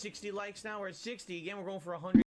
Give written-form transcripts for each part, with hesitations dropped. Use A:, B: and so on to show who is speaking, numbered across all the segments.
A: 60 likes now. We're at 60. Again, we're going for 100.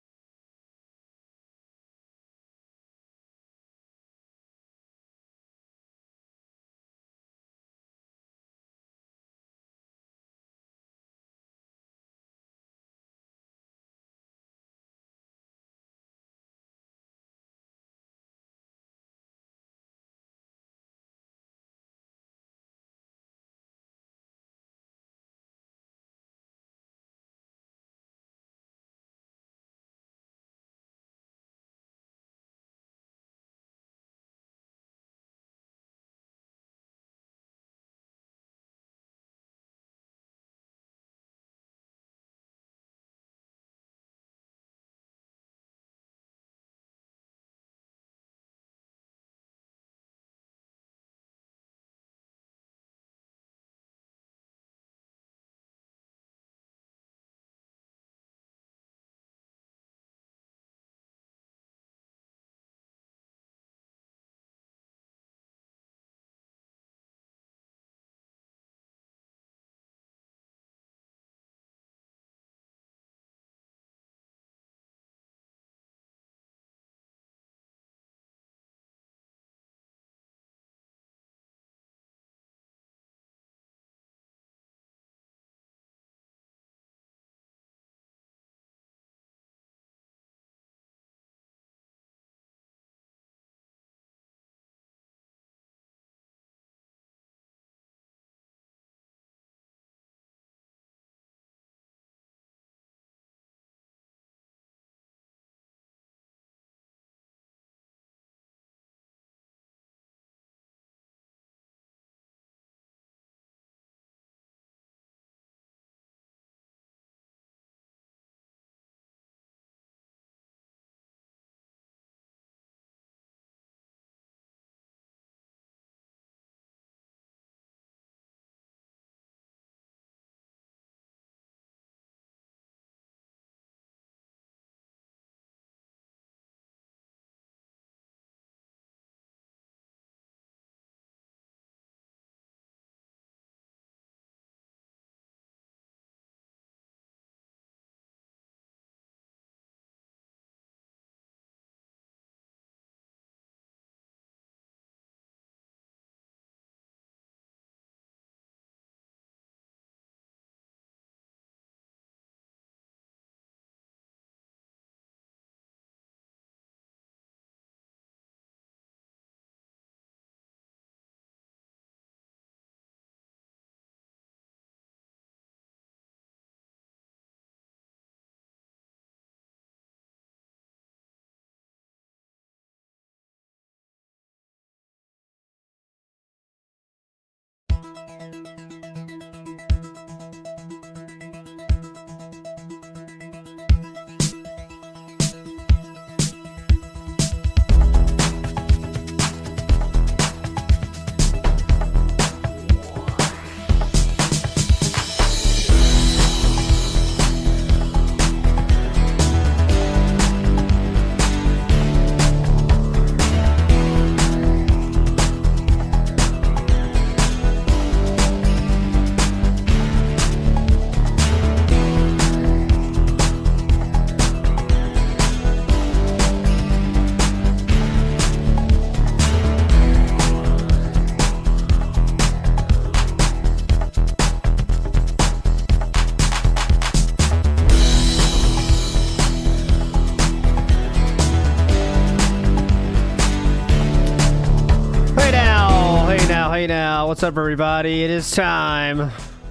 A: Hey now, what's up everybody? It is time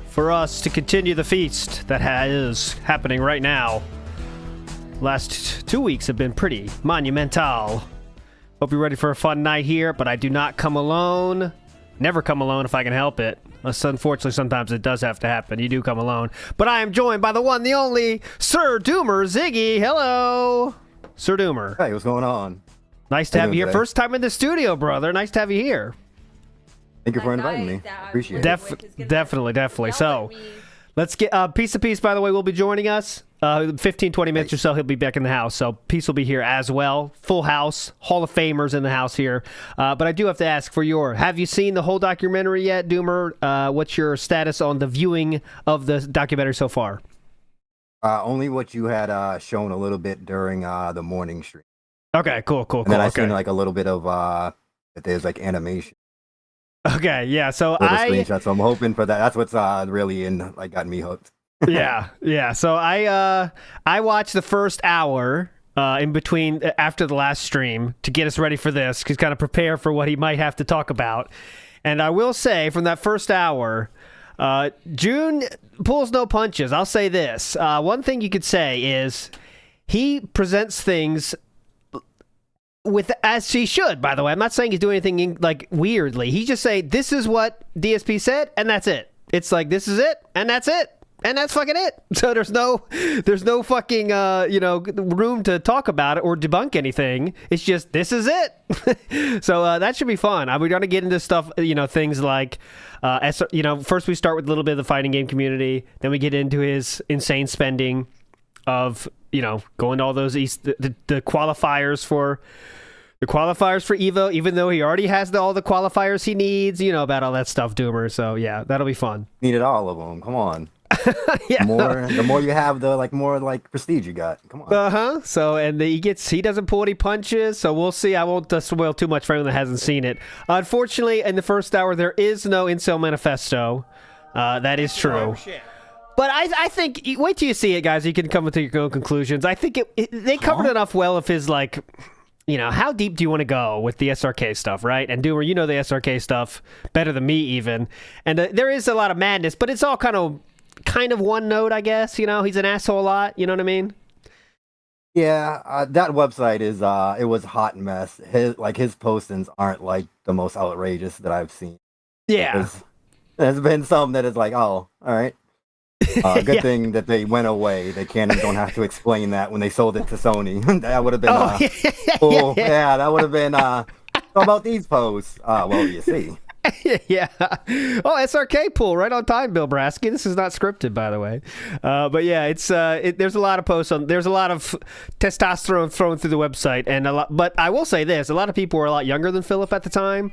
A: for us to continue the feast that is happening right now. Last 2 weeks have been pretty monumental. Hope you're ready for a fun night here, but I do not come alone. Never come alone if I can help it. Unfortunately, sometimes it does have to happen. You do come alone. But I am joined by the one, the only, Sir Doomer Ziggy. Hello, Sir Doomer.
B: Hey, what's going on?
A: Nice to have you here. First time in the studio, brother. Nice to have you here.
B: Thank you for inviting me. Appreciate it.
A: Definitely. So, let's get Piece of Peace, by the way, will be joining us. 15, 20 minutes or so, he'll be back in the house. So, Peace will be here as well. Full house. Hall of Famers in the house here. But I do have to ask for have you seen the whole documentary yet, Doomer? What's your status on the viewing of the documentary so far?
B: Only what you had shown a little bit during the morning stream.
A: Okay, cool.
B: And then I seen like a little bit of that there's like animation.
A: Okay, yeah. So
B: screenshots. So I'm hoping for that. That's what's really got me hooked.
A: yeah. So I watched the first hour in between after the last stream to get us ready for this, because kind of prepare for what he might have to talk about. And I will say, from that first hour, Joon pulls no punches. I'll say this. One thing you could say is he presents things as he should, by the way. I'm not saying he's doing anything like weirdly. He just say, this is what DSP said, and that's it. It's like, this is it, and that's it. And that's fucking it. So there's no fucking room to talk about it or debunk anything. It's just, this is it. So that should be fun. We're gonna get into stuff, things like first we start with a little bit of the fighting game community, then we get into his insane spending of going to all those the qualifiers for Evo, even though he already has all the qualifiers he needs, about all that stuff, Doomer. So yeah, that'll be fun.
B: Needed all of them. Come on.
A: Yeah.
B: The more you have, the more prestige you got. Come on.
A: So he doesn't pull any punches. So we'll see. I won't spoil too much for anyone that hasn't seen it. Unfortunately, in the first hour, there is no incel manifesto. That is true.
C: Oh, shit.
A: But I think, wait till you see it, guys. You can come to your own conclusions. I think they covered enough well of his, how deep do you want to go with the SRK stuff, right? And Doomer, the SRK stuff better than me even. And there is a lot of madness, but it's all kind of one note, I guess. He's an asshole a lot. You know what I mean?
B: Yeah, that website is it was a hot mess. His postings aren't like the most outrageous that I've seen.
A: Yeah.
B: There's been some that is like, oh, all right. Good thing that they went away. They don't have to explain that when they sold it to Sony. That would have been that would have been how about these posts? Well, you see.
A: Yeah. Oh, SRK pool right on time, Bill Brasky. This is not scripted, by the way. But yeah, it's there's a lot of posts there's a lot of testosterone thrown through the website, and but I will say this: a lot of people were a lot younger than Philip at the time.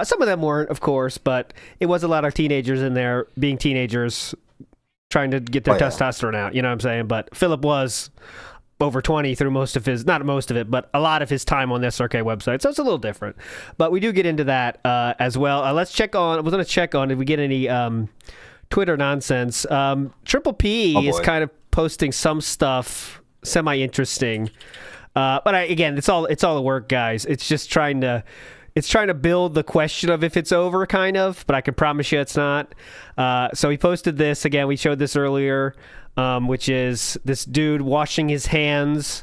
A: Some of them weren't, of course, but it was a lot of teenagers in there being teenagers, trying to get their testosterone out. You know what I'm saying? But Philip was over 20 through not most of it, but a lot of his time on the SRK website. So it's a little different. But we do get into that as well. Let's check on, we're going to check on if we get any Twitter nonsense. Triple P is kind of posting some stuff semi-interesting. But again, it's all the work, guys. It's just trying to build the question of if it's over, kind of, but I can promise you it's not. So he posted this again. We showed this earlier, which is this dude washing his hands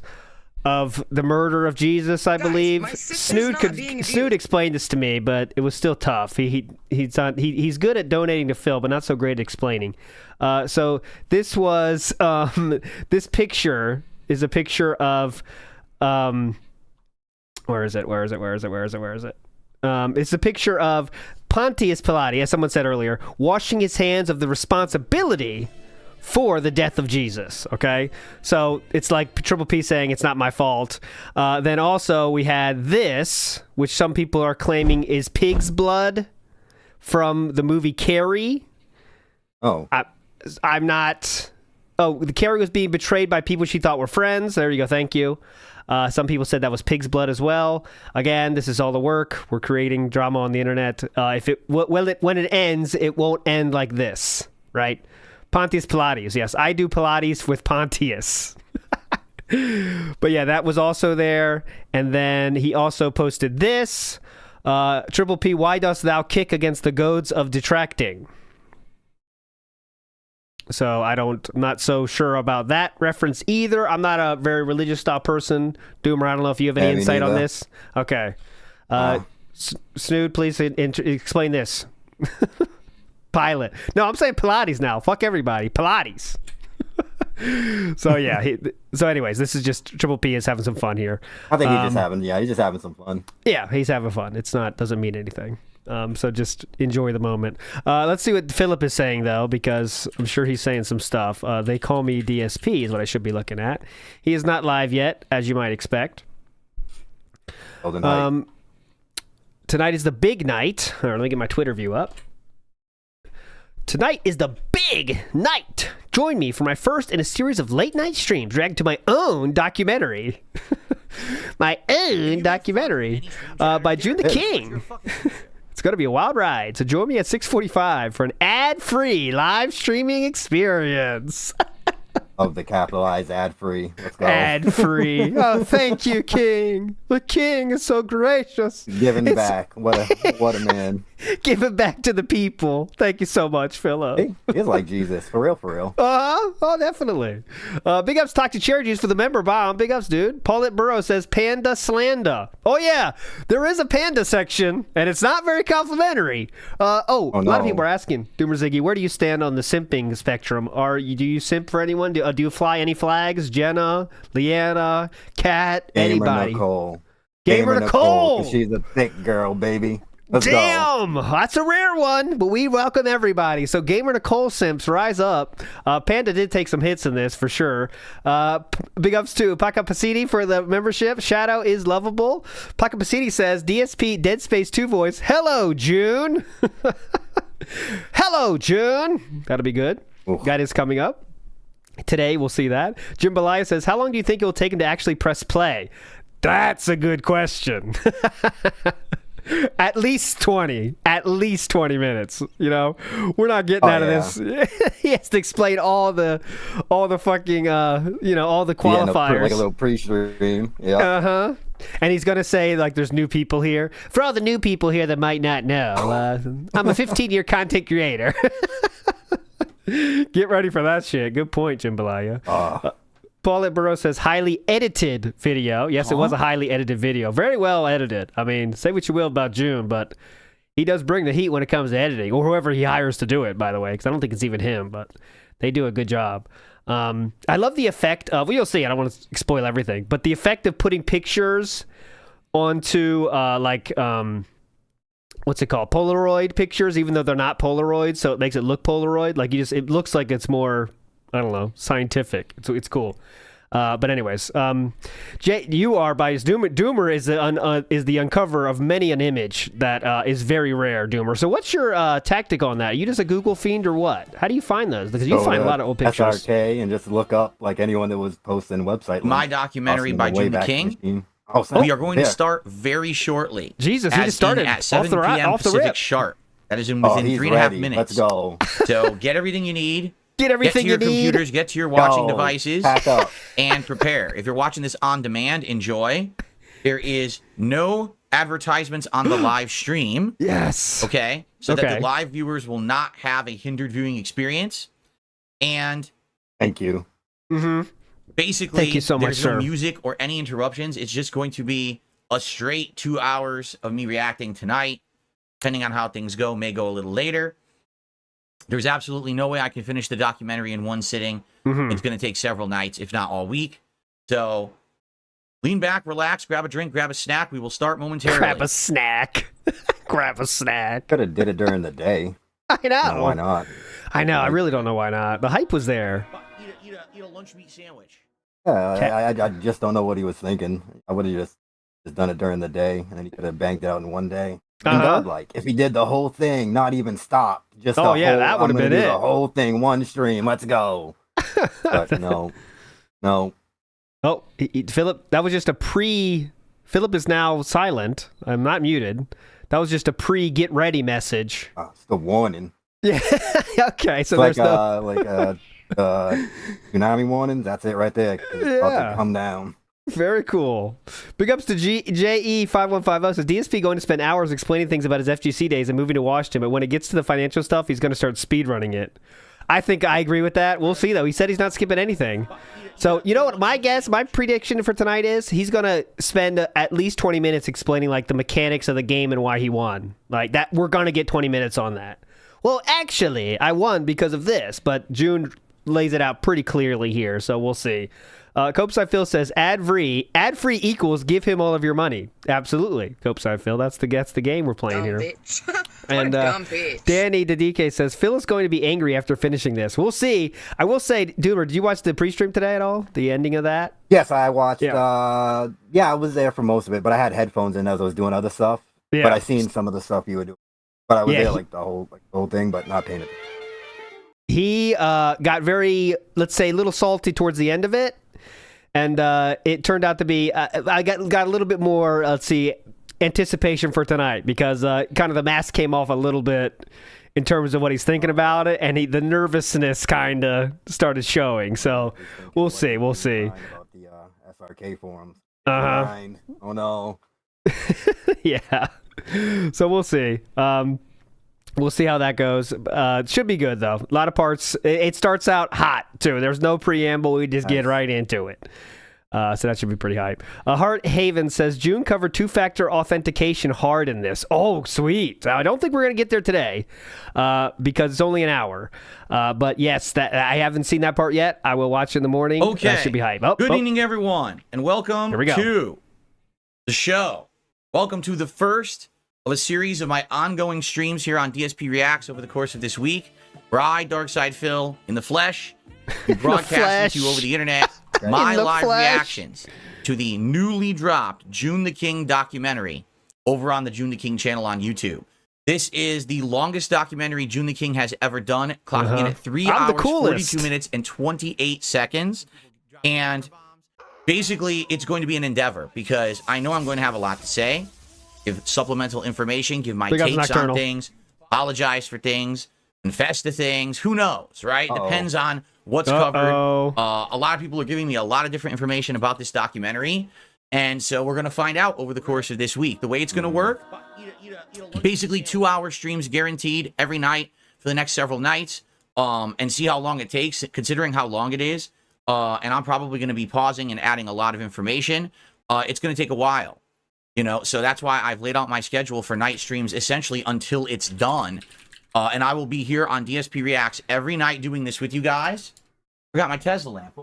A: of the murder of Jesus, I believe. Snood explained this to me, but it was still tough. He's good at donating to Phil, but not so great at explaining. So this was this picture is a picture of where is it? It's a picture of Pontius Pilate, as someone said earlier, washing his hands of the responsibility for the death of Jesus, okay? So it's like Triple P saying it's not my fault. Then also we had this, which some people are claiming is pig's blood from the movie Carrie.
B: Oh.
A: I'm not... Oh, the Carrie was being betrayed by people she thought were friends. There you go, thank you. Some people said that was pig's blood as well. Again, this is all the work. We're creating drama on the internet. When it ends, it won't end like this, right? Pontius Pilates. Yes, I do Pilates with Pontius. But yeah, that was also there. And then he also posted this. Triple P, why dost thou kick against the goads of detracting? So I'm not so sure about that reference either. I'm not a very religious style person. Doomer, I don't know if you have any insight on this. Okay. Snood, please explain this. Pilot. No, I'm saying Pilates now. Fuck everybody. Pilates. So yeah. So anyways, this is just Triple P is having some fun here.
B: I think he's just having some fun.
A: Yeah, he's having fun. Doesn't mean anything. So just enjoy the moment. Let's see what Philip is saying, though, because I'm sure he's saying some stuff. They call me DSP is what I should be looking at. He is not live yet, as you might expect. Tonight is the big night. All right, let me get my Twitter view up. Tonight is the big night. Join me for my first in a series of late-night streams dragged to my own documentary. My own documentary by Joon the King. It's going to be a wild ride, so join me at 6:45 for an ad-free live streaming experience.
B: Of the capitalized ad-free. Let's go.
A: Ad-free. Oh, thank you, King. The King is so gracious.
B: Giving back. What a man.
A: Give it back to the people. Thank you so much, Philo.
B: He's like Jesus. For real.
A: Oh, definitely. Big ups, Talk to Charities for the member bomb. Big ups, dude. Paulette Burrow says Panda Slander. Oh, yeah. There is a Panda section, and it's not very complimentary. A lot of people are asking, Doomer Ziggy, where do you stand on the simping spectrum? Do you simp for anyone? Do you fly any flags? Jenna, Leanna, Kat, anybody? Gamer Nicole.
B: She's a thick girl, baby. Let's
A: Damn,
B: go.
A: That's a rare one, but we welcome everybody. So Gamer Nicole Simps, rise up. Panda did take some hits in this for sure. Big ups to Paca Pasiti for the membership. Shadow is lovable. Paca Pasiti says, DSP Dead Space 2 voice. Hello, Joon. Hello, Joon. That'll be good.
B: Oof.
A: That is coming up. Today, we'll see that. Jim Belaya says, how long do you think it will take him to actually press play? That's a good question. At least 20 minutes, you know. We're not getting out of this. He has to explain all the fucking all the qualifiers.
B: Like a little pre-stream. Yeah.
A: Uh-huh. And he's going to say, like, there's new people here. For all the new people here that might not know, I'm a 15-year content creator. Get ready for that shit. Good point, Jimbalaya. Paulette Burrow says, highly edited video. Yes, it was a highly edited video. Very well edited. I mean, say what you will about Joon, but he does bring the heat when it comes to editing, or whoever he hires to do it, by the way, because I don't think it's even him, but they do a good job. I love the effect of, well, you'll see, I don't want to spoil everything, but the effect of putting pictures onto, what's it called? Polaroid pictures, even though they're not Polaroid, so it makes it look Polaroid. Like, it looks like it's more, I don't know, scientific. It's cool. But anyways, you are biased. Doomer is the uncover of many an image that is very rare, Doomer. So what's your tactic on that? Are you just a Google fiend or what? How do you find those? Because you find a lot of old pictures.
B: SRK and just look up like anyone that was posting website.
C: My documentary by Joon the King. We are going to start very shortly.
A: Jesus, he just started
C: at 7 p.m. Pacific sharp. That is within 3.5 minutes.
B: Let's go.
C: So get everything you need.
A: Get everything
C: you need. Get to your computers, get to your watching devices,
B: pack up,
C: and prepare. If you're watching this on demand, enjoy. There is no advertisements on the live stream.
A: Yes.
C: Okay? So that the live viewers will not have a hindered viewing experience. And
B: thank you.
A: Mm-hmm.
C: Basically,
A: thank you so much,
C: there's no music or any interruptions. It's just going to be a straight 2 hours of me reacting tonight. Depending on how things go, may go a little later. There's absolutely no way I can finish the documentary in one sitting. Mm-hmm. It's going to take several nights, if not all week. So lean back, relax, grab a drink, grab a snack. We will start momentarily.
A: Grab a snack. Grab a snack.
B: Could have did it during the day.
A: I know.
B: Why not?
A: I know. I really don't know why not. The hype was there.
C: Eat a lunch meat sandwich.
B: Yeah, I just don't know what he was thinking. I would have just done it during the day, and then he could have banked it out in one day. Like if he did the whole thing, not even stop, just
A: that would have been it.
B: The whole thing, one stream. Let's go. But no.
A: Oh, Philip, that was just a pre. Philip is now silent. I'm not muted. That was just a pre-get ready message.
B: It's the warning.
A: Yeah. Okay. So
B: it's
A: there's
B: tsunami warnings. That's it right there. It's about to come down.
A: Very cool. Big ups to JE5150 says DSP going to spend hours explaining things about his FGC days and moving to Washington, but when it gets to the financial stuff, he's going to start speedrunning it. I think I agree with that. We'll see, though. He said he's not skipping anything. So, you know what? My prediction for tonight is he's going to spend at least 20 minutes explaining, like, the mechanics of the game and why he won. Like, that, we're going to get 20 minutes on that. Well, actually, I won because of this, but Joon lays it out pretty clearly here, so we'll see. Copeside Phil says, ad-free equals give him all of your money. Absolutely, Copeside Phil. That's the game we're playing here.
D: Bitch.
A: And Danny DDK says, Phil is going to be angry after finishing this. We'll see. I will say, Doomer, did you watch the pre-stream today at all? The ending of that?
B: Yes, I watched. I was there for most of it, but I had headphones in as I was doing other stuff. Yeah. But I seen some of the stuff you were doing. But I was there like the whole thing, but not paying attention.
A: He got very, let's say, a little salty towards the end of it. And it turned out to be, I got a little bit more, let's see, anticipation for tonight because kind of the mask came off a little bit in terms of what he's thinking about it, and the nervousness kind of started showing. So we'll see.
B: About the SRK forums. Oh no.
A: Yeah. So we'll see. We'll see how that goes. It should be good, though. A lot of parts. It starts out hot, too. There's no preamble. We just get right into it. So that should be pretty hype. Hart Haven says, Joon covered two-factor authentication hard in this. Oh, sweet. I don't think we're going to get there today because it's only an hour. But yes, I haven't seen that part yet. I will watch in the morning.
C: Okay.
A: That should be hype.
C: Good evening, everyone, and welcome to the show. Welcome to the first of a series of my ongoing streams here on DSP Reacts over the course of this week, where I, Darkside Phil, in the flesh, be broadcasting to you over the internet my live reactions to the newly dropped Joon the King documentary over on the Joon the King channel on YouTube. This is the longest documentary Joon the King has ever done, clocking in at 3 hours, 42 minutes, and 28 seconds. And basically, it's going to be an endeavor because I know I'm going to have a lot to say, give supplemental information, give my takes on things, apologize for things, confess to things. Who knows, right? Depends on what's covered. A lot of people are giving me a lot of different information about this documentary, and so we're going to find out over the course of this week. The way it's going to work, basically 2-hour streams guaranteed every night for the next several nights, and see how long it takes, considering how long it is. And I'm probably going to be pausing and adding a lot of information. It's going to take a while. You know, so that's why I've laid out my schedule for night streams essentially until it's done. And I will be here on DSP Reacts every night doing this with you guys. Forgot my Tesla lamp.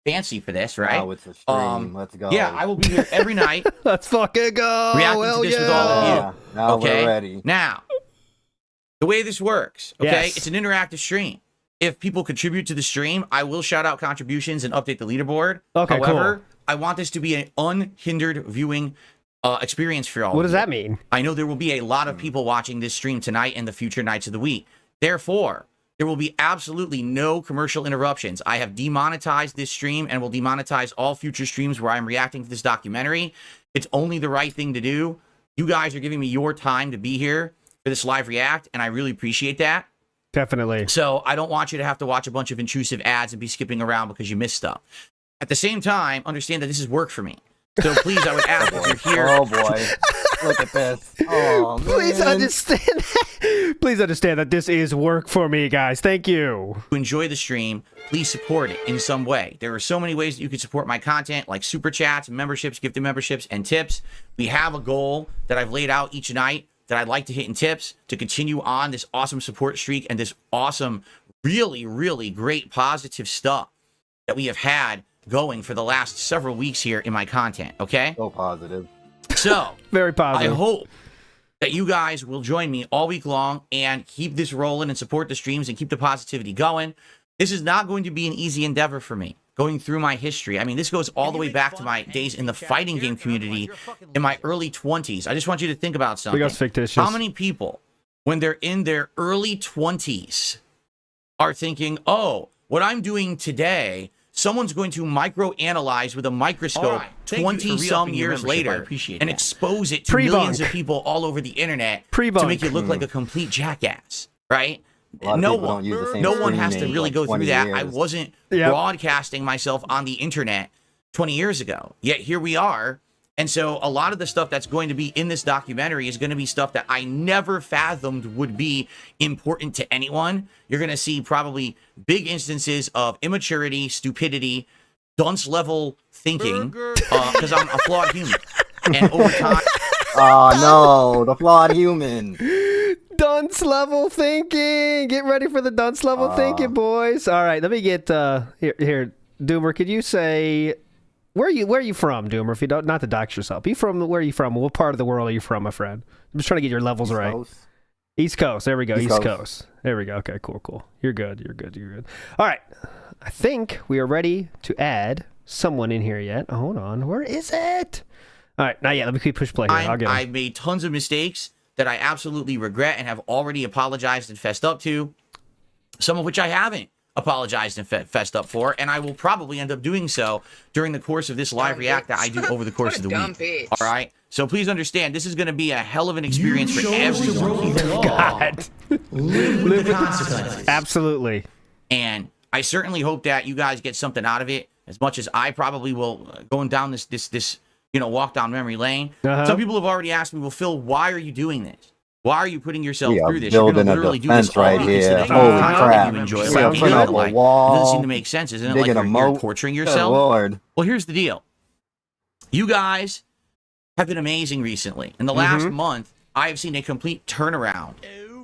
C: Fancy for this, right?
B: Oh, it's a stream. Let's go.
C: Yeah, I will be here every night.
A: Let's fucking go.
C: Reacting to this with all of you.
B: Now we're ready.
C: Now, the way this works, okay?
A: Yes.
C: It's an interactive stream. If people contribute to the stream, I will shout out contributions and update the leaderboard.
A: Okay,
C: However,
A: cool.
C: I want this to be an unhindered viewing experience for all.
A: What does that mean?
C: I know there will be a lot of people watching this stream tonight and the future nights of the week. Therefore, there will be absolutely no commercial interruptions. I have demonetized this stream and will demonetize all future streams where I'm reacting to this documentary. It's only the right thing to do. You guys are giving me your time to be here for this live react, and I really appreciate that.
A: Definitely.
C: So I don't want you to have to watch a bunch of intrusive ads and be skipping around because you missed stuff. At the same time, understand that this is work for me. So please, I would ask if you're here.
B: Oh boy, look at this. Oh,
A: please understand. Please understand that this is work for me, guys. Thank you.
C: To enjoy the stream, please support it in some way. There are so many ways that you can support my content, like super chats, memberships, gifted memberships, and tips. We have a goal that I've laid out each night that I'd like to hit in tips to continue on this awesome support streak and this awesome, really, really great positive stuff that we have had going for the last several weeks here in my content, okay?
B: So positive.
C: So,
A: very positive.
C: I hope that you guys will join me all week long and keep this rolling and support the streams and keep the positivity going. This is not going to be an easy endeavor for me. Going through my history. I mean, this goes all the way back to my days in the fighting game community in my early 20s. I just want you to think about something.
A: Fictitious.
C: How many people, when they're in their early 20s, are thinking, oh, what I'm doing today, someone's going to microanalyze with a microscope 20-some years later and expose it to millions of people all over the internet to make you look like a complete jackass, right? No one has to really go through that. I wasn't broadcasting myself on the internet 20 years ago. Yet here we are. And so a lot of the stuff that's going to be in this documentary is going to be stuff that I never fathomed would be important to anyone. You're going to see probably big instances of immaturity, stupidity, dunce level thinking, because I'm a flawed human. And over time...
B: Oh, no, the flawed human.
A: Dunce level thinking. Get ready for the dunce level thinking, boys. All right, let me get here. Doomer, could you say where are you from, Doomer? If you don't, not to dox yourself. Where are you from? What part of the world are you from, my friend? I'm just trying to get your levels right.
B: Coast.
A: East Coast. There we go. East Coast. There we go. Okay, cool. You're good. All right. I think we are ready to add someone in here yet. Hold on. Where is it? All right, not yet. Let me keep push play here. I'll get him.
C: I made tons of mistakes that I absolutely regret and have already apologized and fessed up to, some of which I haven't apologized and fessed up for, and I will probably end up doing so during the course of this live react that I do over the course of the week. All right? So please understand, this is going to be a hell of an experience for everyone.
A: God.
C: Live with the consequences.
A: Absolutely.
C: And I certainly hope that you guys get something out of it, as much as I probably will, going down this walk down memory lane. Some people have already asked me, well, Phil, why are you doing this? Why are you putting yourself through this? You're going to literally do this
B: right here. Holy crap.
C: You enjoy.
B: Like, putting up a wall.
C: It doesn't seem to make sense, isn't it? Like you're torturing yourself.
B: Lord.
C: Well, here's the deal. You guys have been amazing recently. In the last month, I have seen a complete turnaround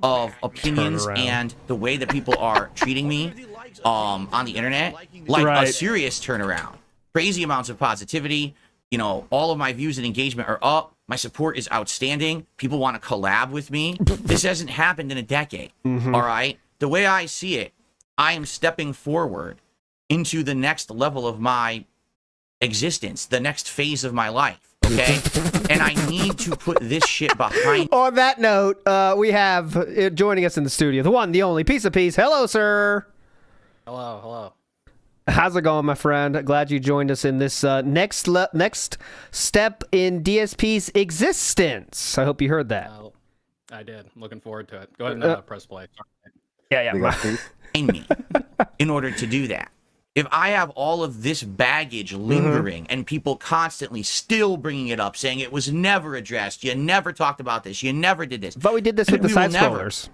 C: of opinions and the way that people are treating me on the internet. Like a serious turnaround. Crazy amounts of positivity. You know, all of my views and engagement are up. My support is outstanding. People want to collab with me. This hasn't happened in a decade. All right? The way I see it, I am stepping forward into the next level of my existence, the next phase of my life. Okay? And I need to put this shit behind.
A: On that note, we have joining us in the studio, the one, the only Piece of Peace. Hello, sir.
D: Hello.
A: How's it going, my friend? Glad you joined us in this next step in DSP's existence. I hope you heard that.
D: I did. I'm looking forward to it. Go ahead and press play.
A: Yeah.
C: Me in order to do that. If I have all of this baggage lingering and people constantly still bringing it up, saying it was never addressed, you never talked about this, you never did this.
A: But we did this with the side scrollers.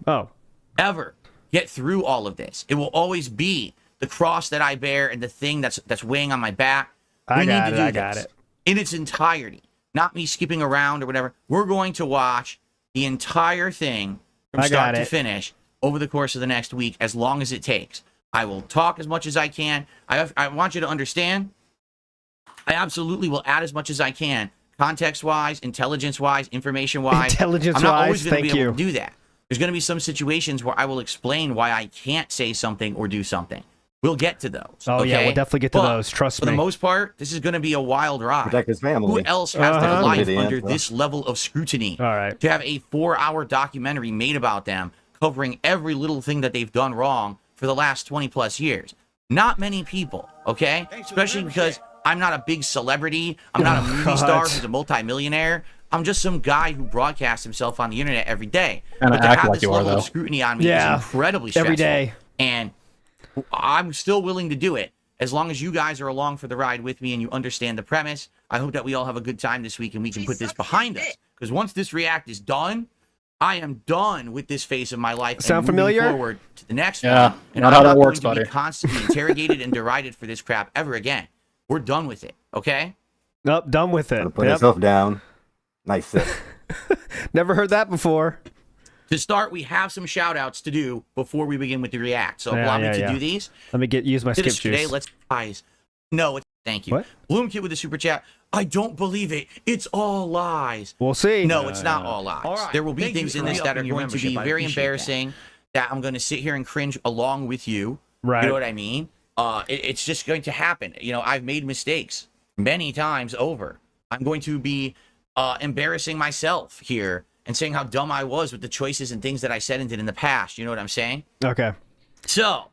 C: Ever get through all of this. It will always be the cross that I bear and the thing that's weighing on my back.
A: I got it.
C: In its entirety. Not me skipping around or whatever. We're going to watch the entire thing from start to finish over the course of the next week, as long as it takes. I will talk as much as I can. I want you to understand, I absolutely will add as much as I can, context-wise, intelligence-wise, information-wise.
A: Intelligence-wise,
C: I'm not always going to be able to do that. There's going to be some situations where I will explain why I can't say something or do something. We'll get to those.
A: Oh,
C: okay?
A: yeah, we'll definitely get to those. Trust me.
C: For the most part, this is going to be a wild ride.
B: Protect his family.
C: Who else has their life under this level of scrutiny?
A: All right.
C: To have a 4-hour documentary made about them, covering every little thing that they've done wrong for the last 20-plus years. Not many people, okay? Especially because I'm not a big celebrity. I'm not a movie star who's a multimillionaire. I'm just some guy who broadcasts himself on the internet every day.
D: And
C: but to
D: act
C: have
D: like
C: this
D: you are,
C: level
D: though.
C: of scrutiny on me is incredibly stressful.
A: Every day.
C: And I'm still willing to do it as long as you guys are along for the ride with me and you understand the premise. I hope that we all have a good time this week and we can put this behind us. Because once this react is done, I am done with this phase of my life.
A: Sound
C: and moving
A: familiar?
C: Forward to the next one. And
D: not
C: I'm
D: how
C: not
D: that works,
C: going to
D: buddy.
C: be constantly interrogated and derided for this crap ever again. We're done with it, okay?
A: Nope, done with it.
B: Put yourself down. Nice sip.
A: Never heard that before.
C: To start, we have some shout-outs to do before we begin with the react. So allow me to do these.
A: Let me use my skip juice.
C: Today, let's eyes. No, thank you.
A: What?
C: Bloom Kid with the super chat. I don't believe it. It's all lies.
A: We'll see.
C: No, it's not all lies.
E: All right.
C: There will be things in this that are going to be very
E: membership.
C: embarrassing that I'm going to sit here and cringe along with you.
A: Right.
C: You know what I mean? It's just going to happen. You know, I've made mistakes many times over. I'm going to be embarrassing myself here and saying how dumb I was with the choices and things that I said and did in the past. You know what I'm saying?
A: Okay.
C: So,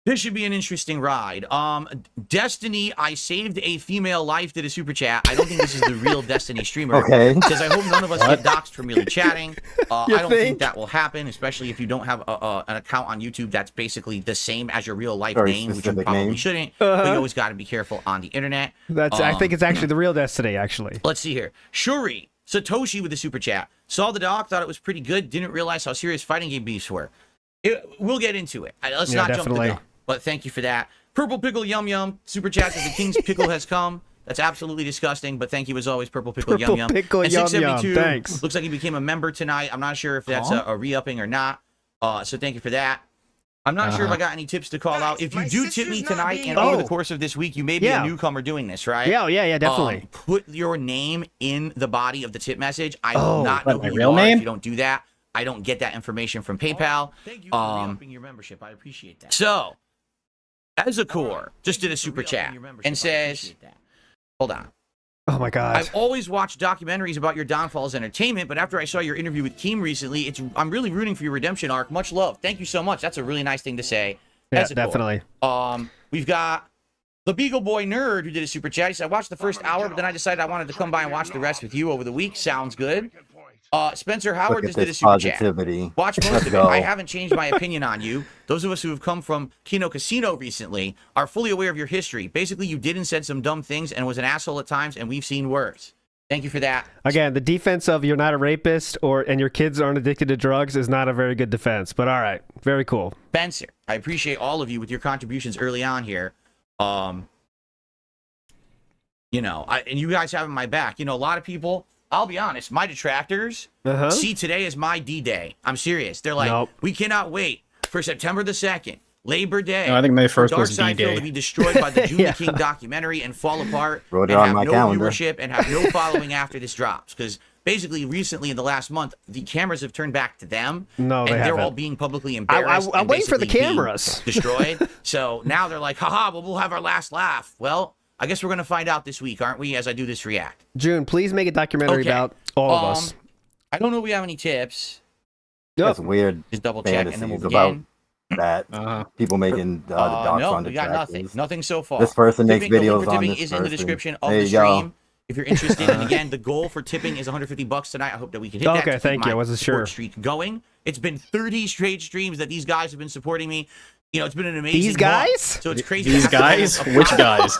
C: this should be an interesting ride. Destiny, I saved a female life, did a super chat. I don't think this is the real Destiny streamer.
B: Okay.
C: Says, I hope none of us get doxxed for merely chatting. I don't
A: think?
C: think that will happen, especially if you don't have an account on YouTube that's basically the same as your real life
B: Very
C: name, which you
B: specific
C: probably
B: name.
C: shouldn't. But you always got to be careful on the internet.
A: I think it's actually the real Destiny, actually.
C: Let's see here. Shuri, Satoshi with the super chat. Saw the doc, thought it was pretty good. Didn't realize how serious fighting game beefs were. We'll get into it. Let's not jump the gun. But thank you for that. Purple Pickle Yum Yum super chat says the King's Pickle has come. That's absolutely disgusting, but thank you as always, Purple Pickle Yum Yum.
A: Pickle
C: and
A: Yum
C: 672
A: Yum. Thanks.
C: looks like he became a member tonight. I'm not sure if that's a re-upping or not. So thank you for that. I'm not sure if I got any tips to call out. If you do tip me tonight and over the course of this week, you may be a newcomer doing this, right?
A: Yeah, definitely.
C: Put your name in the body of the tip message. I will not know
D: my
C: who
D: real
C: you are
D: name?
C: if you don't do that. I don't get that information from PayPal.
E: Thank you for re-upping your membership. I appreciate that.
C: So, Ezakor just did a super chat and says, hold on.
A: Oh my god.
C: I've always watched documentaries about your downfall as entertainment, but after I saw your interview with Keem recently, I'm really rooting for your redemption arc. Much love. Thank you so much. That's a really nice thing to say.
A: Yeah, definitely.
C: We've got the Beagle Boy Nerd who did a super chat. He said, I watched the first hour, but then I decided I wanted to come by and watch the rest with you over the week. Sounds good. Spencer Howard just did a super chat. Watch most of it. I haven't changed my opinion on you. Those of us who have come from Kino Casino recently are fully aware of your history. Basically, you did and said some dumb things and was an asshole at times, and we've seen worse. Thank you for that.
A: Again, the defense of you're not a rapist and your kids aren't addicted to drugs is not a very good defense, but all right. Very cool.
C: Spencer, I appreciate all of you with your contributions early on here. You know, and you guys having my back. You know, a lot of people, I'll be honest, my detractors see today as my D-Day. I'm serious. They're like, we cannot wait for September the 2nd, Labor Day.
D: No, I think May 1st was
C: D-Day. To be destroyed by the Joon the King documentary and fall apart
B: Wrote it
C: and
B: on
C: have
B: my
C: no
B: calendar.
C: viewership and have no following after this drops. Because basically, recently in the last month, the cameras have turned back to them.
A: No,
C: and
A: they're
C: all
A: haven't.
C: being publicly embarrassed.
A: I'm waiting for the
C: basically being
A: cameras.
C: destroyed. So now they're like, haha, well, we'll have our last laugh. Well, I guess we're going to find out this week, aren't we, as I do this react?
A: Joon, please make a documentary about all of us.
C: I don't know if we have any tips.
B: That's weird.
C: Just double check and then we'll
B: fantasies
C: begin.
B: about that. People making the docs
C: no,
B: on
C: we got nothing.
B: detractors.
C: Nothing so far.
B: This person makes
C: The link
B: videos
C: for
B: on
C: tipping
B: this
C: is in the
B: person.
C: description of
B: There
C: the
B: you go.
C: stream. If you're interested, and again, the goal for tipping is $150 tonight. I hope that we can hit that.
A: Okay,
C: to keep
A: thank you.
C: my
A: I wasn't
C: support
A: sure.
C: Streak going. It's been 30 straight streams that these guys have been supporting me. You know, it's been an amazing
A: These guys?
C: month. So it's crazy.
D: These guys? Which guys?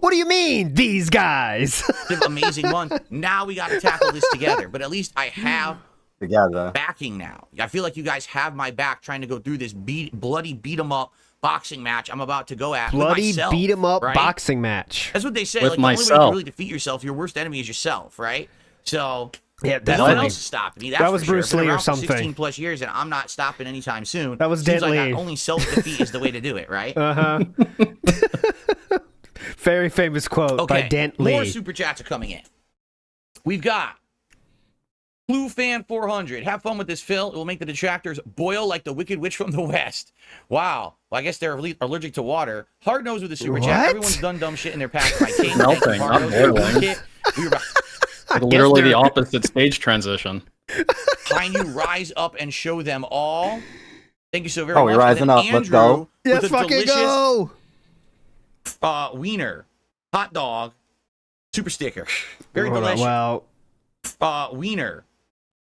A: What do you mean, these guys?
C: Amazing month. Now we got to tackle this together. But at least I have
B: Together.
C: backing now. I feel like you guys have my back trying to go through this bloody beat 'em up boxing match I'm about to go at.
A: Bloody
C: with myself,
A: beat 'em up
C: right?
A: boxing match.
C: That's what they say.
D: With
C: like the only way you
D: myself.
C: can really defeat yourself, your worst enemy is yourself, right? So
A: Yeah,
C: no one
A: definitely.
C: else is stopping me. That's
A: That was
C: for sure.
A: Bruce
C: Been
A: Lee or
C: around for
A: something.
C: 16 plus years, and I'm not stopping anytime soon.
A: That was
C: Seems
A: Jet
C: like
A: Li.
C: only self-defeat is the way to do it, right?
A: Very famous quote by Dent Lee.
C: More super chats are coming in. We've got Blue Fan 400. Have fun with this, Phil. It will make the detractors boil like the Wicked Witch from the West. Wow. Well, I guess they're allergic to water. Hard Nose with a super chat.
A: What?
C: Everyone's done dumb shit in their past. My king.
D: Melting,
C: Thank you, Hard
D: not
C: Nose.
D: boiling.
C: We were
D: Like literally the opposite stage transition.
C: behind you. Rise up and show them all. Thank you so very
B: Oh,
C: much.
B: we're rising
C: And then
B: up. Let's go.
C: Andrew with
A: Let's
C: a
A: fucking
C: delicious,
A: go.
C: Wiener, hot dog, super sticker. Very delicious.
A: Well,
C: Wiener.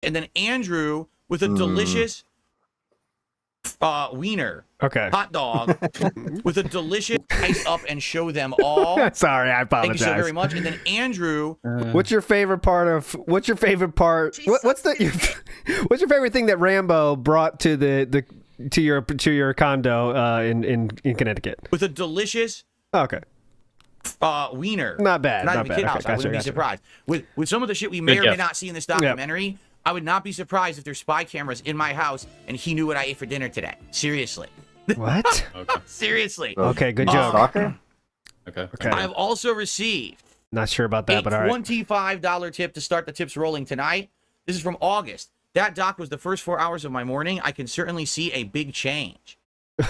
C: And then Andrew with a delicious wiener,
A: okay.
C: hot dog, with a delicious ice up and show them all.
A: Sorry, I
C: Thank
A: apologize.
C: you so very much. And then Andrew,
A: What's your favorite part of? What's your favorite part? What's what's your favorite thing that Rambo brought to to your condo in Connecticut?
C: with a delicious
A: Okay.
C: wiener.
A: Not bad,
C: Not
A: not
C: even
A: bad.
C: kidding.
A: Okay,
C: I
A: gotcha,
C: wouldn't be
A: gotcha.
C: surprised. With some of the shit we may or may
D: gift.
C: not see in this documentary, I would not be surprised if there's spy cameras in my house and he knew what I ate for dinner today. Seriously.
A: What?
D: Okay.
C: Seriously.
A: Okay, good joke.
B: Soccer?
D: Okay.
A: Okay.
C: I've also received
A: Not sure about
C: a
A: that, but all right.
C: $25 tip to start the tips rolling tonight. This is from August. That doc was the first 4 hours of my morning. I can certainly see a big change.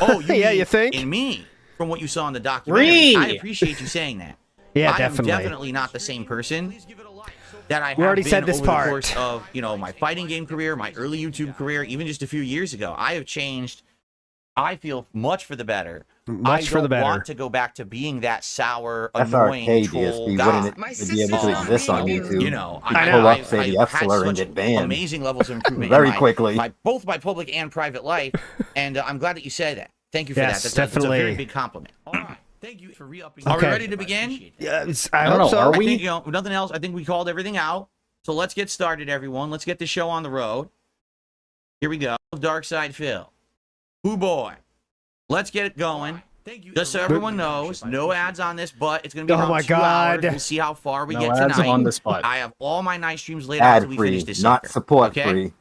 C: Oh,
A: Yeah,
C: mean
A: you think?
C: in me from what you saw in the documentary. I
D: Ree!
C: appreciate you saying that.
A: Yeah,
C: I
A: definitely.
C: am definitely not the same person that I have
A: We already
C: been
A: said this
C: over
A: part.
C: the course of, you know, my fighting game career, my early YouTube career, even just a few years ago. I have changed. I feel much for the better.
A: Much for the
C: I don't
A: better.
C: want to go back to being that sour,
B: That's
C: annoying
B: arcade
C: troll
B: DSP.
C: guy.
B: Wouldn't it be able to exist on YouTube?
C: You know,
A: I know.
B: Pull up,
C: I've
B: say the
C: had
B: F slur and
C: such
B: get banned.
C: amazing levels of improvement
B: Very
C: in my,
B: quickly.
C: both my public and private life, and I'm glad that you say that. Thank you for
A: Yes,
C: that. That's a
A: definitely.
C: very big compliment. All right.
E: Thank you for re-upping.
C: Are we
A: Okay.
C: ready to begin?
A: Yeah,
D: I don't
A: hope
D: know,
A: so.
D: are
C: I
D: we?
C: think, you know, nothing else. I think we called everything out. So let's get started, everyone. Let's get the show on the road. Here we go. Dark Side Phil. Ooh, boy. Let's get it going.
E: Thank you.
C: Just so everyone knows, no ads on this, but it's going to be
A: Oh
C: around
A: my
C: 2
A: God.
C: hours. We'll see how far we
D: No
C: get
D: ads
C: tonight.
D: on this spot.
C: I have all my night streams laid out
B: Ad
C: until we finish
B: free,
C: this
B: not
C: sucker.
B: support
C: Okay?
B: free.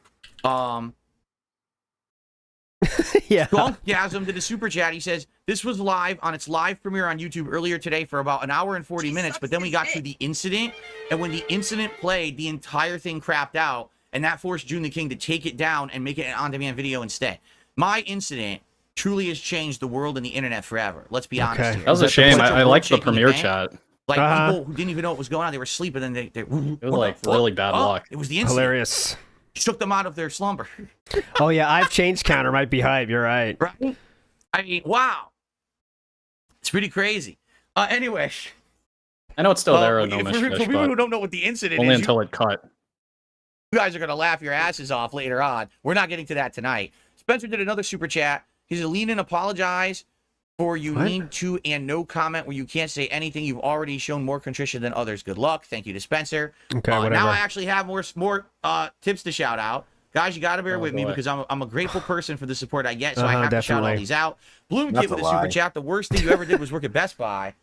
A: Yeah.
C: Skunkgasm did a super chat. He says, this was live on its live premiere on YouTube earlier today for about an hour and 40 minutes, but then we got to the incident, and when the incident played, the entire thing crapped out, and that forced Joon the King to take it down and make it an on-demand video instead. My incident truly has changed the world and the internet forever. Let's be honest
A: Okay.
C: here.
D: That was a shame.
C: Such
D: I liked the
C: world-shaking
D: premiere
C: event.
D: chat.
C: Like people who didn't even know what was going on, they were sleeping, and they
D: It was like really bad luck.
C: It was the incident.
A: Hilarious.
C: Shook them out of their slumber.
A: Oh yeah, I've changed counter might be hype. You're right.
C: Right? I mean, wow. It's pretty crazy. Anyway.
D: I know it's still there.
C: For people who don't know what the incident
D: only
C: is,
D: until it cut.
C: you guys are going to laugh your asses off later on. We're not getting to that tonight. Spencer did another super chat. He's a lean and apologize for you need to and no comment where you can't say anything. You've already shown more contrition than others. Good luck. Thank you to Spencer.
A: Okay, whatever.
C: Now I actually have more tips to shout out. Guys, you got to bear with me because I'm a grateful person for the support I get, so I have to shout all these out. Bloom Kid with a super chat. The worst thing you ever did was work at Best Buy.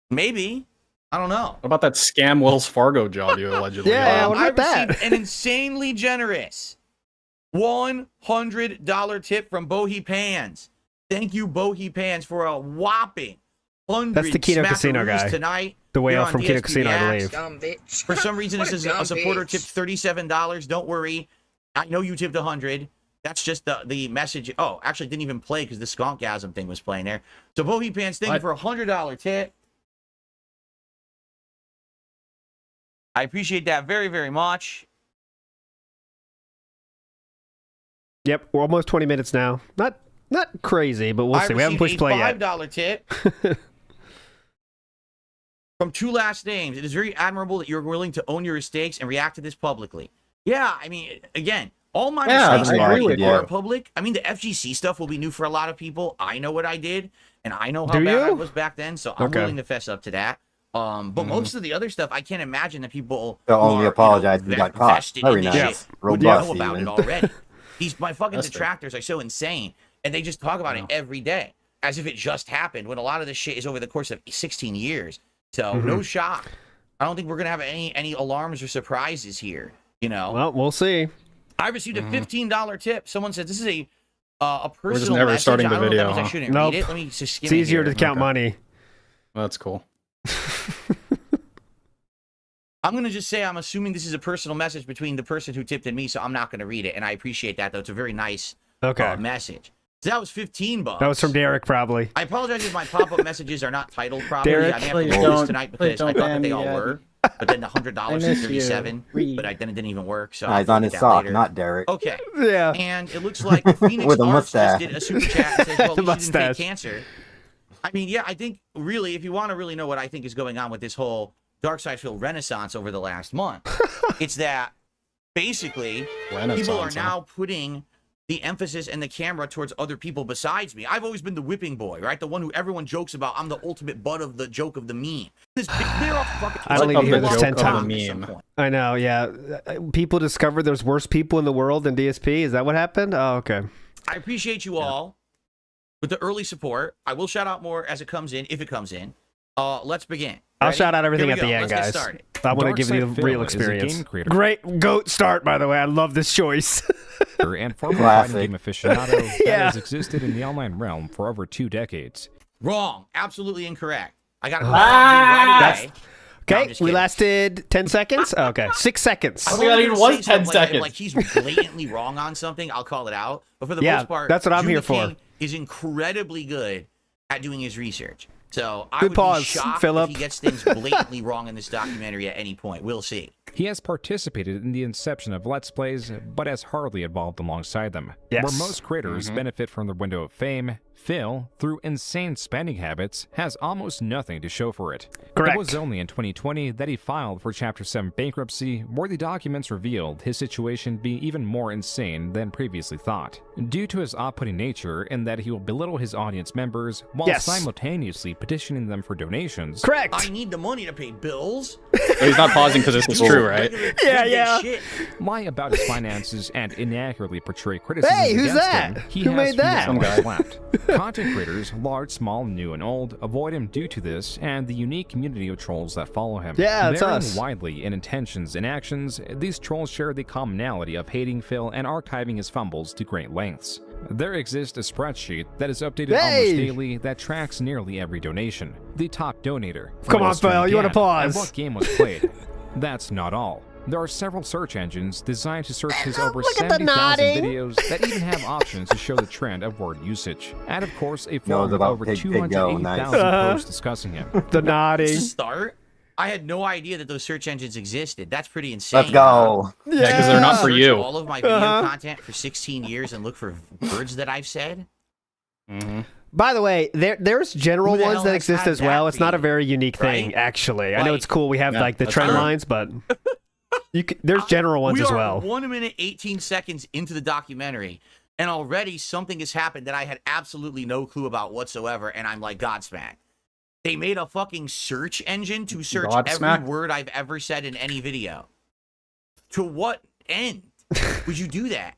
C: Maybe. I don't know.
D: What about that scam Wells Fargo job you allegedly got?
A: what about
C: I received an insanely generous $100 tip from Bohi Pans. Thank you, Bohi Pans, for a whopping 100
A: That's the Kino Casino guy.
C: Tonight.
A: The whale
C: on
A: from Kino
C: DSP
A: Casino, I believe.
F: Dumb bitch.
C: For some reason, this is a supporter tipped $37. Don't worry. I know you tipped 100. That's just the message. Oh, actually, it didn't even play because the Skonkgasm thing was playing there. So, Bohi Pants, thank you for a $100 tip. I appreciate that very, very much.
A: Yep, we're almost 20 minutes now. Not crazy, but we'll see. We haven't pushed play yet.
C: $5 tip from two last names. It is very admirable that you're willing to own your mistakes and react to this publicly. Yeah, I mean, again, all my mistakes are public. I mean, the FGC stuff will be new for a lot of people. I know what I did, and I know how bad I was back then, so I'm willing to fess up to that. But most of the other stuff, I can't imagine that people
B: only apologize you got caught. Very nice. Robust,
C: know about it already. My fucking detractors are so insane, and they just talk about it every day as if it just happened, when a lot of this shit is over the course of 16 years. So no shock. I don't think we're gonna have any alarms or surprises here. You know.
A: Well, we'll see.
C: I received a $15 tip. Someone said this is a personal
D: We're just never
C: message.
D: starting the
C: I don't know
D: video.
C: if that means I shouldn't read it. Let me just skim
A: It's easier to count money.
D: Well, that's cool.
C: I'm going to just say I'm assuming this is a personal message between the person who tipped and me, so I'm not going to read it, and I appreciate that, though. It's a very nice message. So that was $15.
A: That was from Derek, probably.
C: I apologize if my pop-up messages are not titled properly.
A: Derek,
C: I may have to do this tonight because I thought that they all were, but then the $100 is $37, but then it didn't even work. So
B: he's on his sock, not Derek.
C: Okay.
A: Yeah.
C: And it looks like Phoenix
B: With a
C: Arts just
B: mustache.
C: did a super chat and says, well, at least he didn't fake cancer. I mean, yeah, I think really, if you want to really know what I think is going on with this whole Darkseidfield renaissance over the last month, it's that basically people are now putting the emphasis and the camera towards other people besides me. I've always been the whipping boy, right? The one who everyone jokes about. I'm the ultimate butt of the joke of the meme.
A: I don't even hear this 10 times. I know, yeah. People discovered there's worse people in the world than DSP. Is that what happened? Oh, okay.
C: I appreciate you all with the early support. I will shout out more as it comes in, if it comes in. Let's begin.
A: I'll shout out everything at the end, guys. I want to give you the real experience. Great GOAT start, by the way. I love this choice.
G: And former fighting game aficionado that has existed in the online realm for over 2 decades.
C: Wrong. Absolutely incorrect. I got it right away.
A: Okay, we lasted 10 seconds? Oh, okay, 6 seconds.
C: I think it was 10 seconds. Like he's blatantly wrong on something, I'll call it out. But for the most part,
A: that's what I'm here for.
C: King is incredibly good at doing his research. So I
A: Good
C: would
A: pause,
C: be shocked
A: Phillip.
C: if he gets things blatantly wrong in this documentary at any point. We'll see.
G: He has participated in the inception of Let's Plays, but has hardly evolved alongside them.
A: Yes.
G: Where most creators benefit from their window of fame, Phil, through insane spending habits, has almost nothing to show for it.
A: Correct.
G: It was only in 2020 that he filed for Chapter 7 bankruptcy, where the documents revealed his situation being even more insane than previously thought. Due to his off-putting nature in that he will belittle his audience members while simultaneously petitioning them for donations.
A: Correct.
C: I need the money to pay bills.
D: So he's not pausing because this is true, right?
A: Yeah.
G: Lie about his finances and inaccurately portray criticism
A: who's
G: against
A: that?
G: him. He
A: Who
G: has
A: made that?
G: Some guy slapped. Content creators, large, small, new, and old, avoid him due to this and the unique community of trolls that follow him.
A: Yeah, it's
G: Varying
A: us.
G: widely in intentions and actions, these trolls share the commonality of hating Phil and archiving his fumbles to great lengths. There exists a spreadsheet that is updated almost daily that tracks nearly every donation. The top donator.
A: Come on, Phil, you want to pause?
G: And what game was played. That's not all. There are several search engines designed to search his over
A: Look at the
G: 70,000
A: nodding.
G: videos that even have options to show the trend of word usage. And of course, a
B: Knows
G: forum with
B: about
G: over
B: pig, pig, go.
G: 280,000
B: Nice.
G: posts discussing him.
A: The nodding.
C: To start, I had no idea that those search engines existed. That's pretty insane.
B: Let's go.
D: Yeah, because they're not for
C: Search
D: you.
C: all of my video content for 16 years and look for words that I've said.
D: Mm-hmm.
A: By the way, there's general
C: Who the
A: ones
C: hell
A: that
C: has
A: exist
C: had
A: as well.
C: that
A: It's not a
C: feed?
A: very unique thing,
C: Right?
A: actually. I know
C: Like-
A: it's cool. We have
D: Yeah,
A: like the
D: that's
A: trend
D: true.
A: lines, but there's general ones
C: we
A: as
C: are
A: well.
C: 1 minute 18 seconds into the documentary, and already something has happened that I had absolutely no clue about whatsoever, and I'm like, Godsmack. They made a fucking search engine to search
D: Godsmack?
C: every word I've ever said in any video. To what end would you do that?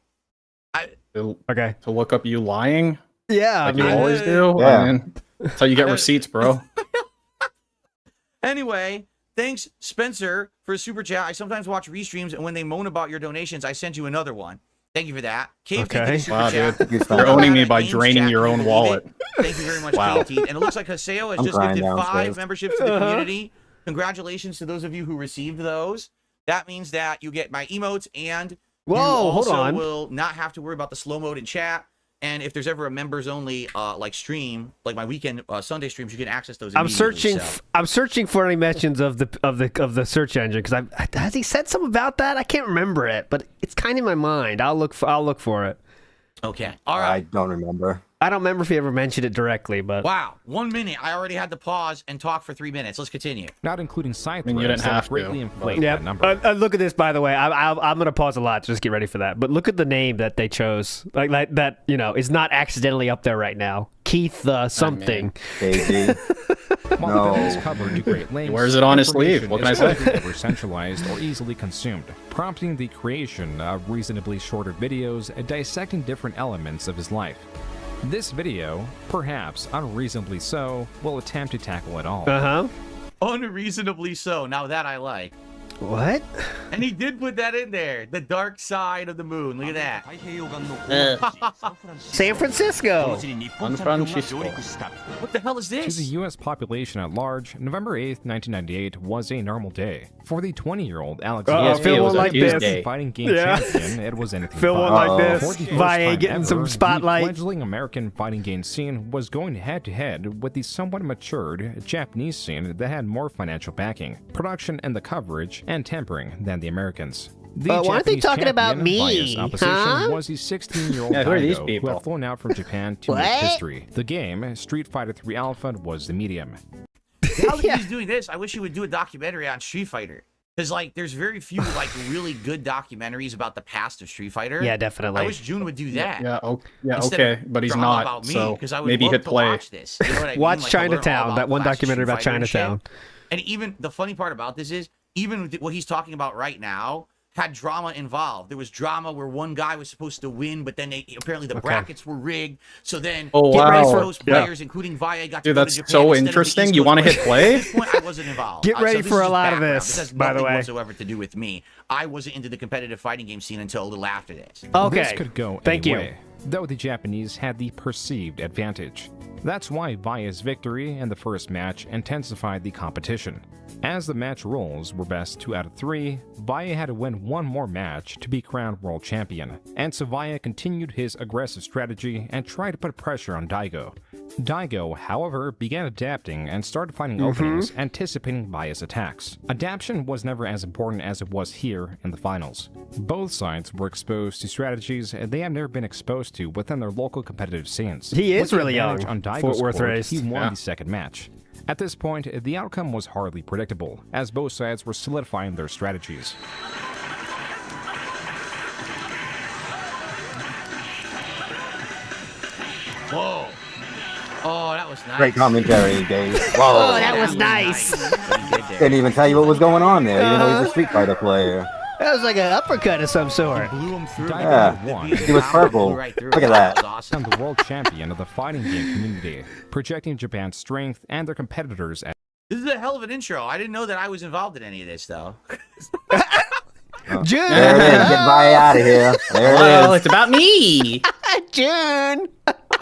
A: Okay.
D: To look up you lying,
A: Yeah,
D: like
A: I
D: you
A: mean,
D: always do.
B: Yeah.
D: I mean, that's how you get receipts, bro.
C: Anyway, thanks, Spencer, for a super chat. I sometimes watch restreams, and when they moan about your donations, I send you another one. Thank you for that. Cave Teeth
A: Okay.
C: did a super
D: Wow,
C: chat.
D: dude.
B: You
D: You're
B: found
D: owning me
C: Games
D: by
C: chat,
D: draining your
C: can you
D: own
C: believe
D: wallet.
C: it? Thank you very much,
D: Wow.
C: Cave Teeth. And it looks like Haseo has
B: I'm
C: just
B: crying
C: gifted 5
B: downstairs.
C: memberships to the community. Congratulations to those of you who received those. That means that you get my emotes, and you
A: Whoa, hold
C: also
A: on.
C: will not have to worry about the slow mode in chat. And if there's ever a members only like stream, like my weekend Sunday streams, you can access those.
A: I'm
C: immediately,
A: searching.
C: so.
A: I'm searching for any mentions of the search engine because has he said something about that? I can't remember it, but it's kind of in my mind. I'll look for it.
C: Okay. All
B: I
C: right.
B: don't remember.
A: I don't remember if he ever mentioned it directly, but
C: Wow. 1 minute. I already had to pause and talk for 3 minutes. Let's continue.
G: Not including side
D: mean, you
G: threads
D: didn't
G: that
D: have to,
G: greatly
D: but-
G: inflate
A: yeah.
G: that number.
A: Look at this, by the way. I'm gonna pause a lot. Just get ready for that. But look at the name that they chose. Like that is not accidentally up there right now. Keith something.
B: KG.
G: While the event is
B: No.
G: covered to great lengths,
D: He wears it on his sleeve.
G: information
D: What can I
G: is
D: say?
G: often never centralized or easily consumed, prompting the creation of reasonably shorter videos dissecting different elements of his life. This video, perhaps unreasonably so, will attempt to tackle it all.
A: Uh huh.
C: Unreasonably so. Now that I like.
A: What?
C: And he did put that in there. The dark side of the moon. Look at that.
A: San Francisco.
D: San Francisco.
C: What the hell is
G: To the
C: this?
G: U.S. population at large, November 8th, 1998 was a normal day. For the 20-year-old Alex
D: DSP
A: Phil
D: was
A: won't
D: a
A: like
D: Tuesday.
A: this.
G: fighting game
A: Yeah.
G: champion, it was anything
A: Phil
G: but.
A: won't like this.
G: For the first
A: VA
G: time
A: getting some
G: ever,
A: spotlight.
G: The fledgling American fighting game scene was going head-to-head with the somewhat matured Japanese scene that had more financial backing, production and the coverage, and tempering than the Americans. The
A: Why aren't they
G: Japanese
A: talking about
G: champion,
A: me,
G: via his opposition,
A: huh?
G: was the 16-year-old
D: Yeah, who are these
G: Daigo,
D: people?
G: who had flown out from Japan to
A: What?
G: make history. The game, Street Fighter 3 Alpha, was the medium.
C: Now that he's doing this, I wish he would do a documentary on Street Fighter. Because, like, there's very few, like, really good documentaries about the past of Street Fighter.
A: Yeah,
C: I
A: definitely.
C: wish June would do that.
D: Yeah,
C: Instead
D: okay,
C: of
D: but he's
C: drama
D: not.
C: about me,
D: So
C: 'cause I would
D: maybe
C: love
D: hit
C: to
D: play.
C: Watch this. You know what I mean?
A: Watch
C: Like, to learn all
A: Chinatown.
C: about
A: That one
C: classic
A: documentary
C: Street
A: about
C: Fighter and shit.
A: Chinatown.
C: And even the funny part about this is, even with what he's talking about right now had drama involved. There was drama where one guy was supposed to win, but then apparently the brackets were rigged. So then
D: Oh,
C: get ready
D: wow.
C: for those
D: Yeah.
C: players, including Via, got to
D: Dude,
C: go
D: that's
C: to Japan
D: so
C: instead of the
D: interesting.
C: East
D: You
C: Coast
D: wanna hit
C: players.
D: play?
C: At this point, I wasn't involved.
A: Get ready
C: this
A: for
C: is
A: a lot of
C: background.
A: this,
C: This has
A: by the
C: nothing
A: way.
C: whatsoever to do with me. I wasn't into the competitive fighting game scene until a little after this.
A: Okay.
G: This could go
A: Thank
G: any
A: you.
G: way, though the Japanese had the perceived advantage. That's why Vaya's victory in the first match intensified the competition. As the match rules were best 2 out of 3, Vaya had to win one more match to be crowned world champion, and so Vaya continued his aggressive strategy and tried to put pressure on Daigo. Daigo, however, began adapting and started finding openings, anticipating Vaya's attacks. Adaptation was never as important as it was here in the finals. Both sides were exposed to strategies they have never been exposed to within their local competitive scenes.
A: He is
G: With the
A: really
G: advantage
A: young.
G: On Daigo's
A: Fort Worth
G: court,
A: raised.
G: he won
D: Yeah.
G: the second match. At this point, the outcome was hardly predictable, as both sides were solidifying their strategies.
C: Whoa. Oh, that was nice.
B: Great commentary, Dave.
A: Oh,
B: Whoa.
A: that was nice.
C: What he did there.
B: Didn't even tell you what was going on there, even though he's a Street Fighter player.
A: That was like an uppercut of some sort.
C: Blew him through.
G: Daigo
B: Yeah.
G: won.
B: He was purple.
C: Blew right through.
B: Look at that.
C: was awesome.
G: And the world champion of the fighting game community, projecting Japan's strength and their competitors as
C: This is a hell of an intro. I didn't know that I was involved in any of this, though.
A: June.
B: There it is. Get Vaya out of here. There it
D: Well,
B: is.
D: it's about me.
A: June.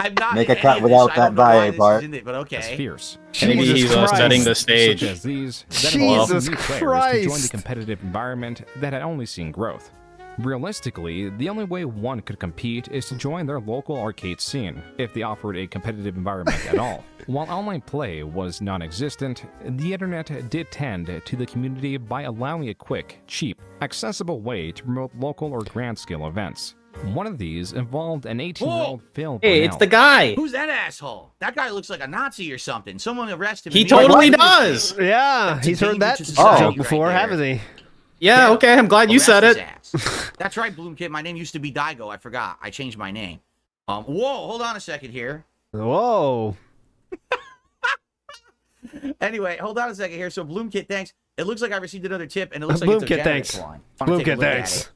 C: I'm not
B: Make
C: in
B: a cut
C: any of
B: without
C: this.
B: that
C: I don't know why
B: bio
C: this
B: part.
C: is in it, but
G: As
C: okay.
G: fierce.
D: Maybe
A: Jesus
D: he's
A: Christ.
D: setting the
G: Such
D: stage.
G: as these, that
A: Jesus
G: involve new players to join the
A: Christ.
G: competitive environment that had only seen growth. Realistically, the only way one could compete is to join their local arcade scene, if they offered a competitive environment at all. While online play was non-existent, the internet did tend to the community by allowing a quick, cheap, accessible way to promote local or grand-scale events. One of these involved an 18-year-old Phil
F: Hey, it's the
G: Burnell.
F: guy.
C: Who's that asshole? That guy looks like a Nazi or something. Someone arrest him.
D: He
C: immediately.
D: totally does.
A: Yeah,
C: That's a
A: he's heard
C: danger
A: that
C: to society
A: joke before,
C: right there.
A: haven't he?
D: Yeah, okay, I'm glad you
C: Arrest
D: said
C: his
D: it.
C: ass. That's right, Bloomkit. My name used to be Daigo. I forgot. I changed my name. Whoa, hold on a second here.
A: Whoa.
C: Anyway, hold on a second here. So Bloomkit, thanks. It looks like I received another tip, and it looks like it's a
A: Bloomkit,
C: generous
A: thanks.
C: one. Wanna take a
A: Bloomkit,
C: look at
A: thanks.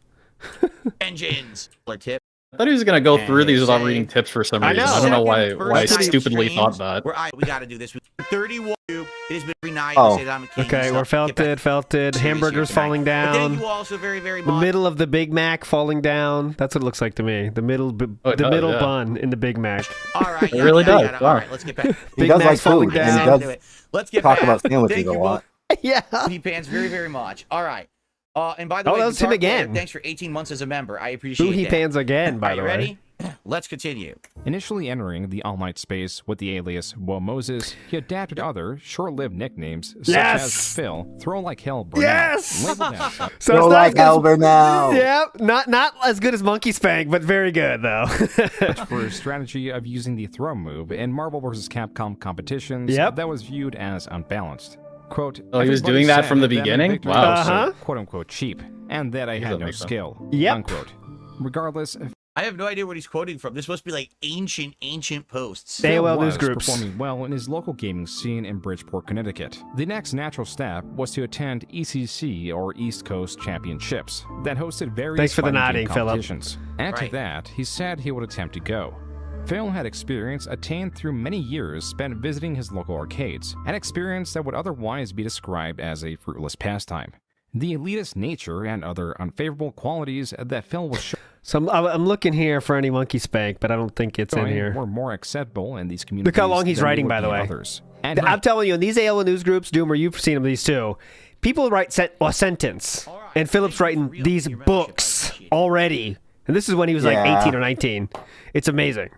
C: it. Engines. Tip.
D: I thought he was gonna go through
C: And
D: these without
C: say-
D: reading tips for some
A: I
D: reason.
A: know.
D: I don't know why
C: Second,
D: I
C: first night of
D: stupidly thought
C: streams,
D: that.
C: we got to do this. 31. It has been every night.
B: Oh.
C: We say that I'm a king.
A: Okay,
C: and
A: we're
C: stuff. Get back
A: felted.
C: to
A: Hamburgers
C: tonight.
A: falling
C: But thank
A: down.
C: you all so very, very
A: The
C: much.
A: middle of the Big Mac falling down. That's what it looks like to me. The middle,
D: Oh, it
A: the
D: does,
A: middle
D: yeah.
A: bun in the Big Mac.
C: All right,
D: It really does,
C: All
D: wow.
C: right, let's get back.
B: He
A: Big
B: does
A: Mac's
B: like
A: falling
B: food, and
A: down.
B: he
C: Do
B: does
C: it. Let's get
B: talk
C: back.
B: about sandwiches
C: Thank
B: a
C: you
B: lot.
A: Yeah.
C: He pans very, very much. All right. And by the
A: Oh,
C: way,
A: that was him
C: Guitar Player,
A: again.
C: Thanks for 18 months as a member. I appreciate
A: Ooh, he
C: that.
A: pans again, by
C: Are
A: the
C: you
A: way.
C: ready? Let's continue.
G: Initially entering the all-night space with the alias WhoaMoses, he adapted other, short-lived nicknames such
A: Yes!
G: as Phil, Throw Like Hell Burnell,
A: Yes!
G: labeled as such.
A: So
B: Go
A: it's not
B: like
A: as good as-
B: Albert now.
A: Yeah, not as good as Monkey Spank, but very good though.
G: for his strategy of using the throw move in Marvel vs. Capcom competitions
A: Yep.
G: that was viewed as unbalanced. Quote,
D: Oh, he was
G: "Everybody
D: doing that
G: said
D: from the
G: that my
D: beginning?
G: victory
D: Wow.
G: was so,
A: Uh-huh.
G: quote-unquote cheap, and that I had
D: that
G: no
D: makes sense.
G: skill."
A: Yep.
G: Unquote. Regardless,
C: I have no idea what he's quoting from. This must be like ancient posts.
A: Hey, AOL
G: Phil
A: news
G: was
A: groups.
G: performing well in his local gaming scene in Bridgeport, Connecticut. The next natural step was to attend ECC, or East Coast Championships, that hosted various
A: Thanks for the
G: fighting game
A: nodding, Philip.
G: competitions. Add to
C: Right.
G: that, he said he would attempt to go. Phil had experience attained through many years spent visiting his local arcades, an experience that would otherwise be described as a fruitless pastime. The elitist nature and other unfavorable qualities that Phil was showing
A: So I'm looking here for any Monkey Spank, but I don't think it's in here.
G: were more acceptable in these communities.
A: Look how long he's
G: than they
A: writing,
G: would
A: by the
G: be in
A: way.
G: Others. And
A: I'm telling you, in these AOL news groups, Doomer, you've seen them these too. People write a sentence,
C: All right.
A: and Philip's
C: Thank you
A: writing
C: for real
A: these
C: your membership. I
A: books
C: appreciate it.
A: already. And this is when he was like
B: Yeah.
A: 18 or 19. It's amazing.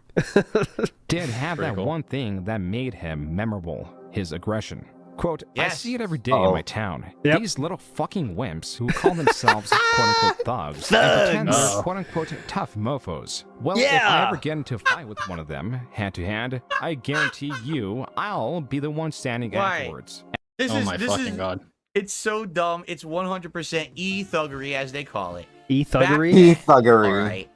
G: did have
D: Pretty
G: that
D: cool.
G: one thing that made him memorable, his aggression. Quote, I
C: Yes.
G: see it every day in
B: Uh-oh.
G: my town.
A: Yep.
G: These little fucking wimps who call themselves quote-unquote thugs and pretend they're
D: Thugs.
G: quote-unquote tough mofos. Well, if
A: Yeah.
G: I ever get into a fight with one of them, hand-to-hand, I guarantee you I'll be the one standing
C: Right.
G: afterwards.
C: This
D: Oh
C: is
D: my
C: this
D: fucking
C: is
D: god.
C: it's so dumb. It's 100% e-thuggery as they call it.
A: E-thuggery?
B: He
C: All
B: thuggery.
C: right.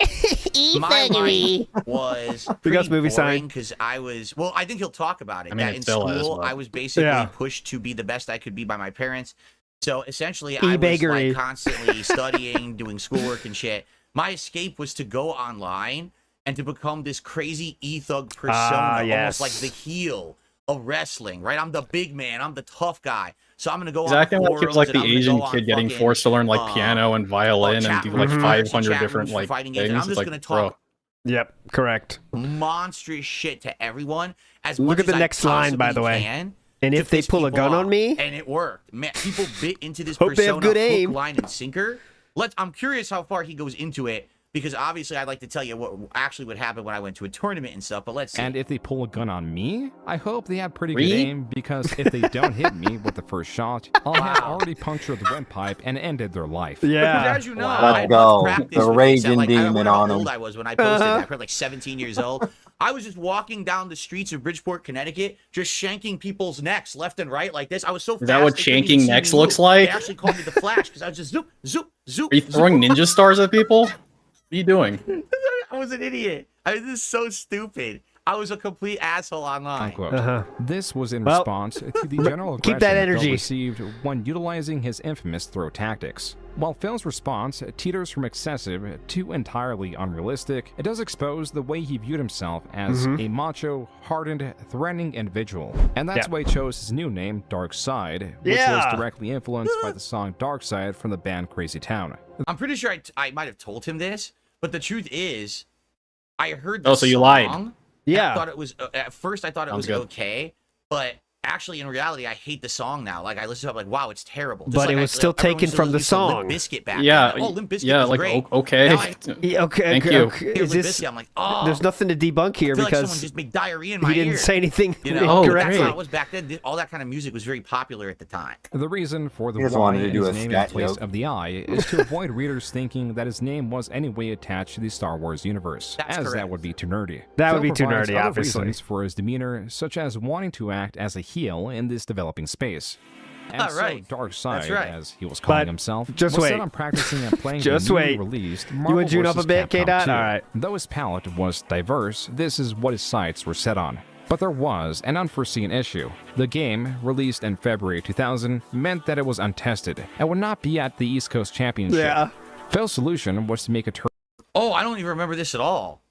C: My life was
A: We got
C: pretty
A: movie sign.
C: boring because I was I think he'll talk about it.
D: I mean,
C: that
D: it
C: in
D: still is,
C: school
D: but-
C: I was basically
A: Yeah.
C: pushed to be the best I could be by my parents. So essentially I was
A: E-baggery.
C: like constantly studying, doing schoolwork and shit. My escape was to go online and to become this crazy e-thug persona,
A: yes.
C: almost like the heel of wrestling, right? I'm the big man, I'm the tough guy. So I'm gonna go
D: He's
C: on
D: acting like he
C: forums
D: was like
C: and
D: the
C: I'm gonna
D: Asian
C: go on
D: kid getting
C: fucking,
D: forced to learn like piano and violin and do like
A: rooms,
D: 500
C: chat
D: different
C: rooms for
D: like
C: fighting
D: things.
C: games, and I'm
D: It's
C: just
D: like,
C: gonna
D: bro,
C: talk
A: Yep, correct.
C: monstrous shit to everyone. As
A: Look
C: much
A: at the
C: as I
A: next line, by the
C: possibly
A: way.
C: can
A: And
C: to
A: if they
C: piss
A: pull a
C: people
A: gun on
C: off.
A: me,
C: and it worked. Man, people bit into this
A: Hope they have
C: persona,
A: good
C: hook,
A: aim.
C: line, and sinker. I'm curious how far he goes into it because obviously I'd like to tell you what actually would happen when I went to a tournament and stuff. But let's see.
G: And if they pull a gun on me, I hope they have pretty good
D: Reed?
G: aim, because if they don't hit me with the first shot, I'll have
C: Wow.
G: already punctured the windpipe and ended their life.
C: Because
A: yeah.
C: as you know,
B: Let's
C: I had
B: go.
C: much practice
B: The
C: with
B: raging
C: this at, like, I
B: demon
C: remember how
B: on him.
C: old I was when I posted
A: Uh-huh.
C: that. I was like 17 years old. I was just walking down the streets of Bridgeport, Connecticut, just shanking people's necks left and right like this. I was so fast.
D: that what
C: they couldn't even
D: shanking
C: see me
D: necks
C: move.
D: looks like?
C: They actually called me the Flash because I was just zoop, zoop, zoop.
D: Are you
C: zoop.
D: throwing ninja stars at people? What are you doing?
C: I was an idiot. This is so stupid. I was a complete asshole online.
G: Unquote.
A: Uh-huh.
G: This was in
A: Well,
G: response to the general
A: keep
G: aggression
A: that
G: Phil
A: energy.
G: received when utilizing his infamous throw tactics. While Phil's response teeters from excessive to entirely unrealistic, it does expose the way he viewed himself as a macho, hardened, threatening individual. And that's
A: Yeah.
G: why he chose his new name, Dark Side, which
A: Yeah.
G: was directly influenced by the song Dark Side from the band Crazy Town.
C: I'm pretty sure I might have told him this, but the truth is, I heard
D: Oh,
C: this
D: so you lied.
C: song,
A: Yeah.
C: I thought it was at first. I thought it was
D: good.
C: okay, but actually, in reality, I hate the song now. Like I listen to it, I'm like, wow, it's terrible. Just
A: But
C: like
A: it was still
C: everyone
A: taken
C: used to
A: from the
C: listen to
A: song.
C: Limp Bizkit back
D: Yeah,
C: then. Oh, Limp Bizkit
D: yeah,
C: was
D: like
C: great.
D: okay.
C: Now I
A: Yeah, okay.
D: Thank
A: okay,
D: you.
A: okay.
C: hear
A: Is
C: Limp
A: this?
C: Bizkit, I'm like, oh,
A: There's nothing to debunk here
C: I feel like someone
A: because
C: just made diarrhea in
A: he
C: my
A: didn't
C: ear.
A: say anything
C: You know,
D: Oh,
C: but that's
A: incorrectly.
C: how it was back then. All that kind of music was very popular at the time.
G: The reason for the
B: He doesn't
G: Y
B: want to
G: in
B: do
G: his
B: a
G: name in
B: scat
G: place
B: joke.
G: of the I is to avoid readers thinking that his name was anyway attached to the Star Wars universe,
C: That's
G: as
C: correct.
G: that would be too nerdy.
A: That would
G: Phil
A: be too
G: provides
A: nerdy,
G: other
A: obviously.
G: reasons for his demeanor, such as wanting to act as a heel in this developing space. And
C: Ah, right.
G: so Dark Side,
C: That's right.
G: as he was calling
A: But
G: himself,
A: just
G: was
A: wait.
G: set on practicing and playing
A: Just
G: the newly
A: wait.
G: released
A: You
G: Marvel
A: would June up a
G: vs.
A: bit,
G: Capcom
A: K-Dot?
G: 2.
A: All right.
G: Though his palette was diverse, this is what his sights were set on. But there was an unforeseen issue. The game, released in February 2000, meant that it was untested and would not be at the East Coast Championship.
A: Yeah.
G: Phil's solution was to make a
C: Oh, I don't even remember this at all.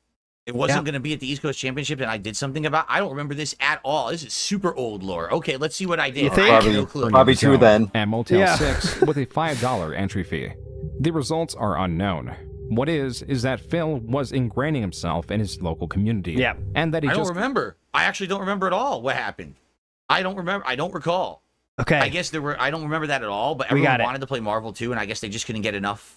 C: It wasn't
A: Yeah.
C: going to be at the East Coast Championship, and I did something about. I don't remember this at all. This is super old lore. Okay, let's see what I did.
A: You think?
C: I have no clue.
B: Probably true then.
G: and Motel
A: Yeah.
G: 6 with a $5 entry fee. The results are unknown. What is that Phil was ingraining himself in his local community.
A: Yeah.
G: And that he
C: I don't
G: just
C: remember. I actually don't remember at all what happened. I don't remember. I don't recall.
A: Okay.
C: I guess there were. I don't remember that at all. But
A: We got
C: everyone
A: it.
C: wanted to play Marvel too, and I guess they just couldn't get enough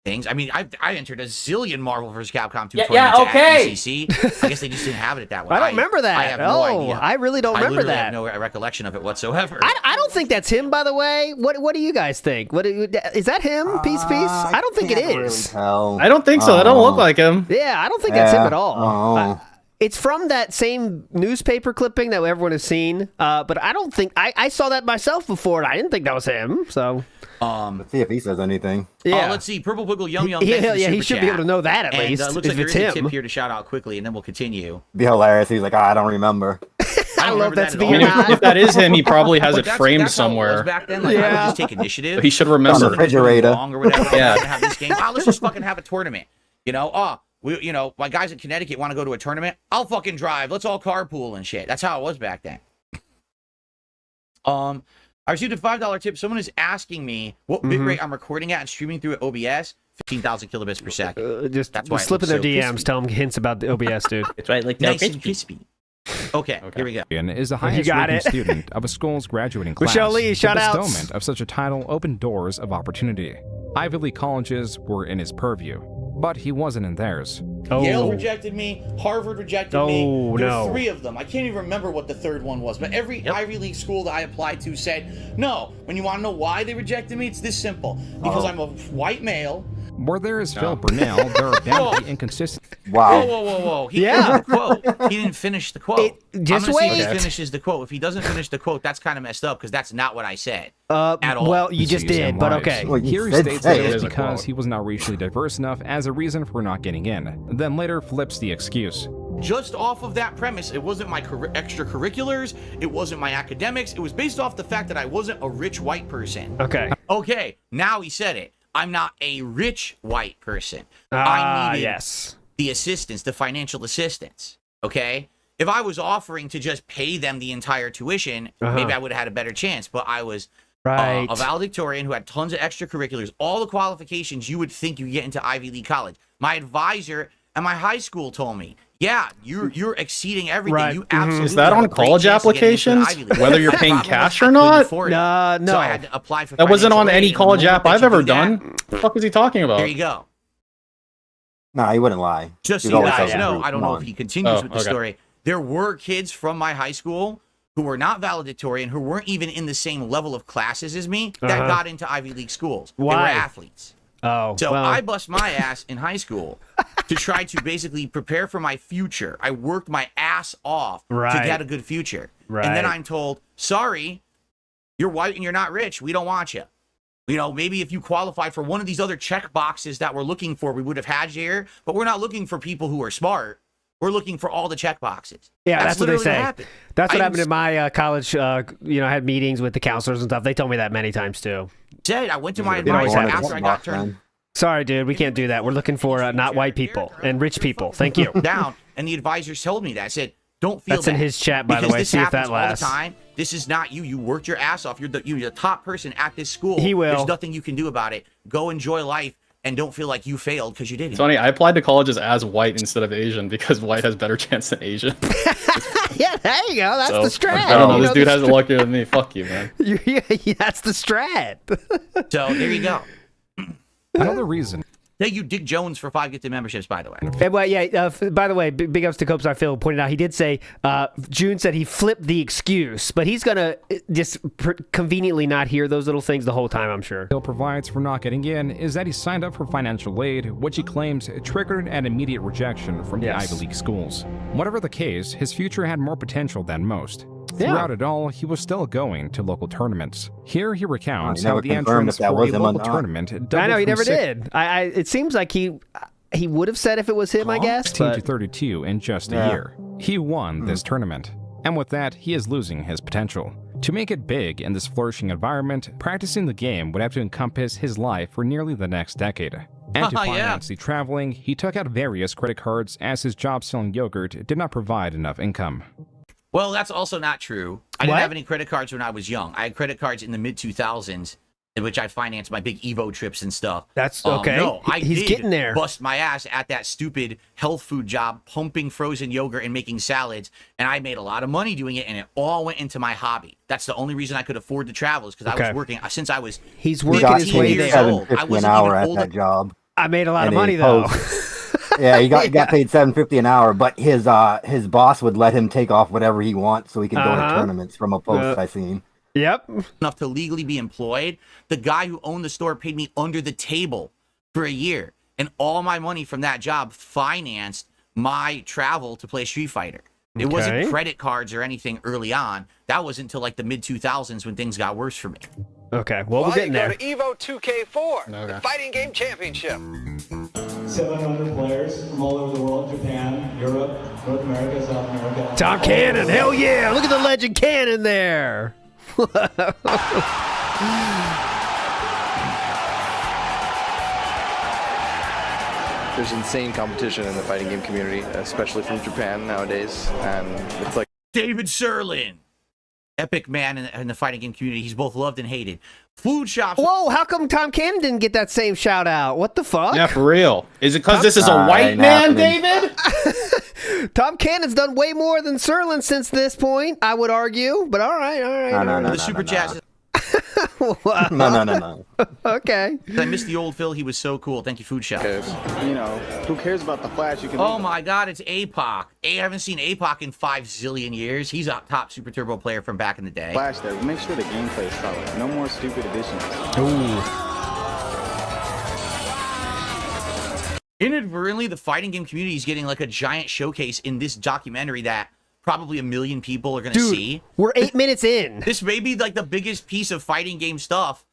C: things. I mean, I entered a zillion Marvel vs. Capcom 2 tournaments at ECC. I guess they just didn't have it at that one.
A: I don't remember that.
C: I have no
A: oh,
C: idea.
A: I really don't
C: I
A: remember
C: literally
A: that.
C: have no recollection of it whatsoever.
A: I don't think that's him, by the way. What do you guys think? Is that him? Piece? I don't think it
B: Can't really
A: is.
B: tell.
D: I don't think so. That don't look like him.
A: Yeah, I don't think that's him
B: Yeah.
A: at all.
B: Oh.
A: It's from that same newspaper clipping that everyone has seen, but I don't think I saw that myself before, and I didn't think that was him. So
B: Let's see if he says anything.
A: yeah,
C: let's see. Purple Wiggle Yum Yum.
A: Yeah,
C: thanks for the
A: yeah, he
C: super
A: should be
C: chat.
A: able to know that at
C: And,
A: least,
C: looks
A: if
C: like
A: it's
C: there is a
A: him.
C: tip here to shout out quickly, and then we'll continue.
B: Be hilarious. He's like, I don't remember.
A: I don't know if that's
C: that
A: me
C: at
A: or
C: all.
A: not.
D: If that is him, he probably has
C: But
D: it
C: that's-
D: framed
C: that's how it was
D: somewhere.
C: back then. Like, I would
A: Yeah.
C: just take initiative.
D: He should
B: On the
D: remember.
B: refrigerator.
C: Wrong or whatever.
D: Yeah.
C: Have this game. Oh, let's just fucking have a tournament. You know, my guys in Connecticut want to go to a tournament. I'll fucking drive. Let's all carpool and shit. That's how it was back then. I received a $5 tip. Someone is asking me what bitrate I'm recording at and streaming through at OBS. 15,000 kilobits per second.
A: Just
C: That's why it
A: slip in
C: looks
A: their
C: so
A: DMs.
C: crispy.
A: Tell them hints about the OBS, dude.
E: It's right, like
C: Nice
E: that.
C: and crispy. Okay, here we go.
G: is the
A: You
G: highest
A: got
G: ranking
A: it.
G: student of a school's graduating class.
A: Michelle Lee,
G: The
A: shout-outs.
G: bestowment of such a title opened doors of opportunity. Ivy League colleges were in his purview, but he wasn't in theirs.
C: Yale
A: Oh,
C: rejected me. Harvard rejected
A: Oh,
C: me. There
A: no.
C: were 3 of them. I can't even remember what the third one was, but every Ivy League school that I applied to said, no. When you want to know why they rejected me, it's this simple. Because I'm a white male.
G: Where there is Phil Burnell, there are bound to be inconsistencies.
B: Wow.
C: Whoa. He
A: Yeah.
C: finished the quote. He didn't finish the quote.
A: just
C: I'm gonna see if
A: wait.
C: he finishes the quote. If he doesn't finish the quote, that's kind of messed up because that's not what I said. At all.
A: well, you just did, but okay.
B: Well, you
G: Here he
B: said
G: states
B: say
G: that
B: it.
G: it
D: is
G: is
D: a
G: because
D: quote.
G: he was not racially diverse enough as a reason for not getting in. Then later flips the excuse.
C: Just off of that premise, it wasn't my extracurriculars, it wasn't my academics, it was based off the fact that I wasn't a rich white person.
A: Okay.
C: Okay, now he said it. I'm not a rich white person. I needed
A: Yes.
C: the assistance, the financial assistance. Okay? If I was offering to just pay them the entire tuition, maybe I would have had a better chance. But I was
A: Right.
C: a valedictorian who had tons of extracurriculars, all the qualifications you would think you get into Ivy League college. My advisor at my high school told me, yeah, you're exceeding everything.
A: Right.
C: You absolutely
D: Is that
C: have
D: on
C: a great
D: college
C: chance of getting into an
D: applications?
C: Ivy League.
D: Whether you're
C: The
D: paying
C: problem
D: cash
C: was I
D: or
C: couldn't
D: not?
C: afford it.
A: No.
C: So I had to apply for
D: That wasn't on
C: financial
D: any
C: aid, and the
D: college
C: moment
D: app
C: that
D: I've
C: you
D: ever
C: do that,
D: done. What the fuck is he talking about?
C: There you go.
B: Nah, he wouldn't lie.
C: Just so
B: He'd
C: you
B: always
C: guys
B: tell the
C: know,
B: truth.
C: I don't
B: Come
C: know
B: on.
C: if he continues
D: Oh,
C: with the
D: okay.
C: story. There were kids from my high school who were not valedictorian, who weren't even in the same level of classes as me, that got into Ivy League schools. They were
A: Why?
C: athletes.
A: Oh,
C: So
A: well.
C: I bust my ass in high school to try to basically prepare for my future. I worked my ass off
A: Right.
C: to get a good future.
A: Right.
C: And then I'm told, sorry, you're white and you're not rich. We don't want you. You know, maybe if you qualified for one of these other check boxes that we're looking for, we would have had you here. But we're not looking for people who are smart. We're looking for all the check boxes.
A: Yeah, that's what they
C: literally
A: say.
C: happened.
A: That's what
C: I
A: happened in my college. I had meetings with the counselors and stuff. They told me that many times too.
C: Said I went to my
A: It always
C: advisor
A: happens.
C: after I got turned
A: Sorry, dude, we can't do that. We're looking for not white people and rich people. Thank you.
C: down, and the advisors told me that. I said, don't feel
A: That's
C: that.
A: in his chat, by the
C: because
A: way.
C: this
A: See if
C: happens
A: that
C: all
A: lasts.
C: the time. This is not you. You worked your ass off. You're the top person at this school.
A: He will.
C: There's nothing you can do about it. Go enjoy life. and don't feel like you failed because you didn't.
D: It's funny, I applied to colleges as white instead of Asian because white has better chance than Asian.
A: Yeah, there you go. That's
D: So,
A: the strat.
D: I don't know,
A: You
D: this dude
A: the
D: has it luckier than me. Fuck you, man.
A: Yeah, that's the strat.
C: So there you go.
G: Another reason.
C: Thank you, Dick Jones, for 5 gifted memberships, by the way.
A: Well, yeah. By the way, big ups to Copes. Phil pointed out he did say Joon said he flipped the excuse, but he's gonna just conveniently not hear those little things the whole time. I'm sure.
G: Phil provides for not getting in is that he signed up for financial aid, which he claims triggered an immediate rejection from the
A: Yes.
G: Ivy League schools. Whatever the case, his future had more potential than most.
A: Yeah.
G: Throughout it all, he was still going to local tournaments. Here he recounts how
B: never
G: the
B: confirmed
G: entrance
B: if that
G: for a
B: was him or
G: local
B: not.
G: tournament
A: I
G: doubled
A: know he
G: from
A: never
G: 6
A: did. It seems like he would have said if it was him, I guess.
G: 16 to
A: But
G: 32 in just a
B: Yeah.
G: year. He won this tournament, and with that, he is losing his potential. To make it big in this flourishing environment, practicing the game would have to encompass his life for nearly the next decade. And to
C: Yeah.
G: finance the traveling, he took out various credit cards as his job selling yogurt did not provide enough income.
C: Well, that's also not true. I didn't
A: What?
C: have any credit cards when I was young. I had credit cards in the mid-2000s in which I financed my big Evo trips and stuff.
A: that's okay.
C: No, I
A: He's
C: did
A: getting there.
C: bust my ass at that stupid health food job, pumping frozen yogurt and making salads, and I made a lot of money doing it, and it all went into my hobby. That's the only reason I could afford to travel is because I
A: Okay.
C: was working since I was
A: He's
B: He
A: working
B: got
A: his
C: paid
A: way
B: paid
C: years
A: there.
C: old. I
B: $7.50 an
C: wasn't
B: hour
C: even
B: at
C: old
B: that
C: en-
B: job.
A: I made a lot of
B: And
A: money
B: he
A: though.
B: Yeah, he got paid $7.50 an hour, but his boss would let him take off whatever he wants so he could go to
A: Uh-huh.
B: tournaments from a post I seen.
A: Yep.
C: enough to legally be employed. The guy who owned the store paid me under the table for a year, and all my money from that job financed my travel to play Street Fighter. It
A: Okay.
C: wasn't credit cards or anything early on. That was until like the mid-2000s when things got worse for me.
A: Okay. Well, we're
E: Well,
A: getting
E: you
A: there.
E: go to Evo 2K4,
D: Okay.
E: the fighting game championship.
F: 700 players from all over the world, Japan, Europe, North America, South America.
A: Tom Cannon. Hell yeah! Look at the legend Cannon there.
H: There's insane competition in the fighting game community, especially from Japan nowadays, and it's like
C: David Serlin, epic man in the fighting game community. He's both loved and hated. Food shops.
A: Whoa! How come Tom Cannon didn't get that same shout out? What the fuck?
D: Yeah, for real. Is it because this is a white
B: ain't
D: man,
B: happening.
D: David?
A: Tom Cannon's done way more than Serlin since this point, I would argue. But all right.
B: No.
C: The super chat says,
B: No.
A: Okay.
C: I miss the old Phil. He was so cool. Thank you, Food Shop.
H: because, you know, who cares about the flash? You can
C: Oh my God, it's APOC. I haven't seen APOC in 5 zillion years. He's a top Super Turbo player from back in the day.
H: flash there. Make sure the gameplay is solid. No more stupid additions.
C: Inadvertently, the fighting game community is getting like a giant showcase in this documentary that probably 1 million people are going to
A: Dude,
C: see.
A: we're 8 minutes in.
C: This may be like the biggest piece of fighting game stuff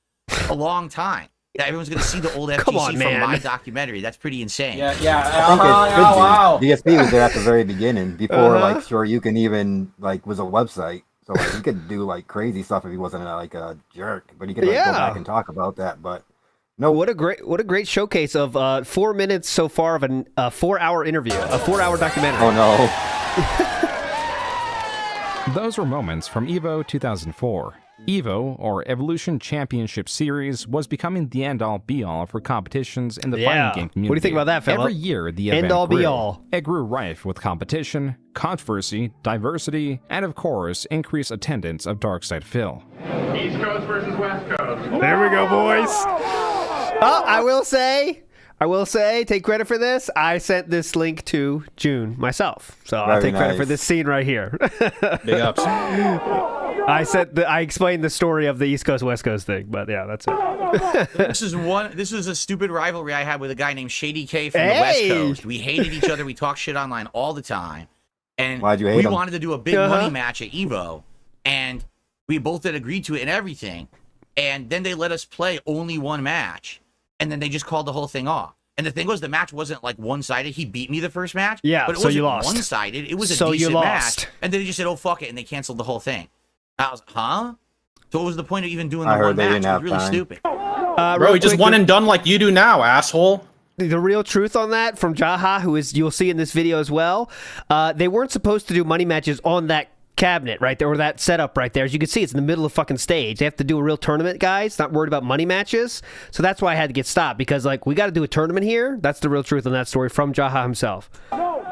C: a long time. That everyone's going to see the old FGC
A: Come on,
C: from
A: man.
C: my documentary. That's pretty insane.
B: I think it should be. DSP was there at the very beginning before, like, sure you can even like was a website, so like he could do like crazy stuff if he wasn't like a jerk, but he could like go
A: Yeah.
B: back and talk about that. But no,
A: What a great showcase of 4 minutes so far of a 4-hour interview, a 4-hour documentary.
B: oh no.
G: Those were moments from EVO 2004. EVO, or Evolution Championship Series, was becoming the end-all be-all for competitions in the
A: Yeah.
G: fighting game community.
A: What do you think about that, Phillip?
G: Every year, the event
A: End-all
G: grew.
A: be-all.
G: It grew rife with competition, controversy, diversity, and of course, increased attendance of Darkside Phil.
I: East Coast versus West Coast.
A: There we go, boys. Oh, I will say, take credit for this. I sent this link to Joon myself, so I'll
B: Very
A: take credit for
B: nice.
A: this scene right here.
D: Big ups.
A: I explained the story of the East Coast West Coast thing, but yeah, that's it.
C: This was a stupid rivalry I had with a guy named Shady K from the
A: Hey!
C: West Coast. We hated each other. We talked shit online all the time. And
B: Why'd you hate
C: we
B: him?
C: wanted to do a big money match at EVO. And we both had agreed to it and everything. And then they let us play only one match. And then they just called the whole thing off. And the thing was, the match wasn't like one-sided. He beat me the first match.
A: Yeah,
C: but it
A: so
C: wasn't
A: you lost.
C: one-sided. It was a
A: So you
C: decent
A: lost.
C: match. And then they just said, oh, fuck it. And they canceled the whole thing. I was, huh? So what was the point of even doing the
B: I heard
C: one
B: they
C: match?
B: didn't
C: It was
B: have
C: really
B: time.
C: stupid.
D: Bro,
A: Real
D: he just
A: quick,
D: one and done like you do now, asshole.
A: the real truth on that from Jaha, who is you'll see in this video as well. They weren't supposed to do money matches on that cabinet right there, or that setup right there. As you can see, it's in the middle of the fucking stage. They have to do a real tournament, guys. Not worried about money matches. So that's why I had to get stopped, because like we got to do a tournament here. That's the real truth on that story from Jaha himself,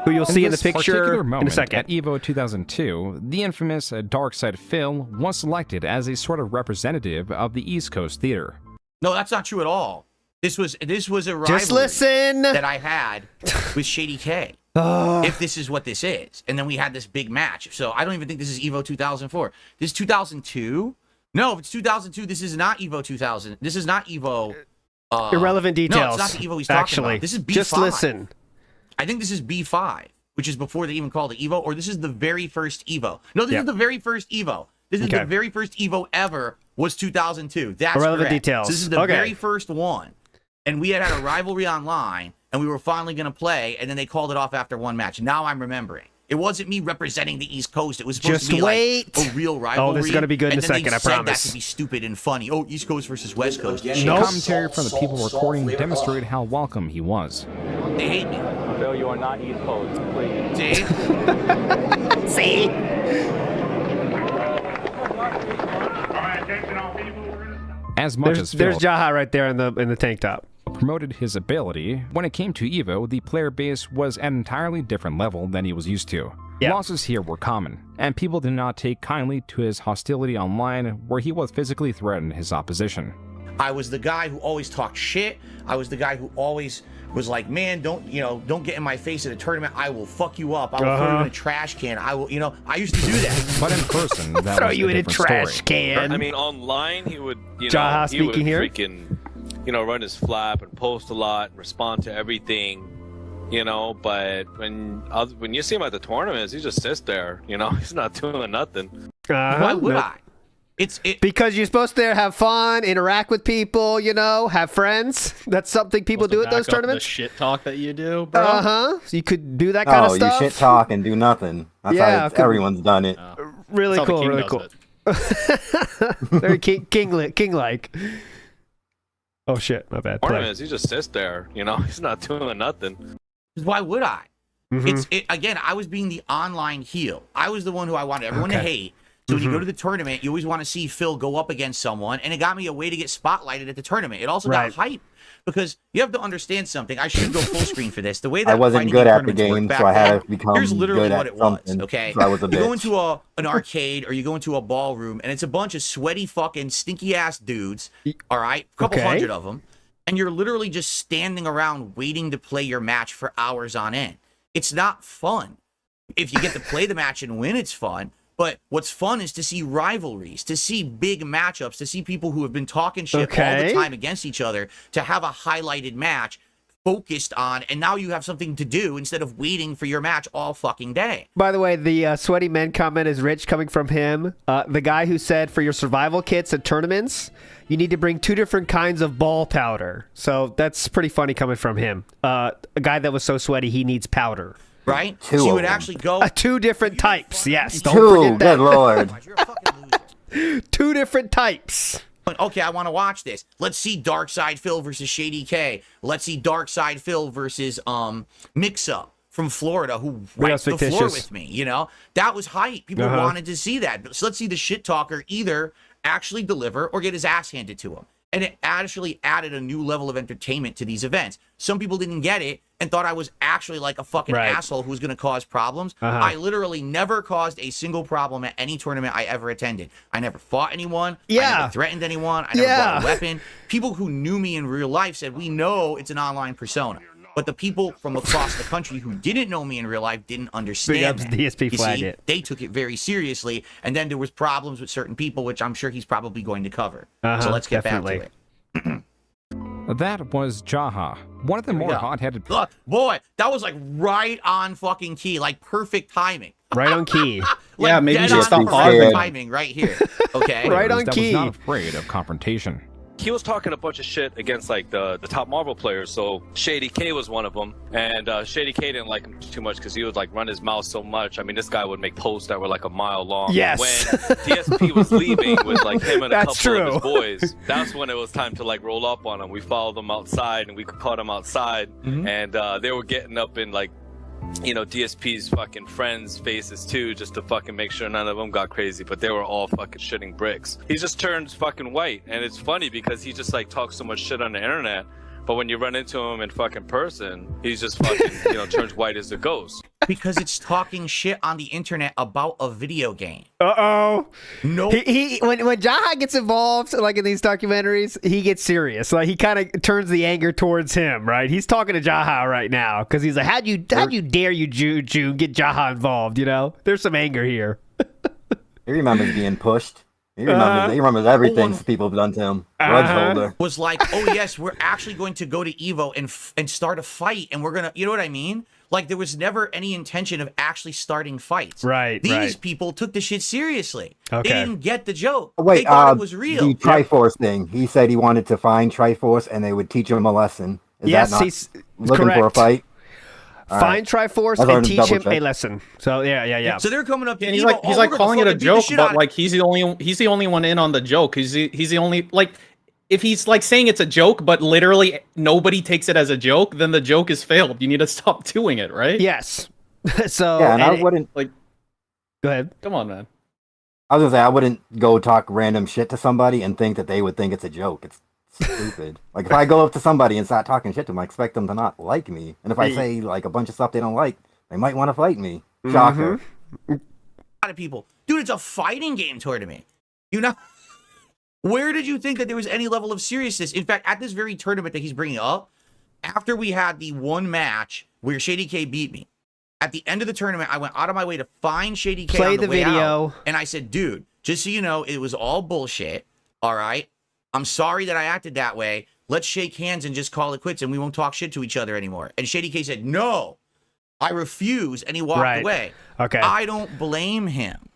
A: who you'll see in the picture in a second.
G: At EVO 2002, the infamous Darkside Phil was selected as a sort of representative of the East Coast theater.
C: No, that's not true at all. This was a rivalry
A: Just listen
C: that I had with Shady K. If this is what this is. And then we had this big match. So I don't even think this is EVO 2004. This is 2002? No, if it's 2002, this is not EVO 2000. This is not EVO.
A: Irrelevant details.
C: No, it's not the EVO he's talking about. This is B5.
A: Just listen.
C: I think this is B5, which is before they even called it EVO, or this is the very first EVO. No, this is the very first EVO. This is the very first EVO ever was 2002. That's
A: irrelevant
C: correct.
A: details.
C: So this is the very first one. And we had a rivalry online, and we were finally going to play, and then they called it off after one match. Now I'm remembering. It wasn't me representing the East Coast. It was supposed to be like a real rivalry.
A: Oh, this is going to be good in a second, I promise.
C: And then they said that to be stupid and funny. Oh, East Coast versus West Coast.
G: Commentary from the people recording demonstrated how welcome he was.
C: They hate me.
F: Bill, you are not East Coast, please.
C: See?
A: See?
G: As much as Phil
A: there's Jaha right there in the tank top.
G: Promoted his ability, when it came to EVO, the player base was at an entirely different level than he was used to. Losses here were common, and people did not take kindly to his hostility online, where he was physically threatening his opposition.
C: I was the guy who always talked shit. I was the guy who always was like, man, don't get in my face at a tournament. I will fuck you up. I will throw you in a trash can. I will, I used to do that.
G: But in person, that
A: throw
G: was
A: you
G: a
A: in a
G: different
A: trash
G: story.
A: can.
J: I mean, online, he would,
A: Jaha
J: he would
A: speaking here.
J: freaking, run his flap and post a lot and respond to everything, but when you see him at the tournaments, he just sits there, he's not doing nothing.
C: Why would I?
A: Because you're supposed to have fun, interact with people, have friends. That's something people do at those tournaments.
D: The shit talk that you do, bro.
A: So you could do that kind of stuff.
B: Oh, you shit talk and do nothing. That's how everyone's done it.
A: Really cool, really cool. Very king-like. Oh shit, my bad.
J: Tournaments, he just sits there, he's not doing nothing.
C: Why would I? Again, I was being the online heel. I was the one who I wanted everyone to hate. So when you go to the tournament, you always want to see Phil go up against someone, and it got me a way to get spotlighted at the tournament. It also got hype, because you have to understand something. I should go full screen for this. The way that
B: I wasn't good at the game, so I had to become
C: here's literally
B: good
C: what
B: at
C: it was.
B: something.
C: Okay,
B: so I was a
C: you go into an arcade or you go into a ballroom, and it's a bunch of sweaty fucking stinky ass dudes. All right, a couple hundred of them, and you're literally just standing around waiting to play your match for hours on end. It's not fun. If you get to play the match and win, it's fun. But what's fun is to see rivalries, to see big matchups, to see people who have been talking shit all the time against each other, to have a highlighted match focused on, and now you have something to do instead of waiting for your match all fucking day.
A: By the way, the sweaty men comment is rich coming from him. The guy who said for your survival kits at tournaments, you need to bring 2 different kinds of ball powder. So that's pretty funny coming from him. A guy that was so sweaty, he needs powder.
C: Right? So you would actually go...
A: 2 different types, yes. Don't
B: 2,
A: forget that.
B: good lord.
C: You're a fucking loser.
A: 2 different types.
C: Okay, I want to watch this. Let's see Darkside Phil versus Shady K. Let's see Darkside Phil versus Mixa from Florida, who wiped the floor with me, That was hype. People wanted to see that. So let's see the shit talker either actually deliver or get his ass handed to him. And it actually added a new level of entertainment to these events. Some people didn't get it and thought I was actually like a fucking asshole who was going to cause problems. I literally never caused a single problem at any tournament I ever attended. I never fought anyone. I never threatened anyone. I never brought a weapon. People who knew me in real life said, we know it's an online persona. But the people from across the country who didn't know me in real life didn't understand that.
A: DSP flagged it.
C: They took it very seriously, and then there was problems with certain people, which I'm sure he's probably going to cover. So let's get back to it.
G: That was Jaha, one of the more hot-headed...
C: Look, boy, that was like right on fucking key, like perfect timing.
A: Right on key.
D: Yeah, maybe just
C: stop
D: perfect
C: timing right here. Okay,
A: right on key.
G: Was not afraid of confrontation.
J: He was talking a bunch of shit against like the top Marvel players. So Shady K was one of them, and Shady K didn't like him too much because he would like run his mouth so much. I mean, this guy would make posts that were like a mile long.
A: Yes.
J: When DSP was leaving with like him and a couple of his boys, that's when it was time to like roll up on him. We followed them outside and we caught them outside, and they were getting up in like DSP's fucking friends' faces too, just to fucking make sure none of them got crazy, but they were all fucking shitting bricks. He just turns fucking white, and it's funny because he just like talks so much shit on the internet, but when you run into him in fucking person, he's just fucking, turns white as a ghost.
C: Because it's talking shit on the internet about a video game.
A: Uh-oh.
C: No.
A: When Jaha gets involved, like in these documentaries, he gets serious. Like, he kind of turns the anger towards him, right? He's talking to Jaha right now, because he's like, how'd you dare you, Joon, get Jaha involved, There's some anger here.
B: He remembers being pushed. He remembers everything people have done to him. Grudge holder.
C: Was like, oh yes, we're actually going to go to Evo and start a fight, and we're gonna, you know what I mean? Like, there was never any intention of actually starting fights.
A: Right.
C: These people took the shit seriously.
A: Okay.
C: They didn't get the joke.
B: Wait,
C: they thought it was real.
B: The Triforce thing. He said he wanted to find Triforce, and they would teach him a lesson. Is that not
A: he's
B: looking
A: correct.
B: for a fight?
A: Find Triforce and teach him a lesson. So yeah.
C: So they're coming up to
D: And he's
C: Evo,
D: like calling it a joke, but like he's the only one in on the joke. He's the only, like, if he's like saying it's a joke, but literally nobody takes it as a joke, then the joke is failed. You need to stop doing it, right?
A: Yes. So
B: yeah, and I wouldn't
D: like.
A: Go ahead.
D: Come on, man.
B: I was gonna say I wouldn't go talk random shit to somebody and think that they would think it's a joke. It's stupid. Like, if I go up to somebody and start talking shit to them, I expect them to not like me. And if I say like a bunch of stuff they don't like, they might want to fight me. Shocker.
C: A lot of people, dude, it's a fighting game tournament. Where did you think that there was any level of seriousness? In fact, at this very tournament that he's bringing up, after we had the one match where Shady K beat me, at the end of the tournament, I went out of my way to find Shady K
A: play
C: on the way
A: video
C: out, and I said, dude, just so you know, it was all bullshit. All right. I'm sorry that I acted that way. Let's shake hands and just call it quits, and we won't talk shit to each other anymore. And Shady K said, no, I refuse, and he walked away.
A: Okay.
C: I don't blame him,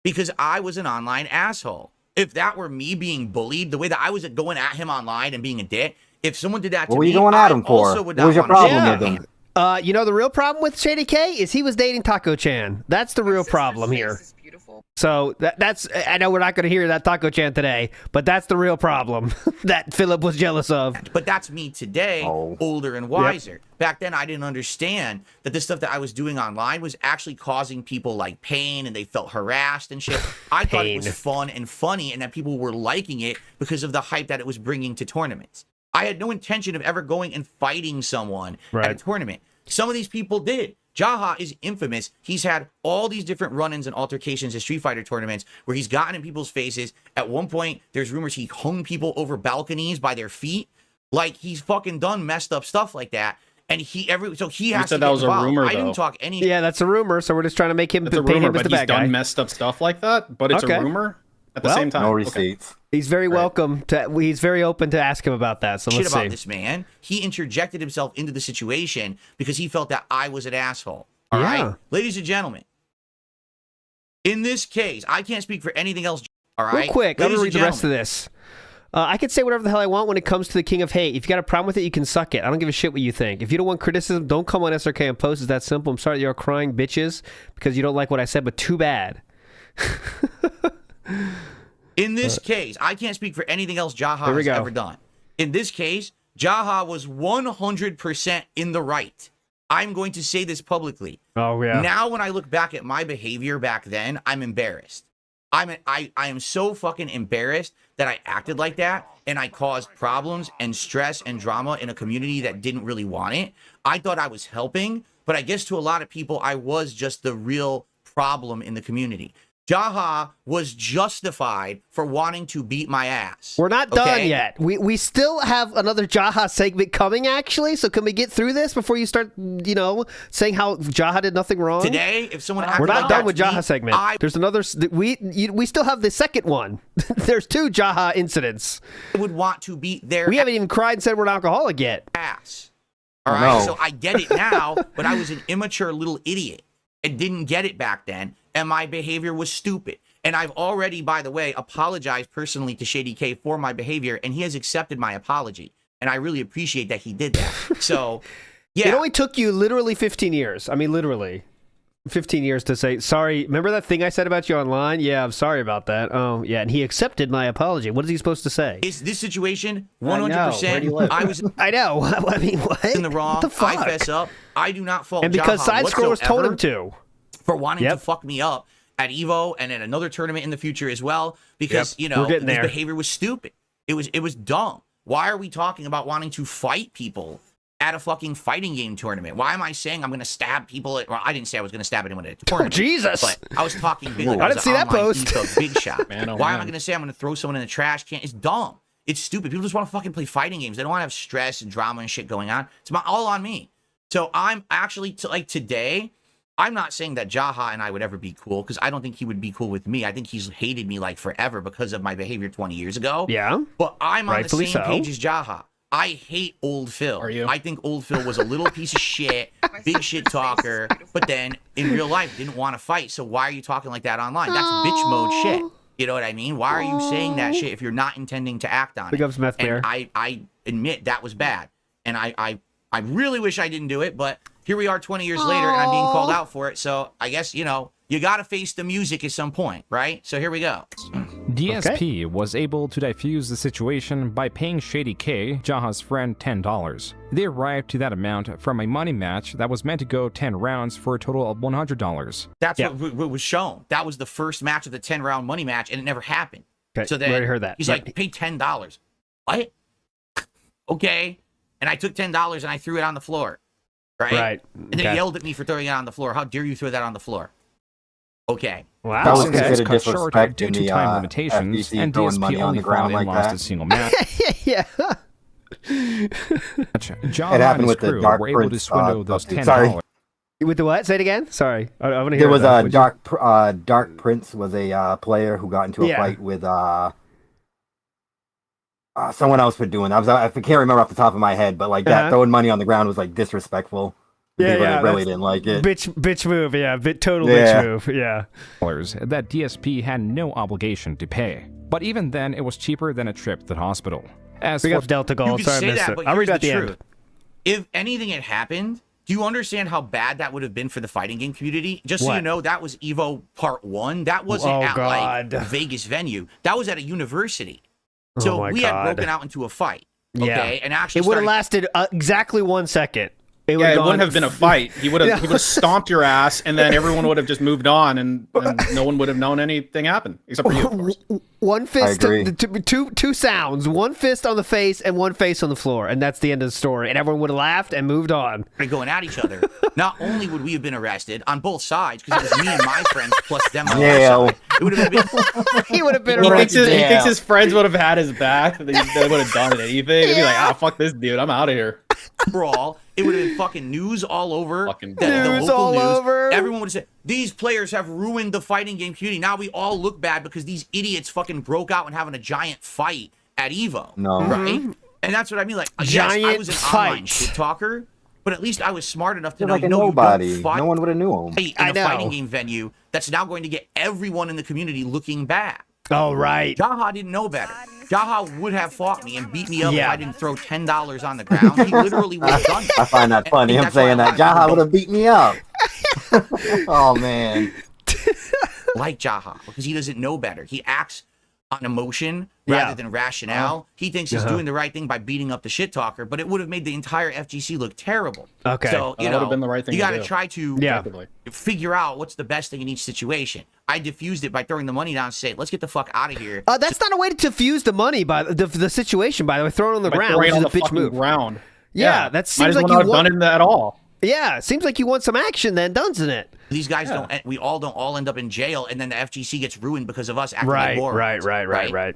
C: because I was an online asshole. If that were me being bullied, the way that I was going at him online and being a dick, if someone did that to me,
B: what were you going at him for?
C: Also would not
B: what was your
C: want to
B: problem with him?
A: The real problem with Shady K is he was dating Taco-chan. That's the real problem here. So that's, I know we're not going to hear that Taco-chan today, but that's the real problem that Philip was jealous of.
C: But that's me today, older and wiser. Yep. Back then, I didn't understand that this stuff that I was doing online was actually causing people like pain, and they felt harassed and shit. I thought it was fun and funny, and that people were liking it because of the hype that it was bringing to tournaments. I had no intention of ever going and fighting someone at a tournament. Some of these people did. Jaha is infamous. He's had all these different run-ins and altercations at Street Fighter tournaments where he's gotten in people's faces. At one point, there's rumors he hung people over balconies by their feet. Like, he's fucking done messed up stuff like that. And he has to get
D: that was
C: involved.
D: A rumor,
C: I didn't talk any.
A: Yeah, that's a rumor. So we're just trying to make him paint him as the bad guy.
D: He's done messed up stuff like that, but it's a rumor at the same time.
B: No receipts.
A: He's very welcome to. He's very open to ask him about that. So let's see.
C: About this man. He interjected himself into the situation because he felt that I was an asshole. All right, ladies and gentlemen. In this case, I can't speak for anything else. All right,
A: real quick, I'm gonna read the rest of this. I can say whatever the hell I want when it comes to the King of Hate. If you got a problem with it, you can suck it. I don't give a shit what you think. If you don't want criticism, don't come on SRK and post. It's that simple. I'm sorry that you're crying bitches because you don't like what I said, but too bad.
C: In this case, I can't speak for anything else Jaha has ever done. In this case, Jaha was 100% in the right. I'm going to say this publicly.
A: Oh, yeah.
C: Now, when I look back at my behavior back then, I'm embarrassed. I am so fucking embarrassed that I acted like that, and I caused problems and stress and drama in a community that didn't really want it. I thought I was helping, but I guess to a lot of people, I was just the real problem in the community. Jaha was justified for wanting to beat my ass.
A: We're not done yet. We still have another Jaha segment coming, actually. So can we get through this before you start, saying how Jaha did nothing wrong?
C: Today, if someone
A: we're not done with Jaha segment. There's another. We still have the second one. There's 2 Jaha incidents.
C: I would want to beat their.
A: We haven't even cried and said we're an alcoholic yet.
C: Ass. All right. So I get it now, but I was an immature little idiot and didn't get it back then. And my behavior was stupid. And I've already, by the way, apologized personally to Shady K for my behavior, and he has accepted my apology. And I really appreciate that he did that. So, yeah.
A: It only took you literally 15 years. I mean, literally 15 years to say, sorry, remember that thing I said about you online? Yeah, I'm sorry about that. Oh, yeah, and he accepted my apology. What is he supposed to say?
C: Is this situation 100%?
A: I know. I mean, what?
C: In the wrong.
A: What the fuck?
C: I fess up. I do not fault
A: And because
C: Jaha
A: side scrollers told him
C: whatsoever
A: to.
C: for wanting to fuck me up at Evo and at another tournament in the future as well, because you know his behavior was stupid. It was dumb. Why are we talking about wanting to fight people at a fucking fighting game tournament? Why am I saying I'm going to stab people? Well, I didn't say I was going to stab anyone at a tournament.
A: Oh, Jesus!
C: But I was talking big. Like
A: I didn't see that post.
C: Big shot.
D: Man,
C: Why am I going to say I'm going to throw someone in the trash can? It's dumb. It's stupid. People just want to fucking play fighting games. They don't want to have stress and drama and shit going on. It's all on me. So I'm actually like today. I'm not saying that Jaha and I would ever be cool, because I don't think he would be cool with me. I think he's hated me like forever because of my behavior 20 years ago.
A: Yeah.
C: But I'm on the same
A: so.
C: page as Jaha. I hate old Phil.
D: Are you?
C: I think old Phil was a little piece of shit, big shit talker, but then in real life didn't want to fight. So why are you talking like that online? That's bitch mode shit. You know what I mean? Why are you saying that shit if you're not intending to act on it?
A: Big ups, Meth Bear.
C: And I admit that was bad. And I really wish I didn't do it, but here we are 20 years later, and I'm being called out for it. So I guess, you know, you got to face the music at some point, right? So here we go.
G: DSP was able to diffuse the situation by paying Shady K, Jaha's friend, $10. They arrived to that amount from a money match that was meant to go 10 rounds for a total of $100.
C: That's what was shown. That was the first match of the 10-round money match, and it never happened.
A: Okay,
C: so then
A: we already heard that.
C: He's like, pay $10. What? Okay. And I took $10 and I threw it on the floor. Right? And then he yelled at me for throwing it on the floor. How dare you throw that on the floor? Okay.
B: Wow. That was considered
G: cut short
B: disrespect
G: due
B: in
G: to
B: the
G: time limitations,
B: FGC
G: and
B: throwing
G: DSP
B: money on
G: only
B: the ground
G: fought and
B: like
G: lost
B: that.
G: a single match.
A: Yeah.
G: Jaha
B: It happened
G: and his
B: with the
G: crew
B: Dark
G: were able to
B: Prince,
G: swindle those $10.
B: sorry.
A: With the what? Say it again. Sorry, I want to hear.
B: There was
A: that.
B: a Dark Prince was a player who got into a fight with someone else for doing. I can't remember off the top of my head, but like that throwing money on the ground was like disrespectful. People really didn't like it.
A: Bitch move, bitch move, yeah.
G: That DSP had no obligation to pay, but even then, it was cheaper than a trip to the hospital. As
A: we got Delta Gold.
C: You can
A: Sorry,
C: say
A: I missed
C: that,
A: it.
C: but
A: I'll read
C: here's
A: at
C: the
A: the
C: truth.
A: end.
C: If anything had happened, do you understand how bad that would have been for the fighting game community? Just so
A: What?
C: you know, that was Evo Part 1. That wasn't at like a Vegas venue. That was at a university. So we had broken out into a fight. Okay, and actually
A: it would have lasted exactly 1 second.
D: It wouldn't have been a fight. He would have stomped your ass, and then everyone would have just moved on, and no one would have known anything happened except for you. Of course.
A: One fist, two sounds, one fist on the face and one face on the floor, and that's the end of the story. And everyone would have laughed and moved on.
C: They're going at each other. Not only would we have been arrested on both sides, because it was me and my friends plus them on our side. It would have been.
A: He would have been
D: He
A: arrested.
D: thinks his friends would have had his back. They would have done anything. They'd be like, fuck this dude. I'm out of here.
C: Brawl. It would have been fucking news all over.
A: News
C: local
A: all over.
C: Everyone would have said, these players have ruined the fighting game community. Now we all look bad because these idiots fucking broke out and having a giant fight at Evo.
B: No.
C: Right? And that's what I mean. Like,
A: Giant
C: yes, I was an online
A: fight.
C: shit talker, but at least I was smart enough to
B: You're
C: know,
B: like a
C: no,
B: nobody.
C: you don't fight
B: No one would have knew him.
C: in a fighting game venue that's now going to get everyone in the community looking bad.
A: Oh, right.
C: Jaha didn't know better. Jaha would have fought me and beat me up if I didn't throw $10 on the ground. He literally would have done it.
B: I find that funny. Him saying that Jaha would have beat me up. Oh man.
C: Like Jaha, because he doesn't know better. He acts on emotion rather than rationale. He thinks he's doing the right thing by beating up the shit talker, but it would have made the entire FGC look terrible.
A: Okay.
C: So, you
D: That would
C: know,
D: have been the right thing
C: you
D: to
C: got to
D: do.
C: try to figure out what's the best thing in each situation. I diffused it by throwing the money down and say, let's get the fuck out of here.
A: That's not a way to diffuse the money, by the situation, by the way. Throw it on the ground, which is a bitch move.
D: Ground.
A: Yeah, that seems
D: Might as
A: like
D: well
A: you
D: not have done it at all.
A: Yeah, seems like you want some action then, doesn't it?
C: These guys don't all end up in jail, and then the FGC gets ruined because of us acting like morons.
A: Right.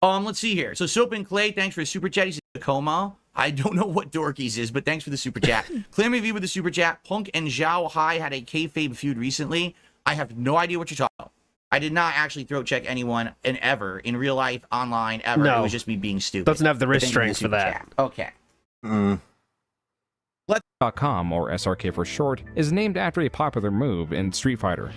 C: Let's see here. So Soap and Clay, thanks for the super chat. He says Tacoma. I don't know what Dorkies is, but thanks for the super chat. Clammy V with the super chat. Punk and Zhao Hai had a kayfabe feud recently. I have no idea what you're talking about. I did not actually throat check anyone ever in real life, online, ever.
A: No.
C: It was just me being stupid.
A: Doesn't have the
C: But
A: wrist
C: thank you
A: strength for
C: super
A: that.
C: chat. Okay.
G: .com, or SRK for short, is named after a popular move in Street Fighter.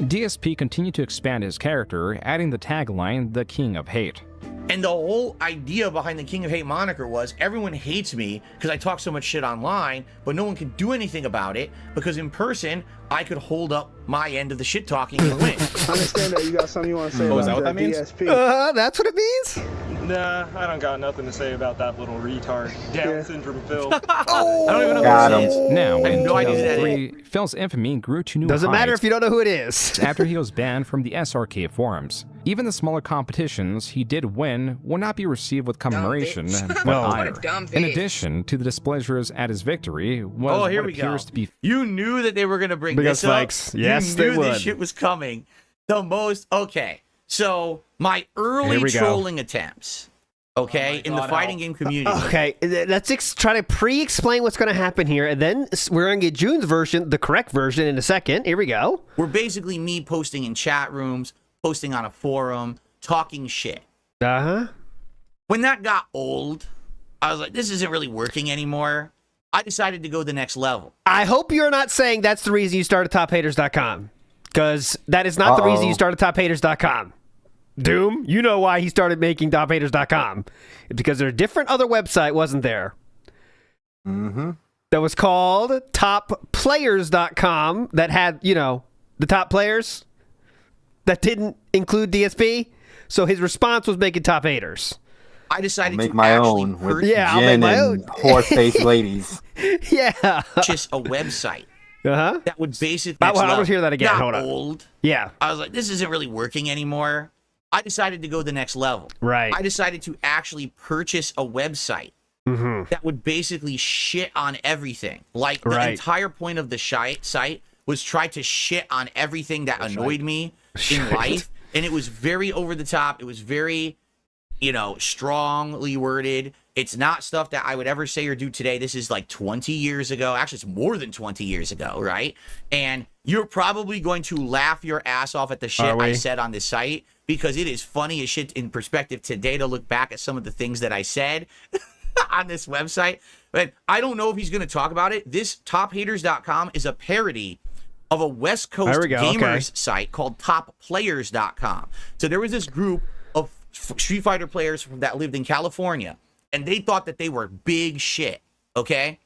G: DSP continued to expand his character, adding the tagline, "The King of Hate."
C: And the whole idea behind the King of Hate moniker was everyone hates me because I talk so much shit online, but no one can do anything about it because in person, I could hold up my end of the shit talking and win.
K: I understand that you got something you want to say
D: is
K: about
D: that what that means?
K: DSP.
A: That's what it means?
F: Nah, I don't got nothing to say about that little retard. Down syndrome Phil.
C: I don't even know
B: Got
C: who
B: him.
C: this is.
G: Now,
C: I have
G: in
C: no idea who that
G: 2003, Phil's infamy grew to new
A: Doesn't matter
G: heights
A: if you don't know who it is.
G: after he was banned from the SRK forums. Even the smaller competitions he did win will not be received with commemoration, but ire. In addition to the displeasures at his victory, was
C: here
G: what
C: we go.
G: appears to be
C: You knew that they were going to bring
A: Because
C: this up.
A: spikes. Yes,
C: you
A: they
C: knew
A: would.
C: this shit was coming. The most... Okay, so my early
A: Here we go.
C: trolling attempts, okay, in the fighting game community...
A: Okay, let's try to pre-explain what's going to happen here, and then we're going to get Joon's version, the correct version, in a second. Here we go.
C: Were basically me posting in chat rooms, posting on a forum, talking shit.
A: Uh-huh.
C: When that got old, I was like, this isn't really working anymore. I decided to go the next level.
A: I hope you're not saying that's the reason you started TopHaters.com, because that is not the reason you started TopHaters.com. Doom, you know why he started making TopHaters.com. Because there's a different other website, wasn't there?
B: Mm-hmm.
A: That was called TopPlayers.com that had, the top players that didn't include DSP. So his response was making Top Haters.
C: I decided
B: Make
C: to
B: my
C: actually
B: own with
A: I'll
B: gin
A: make my
B: and horse-faced ladies.
A: Yeah.
C: purchase a website
A: Uh-huh.
C: that would basically...
A: I want to hear that again.
C: Got
A: Hold on.
C: old.
A: Yeah.
C: I was like, this isn't really working anymore. I decided to go the next level.
A: Right.
C: I decided to actually purchase a website
A: Mm-hmm.
C: that would basically shit on everything. Like, the entire point of the site was try to shit on everything that annoyed me in life. And it was very over the top. It was very, strongly worded. It's not stuff that I would ever say or do today. This is like 20 years ago. Actually, it's more than 20 years ago, right? And you're probably going to laugh your ass off at the shit I said on this site, because it is funny as shit in perspective today to look back at some of the things that I said on this website. But I don't know if he's going to talk about it. This TopHaters.com is a parody of a West Coast gamers site called TopPlayers.com. So there was this group of Street Fighter players that lived in California, and they thought that they were big shit, okay?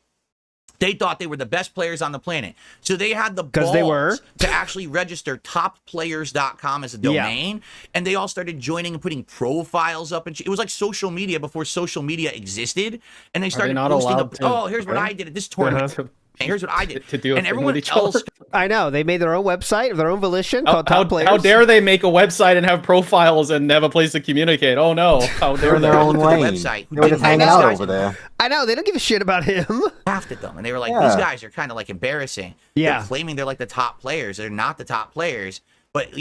C: They thought they were the best players on the planet. So they had the balls to actually register topplayers.com as a domain. And they all started joining and putting profiles up. And it was like social media before social media existed. And they started posting, here's what I did at this tournament. And here's what I did.
D: To do
C: and everyone else.
A: I know. They made their own website of their own volition called Top Players.
D: How dare they make a website and have profiles and have a place to communicate? Oh, no. How dare
B: their own lane.
C: Website.
B: They were just hanging out over there.
A: I know. They don't give a shit about him.
C: Laughed at them. And they were like, these guys are kind of like embarrassing.
A: Yeah.
C: They're claiming they're like the top players. They're not the top players. But,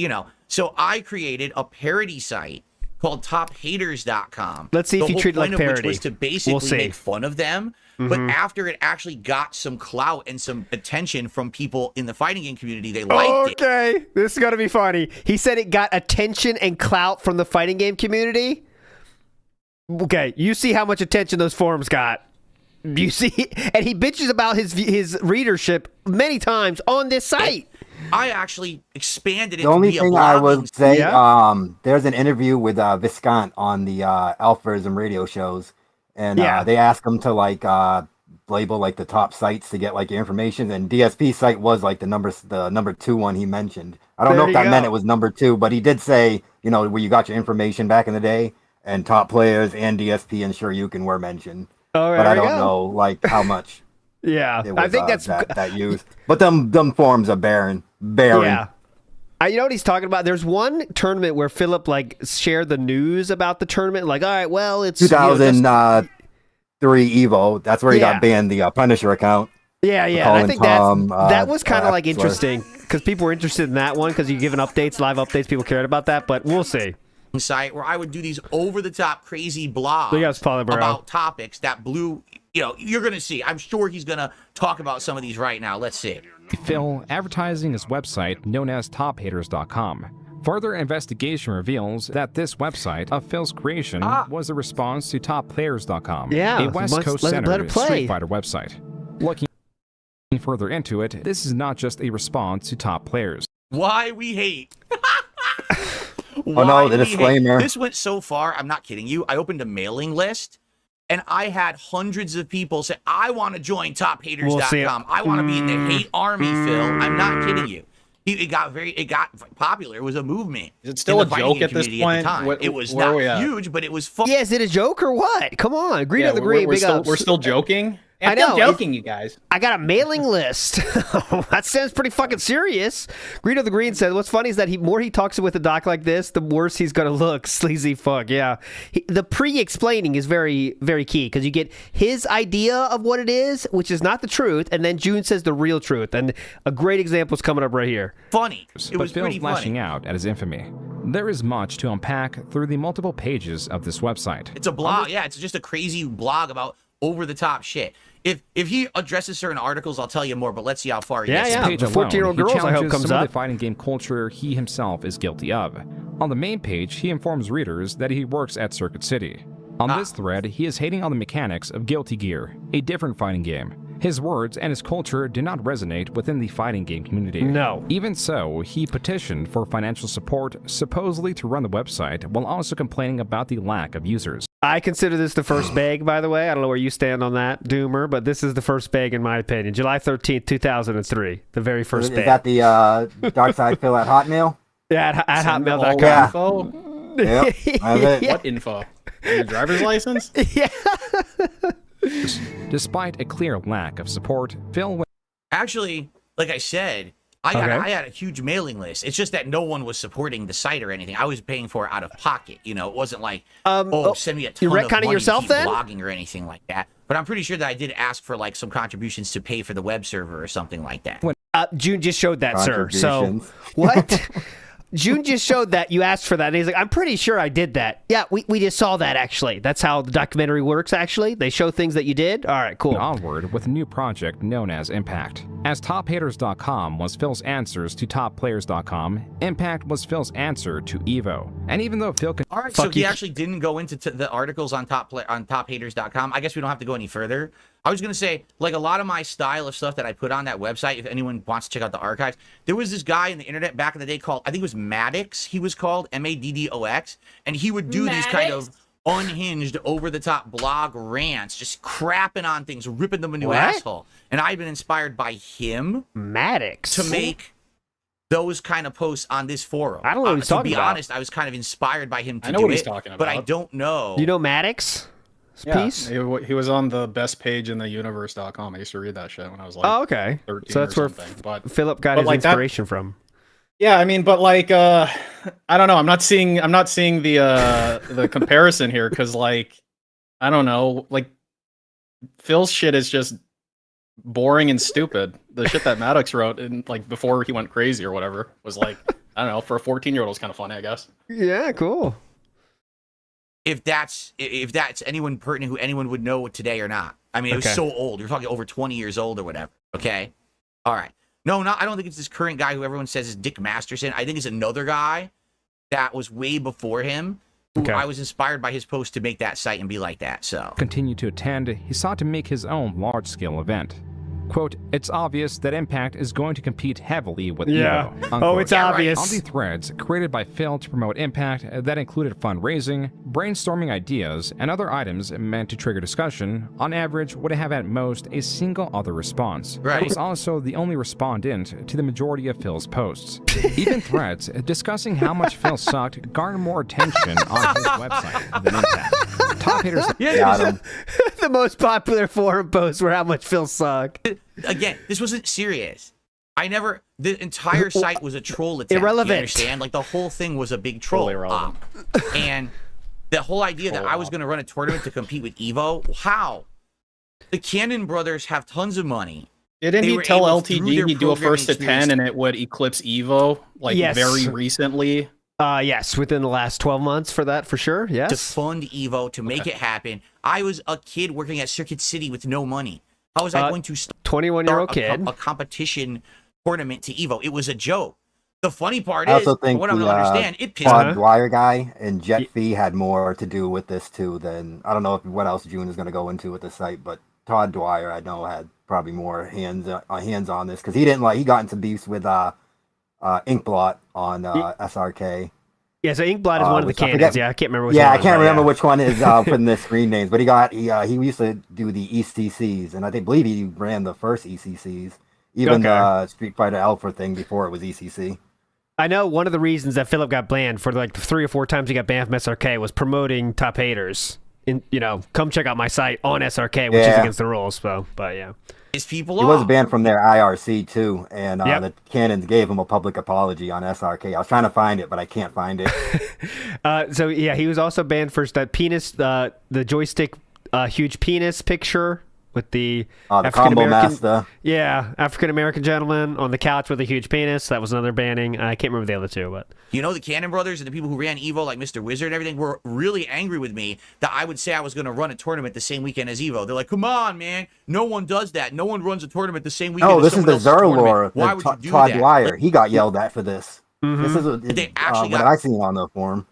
C: so I created a parody site called TopHaters.com.
A: Let's see if you treat it like parody.
C: Which was to basically make fun of them. But after it actually got some clout and some attention from people in the fighting game community, they liked it.
A: Okay, this is going to be funny. He said it got attention and clout from the fighting game community. Okay, you see how much attention those forums got. You see, and he bitches about his readership many times on this site.
C: I actually expanded it.
B: The only thing I would say,
A: Yeah.
B: there's an interview with Viscant on the Alphaism radio shows, and they asked him to label like the top sites to get like information, and DSP site was like the number 2 one he mentioned. I don't know if that meant it was number 2, but he did say, where you got your information back in the day, and Top Players and DSP and Sure You Can were mentioned.
A: Oh,
B: but I don't know like how much.
A: Yeah,
B: it was,
A: I think that's
B: that used. But them forums are barren.
A: Yeah. You know what he's talking about? There's one tournament where Philip shared the news about the tournament. Like, all right, well, it's
B: 2003 Evo. That's where he got banned, the Punisher account.
A: Yeah. And I think that was kind of interesting because people were interested in that one because you're giving updates, live updates. People cared about that, but we'll see.
C: Site where I would do these over-the-top crazy blogs about topics that blew. You're gonna see. I'm sure he's gonna talk about some of these right now. Let's see.
G: Phil advertising his website known as TopHaters.com. Further investigation reveals that this website of Phil's creation was a response to TopPlayers.com, a West Coast-centered Street Fighter website. Looking further into it, this is not just a response to Top Players.
C: Why we hate.
B: Oh no, the disclaimer.
C: This went so far, I'm not kidding you. I opened a mailing list, and I had hundreds of people say, I want to join TopHaters.com. I want to be in the hate army, Phil. I'm not kidding you. It got popular. It was a movement.
D: Is it still
C: in
D: a
C: the fighting
D: joke
C: game
D: at this
C: community
D: point?
C: At the time. It was
D: Where are
C: not
D: we at?
C: huge, but it was fun.
A: Yeah, is it a joke or what? Come on, Green of the Green,
D: we're
A: big ups.
D: we're still joking.
A: I know,
D: joking, you guys.
A: I got a mailing list. That sounds pretty fucking serious. Green of the Green said, what's funny is that more he talks with a doc like this, the worse he's going to look. Sleazy fuck, yeah. The pre-explaining is very, very key because you get his idea of what it is, which is not the truth, and then Joon says the real truth. And a great example is coming up right here.
C: Funny. It
G: but
C: was
G: Phil's
C: pretty
G: lashing
C: funny.
G: out at his infamy. There is much to unpack through the multiple pages of this website.
C: It's a blog. Yeah, it's just a crazy blog about over-the-top shit. If he addresses certain articles, I'll tell you more, but let's see how far he gets.
A: Yeah.
G: Page
A: The 14-year-old
G: alone, he
A: girls, I hope,
G: challenges
A: comes
G: some of
A: up.
G: the fighting game culture he himself is guilty of. On the main page, he informs readers that he works at Circuit City. On this thread, he is hating on the mechanics of Guilty Gear, a different fighting game. His words and his culture do not resonate within the fighting game community.
A: No.
G: Even so, he petitioned for financial support, supposedly to run the website, while also complaining about the lack of users.
A: I consider this the first bag, by the way. I don't know where you stand on that, Doomer, but this is the first bag in my opinion. July 13th, 2003. The very first bag.
B: Is that the Dark Side Phil at Hotmail?
A: Yeah, at hotmail.com.
B: Yeah.
D: Info?
B: Yep. That's it.
D: What info? Your driver's license?
A: Yeah.
G: Despite a clear lack of support, Phil
C: Actually, like I said, I had a huge mailing list. It's just that no one was supporting the site or anything. I was paying for it out of pocket. You know, it wasn't like, send me a ton
A: you
C: of
A: retconning
C: money
A: yourself
C: to keep
A: then?
C: blogging or anything like that. But I'm pretty sure that I did ask for like some contributions to pay for the web server or something like that.
A: June just showed that, sir. So
B: Contributions.
A: what? June just showed that you asked for that. And he's like, I'm pretty sure I did that. Yeah, we just saw that, actually. That's how the documentary works, actually. They show things that you did. All right, cool.
G: onward with a new project known as Impact. As TopHaters.com was Phil's answers to TopPlayers.com, Impact was Phil's answer to Evo. And even though Phil can
C: All right, so he actually didn't go into the articles on TopHaters.com. I guess we don't have to go any further. I was going to say, like, a lot of my style of stuff that I put on that website, if anyone wants to check out the archives, there was this guy in the internet back in the day called, I think it was Maddox, he was called, Maddox, and he would do these kind of unhinged, over-the-top blog rants, just crapping on things, ripping them a new asshole. And I've been inspired by him
A: Maddox
C: to make those kind of posts on this forum.
A: I don't know what he's talking about.
C: To be honest, I was kind of inspired by him to
D: I know
C: do
D: what he's
C: it,
D: talking
C: but I
D: about.
C: don't know.
A: You know Maddox? Piece?
D: He was on the best page in the universe.com. I used to read that shit when I was like
A: Oh, okay.
D: 13
A: So that's
D: or
A: where
D: something. But
A: Philip got his
D: like that-
A: inspiration from.
D: yeah, I mean, but like I don't know. I'm not seeing the comparison here because like I don't know, like Phil's shit is just boring and stupid. The shit that Maddox wrote and like before he went crazy or whatever was like I don't know, for a 14-year-old it was kind of funny, I guess.
A: Yeah, cool.
C: If that's anyone pertinent who anyone would know today or not. I mean, it was so old. You're talking over 20 years old or whatever. Okay. All right. No, I don't think it's this current guy who everyone says is Dick Masterson. I think it's another guy that was way before him. Who I was inspired by his post to make that site and be like that. So
G: continue to attend, he sought to make his own large-scale event. Quote, it's obvious that Impact is going to compete heavily with Evo. Unquote.
A: Oh, it's obvious.
G: On the threads created by Phil to promote Impact that included fundraising, brainstorming ideas, and other items meant to trigger discussion, on average would have at most a single other response.
C: Right.
G: It was also the only respondent to the majority of Phil's posts. Even threads discussing how much Phil sucked garnered more attention on his website than Impact. Top haters...
A: The most popular forum posts were how much Phil sucked.
C: Again, this wasn't serious. The entire site was a troll attempt.
A: Irrelevant.
C: You understand? Like the whole thing was a big troll op. And the whole idea that I was going to run a tournament to compete with Evo, how? The Cannon brothers have tons of money.
D: Didn't he tell LTD he'd do a first to 10 and it would eclipse Evo like very recently?
A: Yes, within the last 12 months for that, for sure. Yes.
C: To fund Evo, to make it happen. I was a kid working at Circuit City with no money. How was I going to start
A: 21-year-old kid
C: a competition tournament to Evo? It was a joke. The funny part
B: I
C: is,
B: also think
C: what I don't understand, it pissed
B: Todd
C: me.
B: Dwyer guy and Jet Fee had more to do with this too than I don't know what else Joon is going to go into with the site, but Todd Dwyer I know had probably more hands on this because he got into beefs with Inkblot on SRK.
A: Yeah, so Inkblot is one of the cannons. I can't remember which
B: one.
A: Yeah,
B: I can't remember which one is putting the screen names, but he used to do the ECCs, and I believe he ran the first ECCs, Even the Street Fighter Alpha thing before it was ECC.
A: I know one of the reasons that Philip got banned for like 3 or 4 times he got banned from SRK was promoting top haters. Come check out my site on SRK, which is against the rules. So, but yeah.
B: He was banned from their IRC too, and the Cannons gave him a public apology on SRK. I was trying to find it, but I can't find it.
A: So yeah, he was also banned for that penis, the joystick, huge penis picture with the
B: combo master.
A: Yeah, African American gentleman on the couch with a huge penis. That was another banning. I can't remember the other 2, but
C: the Cannon brothers and the people who ran Evo, like Mr. Wizard and everything, were really angry with me that I would say I was going to run a tournament the same weekend as Evo. They're like, "Come on, man! No one does that. No one runs a tournament the same weekend."
B: No, this is the Zerlor.
C: Why would you do
B: Todd
C: that?
B: Dwyer. He got yelled at for this.
A: Mm-hmm.
B: This is what I seen on the forum.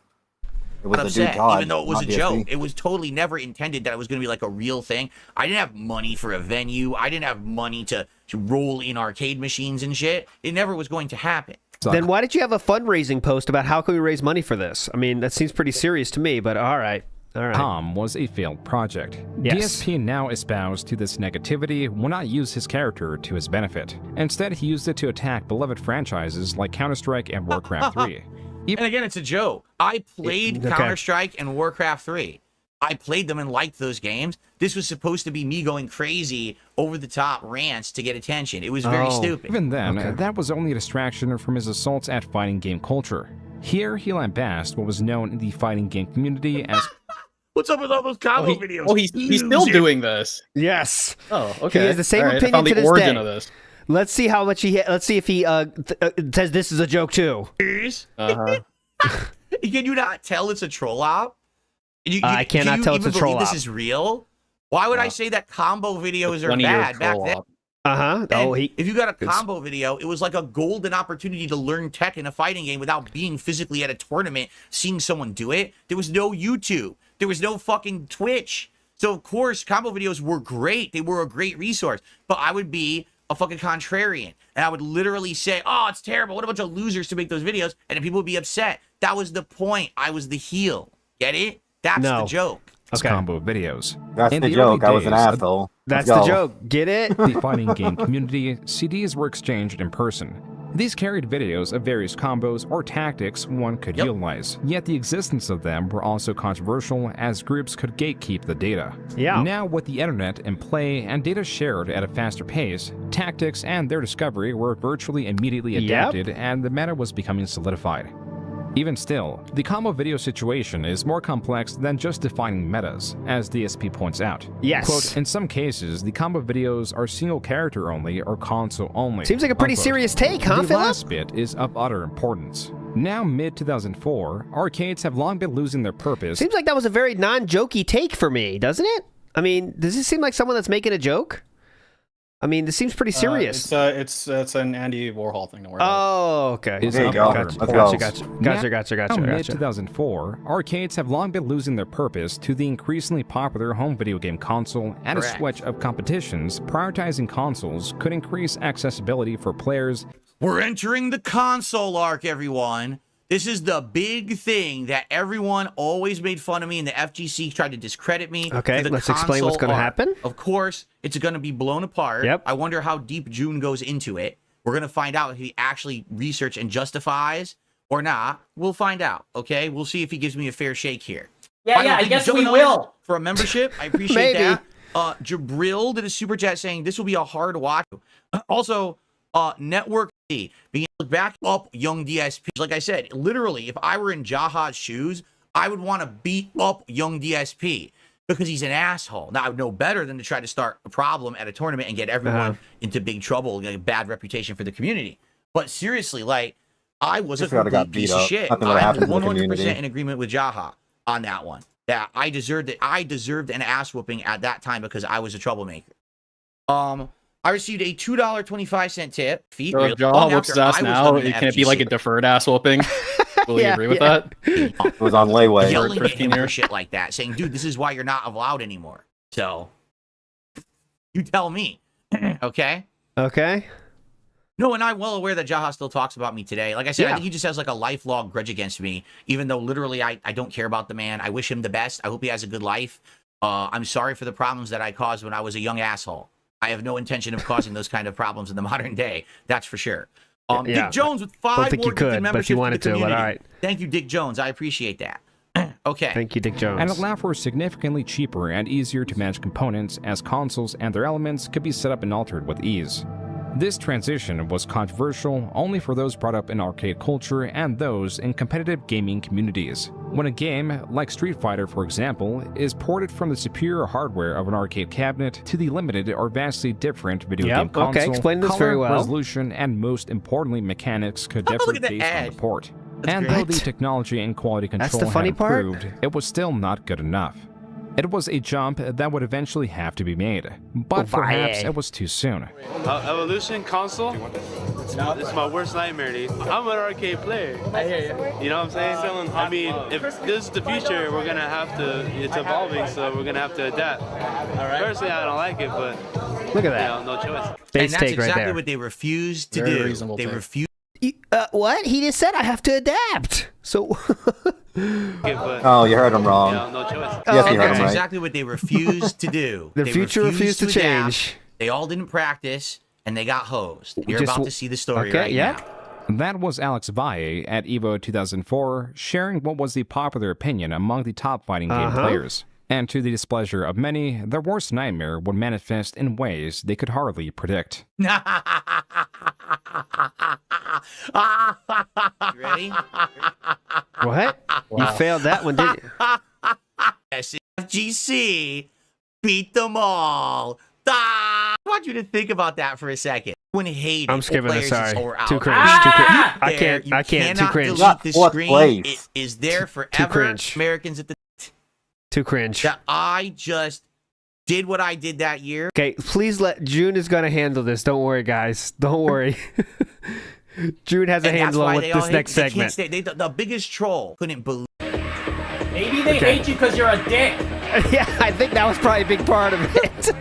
B: It was
C: upset,
B: Todd,
C: even though it was a
B: DSP.
C: joke. It was totally never intended that it was going to be like a real thing. I didn't have money for a venue. I didn't have money to roll in arcade machines and shit. It never was going to happen.
A: Then why did you have a fundraising post about how can we raise money for this? I mean, that seems pretty serious to me, but all right.
G: Tom was a failed project.
A: Yes.
G: DSP now espoused to this negativity will not use his character to his benefit. Instead, he used it to attack beloved franchises like Counter-Strike and Warcraft 3.
C: And again, it's a joke. I played Counter-Strike and Warcraft 3. I played them and liked those games. This was supposed to be me going crazy over-the-top rants to get attention. It was very stupid.
G: Even then, that was only a distraction from his assaults at fighting game culture. Here, he lambasted what was known in the fighting game community as...
C: What's up with all those combo videos?
D: Oh, he's still doing this.
A: Yes.
D: Oh, okay.
A: He has the same opinion
D: I found
A: to
D: the
A: this
D: origin
A: day.
D: of this.
A: Let's see how much let's see if he says this is a joke too.
C: Can you not tell it's a troll op?
A: I cannot tell it's a troll op.
C: This is real. Why would I say that combo videos are bad back then? If you got a combo video, it was like a golden opportunity to learn tech in a fighting game without being physically at a tournament, seeing someone do it. There was no YouTube. There was no fucking Twitch. So, of course, combo videos were great. They were a great resource. But I would be a fucking contrarian. And I would literally say, oh, it's terrible. What a bunch of losers to make those videos. And then people would be upset. That was the point. I was the heel. Get it? That's the joke.
G: Combo videos.
B: That's
G: in
B: the joke. I was an asshole.
A: That's the joke. Get it?
G: The fighting game community, CDs were exchanged in person. These carried videos of various combos or tactics one could utilize, yet the existence of them were also controversial as groups could gatekeep the data. Now with the internet in play and data shared at a faster pace, tactics and their discovery were virtually immediately adapted and the meta was becoming solidified. Even still, the combo video situation is more complex than just defining metas, as DSP points out.
A: Yes.
G: Quote, in some cases, the combo videos are single character only or console only.
A: Seems like a pretty serious take, huh, Philip?
G: The last bit is of utter importance. Now mid-2004, arcades have long been losing their purpose.
A: Seems like that was a very non-jokey take for me, doesn't it? I mean, does this seem like someone that's making a joke? I mean, this seems pretty serious.
D: It's an Andy Warhol thing. Don't worry about
A: Oh, okay.
B: There you go.
A: Gotcha.
G: Mid-2004, arcades have long been losing their purpose to the increasingly popular home video game console and a switch of competitions. Prioritizing consoles could increase accessibility for players.
C: We're entering the console arc, everyone. This is the big thing that everyone always made fun of me, and the FGC tried to discredit me.
A: Okay, let's explain what's going to happen.
C: Of course, it's going to be blown apart.
A: Yep.
C: I wonder how deep Joon goes into it. We're going to find out if he actually researches and justifies or not. We'll find out, okay? We'll see if he gives me a fair shake here.
K: Yeah, I guess we will.
C: For a membership, I appreciate that. Jabril did a super chat saying this will be a hard watch. Also, Network being able to back up young DSP. Like I said, literally, if I were in Jaha's shoes, I would want to beat up young DSP because he's an asshole. Now, I would know better than to try to start a problem at a tournament and get everyone into big trouble, like a bad reputation for the community. But seriously, like, I was a complete piece of shit. I'm 100% in agreement with Jaha on that one. That I deserved it. I deserved an ass whooping at that time because I was a troublemaker. I received a $2.25 tip.
D: So if Jaha whoops his ass now, it can't be like a deferred ass whooping. Will you agree with that?
B: It was on layaway.
C: Yelling at him for shit like that, saying, dude, this is why you're not allowed anymore. So, you tell me. Okay?
A: Okay.
C: No, and I'm well aware that Jaha still talks about me today. Like I said, I think he just has like a lifelong grudge against me, even though literally I don't care about the man. I wish him the best. I hope he has a good life. I'm sorry for the problems that I caused when I was a young asshole. I have no intention of causing those kind of problems in the modern day. That's for sure.
A: Yeah.
C: Dick Jones with 5
A: Don't think
C: more
A: you could,
C: memberships
A: but if you
C: to
A: wanted
C: the
A: to, but
C: community.
A: all right.
C: Thank you, Dick Jones. I appreciate that. Okay.
A: Thank you, Dick Jones.
G: And allow for significantly cheaper and easier to manage components as consoles and their elements could be set up and altered with ease. This transition was controversial only for those brought up in arcade culture and those in competitive gaming communities. When a game, like Street Fighter for example, is ported from the superior hardware of an arcade cabinet to the limited or vastly different video game console,
A: explain this
G: color,
A: very well.
G: resolution, and most importantly mechanics could differ based on the port. And though the technology and quality control had improved, it was still not good enough. It was a jump that would eventually have to be made, but perhaps it was too soon.
L: Evolution console? It's my worst nightmare, dude. I'm an arcade player. I hear you. You know what I'm saying? I mean, if this is the future, we're gonna have to. It's evolving, so we're gonna have to adapt. Personally, I don't like it, but
A: look at that.
L: You know, no choice.
C: And that's exactly what they refused to do. They refused.
A: What? He just said I have to adapt. So.
B: Oh, you heard him wrong.
L: Yeah, no choice.
B: Yes, you heard him
C: That's
B: right.
C: exactly what they refused to do.
A: The future refused to change.
C: They all didn't practice, and they got hosed. You're about to see the story right now.
G: That was Alex Valle at EVO 2004, sharing what was the popular opinion among the top fighting game players. And to the displeasure of many, their worst nightmare would manifest in ways they could hardly predict.
C: You ready?
A: What? You failed that one, didn't you?
C: FGC beat them all. I want you to think about that for a second. When hated,
A: I'm skipping this. Sorry.
C: Too
A: cringe. Too cringe. I can't. Too cringe.
C: The screen. It is there forever. Americans at the.
A: Too cringe.
C: That I just did what I did that year.
A: Okay, please let Joon is gonna handle this. Don't worry, guys. Don't worry. Joon has a handle on with this next segment.
C: The biggest troll couldn't believe.
K: Maybe they hate you because you're a dick.
A: Yeah, I think that was probably a big part of it.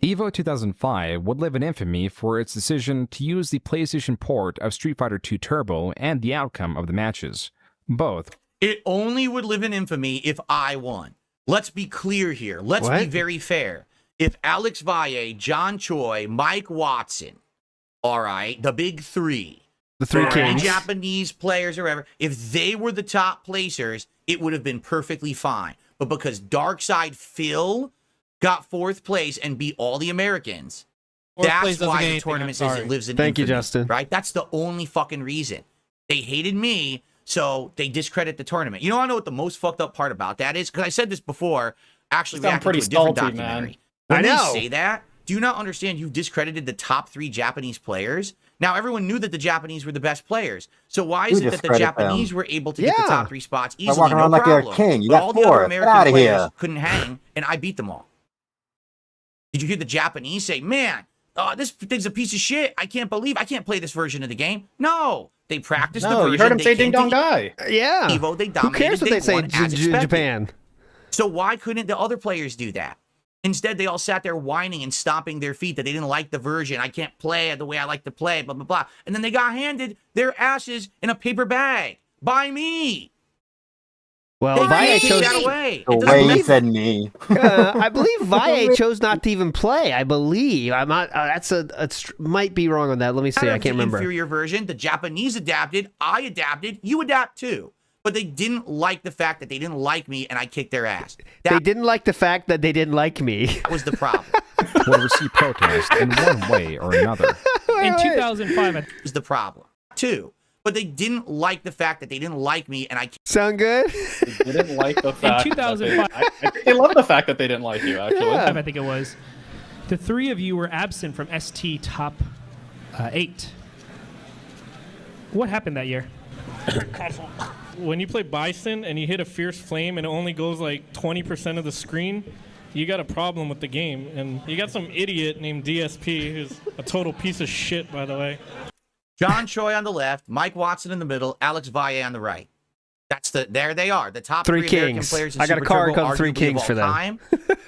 G: EVO 2005 would live in infamy for its decision to use the PlayStation port of Street Fighter II Turbo and the outcome of the matches. Both.
C: It only would live in infamy if I won. Let's be clear here. Let's be very fair. If Alex Valle, John Choi, Mike Watson, all right, the big three,
A: the three kings,
C: Japanese players or whatever, if they were the top placers, it would have been perfectly fine. But because Darkside Phil got 4th place and beat all the Americans, that's why the tournament says it lives in infamy.
A: Thank you, Justin.
C: Right? That's the only fucking reason. They hated me, so they discredit the tournament. You know, I know what the most fucked up part about that is? Because I said this before, actually reacting to a different documentary. When they say that, do you not understand you've discredited the top 3 Japanese players? Now, everyone knew that the Japanese were the best players. So why is it that the Japanese were able to get the top 3 spots easily?
B: Walking around like you're a king. You got
C: all
B: 4.
C: the other American
B: Get
C: players
B: here.
C: couldn't hang, and I beat them all. Did you hear the Japanese say, man, this thing's a piece of shit. I can't play this version of the game. No. They practiced the version.
D: You heard him say ding dong die.
A: Yeah.
C: Evo, they dominated.
A: Who cares what they say
C: in
A: Japan?
C: So why couldn't the other players do that? Instead, they all sat there whining and stomping their feet that they didn't like the version. I can't play it the way I like to play, blah, blah, blah. And then they got handed their asses in a paper bag by me.
A: Well, Valle chose
C: that away.
B: The way you said me.
A: I believe Valle chose not to even play. I believe. I'm not. Might be wrong on that. Let me see. I can't remember.
C: Inferior version. The Japanese adapted. I adapted. You adapt too. But they didn't like the fact that they didn't like me and I kicked their ass.
A: They didn't like the fact that they didn't like me.
C: That was the problem.
G: Will receive protest in one way or another.
M: In 2005, that
C: was the problem too. But they didn't like the fact that they didn't like me and I
A: sound good?
D: They didn't like the fact
M: in 2005.
D: I think they love the fact that they didn't like you, actually.
M: Yeah. I think it was. The 3 of you were absent from ST top 8. What happened that year?
N: When you play Bison and you hit a Fierce Flame and it only goes like 20% of the screen, you got a problem with the game. And you got some idiot named DSP who's a total piece of shit, by the way.
C: John Choi on the left, Mike Watson in the middle, Alex Valle on the right. There they are, the top 3 American players in
A: I got
C: Super
A: a card
C: Turbo,
A: called 3 Kings for them.
C: Time,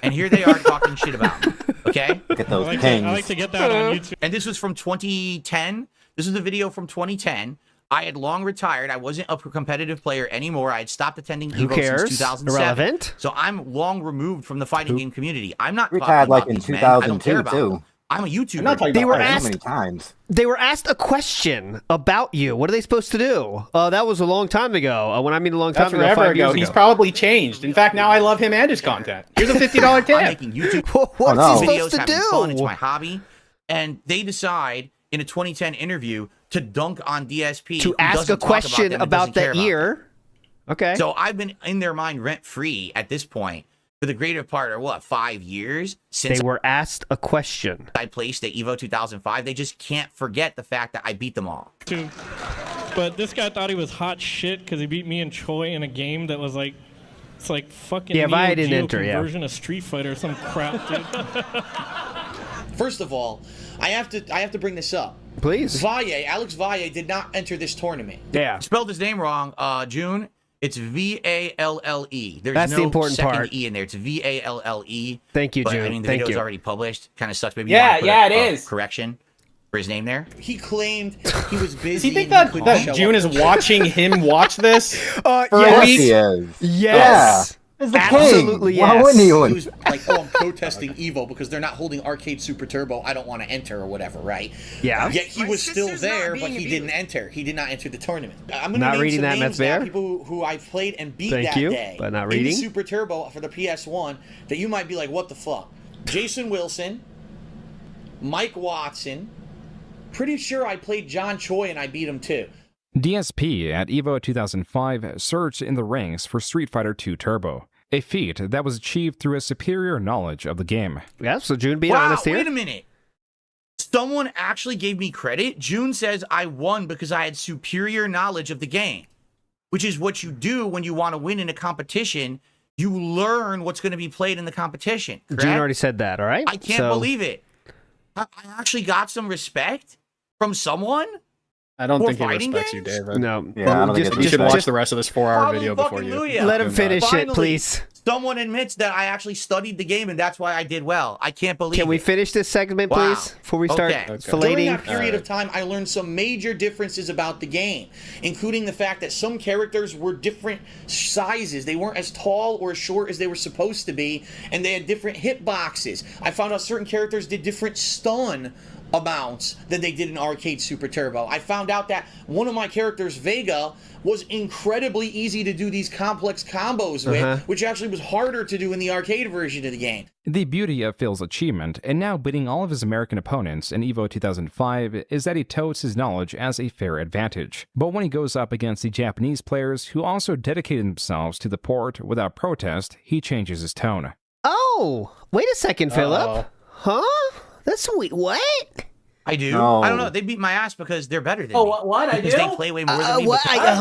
C: and here they are talking shit about me. Okay?
B: Look at those
N: I
B: kings.
N: like to get that on YouTube.
C: And this was from 2010. This is a video from 2010 I had long retired. I wasn't a competitive player anymore. I had stopped attending
A: Who
C: Evo
A: cares?
C: since 2007.
A: Irrelevant.
C: So I'm long removed from the fighting game community. I'm not
B: Retired
C: talking
B: like
C: about
B: in
C: these men. I don't
B: 2002
C: care about
B: too.
C: them. I'm a YouTuber.
D: I'm not talking
A: They
D: about
A: were
D: fighting.
A: asked
B: So many times.
A: They were asked a question about you. What are they supposed to do? That was a long time ago. When I mean a long time
D: That's
A: ago,
D: forever
A: 5 years
D: ago.
A: ago.
D: He's probably changed. In fact, now I love him and his content. Here's a $50
C: I'm
D: tip.
C: making YouTube
A: What's
B: no.
A: he
C: videos,
A: supposed to
C: having fun. It's
A: do?
C: my hobby. And they decide in a 2010 interview to dunk on DSP.
A: To
C: who
A: ask
C: doesn't
A: a
C: talk
A: question
C: them and
A: about
C: doesn't care
A: the
C: about them.
A: ear. Okay.
C: So I've been in their mind rent-free at this point for the greater part of, what, 5 years? Since
A: They were asked a question.
C: I placed at Evo 2005. They just can't forget the fact that I beat them all.
N: Too. But this guy thought he was hot shit because he beat me and Choi in a game that was like, it's like fucking
A: Yeah,
N: Neo
A: I didn't
N: Geo
A: enter, yeah.
N: conversion of Street Fighter or some crap, dude.
O: First of all, I have to bring this up.
A: Please.
O: Alex Valle did not enter this tournament.
A: Yeah.
C: Spelled his name wrong, Joon. It's V-A-L-L-E. There's
A: That's
C: no
A: the important
C: second
A: part.
C: E in there. It's V-A-L-L-E.
A: Thank you,
C: But,
A: Joon.
C: I mean, the
A: Thank
C: video's
A: you.
C: already published. Kind of sucks. Maybe
D: Yeah,
C: you
D: yeah,
C: want to put
D: it
C: a
D: is.
C: correction for his name there.
O: He claimed he was busy.
D: Does he think
O: and
D: that,
O: couldn't
D: that
O: show
D: June
O: up.
D: is watching him watch this for a
B: Yes,
D: week?
B: he is.
A: Yes.
B: He's the
A: Absolutely
B: king. Why
A: yes.
B: wouldn't he
O: He
B: win?
O: was like, oh, I'm protesting Evo because they're not holding Arcade Super Turbo. I don't want to enter or whatever, right?
A: Yeah.
O: Yet he was still there, but he didn't enter. He did not enter the tournament. I'm going to
A: Not
O: name
A: reading
O: some
A: that,
O: names
A: Matt's
O: now, people who I've played and beat
A: Thank
O: that
A: you,
O: day.
A: but not
O: in
A: reading.
O: Super Turbo for the PS1 that you might be like, what the fuck? Jason Wilson, Mike Watson. Pretty sure I played John Choi and I beat him too.
G: DSP at EVO 2005 surged in the ranks for Street Fighter II Turbo, a feat that was achieved through a superior knowledge of the game.
A: Yeah, so June being
C: Wow,
A: honest here.
C: wait a minute. Someone actually gave me credit. June says I won because I had superior knowledge of the game, which is what you do when you want to win in a competition. You learn what's going to be played in the competition. Correct?
A: June already said that, all right?
C: I can't believe it. I actually got some respect from someone.
D: I don't
C: For
D: think he
C: fighting
D: respects you,
C: games?
D: David.
A: No.
B: Yeah, I don't think
D: You
B: it's
D: should watch
B: respect.
D: the rest of this 4-hour video before you.
C: Hallelujah.
A: Let him finish it,
C: Finally,
A: please.
C: Someone admits that I actually studied the game and that's why I did well. I can't believe
A: Can we
C: it.
A: finish this segment,
C: Wow.
A: please? Before we start
C: Okay.
O: During
A: filleting?
O: that period of time, I learned some major differences about the game, including the fact that some characters were different sizes. They weren't as tall or as short as they were supposed to be, and they had different hitboxes. I found out certain characters did different stun amounts than they did in Arcade Super Turbo. I found out that one of my characters, Vega, was incredibly easy to do these complex combos with, which actually was harder to do in the arcade version of the game.
G: The beauty of Phil's achievement, and now beating all of his American opponents in EVO 2005, is that he touts his knowledge as a fair advantage. But when he goes up against the Japanese players who also dedicated themselves to the port without protest, he changes his tone.
A: Oh, wait a second, Philip. Huh? That's sweet. What?
C: I do.
B: No.
C: I don't know. They beat my ass because they're better than me.
K: What? I
C: Because
K: do?
C: they play way more than me.
A: What?
C: Because,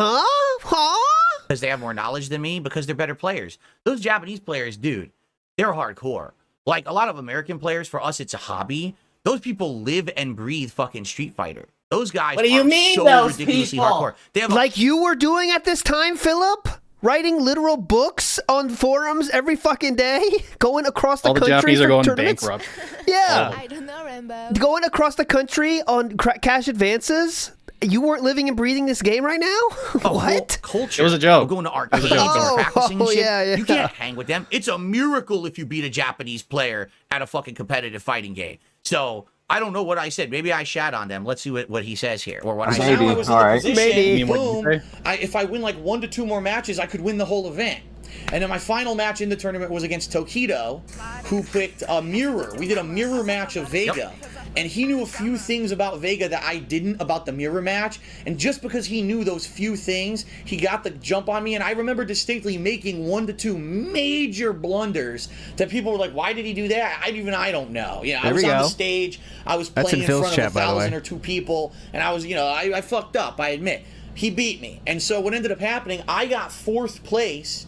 A: Huh?
C: because they have more knowledge than me. Because they're better players. Those Japanese players, dude, they're hardcore. Like a lot of American players, for us, it's a hobby. Those people live and breathe fucking Street Fighter. Those guys
K: What do you
C: are
K: mean,
C: so
K: those
C: ridiculously
K: people?
C: hardcore. They have
A: Like you were doing at this time, Philip? Writing literal books on forums every fucking day? Going across the
D: All the
A: country
D: Japanese are
A: for
D: going
A: tournaments?
D: bankrupt.
A: Yeah.
P: I don't know, Rambo.
A: Going across the country on cash advances? You weren't living and breathing this game right now? What?
C: Culture.
D: It was a joke.
C: We're going to arcades,
A: Oh,
C: practicing and shit.
A: yeah.
C: You can't hang with them. It's a miracle if you beat a Japanese player at a fucking competitive fighting game. So I don't know what I said. Maybe I shat on them. Let's see what he says here, or what I said.
O: Now I was in the position,
A: Maybe.
O: boom, if I win like 1 to 2 more matches, I could win the whole event. And then my final match in the tournament was against Tokido, who picked a mirror. We did a mirror match of Vega. And he knew a few things about Vega that I didn't about the mirror match. And just because he knew those few things, he got the jump on me. And I remember distinctly making 1 to 2 major blunders that people were like, why did he do that? I don't know. You know, I was on the stage. I was playing in front of 1,000 or 2 people. And I was, I fucked up, I admit. He beat me. And so what ended up happening, I got 4th place.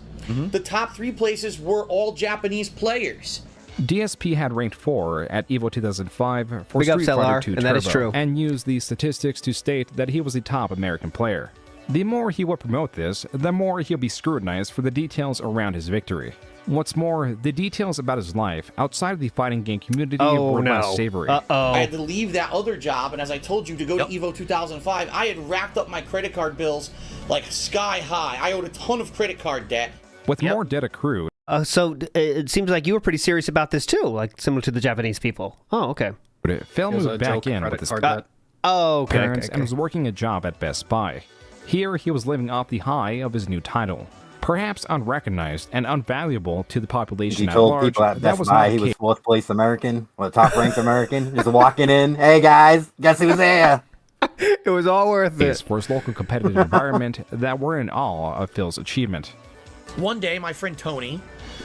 O: The top 3 places were all Japanese players.
G: DSP had ranked 4 at EVO 2005 for
A: Big up,
G: Street Fighter
A: Cellar,
G: II
A: and
G: Turbo,
A: that is true.
G: and used these statistics to state that he was the top American player. The more he will promote this, the more he'll be scrutinized for the details around his victory. What's more, the details about his life outside of the fighting game community were less savory.
O: I had to leave that other job, and as I told you, to go to EVO 2005, I had racked up my credit card bills like sky high. I owed a ton of credit card debt.
G: With more debt accrued.
A: So it seems like you were pretty serious about this too, like similar to the Japanese people. Oh, okay.
G: But Phil moved back in with his parents and was working a job at Best Buy. Here, he was living off the high of his new title. Perhaps unrecognized and unvaluable to the population
B: He
G: at
B: told
G: large,
B: people at
G: that
B: Best
G: was
B: Buy
G: not
B: he
G: the
B: was
G: case.
B: fourth place American, or top ranked American, just walking in. Hey guys, guess who's there?
A: It was all worth
G: it. For his local competitive environment that were in awe of Phil's achievement.
O: One day, my friend Tony,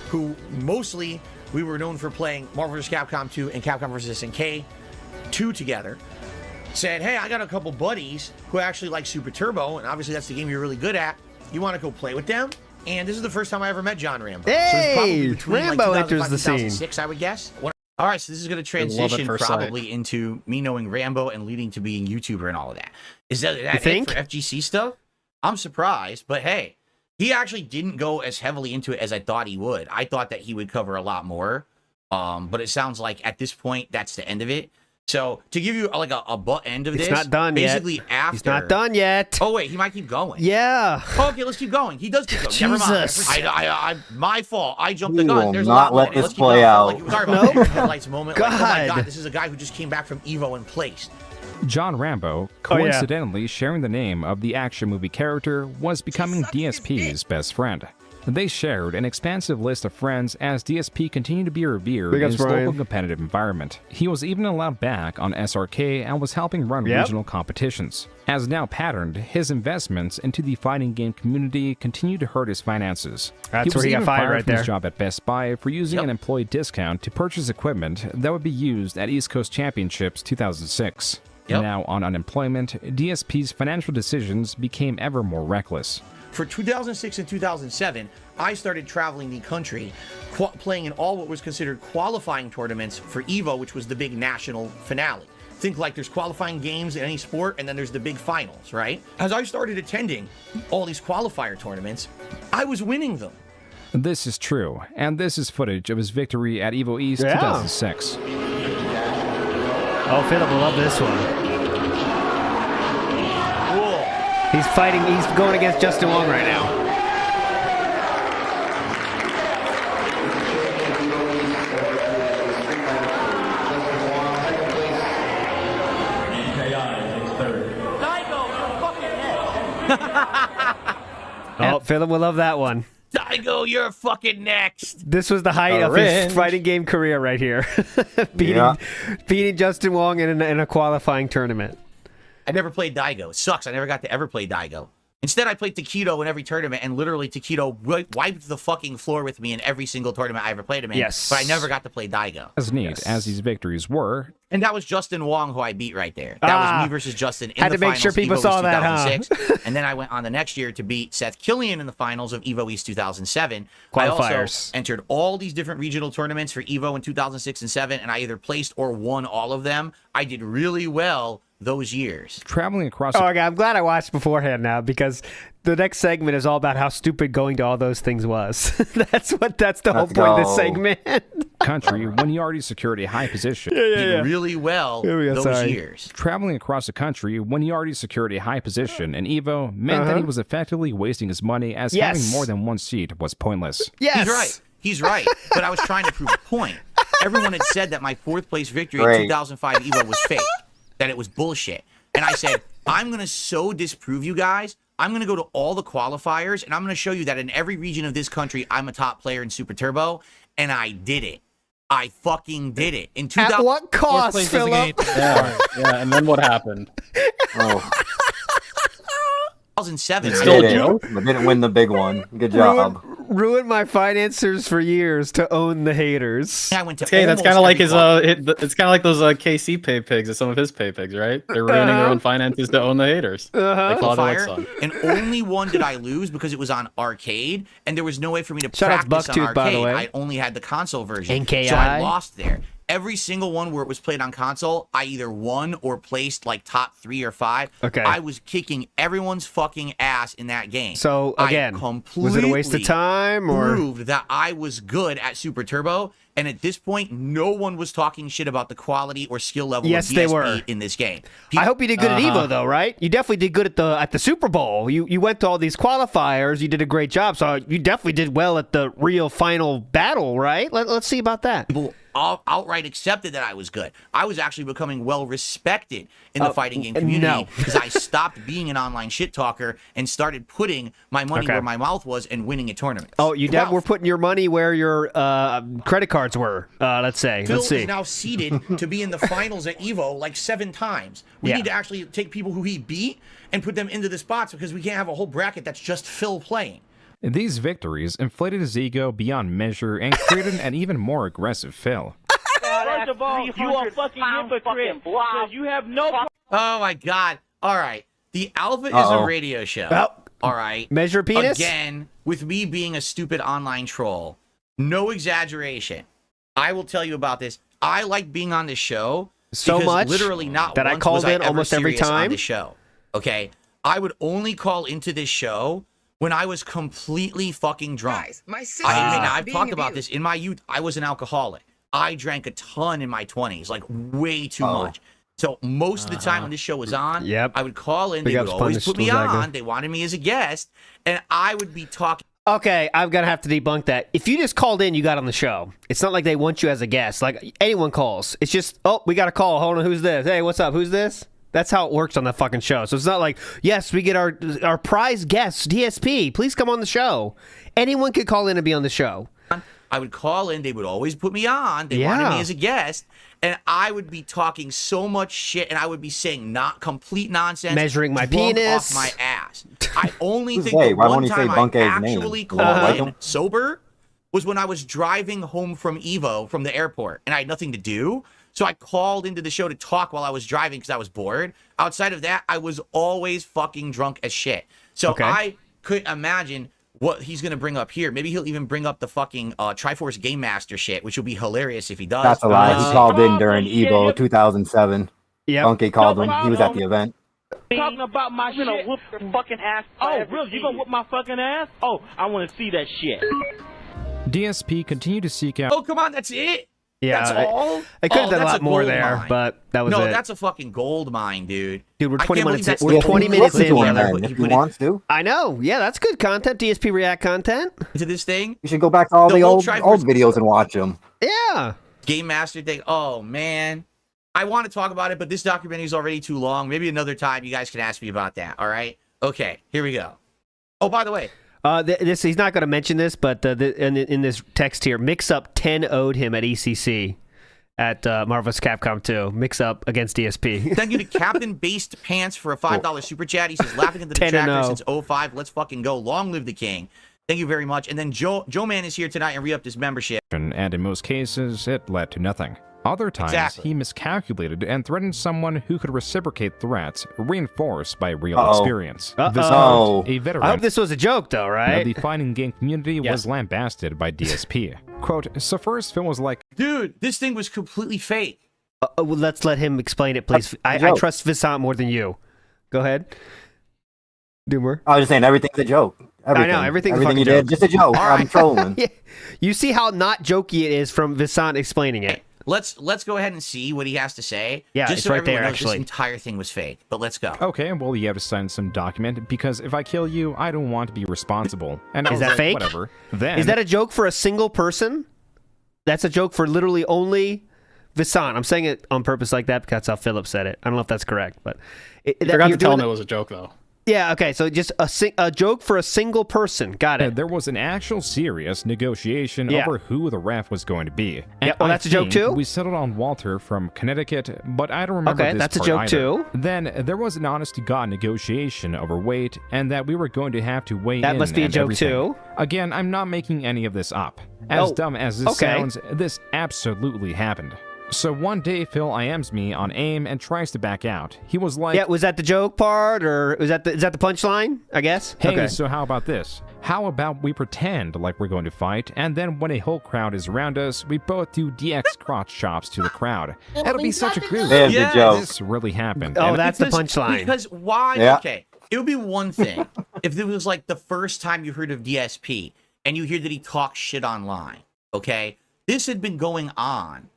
O: who mostly we were known for playing Marvel vs. Capcom 2 and Capcom vs. SNK 2 together, said, hey, I got a couple buddies who actually like Super Turbo, and obviously that's the game you're really good at. You want to go play with them? And this is the first time I ever met John Rambo.
A: Hey,
O: so
A: Rambo enters the scene.
O: 2006, I would guess. All right, so this is going to transition probably into me knowing Rambo and leading to being YouTuber and all of that. Is that it for FGC stuff? I'm surprised, but hey, he actually didn't go as heavily into it as I thought he would. I thought that he would cover a lot more, but it sounds like at this point, that's the end of it. So to give you like a butt end of this,
A: It's not done
O: basically
A: yet.
O: after.
A: He's not done yet.
O: Oh wait, he might keep going.
A: Yeah.
O: Okay, let's keep going. He does keep going.
A: Jesus.
O: Never mind. I my fault. I jumped
B: We
O: the gun.
B: will
O: There's a
B: not
O: lot
B: let
O: more.
B: this
O: Let's keep
B: play
O: going.
B: out.
O: Like, sorry about that headlights moment. Like, oh my
A: God.
O: God, this is a guy who just came back from Evo and placed.
G: John Rambo, coincidentally sharing the name of the action movie character, was becoming DSP's best friend. They shared an expansive list of friends as DSP continued to be revered in his local competitive environment. He was even allowed back on SRK and was helping run regional competitions. As now patterned, his investments into the fighting game community continued to hurt his finances.
A: That's
G: he was
A: where he got
G: even
A: fired
G: fired
A: right
G: from his
A: there.
G: job at Best Buy for using an employee discount to purchase equipment that would be used at East Coast Championships 2006. Now on unemployment, DSP's financial decisions became ever more reckless.
O: For 2006 and 2007, I started traveling the country, playing in all what was considered qualifying tournaments for EVO, which was the big national finale. Think like there's qualifying games in any sport, and then there's the big finals, right? As I started attending all these qualifier tournaments, I was winning them.
G: This is true, and this is footage of his victory at EVO East 2006.
A: Oh, Phillip will love this one. He's fighting, he's going against Justin Wong right now. Oh, Phillip will love that one.
O: Daigo, you're fucking next.
A: This was the height of his fighting game career right here. beating Justin Wong in a qualifying tournament.
O: I never played Daigo. It sucks. I never got to ever play Daigo. Instead, I played Takedo in every tournament, and literally Takedo wiped the fucking floor with me in every single tournament I ever played him in.
G: Yes.
O: But I never got to play Daigo.
G: As neat as these victories were,
O: and that was Justin Wong who I beat right there. That was me versus Justin in
A: had
O: the
A: to make
O: finals.
A: sure people
O: Evo
A: saw
O: East
A: that,
O: 2006. And then I went on the next year to beat Seth Killian in the finals of Evo East 2007. I also
A: Qualifiers.
O: entered all these different regional tournaments for Evo in 2006 and 7, and I either placed or won all of them. I did really well those years.
G: Traveling across...
A: Oh, okay, I'm glad I watched beforehand now, because the next segment is all about how stupid going to all those things was. That's the whole point of this segment.
G: country when he already secured a high position.
O: Did really well those years.
G: Traveling across the country when he already secured a high position in EVO meant that he was effectively wasting his money, as having more than one seat was pointless.
O: He's right. He's right. But I was trying to prove a point. Everyone had said that my 4th place victory in 2005 EVO was fake, that it was bullshit. And I said, I'm going to so disprove you guys. I'm going to go to all the qualifiers, and I'm going to show you that in every region of this country, I'm a top player in Super Turbo, and I did it. I fucking did it. In 2000-
A: At what cost, Phillip?
D: Yeah, and then what happened?
O: 2007.
B: I didn't win the big one. Good job.
A: Ruined my financiers for years to own the haters.
O: I went to
D: that's kind of like his it's kind of like those KC pay pigs or some of his pay pigs, right? They're ruining their own finances to own the haters. Like
O: Fire, and only one did I lose because it was on arcade, and there was no way for me to
A: Shout out to
O: practice on
A: Bucktooth,
O: arcade.
A: by the way.
O: I only had the console version,
A: NKI.
O: so I lost there.
C: every single one where it was played on console, I either won or placed like top 3 or 5.
A: Okay.
C: I was kicking everyone's fucking ass in that game.
A: So again, was it a waste of time or
C: proved that I was good at Super Turbo? And at this point, no one was talking shit about the quality or skill level of DSP
A: they were.
C: in this game.
A: I hope you did good at Evo though, right? You definitely did good at the Super Bowl. You went to all these qualifiers. You did a great job. So you definitely did well at the real final battle, right? Let's see about that.
C: People outright accepted that I was good. I was actually becoming well respected in the fighting game community because I stopped being an online shit talker and started putting my money where my mouth was and winning a tournament.
A: Oh, you were putting your money where your credit cards were. Let's say.
C: Phil
A: Let's see.
C: is now seeded to be in the finals at Evo like 7 times. We need to actually take people who he beat and put them into the spots because we can't have a whole bracket that's just Phil playing.
G: These victories inflated his ego beyond measure and created an even more aggressive Phil.
K: First of all, you are fucking hypocrite. Because you have no.
C: Oh my God! All right, the Alpha is a radio show. All right,
A: measure penis
C: again with me being a stupid online troll. No exaggeration. I will tell you about this. I like being on the show
A: so much
C: literally not
A: that
C: once
A: I called
C: was
A: in
C: I ever
A: almost every
C: serious
A: time
C: on the show. Okay, I would only call into this show when I was completely fucking drunk.
P: Guys, my sister
C: I've talked about this. In my youth, I was an alcoholic. I drank a ton in my 20s, like way too much. So most of the time when this show was on, I would call in. They would always put me on. They wanted me as a guest, and I would be talking.
A: Okay, I'm going to have to debunk that. If you just called in, you got on the show. It's not like they want you as a guest. Like, anyone calls. It's just, oh, we got a call. Hold on, who's this? Hey, what's up? Who's this? That's how it works on the fucking show. So it's not like, yes, we get our prize guest, DSP. Please come on the show. Anyone could call in and be on the show.
C: I would call in. They would always put me on. They wanted me as a guest. And I would be talking so much shit, and I would be saying not complete nonsense.
A: Measuring my
C: drunk
A: penis.
C: off my ass. I only think
B: Hey,
C: the
B: why
C: one
B: won't you say
C: time I
B: Bunke's name?
C: actually
B: You don't like
C: called
B: him?
C: in sober was when I was driving home from Evo from the airport, and I had nothing to do. So I called into the show to talk while I was driving because I was bored. Outside of that, I was always fucking drunk as shit. So I couldn't imagine what he's going to bring up here. Maybe he'll even bring up the fucking Triforce Game Master shit, which will be hilarious if he does.
B: That's a lie. He called in during Evo 2007.
A: Yeah,
B: Bunky called him. He was at the event.
K: Talking about my shit.
P: gonna whoop your fucking ass.
K: Oh, really? You gonna whoop my fucking ass? Oh, I want to see that shit.
G: DSP continued to seek out.
C: Oh, come on, that's it?
A: Yeah,
C: that's all?
A: I could have done a
C: that's
A: lot more
C: gold
A: there,
C: mine.
A: but that was
C: no,
A: it.
C: that's a fucking gold mine, dude.
A: Dude, we're
C: I
A: 20
C: can't
A: minutes in.
C: believe
A: We're 20 minutes in.
B: If he wants to.
A: I know. Yeah, that's good content. DSP React content.
C: To this thing.
B: You should go back to all the old
C: Triforce
B: videos and watch them.
A: Yeah.
C: Game Master thing. Oh, man. I want to talk about it, but this documentary is already too long. Maybe another time you guys can ask me about that, all right? Okay, here we go. Oh, by the way.
A: He's not going to mention this, but in this text here, Mix-Up 10 owed him at ECC at Marvel's Capcom 2. Mix-Up against DSP.
C: Thank you to Captain Based Pants for a $5 super chat. He says, laughing at the
A: 10-0.
C: detractors since 05. Let's fucking go. Long live the king. Thank you very much. And then Joe Man is here tonight and re-upped his membership.
G: And in most cases, it led to nothing. Other times, he miscalculated and threatened someone who could reciprocate threats, reinforced by real experience.
A: Uh-oh.
G: A veteran
A: I hope this was a joke, though, right?
G: The fighting game community was lambasted by DSP. Quote, so first Phil was like,
C: dude, this thing was completely fake.
A: Well, let's let him explain it, please. I trust Visant more than you. Go ahead. Doomer.
B: I was just saying, everything's a joke.
A: I know, everything's
B: everything you
A: joke.
B: did, just a joke.
A: All
B: I'm
A: right.
B: trolling.
A: Yeah. You see how not jokey it is from Visant explaining it.
C: Let's go ahead and see what he has to say.
A: Yeah,
C: just
A: it's
C: so
A: right
C: everyone
A: there,
C: knows
A: actually.
C: This entire thing was fake. But let's go.
G: okay, well, you have to sign some document, because if I kill you, I don't want to be responsible. And I
A: Is
G: was
A: that
G: like,
A: fake?
G: Whatever. Then,
A: Is that a joke for a single person? That's a joke for literally only Visant. I'm saying it on purpose like that because that's how Philip said it. I don't know if that's correct, but...
D: You forgot to tell him it was a joke, though.
A: Yeah, okay, so just a joke for a single person. Got it.
G: There was an actual serious negotiation over who the ref was going to be. And
A: Yeah, well, that's a joke, too?
G: We settled on Walter from Connecticut, but I don't remember
A: Okay,
G: this
A: that's a
G: part
A: joke,
G: either.
A: too.
G: Then there was an honest-to-God negotiation over weight, and that we were going to have to weigh in.
A: That must be a
G: and
A: joke,
G: everything.
A: too.
G: Again, I'm not making any of this up. As dumb as this sounds, this absolutely happened. So one day, Phil IMs me on AIM and tries to back out. He was like...
A: Yeah, was that the joke part, or is that the punchline, I guess?
G: Hey,
A: okay.
G: so how about this? How about we pretend like we're going to fight, and then when a whole crowd is around us, we both do DX crotch chops to the crowd. That'll be such a goof.
B: There's the joke.
G: This really happened.
A: Oh, that's the punchline.
C: Because why?
B: Yeah.
C: Okay, it would be one thing if it was like the first time you heard of DSP and you hear that he talks shit online. Okay, this had been going on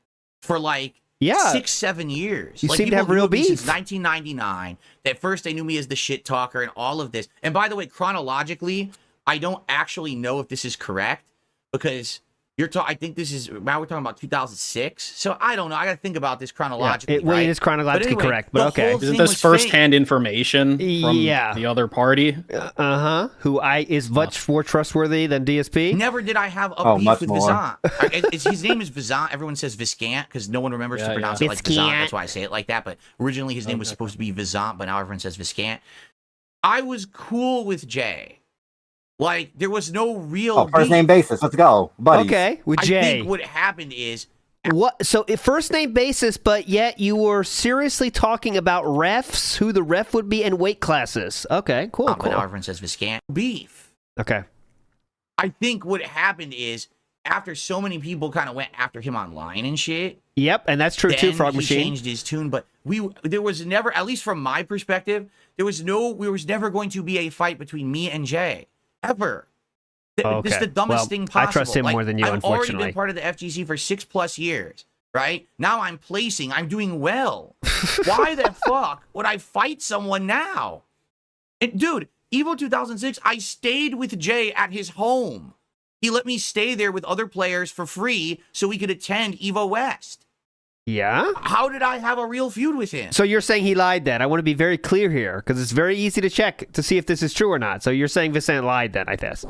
C: for like 6-7 years.
A: You
C: like,
A: seem to have real beef
C: since 1999. At first, they knew me as the shit talker and all of this. And by the way, chronologically, I don't actually know if this is correct because I think this is now we're talking about 2006. So I don't know. I got to think about this chronologically.
A: It is chronologically
C: anyway,
A: correct, but okay.
D: Isn't this first-hand information from the other party?
A: Who is much more trustworthy than DSP?
C: Never did I have a beef with Vizant. His name is Vizant. Everyone says Viscant because no one remembers to pronounce it like Vizant. That's why I say it like that. But originally his name was supposed to be Vizant, but now everyone says Viscant. I was cool with Jay. Like, there was no real
B: first name basis. Let's go, buddy.
A: Okay, with Jay.
C: I think what happened is
A: what? So first name basis, but yet you were seriously talking about refs, who the ref would be, and weight classes. Okay, cool.
C: But now everyone says Viscant beef.
A: Okay.
C: I think what happened is after so many people kind of went after him online and shit.
A: Yep, and that's true too. Frog Machine
C: changed his tune, but there was never, at least from my perspective, there was never going to be a fight between me and Jay. Ever. This is the dumbest thing possible.
A: I trust him more than you,
C: I've
A: unfortunately.
C: already been part of the FGC for 6+ years, right? Now I'm placing. I'm doing well. Why the fuck would I fight someone now? And dude, Evo 2006, I stayed with Jay at his home. He let me stay there with other players for free so we could attend Evo West.
A: Yeah?
C: How did I have a real feud with him?
A: So you're saying he lied then? I want to be very clear here, because it's very easy to check to see if this is true or not. So you're saying Vicent lied then, I guess.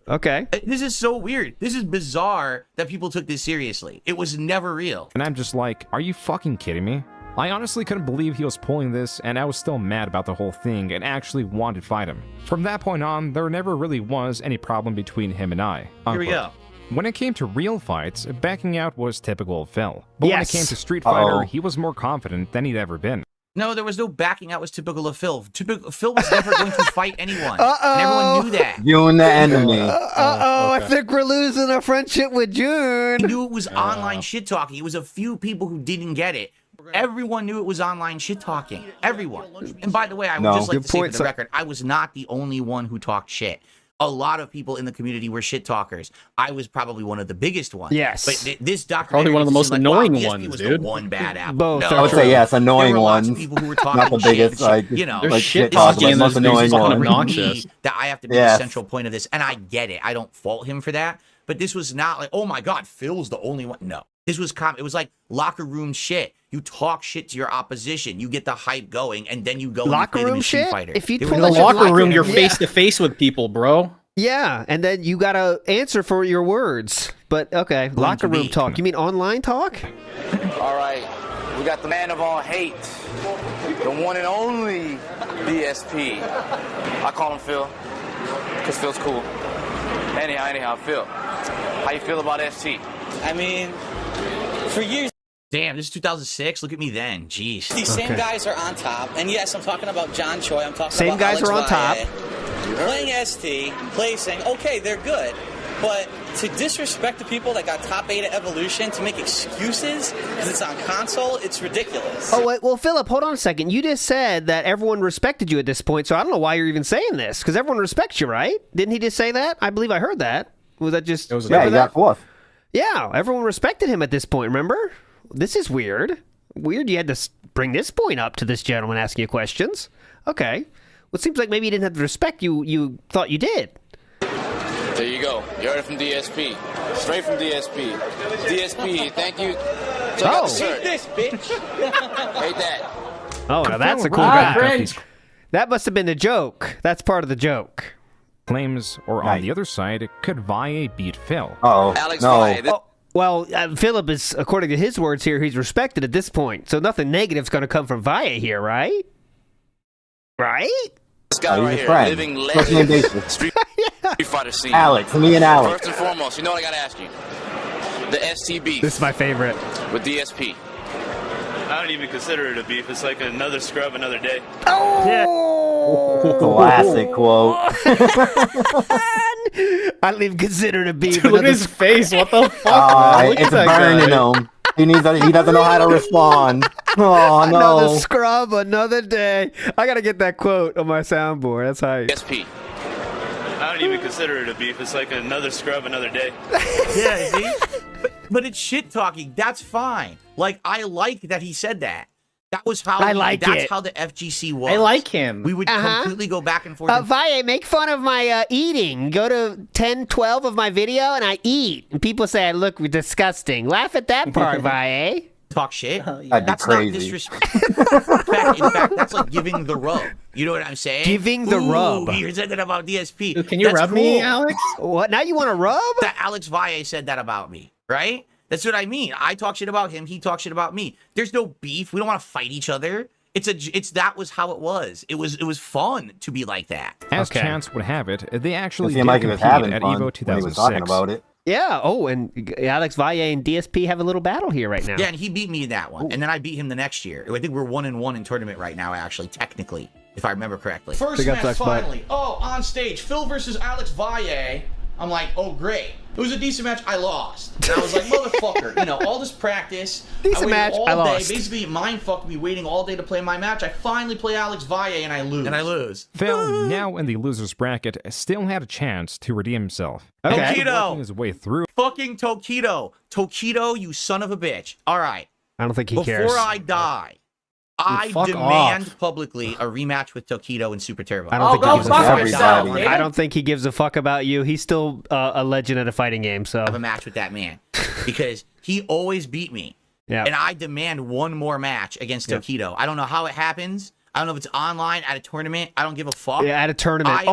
A: Okay.
C: This is so weird. This is bizarre that people took this seriously. It was never real.
G: And I'm just like, are you fucking kidding me? I honestly couldn't believe he was pulling this, and I was still mad about the whole thing and actually wanted to fight him. From that point on, there never really was any problem between him and I.
C: Here we go.
G: When it came to real fights, backing out was typical of Phil. But when it came to Street Fighter, he was more confident than he'd ever been.
C: No, there was no backing out was typical of Phil. Phil was never going to fight anyone. And everyone knew that.
B: Joon the enemy.
A: I think we're losing our friendship with Joon.
C: He knew it was online shit talking. It was a few people who didn't get it. Everyone knew it was online shit talking. Everyone. And by the way, I would just like to say for the record, I was not the only one who talked shit. A lot of people in the community were shit talkers. I was probably one of the biggest ones.
A: Yes.
C: But this documentary
D: probably one of the most annoying ones,
C: was
D: dude.
C: The one bad apple.
A: Both.
C: No,
B: I would say yes, annoying ones.
C: People who were talking
B: not the biggest,
C: shit,
B: like,
C: you know,
B: like
D: shit
B: talk,
D: talking
B: most annoying ones.
D: Obnoxious.
C: That I have to be the central point of this, and I get it. I don't fault him for that. But this was not like, oh my God, Phil's the only one. No, this was it was like locker room shit. You talk shit to your opposition, you get the hype going, and then you go
A: locker
C: and play
A: room
C: the machine
A: shit.
C: fighter.
A: If you
D: in the locker room, you're face to face with people, bro.
A: Yeah, and then you gotta answer for your words. But okay, locker room talk. You mean online talk?
P: All right, we got the man of all hate, the one and only DSP. I call him Phil, because Phil's cool. Anyhow, Phil, how you feel about ST?
K: I mean, for years.
C: Damn, this is 2006. Look at me then. Jeez.
K: These same guys are on top. And yes, I'm talking about John Choi. I'm talking
A: same
K: about
A: guys
K: Alex
A: are on top.
K: Playing ST, placing, okay, they're good. But to disrespect the people that got top 8 at Evolution, to make excuses because it's on console, it's ridiculous.
A: Oh, wait, well, Philip, hold on a second. You just said that everyone respected you at this point, so I don't know why you're even saying this, because everyone respects you, right? Didn't he just say that? I believe I heard that. Was that just...
B: Yeah, he got fourth.
A: Yeah, everyone respected him at this point, remember? This is weird. Weird you had to bring this point up to this gentleman asking you questions. Okay. Well, it seems like maybe you didn't have the respect you thought you did.
P: There you go. You heard it from DSP. Straight from DSP. DSP, thank you. Check out the shirt.
K: Hate this, bitch.
P: Hate that.
A: Oh, now that's a cool guy. That must have been the joke. That's part of the joke.
G: Claims, or on the other side, could Valle beat Phil?
P: Alex Valle.
A: Well, Philip is, according to his words here, he's respected at this point. So nothing negative's going to come from Valle here, right? Right?
P: This guy right here, living legend, Street Fighter scene.
B: Alex, me and Alex.
P: First and foremost, you know what I got to ask you? The ST beef.
A: This is my favorite.
P: With DSP.
L: I don't even consider it a beef. It's like another scrub, another day.
A: Oh!
B: Classic quote.
A: I don't even consider it a beef.
D: Dude, look at his face. What the fuck, man? Look
B: It's
D: at that
B: burning
D: guy.
B: him. He doesn't know how to respond. Oh
A: Another
B: no.
A: scrub, another day. I gotta get that quote on my soundboard. That's hype.
P: DSP.
L: I don't even consider it a beef. It's like another scrub, another day.
C: Yeah, see? But it's shit talking. That's fine. Like, I like that he said that. That was how that's how the FGC was.
D: I like him.
C: We would completely go back and forth.
A: Valle, make fun of my eating. Go to 10, 12 of my video and I eat. And people say I look disgusting. Laugh at that part, Valle.
C: Talk shit.
B: That's
C: not
B: crazy.
C: disrespect. In fact, that's like giving the rub. You know what I'm saying?
A: Giving the rub.
C: You're saying about DSP.
D: Dude, can you rub me, Alex?
A: What? Now you want to rub?
C: That Alex Valle said that about me, right? That's what I mean. I talk shit about him. He talks shit about me. There's no beef. We don't want to fight each other. That was how it was. It was fun to be like that.
G: As chance would have it, they actually
B: Seemed
G: did
B: like he was
G: compete
B: having
G: at
B: fun
G: Evo
B: when
G: 2006.
B: he was talking about it.
A: Yeah. Oh, and Alex Valle and DSP have a little battle here right now.
C: Yeah, and he beat me in that one. And then I beat him the next year. I think we're 1-1 in tournament right now, actually, technically, if I remember correctly. First match, finally. Oh, on stage, Phil versus Alex Valle. I'm like, oh, great. It was a decent match. I lost. And I was like, motherfucker, all this practice.
A: Decent match.
C: All
A: I
C: day.
A: lost.
C: Basically, mind fucked me waiting all day to play my match. I finally play Alex Valle and I lose.
G: Phil, now in the losers bracket, still had a chance to redeem himself.
C: Okay.
G: Working his way through.
C: Fucking Tokido. Tokido, you son of a bitch. All right.
A: I don't think he
C: Before
A: cares.
C: I die, I
A: fuck
C: demand
A: off.
C: publicly a rematch with Tokido in Super Turbo.
A: I don't think he gives a fuck. I don't think he gives a fuck about you. He's still a legend at a fighting game. So
C: have a match with that man because he always beat me.
A: Yeah.
C: And I demand one more match against Tokido. I don't know how it happens. I don't know if it's online at a tournament. I don't give a fuck.
A: Yeah, at a tournament.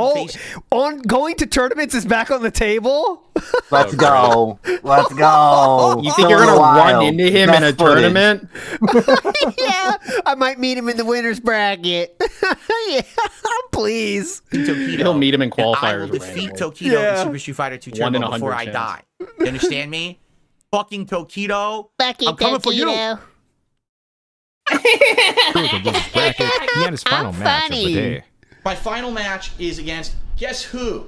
A: Going to tournaments is back on the table.
B: Let's go. Let's go.
D: You think you're gonna run into him in a tournament?
A: Yeah, I might meet him in the winners bracket. Yeah, please.
D: He'll meet him in qualifiers.
C: I will defeat Tokido in Super Street Fighter 2 Turbo before I die. You understand me? Fucking Tokido. I'm coming for you.
G: Through the losers bracket, he had his final match of the day.
C: My final match is against, guess who?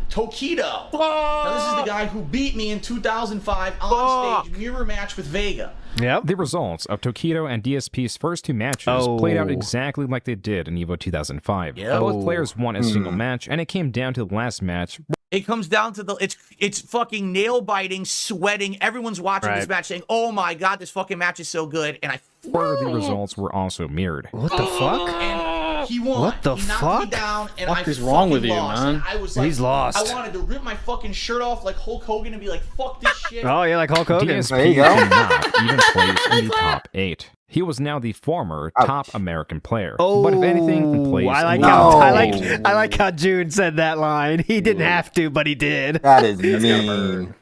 C: Tokido. Now, this is the guy who beat me in 2005 on stage mirror match with Vega.
G: Yep. The results of Tokido and DSP's first two matches played out exactly like they did in Evo 2005. Both players won a single match, and it came down to the last match.
C: It comes down to it's fucking nail biting, sweating. Everyone's watching this match saying, "Oh my god, this fucking match is so good!" And
G: Where the results were also mirrored.
A: What the fuck?
C: And he won.
A: What the
C: he knocked
A: fuck?
C: me down, and
D: What
C: I
D: is wrong with you,
C: lost.
D: man?
C: And I was like,
A: He's lost.
C: I wanted to rip my fucking shirt off like Hulk Hogan and be like, "Fuck this shit."
A: Oh yeah, like Hulk Hogan.
G: DSP
A: There you
G: did
A: go.
G: not even place in the top 8. He was now the former top American player. But if anything, he plays
A: I like I like how Joon said that line. He didn't have to, but he did.
B: That is mean.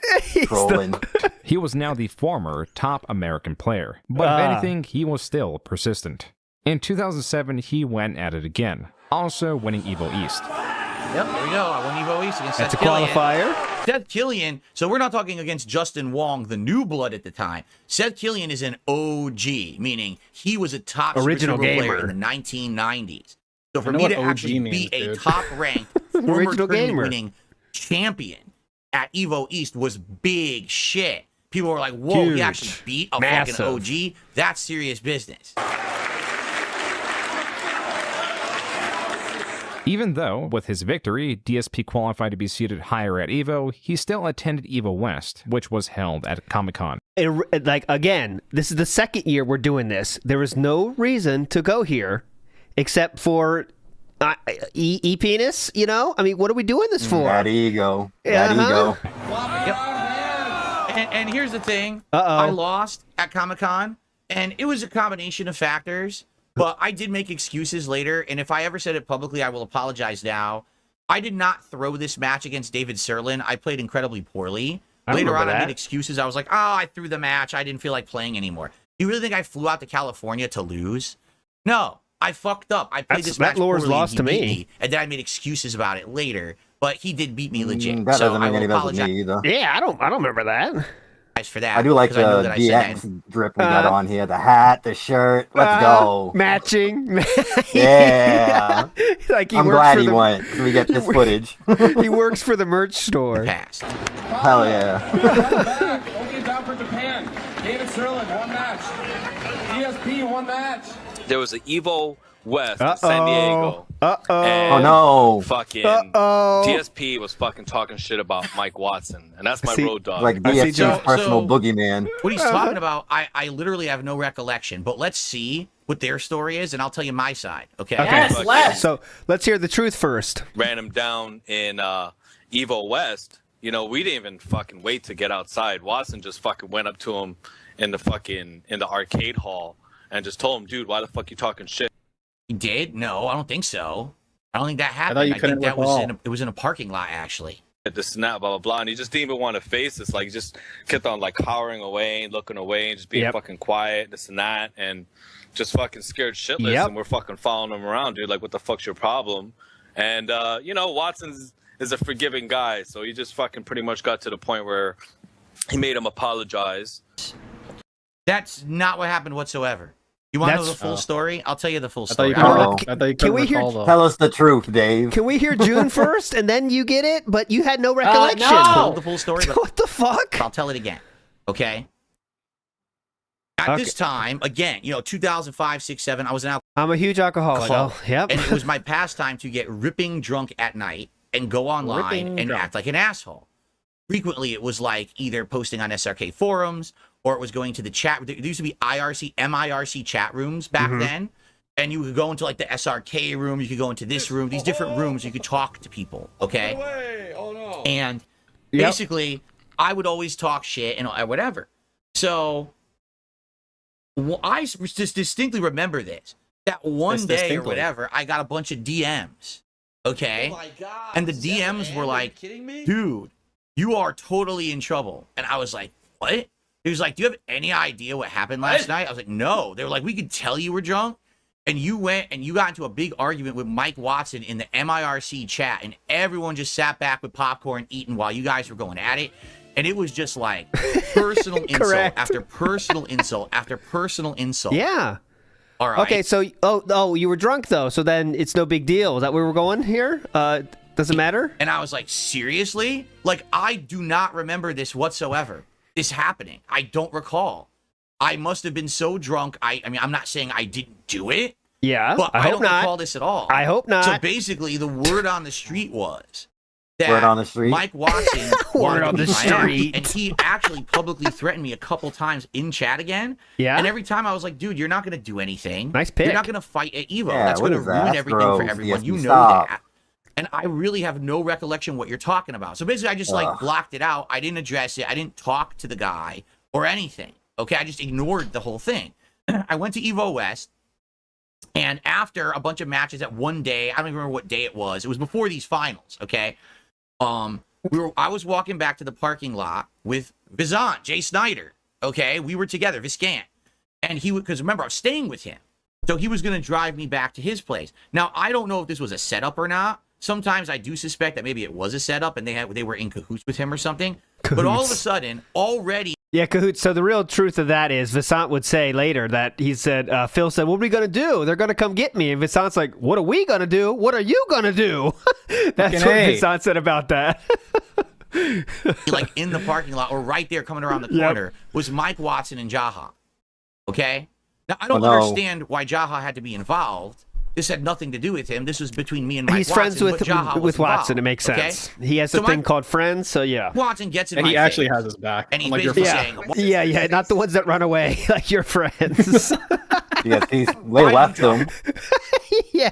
B: Trolling.
G: He was now the former top American player. But if anything, he was still persistent. In 2007, he went at it again, also winning Evo East.
C: Yep, there we go. I won Evo East against
A: That's
C: Seth
A: a qualifier.
C: Seth Killian. So we're not talking against Justin Wong, the new blood at the time. Seth Killian is an OG, meaning he was a top
A: Original
C: Super Turbo
A: gamer
C: player in the 1990s. So for
D: know
C: me
D: what
C: to
D: OG
C: actually
D: means,
C: be a
D: dude.
C: top-ranked former
A: Original gamer.
C: tournament-winning champion at Evo East was big shit. People were like, "Whoa,
A: Huge.
C: he actually beat a
A: Massive.
C: fucking OG? That's serious business."
G: Even though, with his victory, DSP qualified to be seated higher at EVO, he still attended EVO West, which was held at Comic-Con.
A: Again, this is the second year we're doing this. There is no reason to go here except for e-penis, you know? I mean, what are we doing this for?
B: That ego. That ego.
C: And here's the thing. I lost at Comic-Con, and it was a combination of factors, but I did make excuses later, and if I ever said it publicly, I will apologize now. I did not throw this match against David Serlin. I played incredibly poorly. Later on, I made excuses. I was like, I threw the match. I didn't feel like playing anymore. You really think I flew out to California to lose? No, I fucked up. I played this match poorly,
A: lost to
C: and he beat
A: me.
C: and then I made excuses about it later. But he did beat me legit.
B: That
C: so
B: doesn't
C: I
B: make
C: will
B: any better
C: apologize.
B: than me either.
A: Yeah, I don't remember that.
C: For that.
B: I do like the DX drip we got on here. The hat, the shirt. Let's go.
A: Matching.
B: Yeah.
A: Like
B: I'm glad he went so we get this footage.
A: He works for the merch store.
B: Hell yeah.
I: Okay, down for Japan. David Sterling, 1 match. DSP, 1 match.
J: There was an Evo West in San Diego.
B: Oh no.
J: Fucking DSP was fucking talking shit about Mike Watson, and that's my road dog.
B: Like DSP's personal boogeyman.
C: What he's talking about, I literally have no recollection. But let's see what their story is, and I'll tell you my side. Okay.
A: So let's hear the truth first.
J: Ran him down in Evo West. You know, we didn't even fucking wait to get outside. Watson just fucking went up to him in the arcade hall and just told him, dude, why the fuck you talking shit?
C: He did? No, I don't think so. I don't think that happened.
J: you
C: I
J: couldn't
C: think that
J: recall.
C: it was in a parking lot, actually.
J: This and that, blah, blah, blah. And he just didn't even want to face this. Like, he just kept on, like, cowering away and looking away and just being fucking quiet, this and that. And just fucking scared shitless. And we're fucking following him around, dude. Like, what the fuck's your problem? And, you know, Watson is a forgiving guy. So he just fucking pretty much got to the point where he made him apologize.
C: That's not what happened whatsoever. You want to know the full story? I'll tell you the full story.
A: Can we hear?
B: Tell us the truth, Dave.
A: Can we hear Joon first, and then you get it? But you had no recollection.
C: Told the full story. But
A: what the fuck?
C: I'll tell it again. Okay. At this time, again, you know, 2005, 6, 7, I was an alcoholic.
A: I'm a huge alcoholic. Oh, yep.
C: And it was my pastime to get ripping drunk at night and go online and act like an asshole. Frequently, it was like either posting on SRK forums or it was going to the chat. There used to be MIRC chat rooms back then. And you could go into like the SRK room. You could go into this room, these different rooms. You could talk to people. Okay.
I: Oh no.
C: And basically, I would always talk shit and whatever. So I just distinctly remember this. That one day or whatever, I got a bunch of DMs. Okay. Oh my God. And the DMs were like, dude, you are totally in trouble. And I was like, what? He was like, do you have any idea what happened last night? I was like, no. They were like, we could tell you were drunk. And you went and you got into a big argument with Mike Watson in the MIRC chat. And everyone just sat back with popcorn eating while you guys were going at it. And it was just like personal insult after personal insult after personal insult.
A: Yeah.
C: All right.
A: Okay, so, you were drunk, though. So then it's no big deal. Is that where we're going here? Doesn't matter?
C: And I was like, seriously? Like, I do not remember this whatsoever. This happening. I don't recall. I must have been so drunk. I mean, I'm not saying I didn't do it.
A: Yeah,
C: but I don't recall this at all.
A: I hope not.
C: So basically, the word on the street was that
B: word on the street?
C: Mike Watson
A: word on the street.
C: And he actually publicly threatened me a couple times in chat again.
A: Yeah.
C: And every time I was like, dude, you're not going to do anything.
A: Nice pick.
C: You're not going to fight at Evo.
B: Yeah,
C: That's going to ruin everything for everyone. You know that. And I really have no recollection what you're talking about. So basically, I just like blocked it out. I didn't address it. I didn't talk to the guy or anything. Okay, I just ignored the whole thing. I went to Evo West, and after a bunch of matches at one day, I don't even remember what day it was. It was before these finals. Okay, I was walking back to the parking lot with Vizant, Jay Snyder. Okay, we were together, Viscant, and because remember I was staying with him, so he was going to drive me back to his place. Now I don't know if this was a setup or not. Sometimes I do suspect that maybe it was a setup and they were in cahoots with him or something. Cahoots. But all of a sudden, already...
A: Yeah, cahoots. So the real truth of that is Visant would say later that he said, Phil said, what are we going to do? They're going to come get me. And Visant's like, what are we going to do? What are you going to do? That's what Visant said about that.
C: Like in the parking lot or right there coming around the corner was Mike Watson and Jaha. Okay? Now, I don't understand why Jaha had to be involved. This had nothing to do with him. This was between me and Mike
A: He's
C: Watson.
A: He's friends with Watson. It makes sense. Okay? He has a thing called friends, so yeah.
C: Watson gets in
D: and
C: my
D: he actually
C: face,
D: has his back.
C: And he's basically saying...
A: Yeah, not the ones that run away, like your friends.
B: Yes, they left him.
A: Yeah.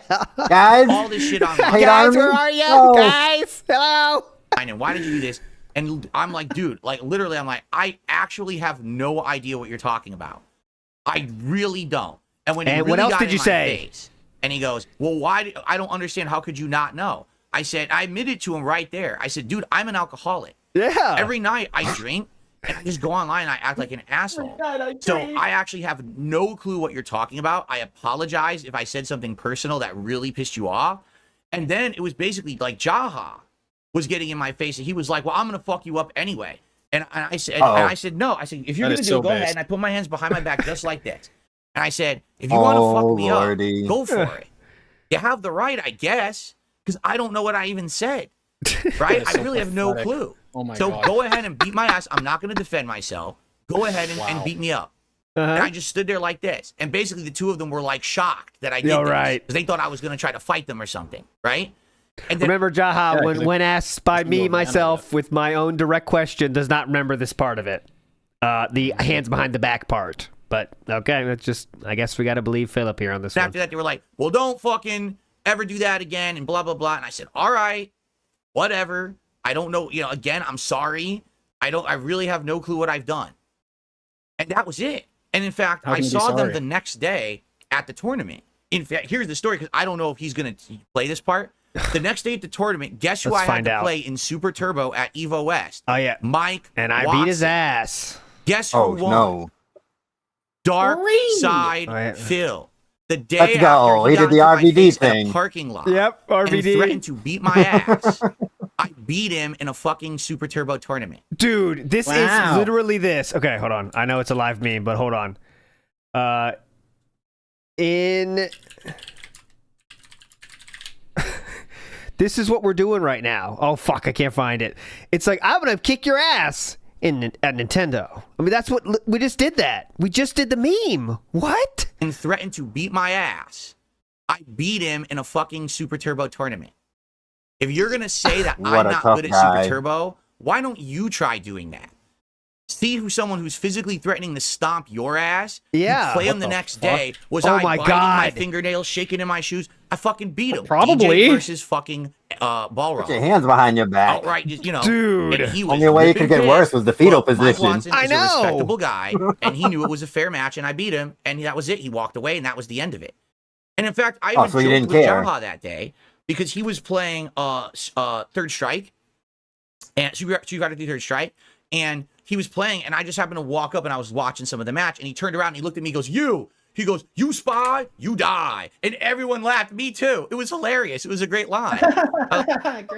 B: Guys?
C: All this shit on...
A: Guys, where are you? Oh. Guys, hello?
C: And why did you do this? And I'm like, dude, like literally, I'm like, I actually have no idea what you're talking about. I really don't. And when he really
A: what else
C: got
A: did
C: in
A: you
C: my
A: say?
C: Face, and he goes, well, why? I don't understand. How could you not know? I said, I admitted to him right there. I said, dude, I'm an alcoholic.
A: Yeah.
C: Every night I drink and I just go online and I act like an asshole. So I actually have no clue what you're talking about. I apologize if I said something personal that really pissed you off. And then it was basically like Jaha was getting in my face and he was like, well, I'm going to fuck you up anyway. And I said, no. I said, if you're
D: That
C: going to
D: is
C: do
D: so
C: it, go ahead.
D: based.
C: And I put my hands behind my back just like this. And I said, if you want to fuck me up, go for it. You have the right, I guess, because I don't know what I even said. Right? I really have no clue.
D: Oh my
C: so
D: God.
C: go ahead and beat my ass. I'm not going to defend myself. Go ahead and beat me up. And I just stood there like this. And basically the two of them were like shocked that I did this.
A: Right.
C: Because they thought I was going to try to fight them or something. Right? And then,
A: remember, Jaha, when asked by me, myself, with my own direct question, does not remember this part of it. The hands behind the back part. But, okay, that's just, I guess we got to believe Philip here on this one.
C: After that, they were like, well, don't fucking ever do that again and blah, blah, blah. And I said, all right, whatever. I don't know. You know, again, I'm sorry. I really have no clue what I've done. And that was it. And in fact, I saw them the next day at the tournament. In fact, here's the story, because I don't know if he's going to play this part. The next day at the tournament, guess who I had to play in Super Turbo at Evo West?
A: Oh, yeah.
C: Mike
A: And I
C: Watson.
A: beat his ass.
C: Guess who won?
B: No.
C: Dark Side Phil. The day
B: Let's go.
C: after
B: He
C: got
B: did the
C: into my
B: RVD
C: face at a
B: thing.
C: parking lot.
A: Yep,
C: And
A: RVD.
C: threatened to beat my ass. I beat him in a fucking Super Turbo tournament.
A: Dude, this is literally this. Okay, hold on. I know it's a live meme, but hold on. This is what we're doing right now. Oh, fuck, I can't find it. It's like, I'm going to kick your ass at Nintendo. I mean, that's what, we just did that. We just did the meme. What?
C: And threatened to beat my ass. I beat him in a fucking Super Turbo tournament. If you're going to say that I'm not good at Super Turbo, why don't you try doing that? See who someone who's physically threatening to stomp your ass.
A: Yeah.
C: You play him the next day. Was
A: Oh
C: I
A: my
C: biting
A: God.
C: my fingernails, shaking in my shoes? I fucking beat him.
D: Probably.
C: DJ versus fucking Ballroom.
B: Put your hands behind your back.
C: Outright, just, you know.
A: Dude.
C: And he was
B: Only way it could get
C: ripping
B: worse
C: pissed.
B: was the fetal
C: Mike
B: position.
C: Watson
A: I
C: is
A: know.
C: a respectable guy, and he knew it was a fair match, and I beat him, and that was it. He walked away, and that was the end of it. And in fact, I even
B: so you
C: joked
B: didn't
C: with
B: care.
C: Jaha that day because he was playing Third Strike, and so we got to do Third Strike, and he was playing, and I just happened to walk up, and I was watching some of the match, and he turned around, and he looked at me, he goes, he goes, you spy, you die. And everyone laughed, me too. It was hilarious. It was a great line.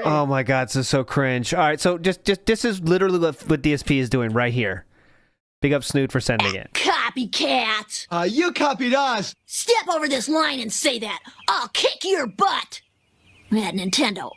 A: Oh my God, this is so cringe. All right, so just this is literally what DSP is doing right here. Big up Snoot for sending it.
Q: Copycat!
R: You copied us!
Q: Step over this line and say that. I'll kick your butt! At Nintendo.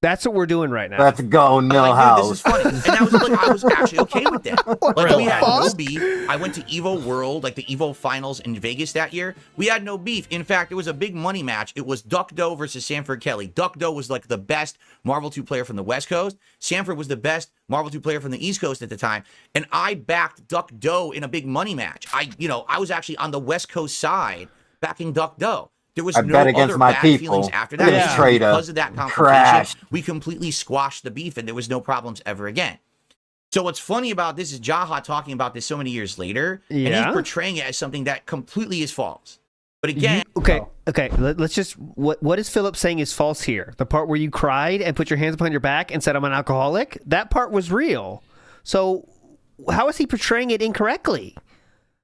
A: That's what we're doing right now.
B: Let's go, Millhouse.
C: This is funny. And that was like, I was actually okay with that. Like, we had no beef. I went to Evo World, like the Evo finals in Vegas that year. We had no beef. In fact, it was a big money match. It was Duck Doe versus Sanford Kelly. Duck Doe was like the best Marvel 2 player from the West Coast. Sanford was the best Marvel 2 player from the East Coast at the time. And I backed Duck Doe in a big money match. I was actually on the West Coast side backing Duck Doe. There was no other bad feelings after that. Because of that confrontation, we completely squashed the beef, and there was no problems ever again. So what's funny about this is Jaha talking about this so many years later, and he's portraying it as something that completely is false. But again,
A: okay. Let's just what is Philip saying is false here? The part where you cried and put your hands behind your back and said I'm an alcoholic, that part was real. So how is he portraying it incorrectly?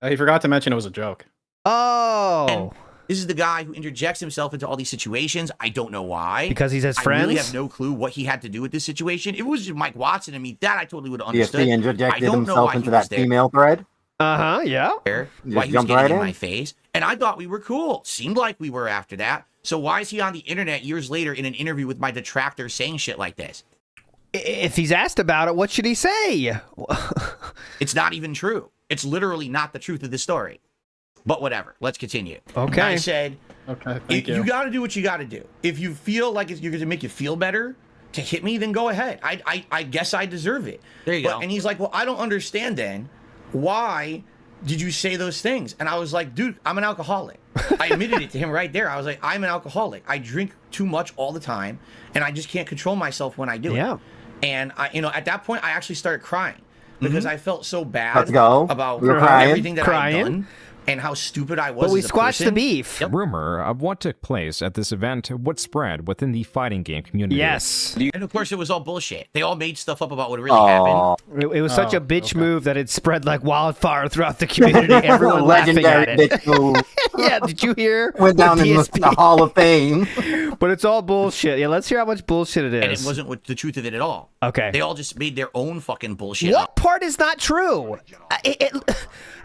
D: He forgot to mention it was a joke.
A: Oh.
C: And this is the guy who interjects himself into all these situations. I don't know why.
A: Because he's his friends?
C: I really have no clue what he had to do with this situation. If it was just Mike Watson and me, that I totally would have understood.
B: DSP interjected himself into that female thread?
A: Yeah.
C: Why he was getting in my face. And I thought we were cool. Seemed like we were after that. So why is he on the internet years later in an interview with my detractor saying shit like this?
A: If he's asked about it, what should he say?
C: It's not even true. It's literally not the truth of the story. But whatever. Let's continue.
A: Okay.
C: I said,
D: you
C: got to do what you got to do. If you feel like you're going to make you feel better to hit me, then go ahead. I guess I deserve it. There you go. And he's like, well, I don't understand then. Why did you say those things? And I was like, dude, I'm an alcoholic. I admitted it to him right there. I was like, I'm an alcoholic. I drink too much all the time, and I just can't control myself when I do it. And at that point, I actually started crying because I felt so bad about everything that I'd done. and how stupid I was.
A: But we
C: as a
A: squashed the
C: person.
A: beef.
G: Rumor of what took place at this event would spread within the fighting game community.
A: Yes.
C: And of course, it was all bullshit. They all made stuff up about what really happened.
A: It was such a bitch move that it spread like wildfire throughout the community. Everyone laughing at it.
B: Bitch move.
A: Yeah, did you hear?
B: Went down in the Hall of Fame.
A: But it's all bullshit. Yeah, let's hear how much bullshit it is.
C: And it wasn't the truth of it at all.
A: Okay.
C: They all just made their own fucking bullshit
A: What
C: up.
A: part is not true?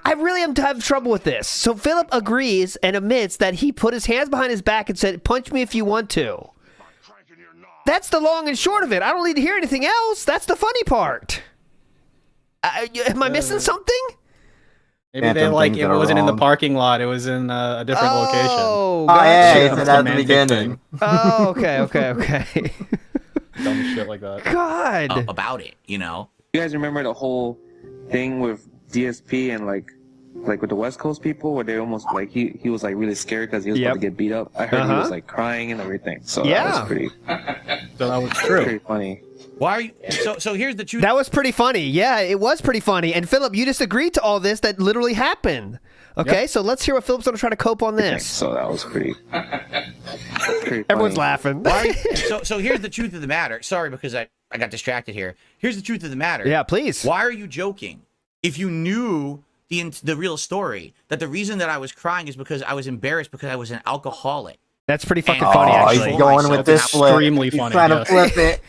A: I really am having trouble with this. So Philip agrees and admits that he put his hands behind his back and said, punch me if you want to. That's the long and short of it. I don't need to hear anything else. That's the funny part. Am I missing something?
D: Maybe they it wasn't in the parking lot. It was in a different location.
A: Oh,
B: yeah, it's at the beginning.
A: Oh, okay.
D: Dumb shit like that.
A: God.
C: About it, you know?
R: You guys remember the whole thing with DSP and like with the West Coast people where they almost like he was like really scared because he was about to get beat up. I heard he was like crying and everything. So that was pretty.
D: So that was true.
R: Pretty funny.
C: Why are you? So here's the truth.
A: That was pretty funny. Yeah, it was pretty funny. And Philip, you just agreed to all this that literally happened. Okay, so let's hear what Philip's going to try to cope on this.
R: So that was pretty.
A: Everyone's laughing.
C: So here's the truth of the matter. Sorry, because I got distracted here. Here's the truth of the matter.
A: Yeah, please.
C: Why are you joking? If you knew the real story, that the reason that I was crying is because I was embarrassed because I was an alcoholic.
A: That's pretty fucking funny, actually.
B: He's going with this flip.
D: Extremely
B: He's
D: funny.
B: trying to flip it.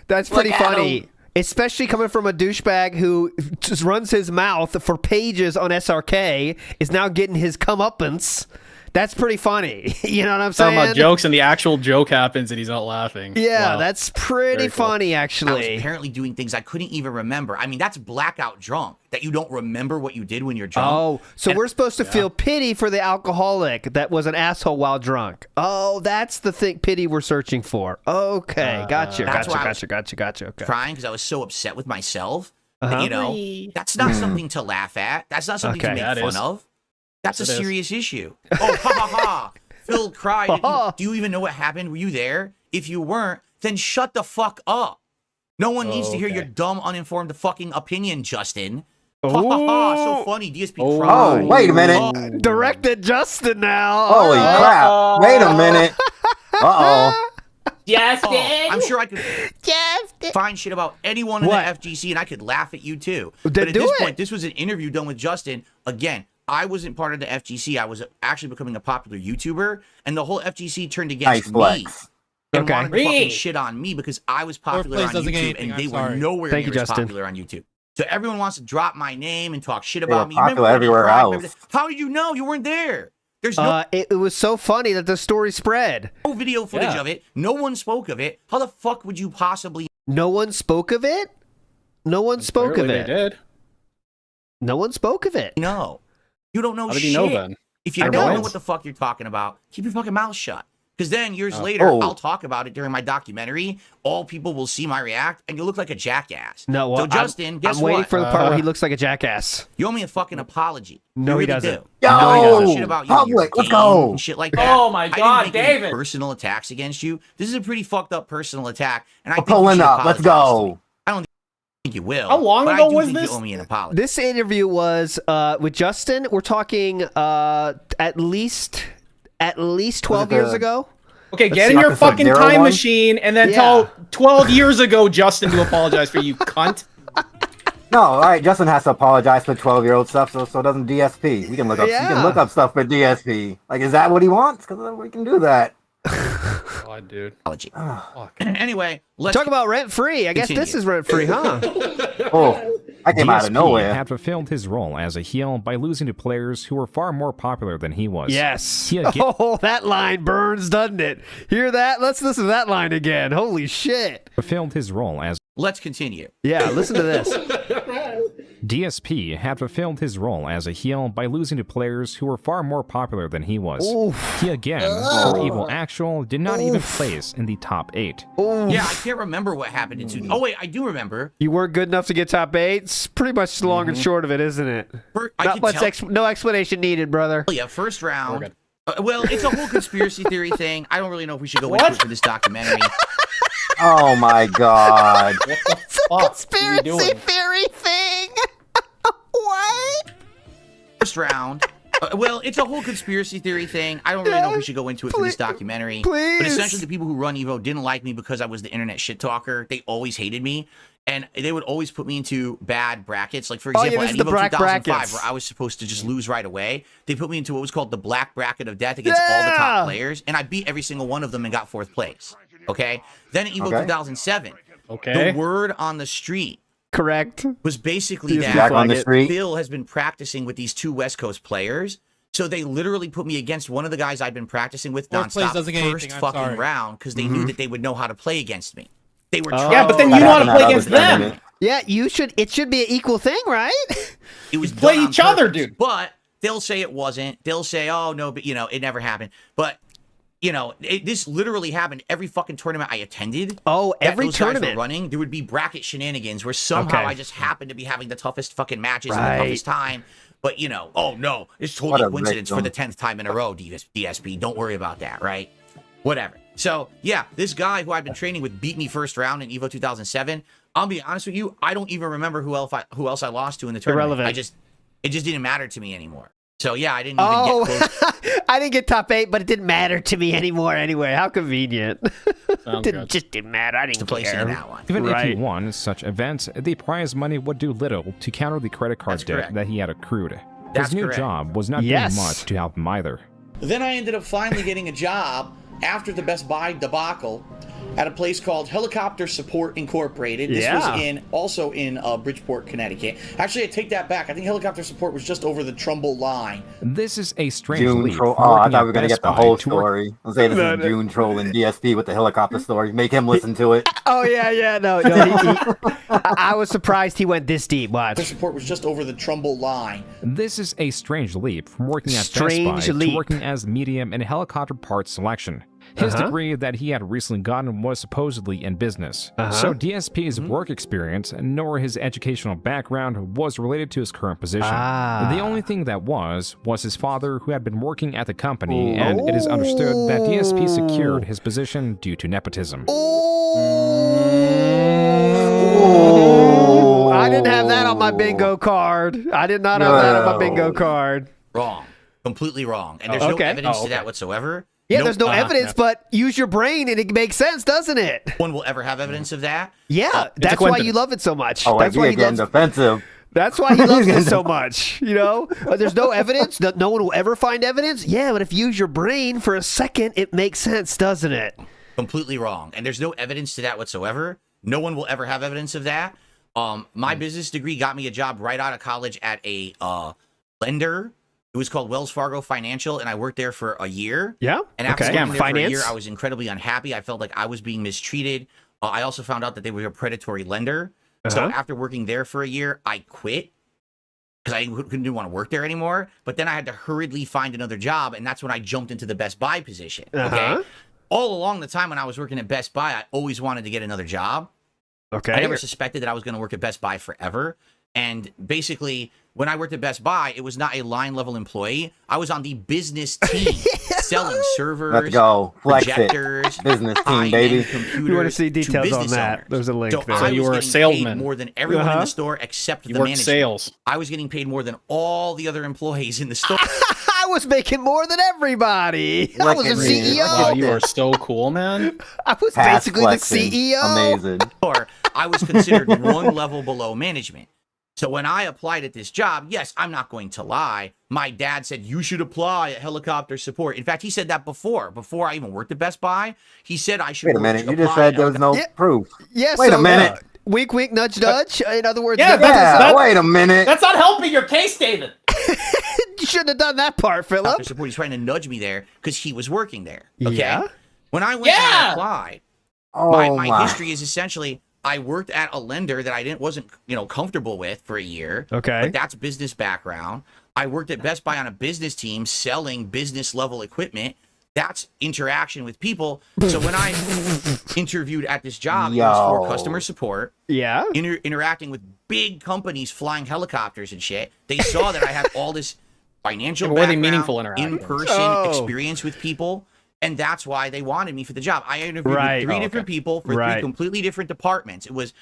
A: That's pretty funny. Especially coming from a douchebag who just runs his mouth for pages on SRK, is now getting his comeuppance. That's pretty funny. You know what I'm saying?
D: Talking about jokes and the actual joke happens and he's not laughing.
A: Yeah,
D: Wow.
A: that's pretty funny,
C: I
A: actually.
C: was apparently doing things I couldn't even remember. I mean, that's blackout drunk, that you don't remember what you did when you're drunk.
A: Oh, so we're supposed to feel pity for the alcoholic that was an asshole while drunk. Oh, that's the thing, pity we're searching for. Okay, gotcha. Okay.
C: Crying because I was so upset with myself. You know, that's not something to laugh at. That's not something to make fun of. That's a serious issue. Oh, ha ha ha. Phil cried. Do you even know what happened? Were you there? If you weren't, then shut the fuck up. No one needs to hear your dumb, uninformed fucking opinion, Justin. Ha ha ha. So funny. DSP cried.
B: Oh, wait a minute.
A: Directed Justin now.
B: Holy crap. Wait a minute. Uh-oh.
C: Justin. I'm sure I could find shit about anyone in the FGC and I could laugh at you too. But at this point, this was an interview done with Justin. Again, I wasn't part of the FGC. I was actually becoming a popular YouTuber, and the whole FGC turned against me and wanted to fucking shit on me because I was popular on YouTube, and they were nowhere near as popular on YouTube. So everyone wants to drop my name and talk shit about me.
B: Popular everywhere else.
C: How did you know? You weren't there. There's no.
A: It was so funny that the story spread.
C: No video footage of it. No one spoke of it. How the fuck would you possibly?
A: No one spoke of it. No one spoke of it.
D: They did.
A: No one spoke of it.
C: No. You don't know
D: How did
C: shit.
D: you know then?
C: If you don't know what the fuck you're talking about, keep your fucking mouth shut. Because then years later, I'll talk about it during my documentary. All people will see my react, and you look like a jackass.
A: No, well,
C: so Justin, guess
A: I'm waiting for the part where he looks like a jackass.
C: You owe me a fucking apology.
A: No,
C: you
A: he
C: really
A: doesn't.
C: Do.
B: Yo,
C: shit about you,
B: public, let's go.
C: And shit like that.
S: Oh my God,
C: I didn't make any
S: David.
C: personal attacks against you. This is a pretty fucked up personal attack, and I
B: We're
C: think you
B: pulling
C: should
B: up. Let's
C: apologize to me.
B: go.
C: I don't think you will.
S: How long
C: but
S: ago
C: I do
S: was
C: think
S: this?
C: You owe me an apology.
A: This interview was with Justin. We're talking at least 12 years ago.
D: Okay, get in your fucking time machine and then tell 12 years ago Justin to apologize for you, cunt.
B: No, all right. Justin has to apologize for 12-year-old stuff, so doesn't DSP. We can look up. You can look up stuff for DSP. Like, is that what he wants? Because we can do that.
D: God, dude.
C: Apology. Anyway, let's
A: talk about rent free. I guess this is rent free, huh?
B: Oh, I came out of nowhere.
G: Had fulfilled his role as a heel by losing to players who were far more popular than he was.
A: Yes. Oh, that line burns, doesn't it? Hear that? Let's listen to that line again. Holy shit.
G: Fulfilled his role as.
C: Let's continue.
A: Yeah, listen to this.
G: DSP had fulfilled his role as a heel by losing to players who were far more popular than he was.
A: Oof.
G: He again, for Evil Actual, did not even place in the top 8.
C: Yeah, I can't remember what happened in 2. Oh wait, I do remember.
A: You weren't good enough to get top 8. It's pretty much the long and short of it, isn't it? Not much no explanation needed, brother.
C: Yeah, first round. Well, it's a whole conspiracy theory thing. I don't really know if we should go into it for this documentary.
B: Oh my God.
A: What the fuck? Conspiracy theory thing. What?
C: First round, Well, it's a whole conspiracy theory thing. I don't really know if we should go into it for this documentary.
A: Please.
C: But essentially, the people who run Evo didn't like me because I was the internet shit talker. They always hated me. And they would always put me into bad brackets. Like, for example, at Evo 2005, where I was supposed to just lose right away, they put me into what was called the black bracket of death against all the top players. And I beat every single one of them and got 4th place. Okay? Then at Evo 2007, the word on the street was basically that Phil has been practicing with these 2 West Coast players. So they literally put me against one of the guys I'd been practicing with nonstop first fucking round because they knew that they would know how to play against me. They were
D: yeah, but then you know how to play against them.
A: Yeah, you should. It should be an equal thing, right?
C: It was
D: play each other, dude.
C: But they'll say it wasn't. They'll say, "Oh no," but it never happened. But this literally happened every fucking tournament I attended.
A: Oh, every
C: those
A: tournament
C: guys were running. There would be bracket shenanigans where somehow I just happened to be having the toughest fucking matches in the toughest time. But oh no, it's totally coincidence for the 10th time in a row. DSP, don't worry about that, right? Whatever. So, yeah, this guy who I've been training with beat me first round in Evo 2007. I'll be honest with you, I don't even remember who else I lost to in the tournament.
A: Irrelevant.
C: It just didn't matter to me anymore. So, yeah, I didn't even get close.
A: I didn't get top 8, but it didn't matter to me anymore anyway. How convenient. Just didn't matter. I didn't care.
C: That one.
G: Even if he won such events, the prize money would do little to counter the credit card debt that he had accrued. His new job was not doing much to help him either.
O: Then I ended up finally getting a job after the Best Buy debacle at a place called Helicopter Support Incorporated. This was also in Bridgeport, Connecticut. Actually, I take that back. I think Helicopter Support was just over the Trumbull line.
G: This is a strange
B: June
G: leap.
B: I thought we were going to get the whole story. I was saying this is June trolling DSP with the helicopter story. Make him listen to it.
A: Oh, yeah. No, I was surprised he went this deep. Watch.
O: The support was just over the Trumbull line.
G: This is a strange leap from working at Best Buy to working as medium in helicopter parts selection. His degree that he had recently gotten was supposedly in business. So DSP's work experience, nor his educational background, was related to his current position. The only thing that was his father, who had been working at the company, and it is understood that DSP secured his position due to nepotism.
A: I didn't have that on my bingo card. I did not have that on my bingo card.
C: Wrong. Completely wrong. And there's no evidence to that whatsoever.
A: Yeah, there's no evidence, but use your brain and it makes sense, doesn't it?
C: One will ever have evidence of that.
A: Yeah, that's why you love it so much.
B: Oh,
A: that's why he
B: getting defensive.
A: That's why he loves it so much. There's no evidence. No one will ever find evidence. Yeah, but if you use your brain for a second, it makes sense, doesn't it?
C: Completely wrong. And there's no evidence to that whatsoever. No one will ever have evidence of that. My business degree got me a job right out of college at a lender. It was called Wells Fargo Financial, and I worked there for a year.
A: Yeah.
C: And after working there for a year, I was incredibly unhappy. I felt like I was being mistreated. I also found out that they were a predatory lender. So after working there for a year, I quit because I didn't want to work there anymore. But then I had to hurriedly find another job, and that's when I jumped into the Best Buy position. Okay. All along the time when I was working at Best Buy, I always wanted to get another job.
A: Okay.
C: I never suspected that I was going to work at Best Buy forever. And basically, when I worked at Best Buy, it was not a line-level employee. I was on the business team, selling servers,
B: Let's go. Flex
C: projectors,
B: business team, baby.
C: computers.
A: You want to see details on that?
C: Owners.
A: There's a link there.
C: So
D: you were a salesman.
C: More than everyone in the store except the manager.
D: Sales.
C: I was getting paid more than all the other employees in the store.
A: I was making more than everybody. I was a CEO.
D: Wow, you are so cool, man.
A: I was basically the CEO.
B: Amazing.
C: Or I was considered one level below management. So when I applied at this job, yes, I'm not going to lie. My dad said, you should apply at Helicopter Support. In fact, he said that before I even worked at Best Buy. He said I should.
B: Wait a minute. You just said there was no proof.
A: Yes.
B: Wait a minute.
A: Wink, wink, nudge, nudge. In other words,
B: wait a minute.
D: That's not helping your case, David.
A: You shouldn't have done that part, Philip.
C: Support. He's trying to nudge me there because he was working there. Okay.
A: Yeah.
C: When I went and I applied, my history is essentially I worked at a lender that I wasn't comfortable with for a year.
A: Okay.
C: But that's business background. I worked at Best Buy on a business team selling business level equipment. That's interaction with people. So when I interviewed at this job, it was for customer support.
A: Yeah.
C: Interacting with big companies flying helicopters and shit. They saw that I had all this financial background,
D: meaningful interaction?
C: in-person experience with people. And that's why they wanted me for the job. I interviewed with 3 different people for 3 completely different departments. It was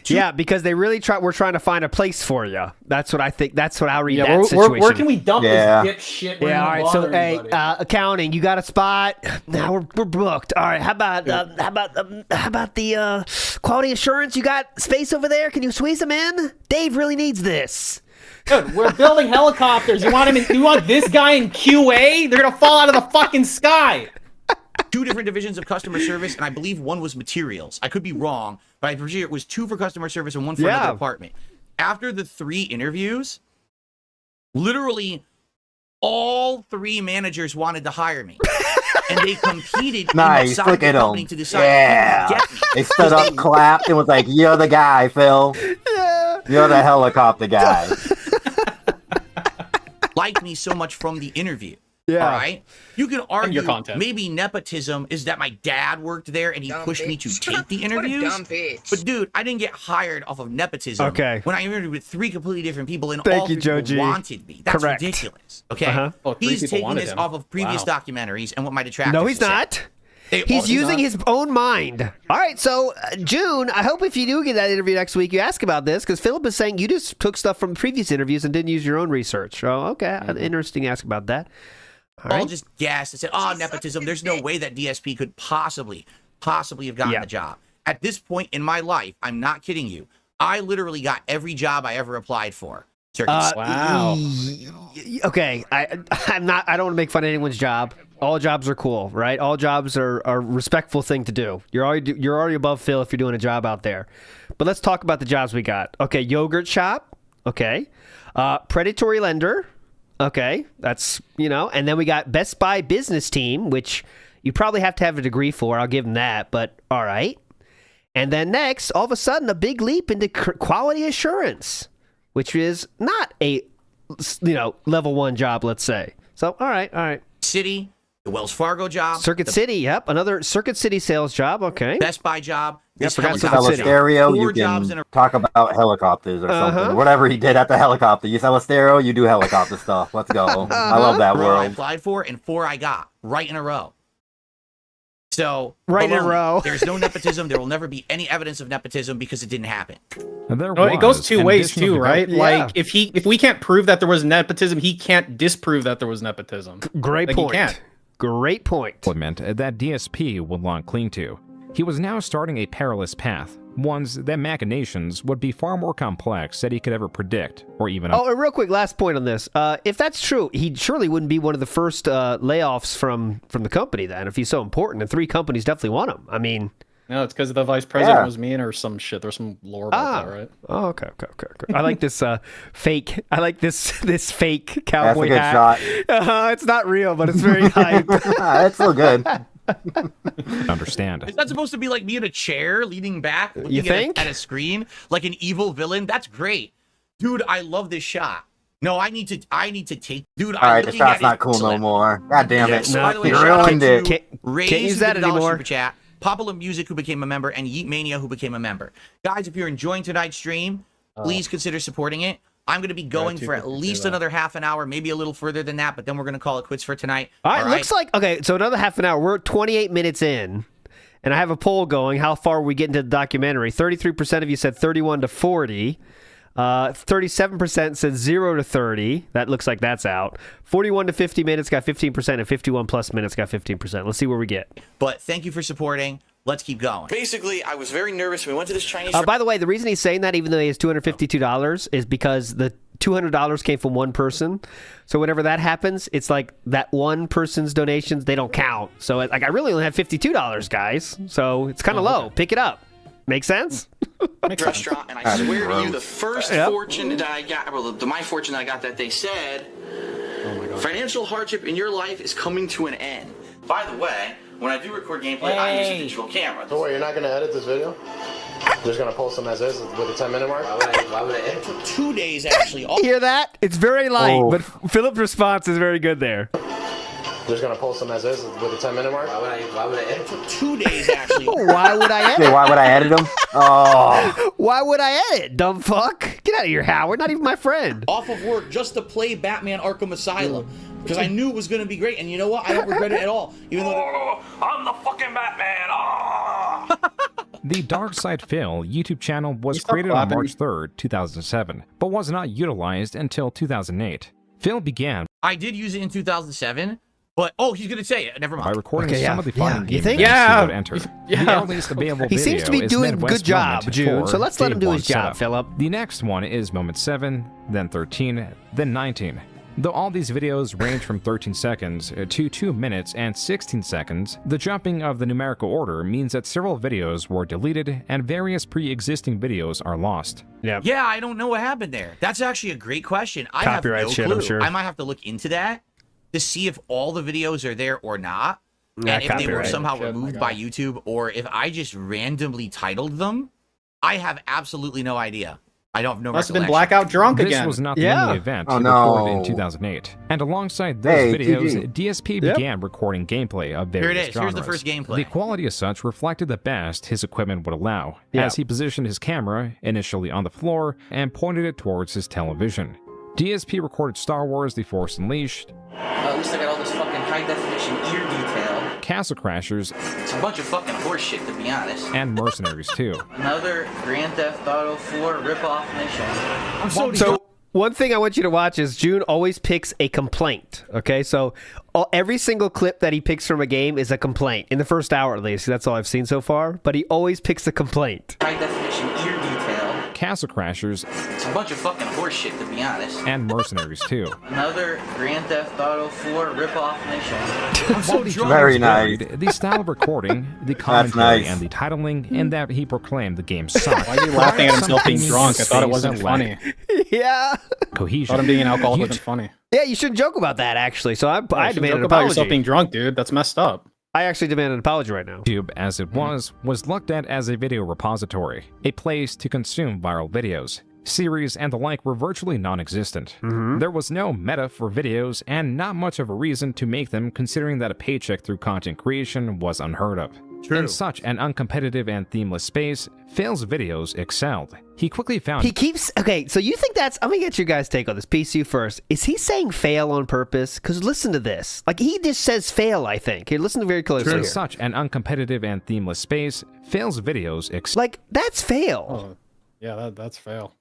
A: yeah, because they really were trying to find a place for you. That's what I think. That's what I read that situation.
D: Where can we dump this dipshit?
A: Yeah, all right. So, hey, accounting, you got a spot? Now we're booked. All right. How about the quality assurance? You got space over there? Can you squeeze them in? Dave really needs this.
D: Dude, we're building helicopters. You want this guy in QA? They're gonna fall out of the fucking sky.
C: 2 different divisions of customer service, and I believe 1 was materials. I could be wrong, but I'm pretty sure it was 2 for customer service and 1 for another department. After the 3 interviews, literally all 3 managers wanted to hire me. And they competed inside
B: look
C: the
B: at
C: company
B: them.
C: to decide who would get me.
B: They stood up, clapped, and was like, "You're the guy, Phil. You're the helicopter guy."
C: Liked me so much from the interview. Yeah. All right. You can argue maybe nepotism is that my dad worked there and he pushed me to take the interviews. But dude, I didn't get hired off of nepotism.
A: Okay.
C: When I interviewed with 3 completely different people and
A: Thank
C: all
A: you,
C: 3
A: Joe
C: people
A: G.
C: wanted me. That's
A: Correct.
C: ridiculous. Okay. He's taking this off of previous documentaries and what my detractors
A: No, he's not. He's using his own mind. All right, so Joon, I hope if you do get that interview next week, you ask about this, because Philip is saying you just took stuff from previous interviews and didn't use your own research. Oh, okay. Interesting to ask about that.
C: All just guessed and said, "Oh, nepotism. There's no way that DSP could possibly have gotten the job." At this point in my life, I'm not kidding you. I literally got every job I ever applied for.
D: Wow.
A: Okay, I don't want to make fun of anyone's job. All jobs are cool, right? All jobs are a respectful thing to do. You're already above Phil if you're doing a job out there. But let's talk about the jobs we got. Okay, yogurt shop. Okay, predatory lender. Okay, that's, and then we got Best Buy business team, which you probably have to have a degree for. I'll give them that, but all right. And then next, all of a sudden, a big leap into quality assurance, which is not a, level 1 job, let's say. So, all right.
C: City, the Wells Fargo job.
A: Circuit City, yep. Another Circuit City sales job, okay.
C: Best Buy job.
B: Yep, sell a stereo, you can talk about helicopters or something. Whatever he did at the helicopter. You sell a stereo, you do helicopter stuff. Let's go. I love that world.
C: I applied for, and 4 I got, right in a row. So,
A: right in a row.
C: There's no nepotism. There will never be any evidence of nepotism because it didn't happen.
D: It goes 2 ways too, right? Yeah. Like if we can't prove that there was nepotism, he can't disprove that there was nepotism.
A: Great point.
D: He can't.
A: Great point.
G: That DSP would long cling to. He was now starting a perilous path, ones that machinations would be far more complex than he could ever predict, or even...
A: Oh, real quick, last point on this. If that's true, he surely wouldn't be one of the first layoffs from the company then, if he's so important, and 3 companies definitely want him. I mean...
D: No, it's because the vice president was mean or some shit. There's some lore about that, right?
A: Oh, okay. I like this fake. I like this fake cowboy
B: hat.
A: Shot. It's not real, but it's very hype.
B: It's so good.
G: Understand.
C: Is that supposed to be like me in a chair, leaning back, looking at a screen, like an evil villain? That's great, dude. I love this shot. No, I need to take, dude.
B: All right, the shot's not cool no more. God damn it!
C: So by the way,
B: you ruined it.
C: Can't
A: use that anymore.
C: Super chat. Popular Music, who became a member, and Yeet Mania, who became a member. Guys, if you're enjoying tonight's stream, please consider supporting it. I'm going to be going for at least another half an hour, maybe a little further than that, but then we're going to call it quits for tonight.
A: All right, looks like, okay, so another half an hour. We're 28 minutes in, and I have a poll going. How far are we getting to the documentary? 33% of you said 31 to 40. 37% said 0 to 30. That looks like that's out. 41 to 50 minutes got 15%, and 51 plus minutes got 15%. Let's see where we get.
C: But thank you for supporting. Let's keep going. Basically, I was very nervous. We went to this Chinese...
A: by the way, the reason he's saying that, even though he has $252, is because the $200 came from one person. So whenever that happens, it's like that one person's donations, they don't count. So like I really only have $52, guys. So it's kind of low. Pick it up. Make sense?
K: Restaurant, and I swear to you, the first fortune that I got, well, my fortune that I got that they said, financial hardship in your life is coming to an end. By the way, when I do record gameplay, I use a digital camera.
S: So what, you're not going to edit this video? Just going to post them as is with the 10-minute mark?
K: Why would I edit? It took 2 days, actually.
A: You hear that? It's very light, but Philip's response is very good there.
S: Just going to post them as is with the 10-minute mark?
K: Why would I edit? It took 2 days, actually.
A: Why would I edit?
B: Why would I edit them? Oh.
A: Why would I edit, dumb fuck? Get out of here, Howard. Not even my friend.
O: Off of work just to play Batman Arkham Asylum. because I knew it was going to be great. And you know what? I don't regret it at all. Even though
I: I'm the fucking Batman.
G: The Dark Side Phil YouTube channel was created on March 3rd, 2007, but was not utilized until 2008. Phil began.
C: I did use it in 2007. But he's gonna say it. Never mind.
G: By recording some of the fighting game
A: you think?
G: events he would enter. The earliest available
A: he seems to be
G: video
A: doing
G: is
A: a good
G: Midwest
A: job,
G: Moment
A: June.
G: 4,
A: So let's let him
G: Day
A: do
G: 1
A: his job,
G: setup.
A: Philip.
G: The next one is Moment 7, then 13, then 19. Though all these videos range from 13 seconds to 2 minutes and 16 seconds, the jumping of the numerical order means that several videos were deleted and various pre-existing videos are lost.
A: Yeah.
C: Yeah, I don't know what happened there. That's actually a great question. I
A: Copyright
C: have no
A: shit,
C: clue.
A: I'm sure.
C: I might have to look into that to see if all the videos are there or not.
A: Yeah,
C: And if they were
A: copyright.
C: somehow removed by YouTube, or if I just randomly titled them, I have absolutely no idea. I don't have no
D: Must have been
C: recollection.
D: blackout drunk
G: This
D: again.
G: was not the only event he
B: no.
G: recorded in 2008. And alongside those
B: Hey,
G: videos,
B: TG.
G: DSP
A: Yep.
G: began recording gameplay of
C: Here it
G: various
C: is. Here's the
G: genres.
C: first gameplay.
G: The quality as such reflected the best his equipment would allow,
A: Yeah.
G: as he positioned his camera initially on the floor and pointed it towards his television. DSP recorded Star Wars The Force Unleashed,
K: At least I got all this fucking high definition ear detail.
G: Castle Crashers,
K: It's a bunch of fucking horse shit, to be honest.
G: and Mercenaries 2.
K: Another Grand Theft Auto 4 ripoff mission.
A: So one thing I want you to watch is June always picks a complaint. Okay, so every single clip that he picks from a game is a complaint in the first hour at least. That's all I've seen so far. But he always picks a complaint.
K: High definition ear detail.
G: Castle Crashers,
K: It's a bunch of fucking horse shit, to be honest.
G: and Mercenaries 2.
K: Another Grand Theft Auto 4 ripoff mission.
B: Very nice.
G: The style of recording, the commentary,
B: nice.
G: and the titling, and that he proclaimed the game sucked.
D: Why are you laughing at himself being drunk? I thought it wasn't funny.
A: Yeah.
G: Cohesion.
D: Thought him being an alcoholic wasn't funny.
A: Yeah, you shouldn't joke about that, actually. So I
D: You
A: demand
D: should
A: an
D: joke about yourself
A: apology.
D: being drunk, dude. That's messed up.
A: I actually demand an apology right now.
G: YouTube, as it was looked at as a video repository, a place to consume viral videos. Series and the like were virtually non-existent. There was no meta for videos and not much of a reason to make them, considering that a paycheck through content creation was unheard of. In such an uncompetitive and themeless space, Phil's videos excelled. He quickly found...
A: He keeps... Okay, so you think that's... I'm going to get your guys' take on this. PCU first. Is he saying fail on purpose? Because listen to this. Like, he just says fail, I think. Here, listen very closely.
G: In
A: Here.
G: such an uncompetitive and themeless space, Phil's videos
A: Like, that's fail.
D: Oh, yeah, that's fail.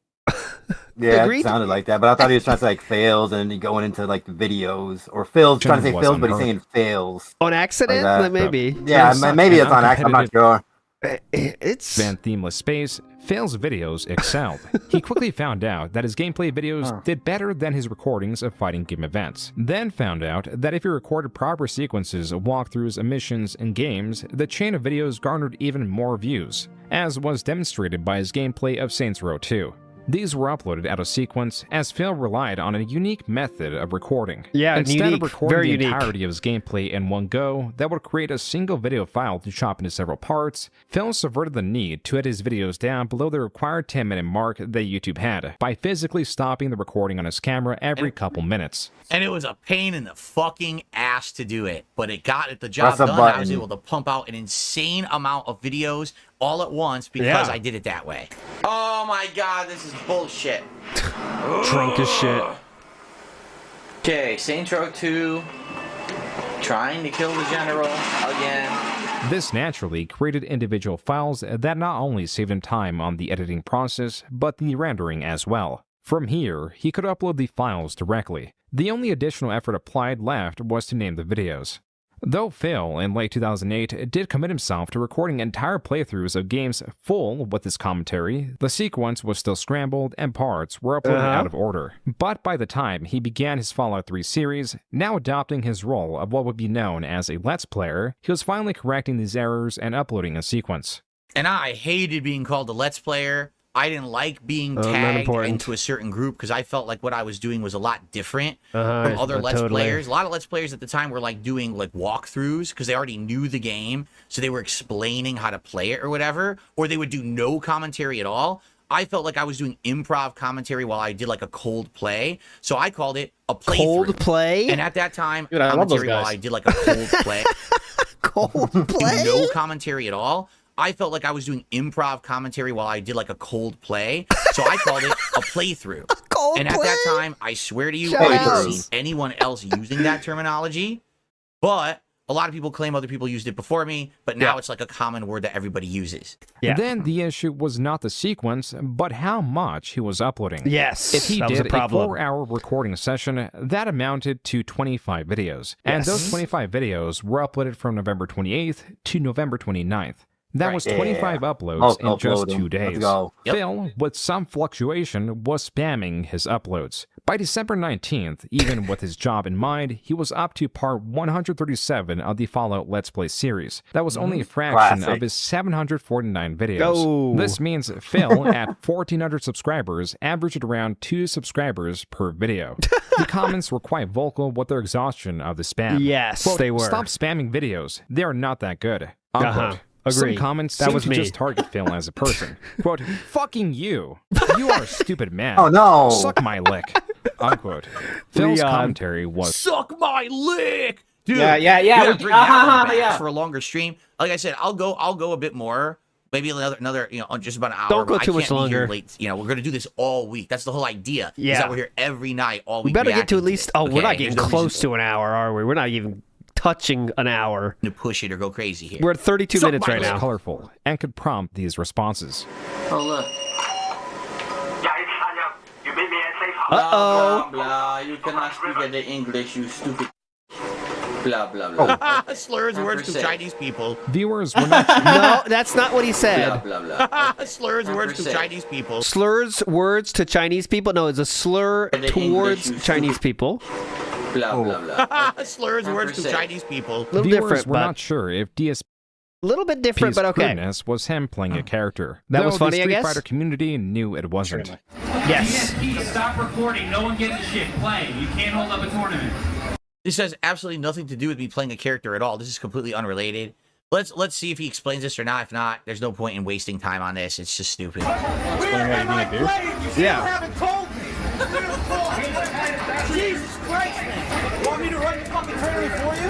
B: Yeah,
A: Agreed?
B: it sounded like that, but I thought he was trying to say like fails and then going into like the videos, or Phil's trying to say
G: was
B: fails, but he's
G: unheard.
B: saying fails.
A: On accident?
B: Like that.
A: Like, maybe.
B: Yeah,
G: In such
B: maybe
G: an
B: it's on accident. I'm not sure.
A: It's...
G: Van themeless space, Phil's videos excelled. He quickly found out that his gameplay videos did better than his recordings of fighting game events. Then found out that if he recorded proper sequences of walkthroughs, missions, and games, the chain of videos garnered even more views, as was demonstrated by his gameplay of Saints Row 2. These were uploaded out of sequence, as Phil relied on a unique method of recording.
A: Yeah,
G: Instead
A: unique,
G: of recording
A: very
G: the
A: unique.
G: entirety of his gameplay in one go, that would create a single video file to chop into several parts, Phil subverted the need to edit his videos down below the required 10-minute mark that YouTube had, by physically stopping the recording on his camera every couple minutes.
C: And it was a pain in the fucking ass to do it, but it got the job
B: Press a
C: done. I was
B: button.
C: able to pump out an insane amount of videos all at once because
A: Yeah.
C: I did it that way.
K: Oh my god, this is bullshit.
A: Drunk as shit.
K: Okay, Saints Row 2. Trying to kill the general again.
G: This naturally created individual files that not only saved him time on the editing process, but the rendering as well. From here, he could upload the files directly. The only additional effort applied left was to name the videos. Though Phil, in late 2008, did commit himself to recording entire playthroughs of games full with his commentary, the sequence was still scrambled and parts were uploaded out of order. But by the time he began his Fallout 3 series, now adopting his role of what would be known as a Let's Player, he was finally correcting these errors and uploading a sequence.
C: And I hated being called a Let's Player. I didn't like being
A: not
C: tagged
A: important.
C: into a certain group because I felt like what I was doing was a lot different from other
A: Uh-huh,
C: Let's
A: totally.
C: Players. A lot of Let's Players at the time were like doing like walkthroughs because they already knew the game, so they were explaining how to play it or whatever, or they would do no commentary at all. I felt like I was doing improv commentary while I did like a cold play, so I called it a playthrough.
A: Cold play?
C: And at that time,
D: Dude, I love those
C: commentary while
D: guys.
C: I did like a cold play.
A: Cold play?
C: No commentary at all. I felt like I was doing improv commentary while I did like a cold play, so I called it a playthrough. And at that time, I swear to you,
A: Shout
C: I haven't
A: out.
C: seen anyone else using that terminology. But a lot of people claim other people used it before me, but now it's like a common word that everybody uses.
G: Then the issue was not the sequence, but how much he was uploading.
A: Yes,
G: If he
A: that was
G: did
A: a problem.
G: 4-hour recording session, that amounted to 25 videos. And those 25 videos were uploaded from November 28th to November 29th. That was 25 uploads in just 2 days.
B: Let's go.
G: Phil, with some fluctuation, was spamming his uploads. By December 19th, even with his job in mind, he was up to part 137 of the Fallout Let's Play series. That was only a fraction of his 749 videos.
A: Oh.
G: This means Phil, at 1,400 subscribers, averaged around 2 subscribers per video. The comments were quite vocal with their exhaustion of the spam.
A: Yes,
G: Quote,
A: they were.
G: Stop spamming videos. They are not that good. Unquote.
A: Agree.
G: Some comments
A: That
G: seem
A: was
G: to
A: me.
G: just target Phil as a person. Quote, fucking you. You are a stupid man.
B: Oh, no.
G: Suck my lick. Unquote. Phil's
A: Leon.
G: commentary was...
C: Suck my lick, dude.
D: Yeah.
C: You gotta bring that one back for a longer stream. Like I said, I'll go a bit more. Maybe another, just about an hour.
A: Don't go
C: but
A: too
C: I
A: much
C: can't be here
A: longer.
C: late. We're gonna do this all week. That's the whole idea. Is
A: Yeah.
C: that we're here every night, all
A: We
C: week.
A: better get to
C: reacting
A: at least.
C: it.
A: Oh, we're
C: Okay,
A: not getting
C: there's no
A: close
C: reason
A: to an hour, are we? We're not even touching an hour.
C: to push it or go crazy here.
A: We're at 32
C: Suck
A: minutes
C: my
A: right
C: lick.
A: now.
G: colorful and could prompt these responses.
K: Oh, look.
A: Uh-oh.
K: Blah, blah, you cannot speak the English, you stupid. Blah, blah, blah.
C: Slurs words to
K: 100%.
C: Chinese people.
G: Viewers were not...
A: No, that's not what he
K: Blah,
A: said.
K: blah, blah.
C: Slurs words to
K: 100%.
C: Chinese people.
A: Slurs words to Chinese people? No, it's a slur
K: The
A: towards
K: English, you
A: Chinese people.
K: Blah, blah, blah.
C: Slurs words to
K: 100%.
C: Chinese people.
A: A little
G: Viewers
A: different,
G: were
A: but
G: not sure if DSP's
A: a little bit different, but okay.
G: crudeness was him playing a character.
A: That was
G: Though
A: funny,
G: the
A: I
G: Street
A: guess?
G: Fighter community knew it wasn't.
A: Yes.
I: DSP, stop recording. No one gets a shit. Play. You can't hold up a tournament.
C: This has absolutely nothing to do with me playing a character at all. This is completely unrelated. Let's see if he explains this or not. If not, there's no point in wasting time on this. It's just stupid.
A: Yeah.
I: haven't told me. Jesus Christ, man. Want me to run the fucking tournament for you?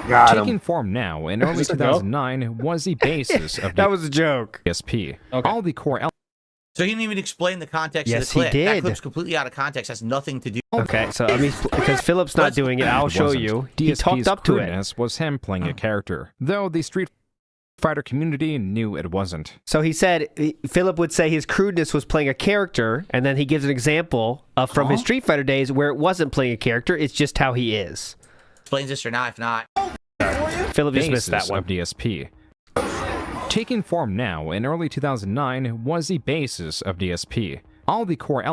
B: Got
G: Taking
B: him.
G: form now in early
D: this a joke?
G: 2009 was the basis of
A: That was a joke.
G: DSP.
D: Okay.
G: All the core
C: So he didn't even explain the context
A: Yes,
C: of the clip.
A: he
C: That
A: did.
C: clip's completely out of context. Has nothing to do.
A: Okay, so I mean, because Philip's not doing it, I'll show
G: wasn't.
A: you. He
G: DSP's
A: talked up to it.
G: crudeness was him playing a character, though the Street Fighter community knew it wasn't.
A: So he said Philip would say his crudeness was playing a character, and then he gives an example from his Street Fighter days where it wasn't playing a character. It's just how he is.
C: Explains this or not. If not,
A: Philip just missed that
G: Basis
A: one.
G: of DSP. Taking form now in early 2009 was the basis of DSP. All the core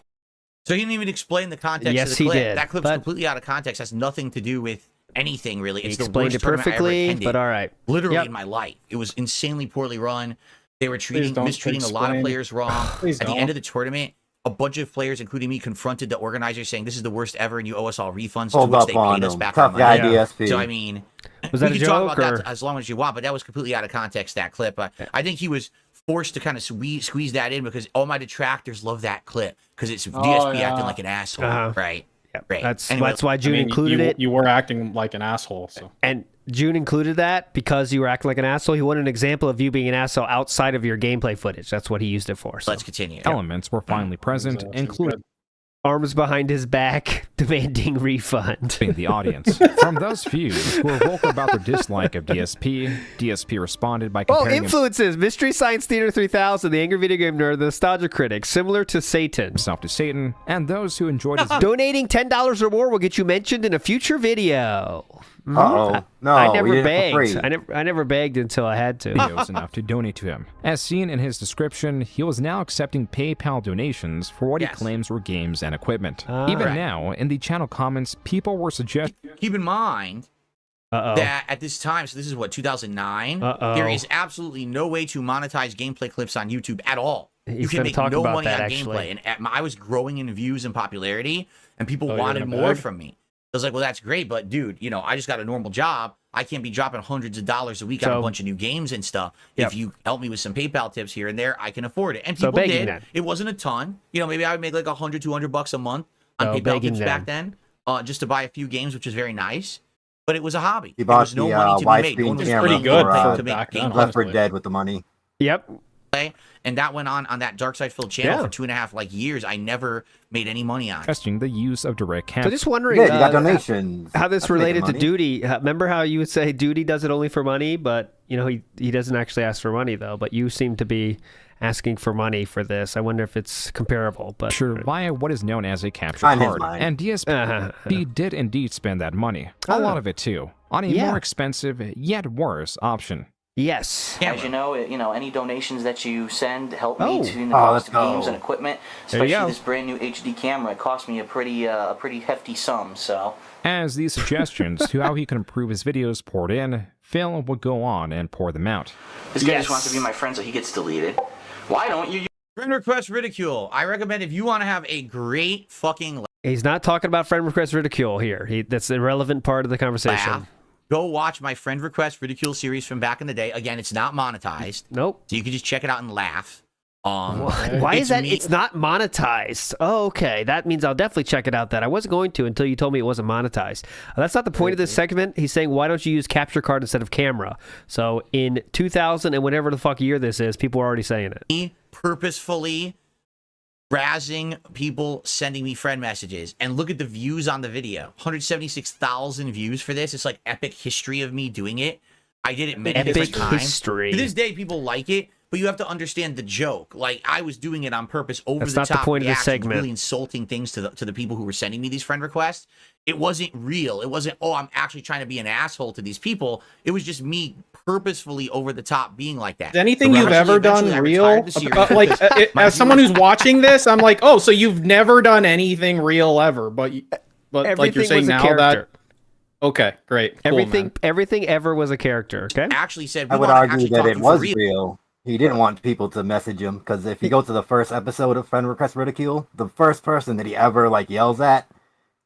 C: so he didn't even explain the context
A: Yes,
C: of the
A: he
C: clip.
A: did,
C: That clip's
A: but-
C: completely out of context. Has nothing to do with anything really.
A: He
C: It's the
A: explained
C: worst
A: it
C: tournament I ever
A: perfectly,
C: attended,
A: but all right.
C: Literally
A: Yep.
C: in my life, it was insanely poorly run. They were
D: don't
C: mistreating a lot of
D: explain.
C: players wrong.
D: Please
C: At the
D: don't.
C: end of the tournament, a bunch of players, including me, confronted the organizers saying, "This is the worst ever, and you owe us all refunds."
B: Hold
C: to which
B: up
C: they
B: on
C: paid us
B: him.
C: back
B: Tough
C: our
B: guy,
C: money.
B: DSP.
C: So I mean,
A: Was that
C: we
A: a
C: can talk
A: joke,
C: about
A: or-
C: that as long as you want, but that was completely out of context. That clip. I think he was forced to kind of squeeze that in because all my detractors love that clip because it's DSP
D: yeah.
C: acting like an asshole,
A: Uh-huh.
C: right? Right.
A: That's
C: Anyway,
A: that's why
D: I
A: June
D: mean,
A: included it.
D: You were acting like an asshole, so.
A: And June included that because you were acting like an asshole. He wanted an example of you being an asshole outside of your gameplay footage. That's what he used it for. So.
C: Let's continue.
G: elements were finally present, including
A: Arms behind his back, demanding refund.
G: the audience. From those few who were vocal about their dislike of DSP, DSP responded by
A: Oh,
G: comparing
A: influences! Mystery Science Theater 3000, the Angry Video Game Nerd, the Nostalgia Critic, similar to Satan.
G: himself to Satan, and those who enjoyed his
A: Donating $10 or more will get you mentioned in a future video.
B: Uh-oh. No,
A: I
B: we
A: never
B: did it for
A: begged.
B: free.
A: I never begged until I had to.
G: videos enough to donate to him. As seen in his description, he was now accepting PayPal donations for what he claims were games and equipment. Even
C: Correct.
G: now, in the channel comments, people were suggesting...
C: Keep in mind that at this time, so this is what, 2009, there is absolutely no way to monetize gameplay clips on YouTube at all.
A: He's
C: You can
A: gonna
C: make
A: talk
C: no
A: about
C: money
A: that,
C: on
A: actually.
C: gameplay. And I was growing in views and popularity, and people
D: Oh, you're
C: wanted
D: gonna
C: more
D: beg?
C: from me. I was like, well, that's great, but dude, I just got a normal job. I can't be dropping hundreds of dollars a week on a
A: So-
C: bunch of new games and stuff.
A: Yep.
C: If you help me with some PayPal tips here and there, I can afford it. And
A: So
C: people
A: begging
C: did.
A: then.
C: It wasn't a ton. Maybe I would make like $100, $200 a month on
A: So
C: PayPal
A: begging
C: tips
A: then.
C: back then, just to buy a few games, which was very nice. But it was a hobby.
B: He
C: There
B: bought
C: was no
B: the
C: money to be made. No
B: widescreen
C: one was
B: camera
D: pretty good
B: for
D: for
C: to make
D: back
C: game
D: then,
C: clips.
B: Left 4
D: honestly.
B: Dead with the money.
A: Yep.
C: Okay? And that went on that Dark Side Phil channel for 2.5 years. I never made any money on it.
G: Testing the use of direct capture.
A: So just wondering,
B: you got donations.
A: How this related to Duty. Remember how you would say Duty does it only for money, but he doesn't actually ask for money though. But you seem to be asking for money for this. I wonder if it's comparable. But
G: sure, via what is known as a capture card. And DSP did indeed spend that money. A lot of it too, on a more expensive yet worse option.
A: Yes.
K: As you know, any donations that you send help me to the cost of games and equipment, especially this brand new HD camera. It cost me a pretty hefty sum. So,
G: as these suggestions to how he can improve his videos poured in, Phil would go on and pour them out.
K: This guy just wants to be my friend, so he gets deleted. Why don't you?
C: Friend request ridicule. I recommend if you want to have a great fucking.
A: He's not talking about friend request ridicule here. That's an irrelevant part of the conversation.
C: Laugh. Go watch my friend request ridicule series from back in the day. Again, it's not monetized.
A: Nope.
C: So you can just check it out and laugh.
A: Why is that? It's not monetized. Oh, okay. That means I'll definitely check it out then. I wasn't going to until you told me it wasn't monetized. That's not the point of this segment. He's saying, why don't you use capture card instead of camera? So in 2000 and whatever the fuck year this is, people are already saying it.
C: Purposefully razzing people sending me friend messages. And look at the views on the video. 176,000 views for this. It's like epic history of me doing it. I did it many different times.
A: History.
C: To this day, people like it. But you have to understand the joke. Like, I was doing it on purpose, over
A: That's
C: the
A: not
C: top
A: the point of this
C: reactions,
A: segment.
C: really insulting things to the people who were sending me these friend requests. It wasn't real. It wasn't, oh, I'm actually trying to be an asshole to these people. It was just me purposefully over the top being like that.
D: Is anything you've ever done real? As someone who's watching this, I'm like, oh, so you've never done anything real ever, but like you're saying now that. Okay, great. Cool,
A: everything ever was a character. Okay.
C: Actually said
B: I would argue that it was real. He didn't want people to message him because if you go to the first episode of Friend Request Ridicule, the first person that he ever yells at,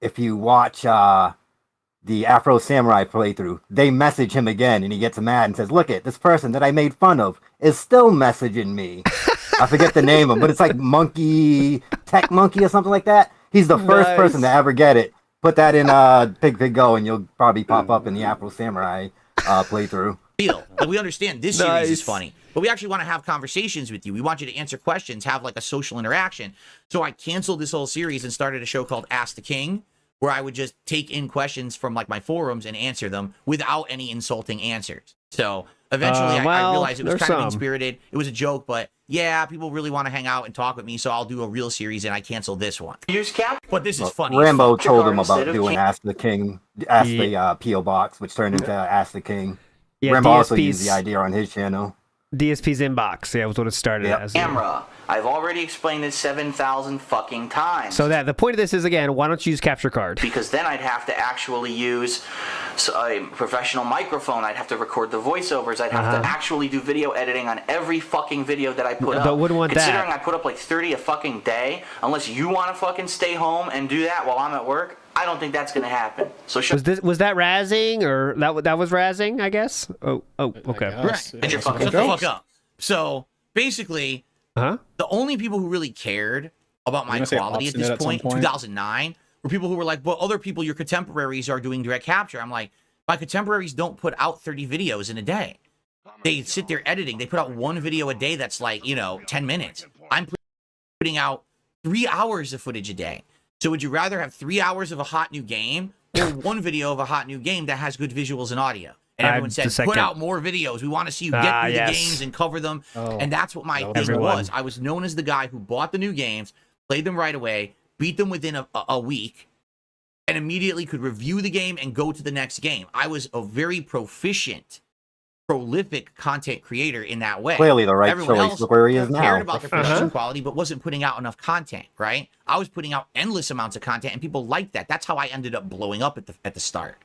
B: if you watch the Afro Samurai playthrough, they message him again and he gets mad and says, "Look at this person that I made fun of is still messaging me." I forget the name of him, but it's like Tech Monkey or something like that. He's the first person to ever get it. Put that in Pig Go and you'll probably pop up in the Afro Samurai playthrough.
C: Like, we understand this series is funny, but we actually want to have conversations with you. We want you to answer questions, have like a social interaction. So I canceled this whole series and started a show called Ask the King, where I would just take in questions from like my forums and answer them without any insulting answers. So eventually I realized it was kind of mean-spirited. It was a joke, but yeah, people really want to hang out and talk with me, so I'll do a real series and I canceled this one. But this is funny.
B: Rambo told him about doing Ask the King, Ask the P.O. Box, which turned into Ask the King.
A: Yeah,
B: Rambo also used the idea on his channel.
A: DSP's inbox, was what it started as.
K: Camera. I've already explained this 7,000 fucking times.
A: So the point of this is, again, why don't you use capture card?
K: Because then I'd have to actually use a professional microphone. I'd have to record the voiceovers. I'd have to actually do video editing on every fucking video that I put up.
A: But wouldn't want
K: Considering I put up like 30 a fucking day, unless you want to fucking stay home and do that while I'm at work, I don't think that's gonna happen. So
A: was that razzing, or that was razzing? I guess. Oh, okay.
C: Shut the fuck up. So basically, the only people who really cared about my quality at this point, 2009, were people who were like, "Well, other people, your contemporaries, are doing direct capture." I'm like, my contemporaries don't put out 30 videos in a day. They sit there editing. They put out one video a day that's like 10 minutes. I'm putting out 3 hours of footage a day. So would you rather have 3 hours of a hot new game or one video of a hot new game that has good visuals and audio? And everyone said, put out more videos. We want to see you get through the games and cover them. And that's what my thing was. I was known as the guy who bought the new games, played them right away, beat them within a week, and immediately could review the game and go to the next game. I was a very proficient, prolific content creator in that way.
B: Clearly the right choice. Look where he is now.
C: Cared about the production quality, but wasn't putting out enough content, right? I was putting out endless amounts of content, and people liked that. That's how I ended up blowing up at the start.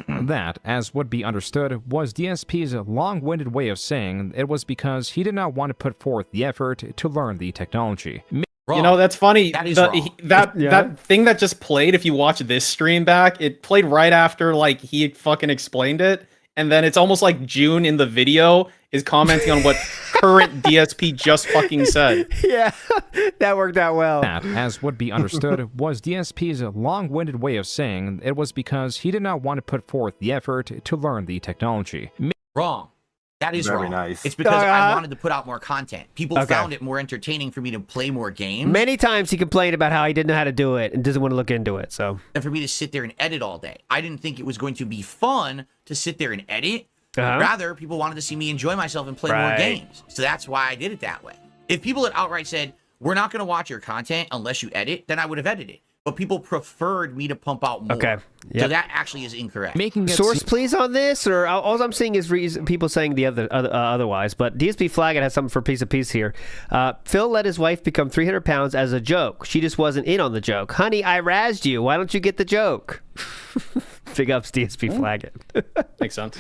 G: That, as would be understood, was DSP's long-winded way of saying it was because he did not want to put forth the effort to learn the technology.
D: Wrong. That's funny.
C: That is
D: that thing that just played, if you watch this stream back, it played right after he fucking explained it. And then it's almost like Joon in the video is commenting on what current DSP just fucking said.
A: Yeah, that worked out well.
G: That, as would be understood, was DSP's long-winded way of saying it was because he did not want to put forth the effort to learn the technology.
C: Wrong. That is
B: Very
C: wrong.
B: nice.
C: It's because I wanted to put out more content. People found it more entertaining for me to play more games.
A: Many times he complained about how he didn't know how to do it and doesn't want to look into it. So,
C: and for me to sit there and edit all day. I didn't think it was going to be fun to sit there and edit. Rather, people wanted to see me enjoy myself and play more games. So that's why I did it that way. If people had outright said, we're not going to watch your content unless you edit, then I would have edited. But people preferred me to pump out more.
A: Okay.
C: So that actually is incorrect.
A: Source, please, on this, or all I'm seeing is people saying the otherwise. But DSP Flaggett has something for piece of piece here. Phil let his wife become 300 pounds as a joke. She just wasn't in on the joke. Honey, I razzed you. Why don't you get the joke? Big ups, DSP Flaggett.
D: Makes sense.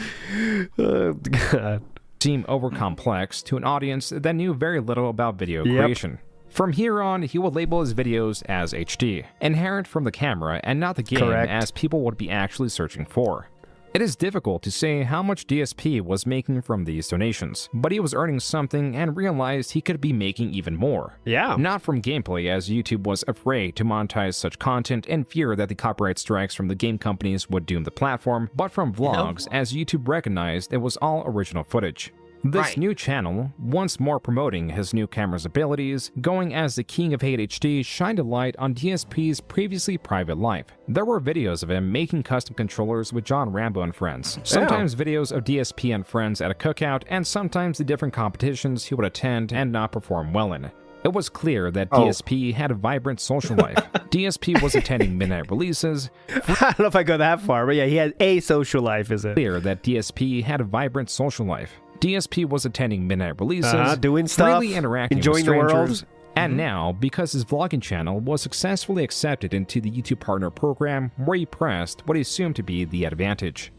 A: Oh, God.
G: Seem over-complex to an audience that knew very little about video creation. From here on, he will label his videos as HD, inherent from the camera and not the game, as people would be actually searching for. It is difficult to say how much DSP was making from these donations, but he was earning something and realized he could be making even more.
A: Yeah.
G: Not from gameplay, as YouTube was afraid to monetize such content in fear that the copyright strikes from the game companies would doom the platform, but from vlogs, as YouTube recognized it was all original footage. This new channel, once more promoting his new camera's abilities, going as the King of Hate HD, shined a light on DSP's previously private life. There were videos of him making custom controllers with John Rambo and friends, sometimes videos of DSP and friends at a cookout, and sometimes the different competitions he would attend and not perform well in. It was clear that DSP had a vibrant social life. DSP was attending midnight releases.
A: I don't know if I go that far, but yeah, he had a social life, is it?
G: Clear that DSP had a vibrant social life. DSP was attending midnight releases,
A: doing stuff,
G: freely interacting
A: enjoying
G: with
A: the
G: strangers,
A: world.
G: And now, because his vlogging channel was successfully accepted into the YouTube Partner Program, where he pressed what he assumed to be the advantage.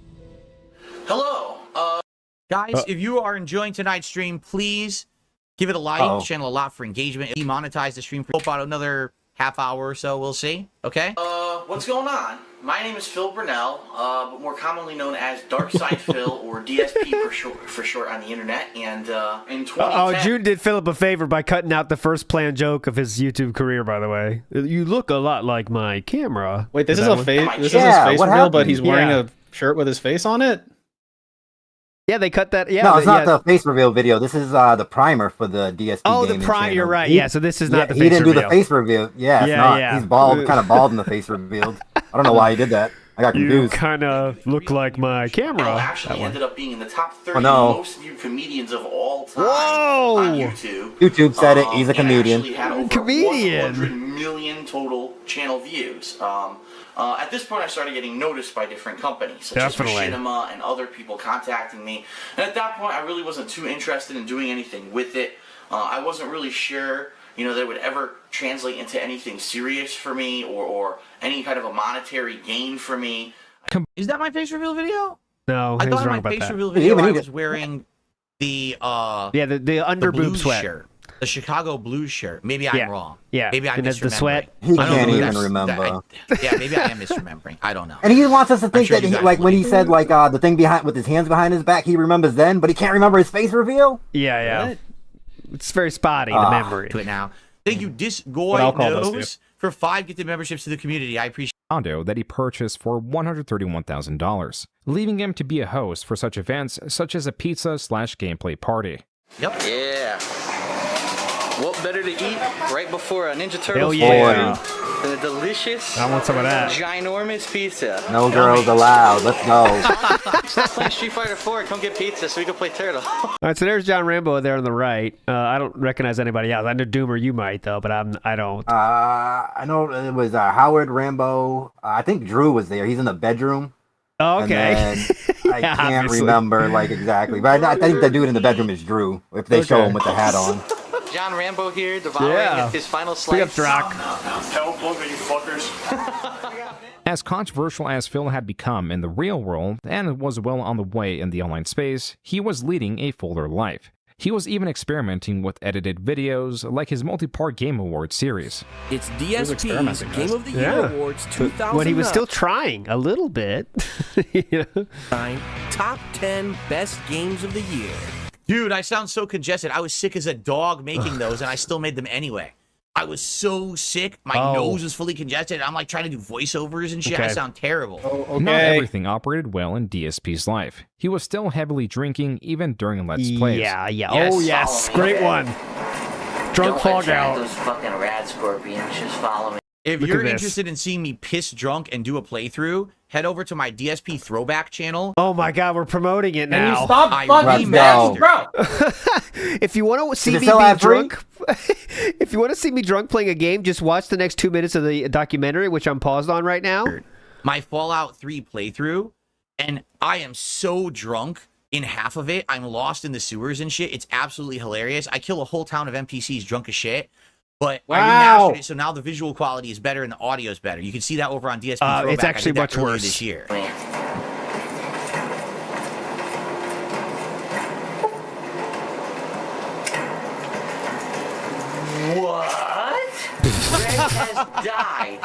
K: Hello,
C: guys, if you are enjoying tonight's stream, please give it a like. Channel a lot for engagement. If you monetize the stream for about another half hour or so, we'll see. Okay?
K: What's going on? My name is Phil Burnell, but more commonly known as Darkside Phil, or DSP for short on the internet. And in 2010...
A: Joon did Philip a favor by cutting out the first planned joke of his YouTube career, by the way. You look a lot like my camera.
D: Wait, this is a face. This is his face reveal, but he's wearing a shirt with his face on it.
A: Yeah, they cut that. Yeah,
B: no, it's not the face reveal video. This is the primer for the DSP.
A: Oh, the primer. You're right. Yeah, so this is not the face reveal.
B: He didn't do the face reveal. Yeah, it's not. He's bald, kind of bald in the face revealed. I don't know why he did that. I got confused.
A: You kind of look like my camera.
K: Actually ended up being in the top 30 most viewed comedians of all time on YouTube.
B: YouTube said it. He's a comedian.
K: Had over 100 million total channel views. At this point, I started getting noticed by different companies, such as Machinima and other people contacting me. And at that point, I really wasn't too interested in doing anything with it. I wasn't really sure, that it would ever translate into anything serious for me or any kind of a monetary gain for me.
C: Is that my face reveal video?
A: No,
C: I thought my face reveal video I was wearing the
A: the under boob sweat
C: shirt. The Chicago Blues shirt. Maybe I'm wrong.
A: Yeah.
C: Maybe I'm misremembering.
A: The sweat.
B: He can't even remember.
C: Maybe I am misremembering. I don't know.
B: And he wants us to think that he, when he said the thing behind with his hands behind his back, he remembers then, but he can't remember his face reveal.
A: Yeah. What? It's very spotty, the memory.
C: To it now. Thank you, Disgoy Nose, for 5 gifted memberships to the community. I appreciate
G: it. That he purchased for $131,000, leaving him to be a host for such events such as a pizza/gameplay party.
C: Yep.
K: Yeah. What better to eat right before a Ninja Turtles than a delicious,
A: I want some of that.
K: ginormous pizza.
B: No girls allowed. Let's go.
K: Stop playing Street Fighter 4. Come get pizza so we can play Turtle.
A: All right, so there's John Rambo there on the right. I don't recognize anybody else. I know Doomer, you might though, but I don't.
B: I know it was Howard Rambo. I think Drew was there. He's in the bedroom.
A: Oh, okay.
B: I can't remember exactly, but I think the dude in the bedroom is Drew. If they show him with the hat on.
K: John Rambo here, devouring his final slice.
A: Big up, Drock.
L: Cowabunga, you fuckers.
G: As controversial as Phil had become in the real world, and was well on the way in the online space, he was leading a fuller life. He was even experimenting with edited videos, like his multi-part Game Awards series.
T: It's DSP's Game of the Year Awards 2009.
A: When he was still trying a little bit.
T: Top 10 best games of the year.
C: Dude, I sound so congested. I was sick as a dog making those, and I still made them anyway. I was so sick. My nose was fully congested. I'm like trying to do voiceovers and shit. I sound terrible.
G: Not everything operated well in DSP's life. He was still heavily drinking even during Let's Plays.
A: Yeah. Oh, yes. Great one. Drunk fog out.
U: Those fucking rad scorpions just follow me.
C: If you're interested in seeing me piss drunk and do a playthrough, head over to my DSP throwback channel.
A: Oh my God, we're promoting it now.
D: Can you stop fucking messing, bro?
A: If you want to see me being drunk, if you want to see me drunk playing a game, just watch the next 2 minutes of the documentary, which I'm paused on right now.
C: My Fallout 3 playthrough, and I am so drunk in half of it. I'm lost in the sewers and shit. It's absolutely hilarious. I kill a whole town of NPCs drunk as shit. But I remastered it, so now the visual quality is better and the audio is better. You can see that over on DSP Throwback.
A: It's actually much worse
C: this year.
U: What? Greg has died.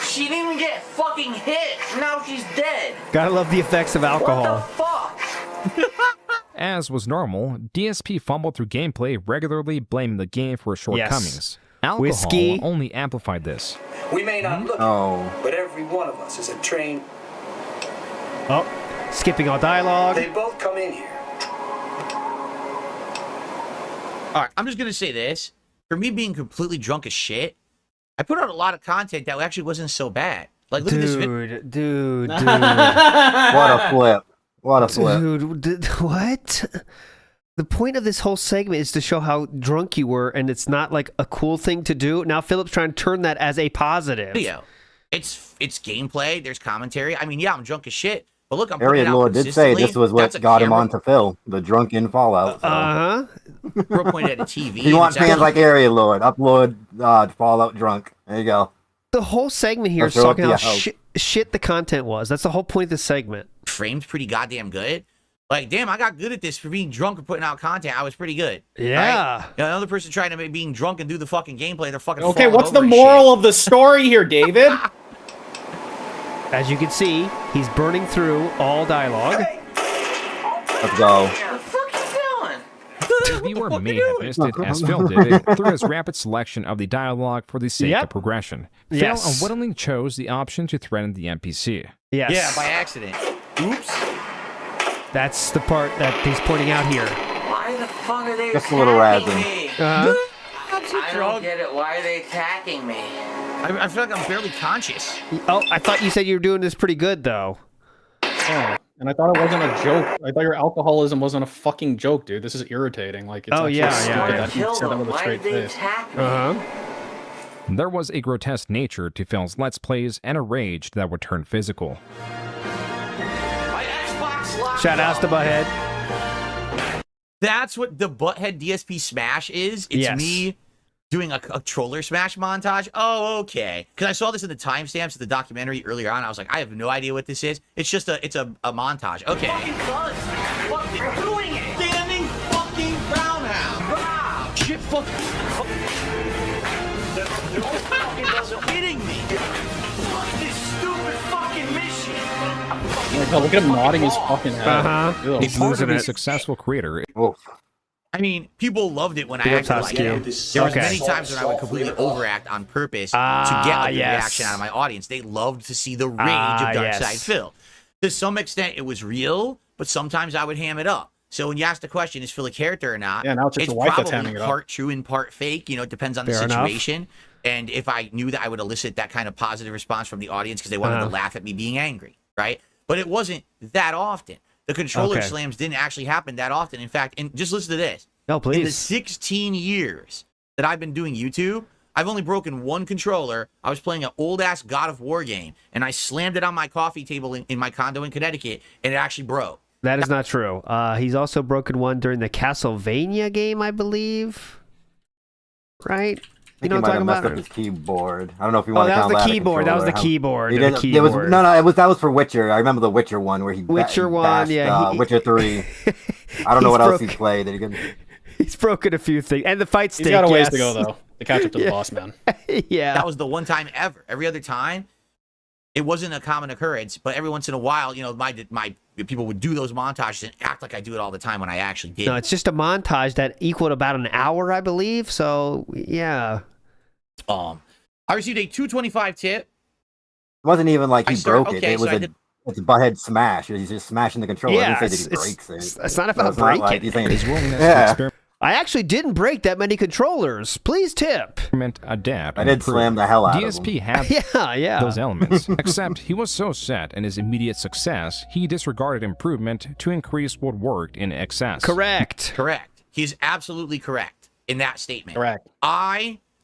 U: She didn't even get fucking hit. Now she's dead.
A: Gotta love the effects of alcohol.
U: What the fuck?
G: As was normal, DSP fumbled through gameplay, regularly blaming the game for its shortcomings. Alcohol
A: Whiskey
G: only amplified this.
V: We may not look, but every one of us is a trained.
A: Oh, skipping all dialogue.
V: They both come in here.
C: All right, I'm just gonna say this: for me being completely drunk as shit, I put out a lot of content that actually wasn't so bad. Like, look at this video.
A: Dude.
B: What a flip. What a flip.
A: Dude, what? The point of this whole segment is to show how drunk you were, and it's not like a cool thing to do. Now Philip's trying to turn that as a positive.
C: Video. It's gameplay. There's commentary. I mean, yeah, I'm drunk as shit, but look, I'm
B: Area Lord did say this was what got him onto Phil, the drunken Fallout. So.
C: Bro pointed at a TV.
B: If you want fans like Area Lord, upload Fallout drunk. There you go.
A: The whole segment here is talking how shit the content was. That's the whole point of this segment.
C: Framed pretty goddamn good. Like, damn, I got good at this for being drunk and putting out content. I was pretty good.
A: Yeah.
C: Right? You know, another person trying to make being drunk and do the fucking gameplay, they're fucking
D: okay, what's the moral of the story here, David?
A: As you can see, he's burning through all dialogue.
B: Let's go.
G: The viewer may have missed it as Phil did it through his rapid selection of the dialogue for the sake of progression. Phil unwittingly chose the option to threaten the NPC.
A: Yes.
C: Yeah, by accident. Oops.
A: That's the part that he's pointing out here.
U: Why the fuck are they
B: Just a little
U: attacking
B: razzing.
U: me?
C: I
U: don't get it. Why are they attacking me?
C: I feel like I'm barely conscious.
A: Oh, I thought you said you were doing this pretty good, though.
D: Oh, and I thought it wasn't a joke. I thought your alcoholism wasn't a fucking joke, dude. This is irritating. Like, it's stupid that you said that with a straight face.
G: There was a grotesque nature to Phil's Let's Plays and a rage that would turn physical.
A: Shout outs to Butthead.
C: That's what the Butthead DSP Smash is. It's me doing a troller smash montage. Oh, okay. Because I saw this in the timestamps of the documentary earlier on. I was like, I have no idea what this is. It's just a montage. Okay.
U: Fucking buzz. What they're doing it.
C: Standing fucking roundhouse. Shit fucking.
U: They're fucking doesn't
C: kidding me.
U: Fuck this stupid fucking mission.
D: Look at him nodding his fucking head.
G: He's losing a successful creator.
C: I mean, people loved it when I acted like it. There was many times when I would completely overact on purpose to get like, the reaction out of my audience. They loved to see the rage of Darkside Phil. To some extent, it was real, but sometimes I would ham it up. So when you ask the question, is Phil a character or not?
D: Yeah, now it's just a wife that's hamming it up.
C: Part true and part fake. You know, it depends on the situation. And if I knew that I would elicit that kind of positive response from the audience because they wanted to laugh at me being angry, right? But it wasn't that often. The controller slams didn't actually happen that often. In fact, and just listen to this.
A: No, please.
C: In the 16 years that I've been doing YouTube, I've only broken one controller. I was playing an old-ass God of War game, and I slammed it on my coffee table in my condo in Connecticut, and it actually broke.
A: That is not true. He's also broken one during the Castlevania game, I believe. Right?
B: You know what I'm talking about? Messed up his keyboard. I don't know if you want to count that.
A: That was the keyboard. That was the keyboard.
B: That was for Witcher. I remember the Witcher one where he Witcher 3. I don't know what else he's played.
A: He's broken a few things, and the fight stick.
D: He's got a ways to go though to catch up to the boss man.
A: Yeah,
C: that was the one time ever. Every other time, It wasn't a common occurrence, but every once in a while, you know, my people would do those montages and act like I do it all the time when I actually did.
A: No, it's just a montage that equaled about an hour, I believe. So yeah.
C: I received a $2.25 tip.
B: It wasn't even like he broke it. It was it's a butthead smash. He's just smashing the controller.
A: Yeah,
B: I didn't say that he breaks it.
A: It's not about breaking.
B: Like he's saying,
A: yeah. I actually didn't break that many controllers. Please tip.
G: Adapt.
B: I did slam the hell out of him.
G: DSP had those elements, except he was so set in his immediate success, he disregarded improvement to increase what worked in excess.
A: Correct.
C: He's absolutely correct in that statement.
D: Correct.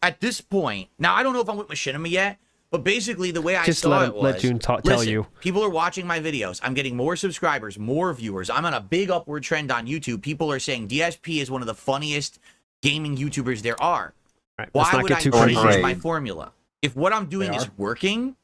C: At this point, now I don't know if I'm with Machinima yet, but basically the way I
A: Just
C: saw it was,
A: let Joon tell you.
C: People are watching my videos. I'm getting more subscribers, more viewers. I'm on a big upward trend on YouTube. People are saying DSP is one of the funniest gaming YouTubers there are.
A: Right,
C: why would I change my formula? If what I'm doing is working,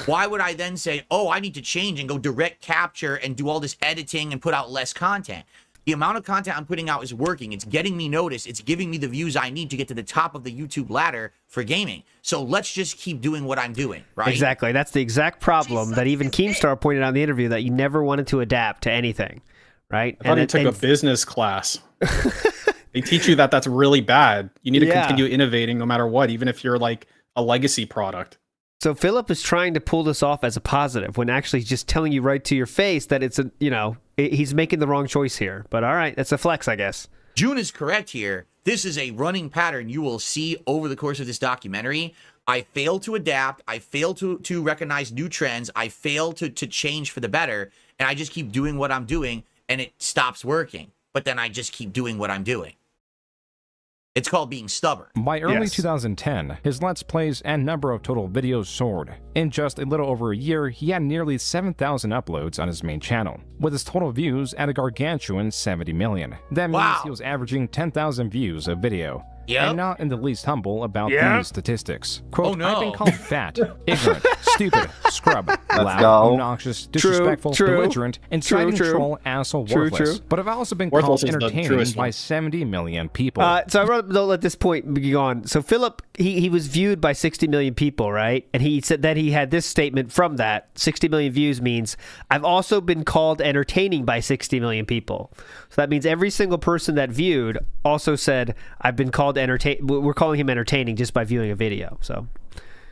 C: why would I then say, oh, I need to change and go direct capture and do all this editing and put out less content? The amount of content I'm putting out is working. It's getting me noticed. It's giving me the views I need to get to the top of the YouTube ladder for gaming. So let's just keep doing what I'm doing, right?
A: Exactly. That's the exact problem that even Keemstar pointed out in the interview, that you never wanted to adapt to anything, right?
D: I thought he took a business class. They teach you that that's really bad. You need to continue innovating no matter what, even if you're like a legacy product.
A: So Philip is trying to pull this off as a positive when actually he's just telling you right to your face that it's he's making the wrong choice here. But all right, that's a flex, I guess.
C: Joon is correct here. This is a running pattern you will see over the course of this documentary. I fail to adapt. I fail to recognize new trends. I fail to change for the better. And I just keep doing what I'm doing and it stops working. But then I just keep doing what I'm doing. It's called being stubborn.
G: By early 2010, his Let's Plays and number of total videos soared. In just a little over a year, he had nearly 7,000 uploads on his main channel, with his total views at a gargantuan 70 million. That means he was averaging 10,000 views a video. And not in the least humble about these statistics. Quote, I've been called fat, ignorant, stupid, scrub, loud, obnoxious, disrespectful, belligerent, inciting troll, asshole, worthless. But I've also been called entertaining by 70 million people.
A: So I wrote, though, at this point be on. So Philip, he was viewed by 60 million people, right? And he said that he had this statement from that. 60 million views means, I've also been called entertaining by 60 million people. So that means every single person that viewed also said, I've been called we're calling him entertaining just by viewing a video. So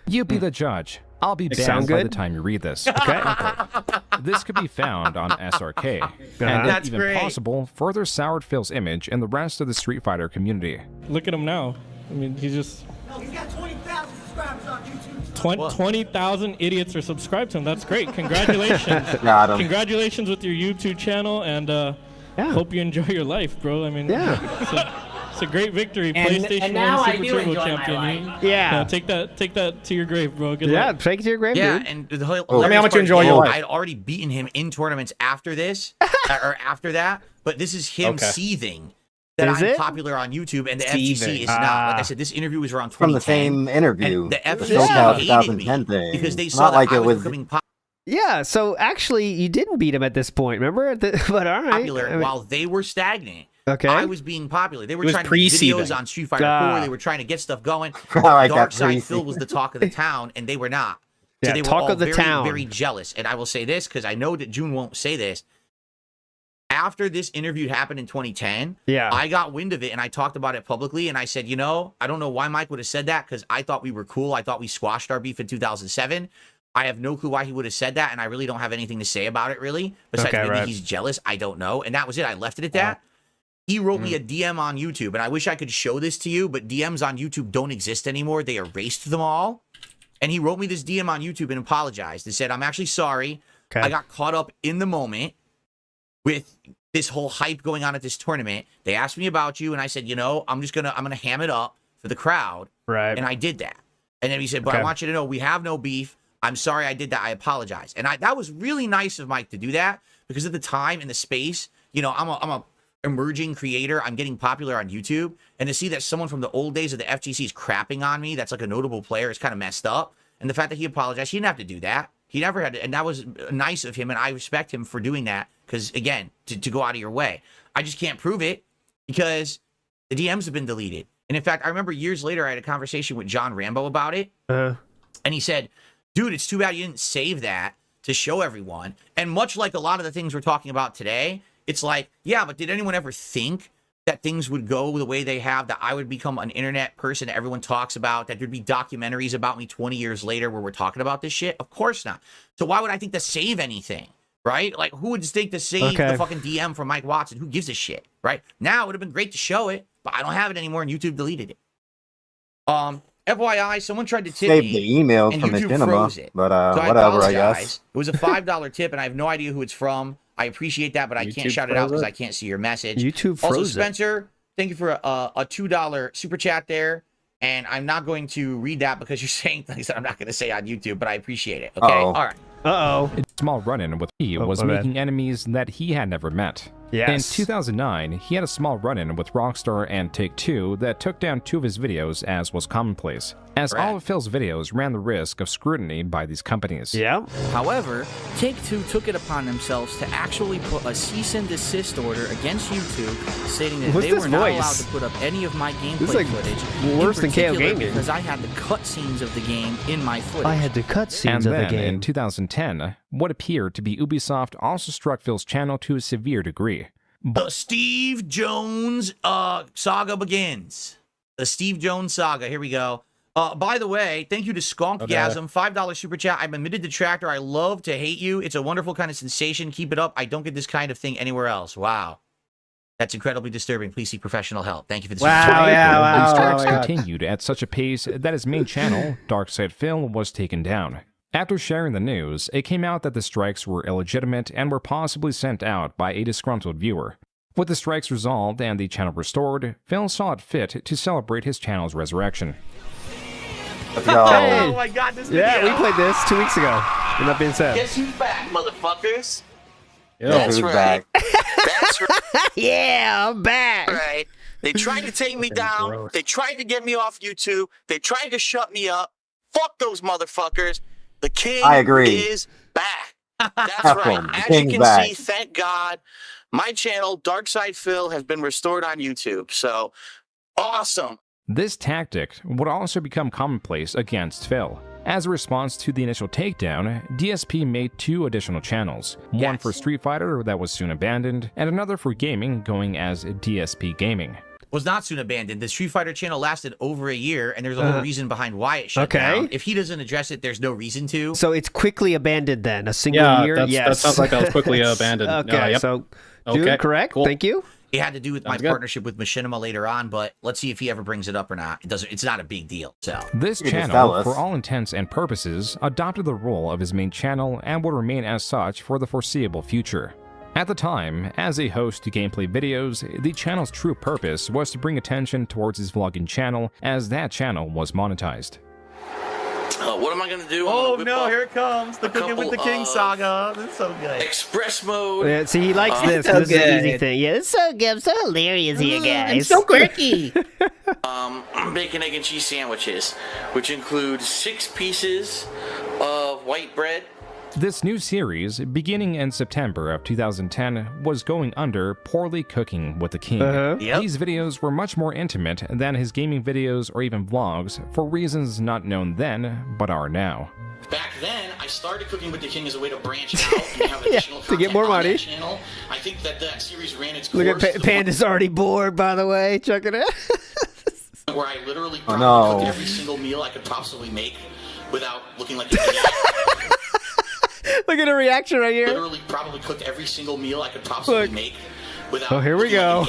G: you be the judge. I'll be banned by the time you read this. Okay. This could be found on SRK, and if even possible, further soured Phil's image in the rest of the Street Fighter community.
N: Look at him now. I mean, he's just.
U: He's got 20,000 subscribers on YouTube.
N: 20,000 idiots are subscribed to him. That's great. Congratulations. Congratulations with your YouTube channel, and hope you enjoy your life, bro. I mean, it's a great victory. PlayStation 1 Super Turbo Champion. Take that to your grave, bro. Good luck.
A: Take it to your grave, dude.
C: And the whole
D: tell me how much you enjoy your life.
C: I'd already beaten him in tournaments after this, or after that, but this is him seething that I'm popular on YouTube and the FGC is not. Like I said, this interview was around 2010.
B: From the same interview.
C: And the FGC hated me because they saw that I was becoming popular.
A: Yeah, so actually, you didn't beat him at this point, remember? But all right.
C: Popular while they were stagnant.
A: Okay.
C: I was being popular. They were trying to do videos on Street Fighter 4. They were trying to get stuff going. Dark Side Phil was the talk of the town, and they were not. So they were all very, very jealous. And I will say this, because I know that Joon won't say this. After this interview happened in 2010, I got wind of it, and I talked about it publicly, and I said, I don't know why Mike would have said that, because I thought we were cool. I thought we squashed our beef in 2007. I have no clue why he would have said that, and I really don't have anything to say about it, really. Besides maybe he's jealous. I don't know. And that was it. I left it at that. He wrote me a DM on YouTube, and I wish I could show this to you, but DMs on YouTube don't exist anymore. They erased them all. And he wrote me this DM on YouTube and apologized and said, I'm actually sorry. I got caught up in the moment with this whole hype going on at this tournament. They asked me about you, and I said, I'm gonna ham it up for the crowd.
A: Right.
C: And I did that. And then he said, but I want you to know we have no beef. I'm sorry I did that. I apologize. And that was really nice of Mike to do that, because at the time in the space, I'm a emerging creator. I'm getting popular on YouTube, and to see that someone from the old days of the FGC is crapping on me, that's like a notable player, is kind of messed up. And the fact that he apologized, he didn't have to do that. He never had to, and that was nice of him, and I respect him for doing that, because again, to go out of your way. I just can't prove it because the DMs have been deleted. And in fact, I remember years later I had a conversation with John Rambo about it, and he said, dude, it's too bad you didn't save that to show everyone. And much like a lot of the things we're talking about today, it's like, yeah, but did anyone ever think that things would go the way they have, that I would become an internet person that everyone talks about, that there'd be documentaries about me 20 years later where we're talking about this shit? Of course not. So why would I think to save anything, right? Like, who would think to save the fucking DM from Mike Watson? Who gives a shit, right? Now, it would have been great to show it, but I don't have it anymore, and YouTube deleted it. FYI, someone tried to tip me,
B: the emails
C: and
B: from
C: YouTube
B: Machinima,
C: froze it.
B: but
C: so
B: whatever, I
C: apologize.
B: guess.
C: It was a $5 tip, and I have no idea who it's from. I appreciate that, but I can't shout it out because I can't see your message.
A: YouTube
C: also,
A: froze
C: Spencer, thank you for a $2 super chat there. And I'm not going to read that because you're saying things that I'm not going to say on YouTube, but I appreciate it. Okay? All right.
A: Uh-oh.
G: A small run-in with he was making enemies that he had never met.
A: Yes.
G: In 2009, he had a small run-in with Rockstar and Take-Two that took down 2 of his videos, as was commonplace, as all of Phil's videos ran the risk of scrutiny by these companies.
A: Yeah.
E: However, Take-Two took it upon themselves to actually put a cease and desist order against YouTube, stating that they were not allowed to put up any of my gameplay footage.
A: Worse than KO Gaming.
E: Because I had the cutscenes of the game in my footage.
A: I had the cutscenes of the game.
G: In 2010, what appeared to be Ubisoft also struck Phil's channel to a severe degree.
C: The Steve Jones saga begins. The Steve Jones saga. Here we go. By the way, thank you to Skonkgasm, $5 super chat. I'm admitted detractor. I love to hate you. It's a wonderful kind of sensation. Keep it up. I don't get this kind of thing anywhere else. Wow. That's incredibly disturbing. Please seek professional help. Thank you for the
G: These strikes continued at such a pace that his main channel, Darkside Phil, was taken down. After sharing the news, it came out that the strikes were illegitimate and were possibly sent out by a disgruntled viewer. With the strikes resolved and the channel restored, Phil saw it fit to celebrate his channel's resurrection.
B: Let's go.
C: Oh my god, this video.
A: Yeah, we played this 2 weeks ago. And that being said.
U: Guess who's back, motherfuckers?
A: Yeah,
U: That's
B: who's
U: right.
B: back?
U: That's right.
A: Yeah, I'm back.
U: Right. They tried to take me down.
A: Gross.
U: They tried to get me off YouTube. They tried to shut me up. Fuck those motherfuckers. The king
B: I agree.
U: is back. That's
B: F
U: right.
B: him. The
U: As you
B: king's
U: can
B: back.
U: see, thank God, my channel, Darkside Phil, has been restored on YouTube. So, awesome.
G: This tactic would also become commonplace against Phil. As a response to the initial takedown, DSP made 2 additional channels, one for Street Fighter that was soon abandoned, and another for gaming going as DSP Gaming.
C: Was not soon abandoned. The Street Fighter channel lasted over a year, and there's a whole reason behind why it shut down. If he doesn't address it, there's no reason to.
A: So it's quickly abandoned then? A single year? Yes.
D: That sounds like I was quickly abandoned.
A: Okay,
D: Yep.
A: so Joon, correct?
D: Cool.
A: Thank you.
C: It had to do with my partnership with Machinima later on, but let's see if he ever brings it up or not. It doesn't. It's not a big deal. So
G: This channel, for all intents and purposes, adopted the role of his main channel and will remain as such for the foreseeable future. At the time, as a host to gameplay videos, the channel's true purpose was to bring attention towards his vlogging channel, as that channel was monetized.
U: What am I going to do?
C: Oh no, here it comes. The Cooking with the King saga. That's so good.
U: Express mode.
A: Yeah, see, he likes this.
U: So
A: This is an easy
U: good.
A: thing. Yeah, it's so good. I'm so hilarious here, guys.
U: I'm so quirky. Bacon, egg, and cheese sandwiches, which include 6 pieces of white bread.
G: This new series, beginning in September of 2010, was going under Poorly Cooking with the King. These videos were much more intimate than his gaming videos or even vlogs, for reasons not known then, but are now.
U: Back then, I started Cooking with the King as a way to branch out and have additional
A: to get more
U: content on
A: money.
U: that channel. I think that series ran its course.
A: Look at Panda's already bored, by the way. Check it out.
U: Where I literally probably cooked every single meal I could possibly make without looking like an idiot.
A: Look at the reaction right here.
U: Literally probably cooked every single meal I could possibly make without.
A: Oh, here we go.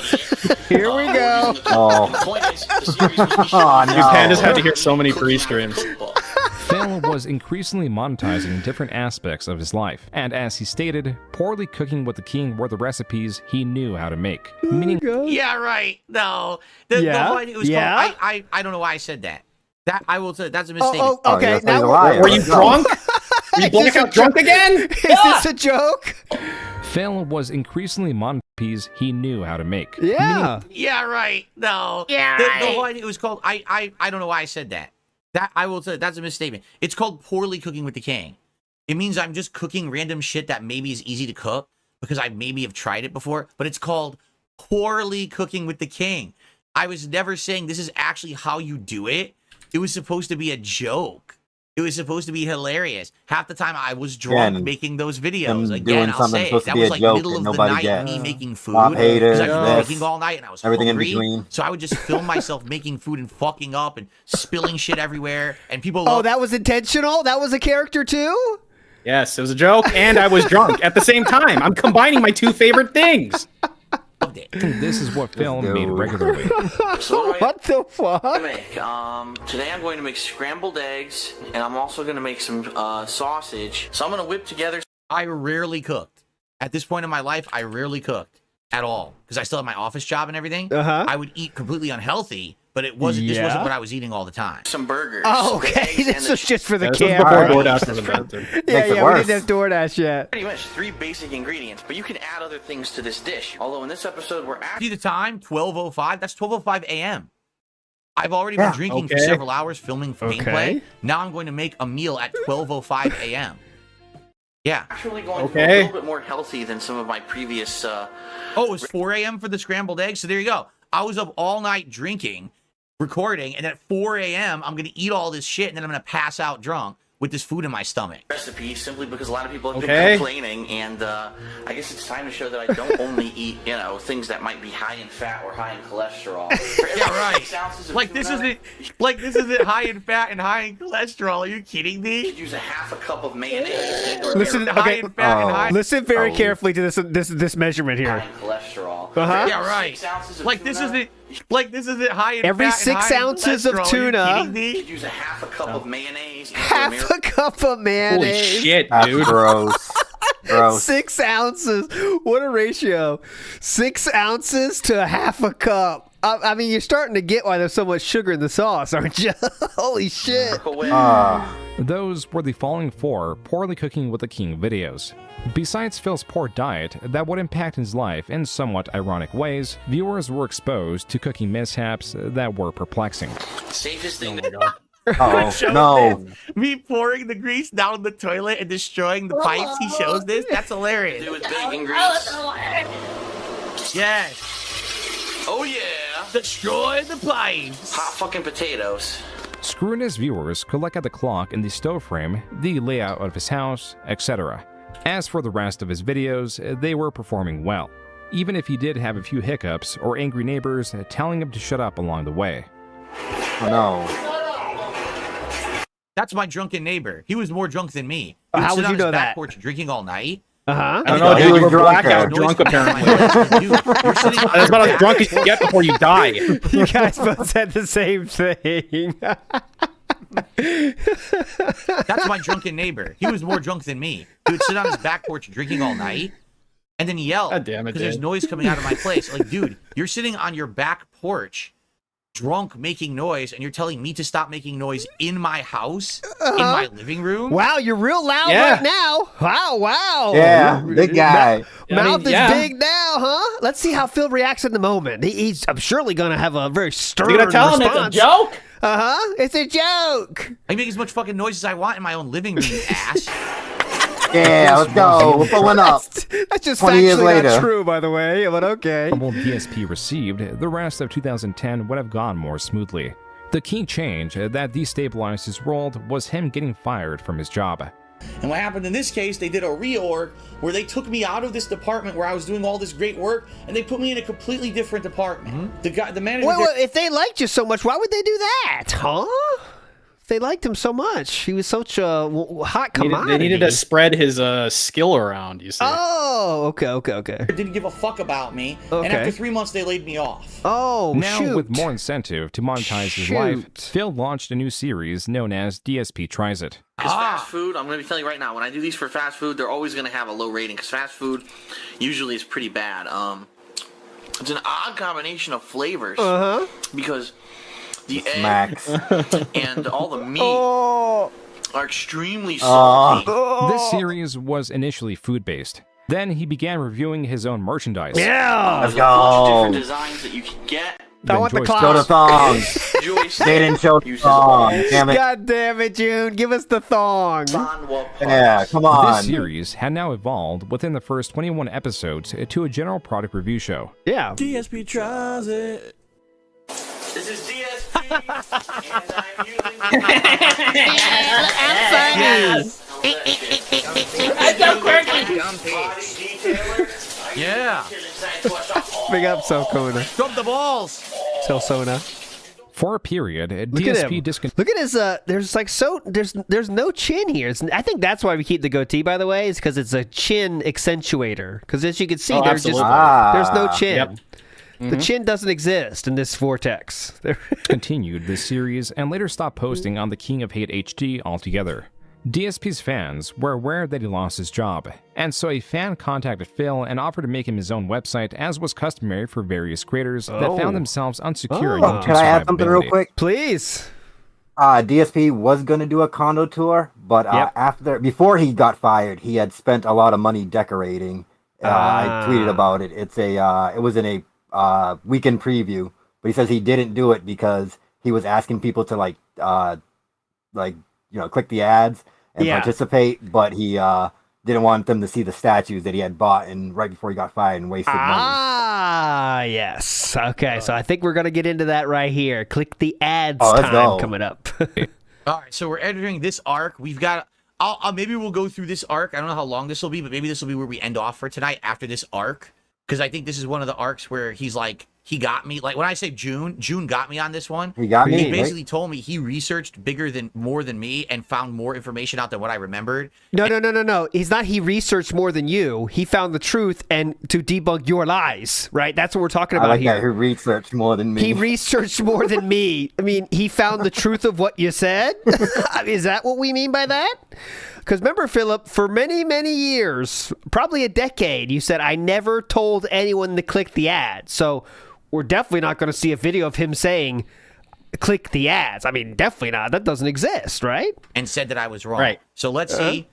A: Here we go.
U: Oh. The point is, the series made me
D: You Pandas had to hear so many pre-streams.
G: Phil was increasingly monetizing different aspects of his life, and as he stated, Poorly Cooking with the King were the recipes he knew how to make. Meaning,
C: Yeah, right. No.
A: Yeah?
C: It was
A: Yeah?
C: called, I don't know why I said that. That I will say that's a mistake.
A: Okay. Now
D: Were you drunk? Were you blackout drunk again?
A: Is this a joke?
G: Phil was increasingly monetizing recipes he knew how to make.
A: Yeah.
C: Yeah, right. No.
Q: Yeah,
C: The whole
Q: right.
C: idea, it was called I don't know why I said that. That I will say that's a misstatement. It's called Poorly Cooking with the King. It means I'm just cooking random shit that maybe is easy to cook because I maybe have tried it before, but it's called Poorly Cooking with the King. I was never saying this is actually how you do it. It was supposed to be a joke. It was supposed to be hilarious. Half the time I was drunk making those videos. Again,
B: doing
C: I'll
B: something
C: say
B: supposed
C: it.
B: to
C: That
B: be
C: was
B: a
C: like
B: joke
C: middle
B: that
C: of the
B: nobody
C: night,
B: gets.
C: me making food.
B: Flop haters,
C: Because I've been
B: this,
C: drinking all night and I was
B: everything in
C: hungry.
B: between.
C: So I would just film myself making food and fucking up and spilling shit everywhere. And people
A: Oh, that was intentional? That was a character too?
D: Yes, it was a joke, and I was drunk at the same time. I'm combining my two favorite things.
G: This is what Phil made regularly.
O: So
A: what the fuck?
O: Today I'm going to make scrambled eggs, and I'm also going to make some sausage. So I'm going to whip together.
C: I rarely cooked. At this point in my life, I rarely cooked at all because I still have my office job and everything. I would eat completely unhealthy, but it wasn't. This wasn't what I was eating all the time.
O: Some burgers.
A: Oh, okay. This was just for the
D: This
A: camera.
D: was before DoorDash was invented.
A: We didn't have DoorDash yet.
O: Pretty much 3 basic ingredients, but you can add other things to this dish. Although in this episode we're
C: See the time? 12:05. That's 12:05 a.m. I've already been drinking for several hours filming gameplay. Now I'm going to make a meal at 12:05 a.m. Yeah.
O: Actually going to be a little bit more healthy than some of my previous.
C: Oh, it was 4 a.m. for the scrambled eggs. So there you go. I was up all night drinking, recording, and at 4 a.m. I'm going to eat all this shit, and then I'm going to pass out drunk with this food in my stomach.
O: Recipe simply because a lot of people have been complaining, and I guess it's time to show that I don't only eat, things that might be high in fat or high in cholesterol.
C: Yeah, right. Like this isn't high in fat and high in cholesterol. Are you kidding me?
O: Use a half a cup of mayonnaise.
A: Listen, okay. Listen very carefully to this measurement here.
O: Cholesterol.
C: Yeah, right. Like this isn't high in
A: every
C: fat
A: 6 ounces of tuna.
O: Use a half a cup of mayonnaise.
A: Half a cup of mayonnaise.
D: Holy shit,
B: That's
D: dude.
B: gross. Gross.
A: 6 ounces. What a ratio. 6 ounces to a half a cup. I mean, you're starting to get why there's so much sugar in the sauce, aren't you? Holy shit.
G: Those were the following 4 Poorly Cooking with the King videos. Besides Phil's poor diet that would impact his life in somewhat ironic ways, viewers were exposed to cooking mishaps that were perplexing.
O: Safest thing
B: No.
C: Me pouring the grease down the toilet and destroying the pipes. He shows this. That's hilarious.
O: Do with bacon grease.
C: Yes.
O: Oh yeah.
C: Destroy the pipes.
O: Hot fucking potatoes.
G: Screwing his viewers could look at the clock in the stove frame, the layout of his house, etc. As for the rest of his videos, they were performing well, even if he did have a few hiccups or angry neighbors telling him to shut up along the way.
B: Oh no.
C: That's my drunken neighbor. He was more drunk than me.
A: How would you know that?
C: Back porch drinking all night.
D: I don't know, dude. You were blackout drunk, apparently. That's about as drunk as you get before you die.
A: You guys both said the same thing.
C: That's my drunken neighbor. He was more drunk than me. He would sit on his back porch drinking all night and then yell because there's noise coming out of my place. Like, dude, you're sitting on your back porch drunk making noise and you're telling me to stop making noise in my house, in my living room?
A: Wow, you're real loud right now. Wow.
B: Yeah, big guy.
A: Mouth is big now, huh? Let's see how Phil reacts in the moment. I'm surely going to have a very stern
D: You're going to tell him it's a joke?
A: It's a joke.
C: I make as much fucking noise as I want in my own living room, you ass.
B: Yeah, let's go. We're pulling up.
A: That's just
B: 20 years
A: factually
B: later.
A: not true, by the way, but okay.
G: While DSP received, the rest of 2010 would have gone more smoothly. The key change that destabilized his world was him getting fired from his job.
O: And what happened in this case, they did a reorg where they took me out of this department where I was doing all this great work, and they put me in a completely different department. The manager.
A: Well, if they liked you so much, why would they do that, huh? They liked him so much. He was such a hot commodity.
D: They needed to spread his skill around, you see.
A: Oh, okay.
O: Didn't give a fuck about me.
A: Okay.
O: And after 3 months, they laid me off.
A: Oh,
G: now, with more incentive to monetize his life, Phil launched a new series known as DSP Tries It.
O: Because fast food, I'm going to tell you right now, when I do these for fast food, they're always going to have a low rating because fast food usually is pretty bad. It's an odd combination of flavors. Because the egg and all the meat are extremely salty.
G: This series was initially food-based. Then he began reviewing his own merchandise.
A: Yeah!
B: Let's
O: There's a bunch of
B: go.
O: different designs that you can get.
A: I want the
G: Joyce
A: clock.
B: Show the thongs.
O: Joyce
B: They didn't show the thongs. Damn it.
A: God damn it, Joon. Give us the thong.
B: Yeah, come on.
G: This series had now evolved within the first 21 episodes to a general product review show.
A: Yeah.
T: DSP tries it.
O: This is DSP
C: Yes.
U: That's so quirky.
C: Yeah.
A: Big up, Sona.
C: Drop the balls.
A: Sona.
G: For a period,
A: Look at
G: DSP
A: him.
G: discontinued.
A: Look at his. There's no chin here. I think that's why we keep the goatee. By the way, is because it's a chin accentuator. Because as you can see, there's no chin.
G: Yep.
A: The chin doesn't exist in this vortex.
G: Continued this series and later stopped posting on the King of Hate HD altogether. DSP's fans were aware that he lost his job, and so a fan contacted Phil and offered to make him his own website, as was customary for various creators that found themselves unsecure in YouTube's
B: Can I add something real
G: survivability.
B: quick?
A: Please.
B: DSP was going to do a condo tour, but before he got fired, he had spent a lot of money decorating. I tweeted about it. It was in a weekend preview, but he says he didn't do it because he was asking people to click the ads and participate, but he didn't want them to see the statues that he had bought right before he got fired and wasted money.
A: Yes. Okay, so I think we're gonna get into that right here. Click the ads time coming up.
C: All right, so we're entering this arc. We've got. Maybe we'll go through this arc. I don't know how long this will be, but maybe this will be where we end off for tonight after this arc, because I think this is one of the arcs where he's like, he got me. Like when I say Joon got me on this one.
B: He got me.
C: He basically told me he researched more than me and found more information out than what I remembered.
A: No. He's not. He researched more than you. He found the truth and to debunk your lies. Right. That's what we're talking about here.
B: Who researched more than me?
A: He researched more than me. I mean, he found the truth of what you said. Is that what we mean by that? Because remember, Philip, for many, many years, probably a decade, you said, I never told anyone to click the ad. So we're definitely not going to see a video of him saying, click the ads. I mean, definitely not. That doesn't exist, right?
C: And said that I was wrong.
A: Right.
C: So let's see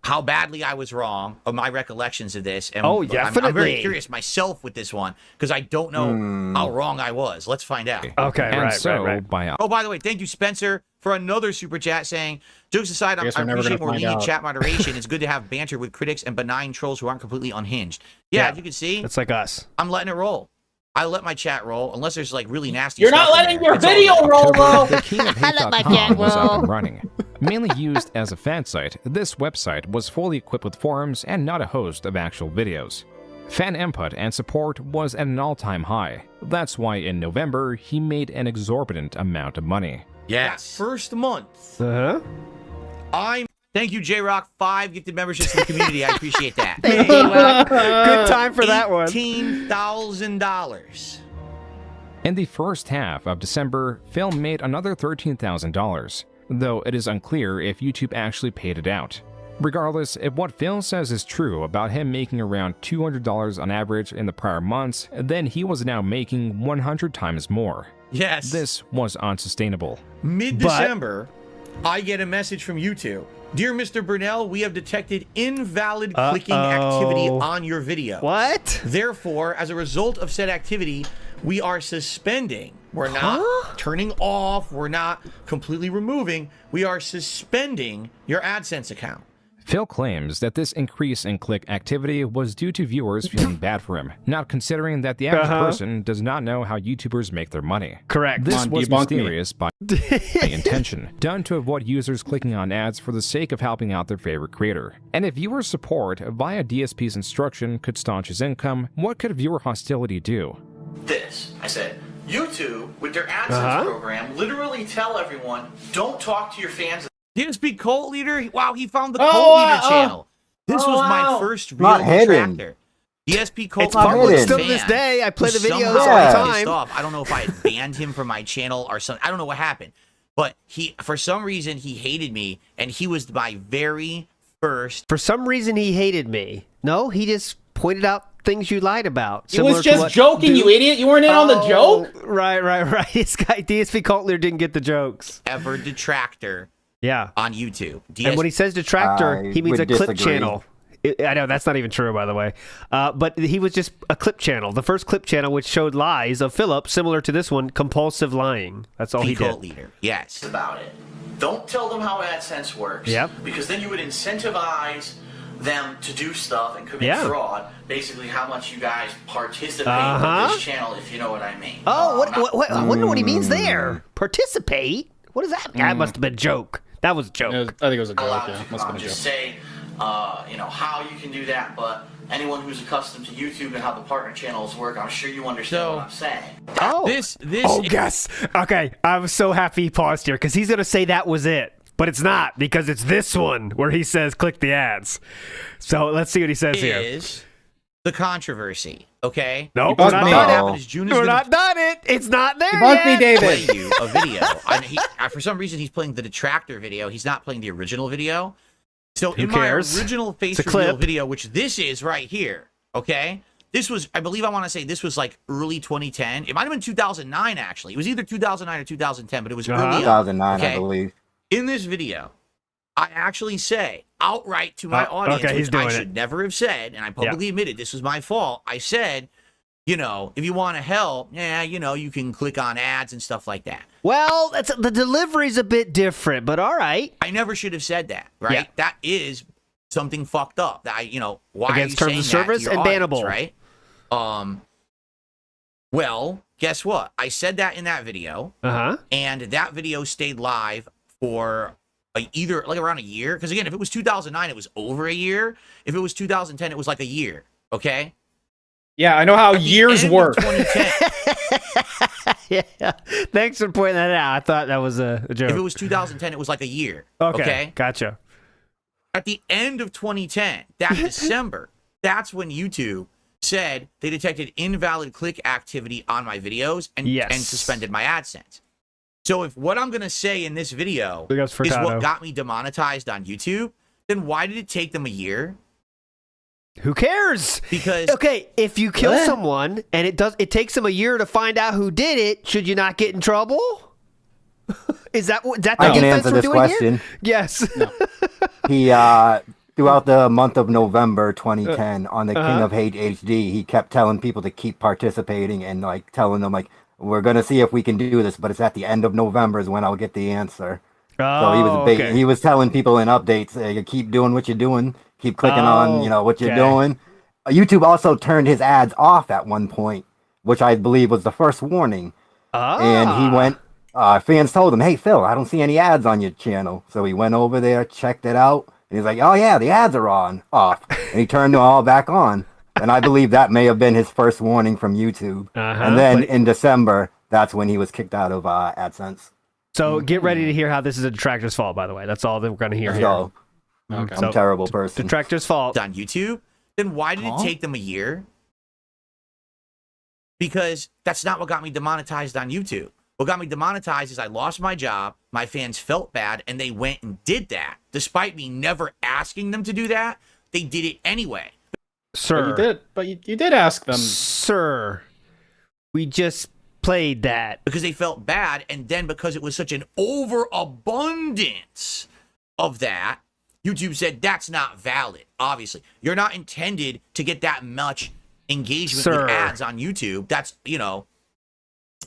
C: how badly I was wrong of my recollections of this. And
A: definitely.
C: I'm very curious myself with this one because I don't know how wrong I was. Let's find out.
A: Okay, right.
C: Oh, by the way, thank you, Spencer, for another super chat saying, jokes aside, I appreciate more lenient chat moderation. It's good to have banter with critics and benign trolls who aren't completely unhinged. Yeah, as you can see,
A: it's like us.
C: I'm letting it roll. I let my chat roll unless there's like really nasty
U: You're
C: stuff
U: not letting your video roll, though.
G: The King of Hate.com was up and running. Mainly used as a fan site, this website was fully equipped with forums and not a host of actual videos. Fan input and support was at an all-time high. That's why in November, he made an exorbitant amount of money.
C: Yes. That first month. Thank you, J-Rock. 5 gifted memberships to the community. I appreciate that.
A: Thank you. Good time for that one.
C: $18,000.
G: In the first half of December, Phil made another $13,000, though it is unclear if YouTube actually paid it out. Regardless, if what Phil says is true about him making around $200 on average in the prior months, then he was now making 100 times more.
C: Yes.
G: This was unsustainable.
C: Mid-December, I get a message from YouTube. Dear Mr. Burnell, we have detected invalid clicking activity on your video.
A: What?
C: Therefore, as a result of said activity, we are suspending. We're not turning off. We're not completely removing. We are suspending your AdSense account.
G: Phil claims that this increase in click activity was due to viewers feeling bad for him, not considering that the average person does not know how YouTubers make their money.
A: Correct.
G: This was mysterious by intention, done to avoid users clicking on ads for the sake of helping out their favorite creator. And if viewer support via DSP's instruction could staunch his income, what could viewer hostility do?
K: This. I said, YouTube, with their AdSense program, literally tell everyone, don't talk to your fans.
C: DSP Cult Leader? Wow, he found the Cult Leader channel. This was my first real detractor. DSP Cult
A: It's public still to this day. I play the videos all the time.
C: I don't know if I had banned him from my channel or something. I don't know what happened. But for some reason, he hated me, and he was my very first.
A: For some reason, he hated me. No, he just pointed out things you lied about.
U: He was just joking, you idiot. You weren't in on the joke?
A: Right. This guy, DSP Cult Leader, didn't get the jokes.
C: Ever detractor.
A: Yeah.
C: On YouTube.
A: And when he says detractor, he means a clip channel. I know that's not even true, by the way. But he was just a clip channel. The first clip channel, which showed lies of Philip, similar to this one, compulsive lying. That's all he did.
C: Leader. Yes.
K: About it. Don't tell them how AdSense works.
A: Yep.
K: Because then you would incentivize them to do stuff and commit fraud. Basically, how much you guys participate with this channel, if you know what I mean.
A: Oh, what? I wonder what he means there. Participate? What does that mean? That must have been a joke. That was a joke.
D: I think it was a joke. Yeah, must have been a
K: just
D: joke.
K: say, how you can do that, but anyone who's accustomed to YouTube and how the partner channels work, I'm sure you understand what I'm saying.
A: Oh, yes. Okay, I was so happy he paused here because he's gonna say that was it. But it's not, because it's this one where he says click the ads. So let's see what he says here.
C: Is the controversy, okay?
A: Nope, we're not done it. We're not done it. It's not there yet.
C: Me, David. Play you a video. For some reason, he's playing the detractor video. He's not playing the original video. So
A: Who
C: in
A: cares?
C: my original face
A: It's a
C: reveal
A: clip.
C: video, which this is right here, okay? This was, I believe I want to say this was like early 2010. It might have been 2009, actually. It was either 2009 or 2010, but it was early.
B: 2009,
C: okay?
B: I believe.
C: In this video, I actually say outright to my audience,
A: okay, he's
C: which I
A: doing
C: should never have said, and I publicly admitted this was my fault. I said, if you want to help, you can click on ads and stuff like that.
A: Well, the delivery's a bit different, but all right.
C: I never should have said that, right?
A: Yeah.
C: That is something fucked up. That why
A: Against
C: are you
A: terms of
C: saying that
A: service
C: to your
A: and
C: audience,
A: bannable,
C: right? Well, guess what? I said that in that video, and that video stayed live for either like around a year. Because again, if it was 2009, it was over a year. If it was 2010, it was like a year. Okay.
D: Yeah, I know how years work.
A: Yeah. Thanks for pointing that out. I thought that was a joke.
C: If it was 2010, it was like a year.
A: Okay. Gotcha.
C: At the end of 2010, that December, that's when YouTube said they detected invalid click activity on my videos and suspended my AdSense. So if what I'm going to say in this video is what got me demonetized on YouTube, then why did it take them a year?
A: Who cares?
C: Because
A: if you kill someone and it takes them a year to find out who did it, should you not get in trouble? Is that the
B: I can
A: defense
B: answer
A: we're
B: this
A: doing
B: question.
A: here? Yes.
B: He throughout the month of November 2010 on the King of Hate HD, he kept telling people to keep participating and like telling them like, we're gonna see if we can do this, but it's at the end of November is when I'll get the answer. So he was telling people in updates, keep doing what you're doing, keep clicking on what you're doing. YouTube also turned his ads off at one point, which I believe was the first warning. And he went. Fans told him, "Hey Phil, I don't see any ads on your channel." So he went over there, checked it out, and he's like, "Oh yeah, the ads are off," and he turned them all back on. And I believe that may have been his first warning from YouTube. And then in December, that's when he was kicked out of AdSense.
A: So get ready to hear how this is a detractor's fault, by the way. That's all that we're going to hear here.
B: So, I'm a terrible person.
A: Detractor's fault.
C: On YouTube, then why did it take them a year? Because that's not what got me demonetized on YouTube. What got me demonetized is I lost my job, my fans felt bad, and they went and did that. Despite me never asking them to do that, they did it anyway.
A: Sir.
D: But you did ask them.
A: Sir, we just played that.
C: Because they felt bad, and then because it was such an overabundance of that, YouTube said that's not valid, obviously. You're not intended to get that much engagement with ads on YouTube. That's,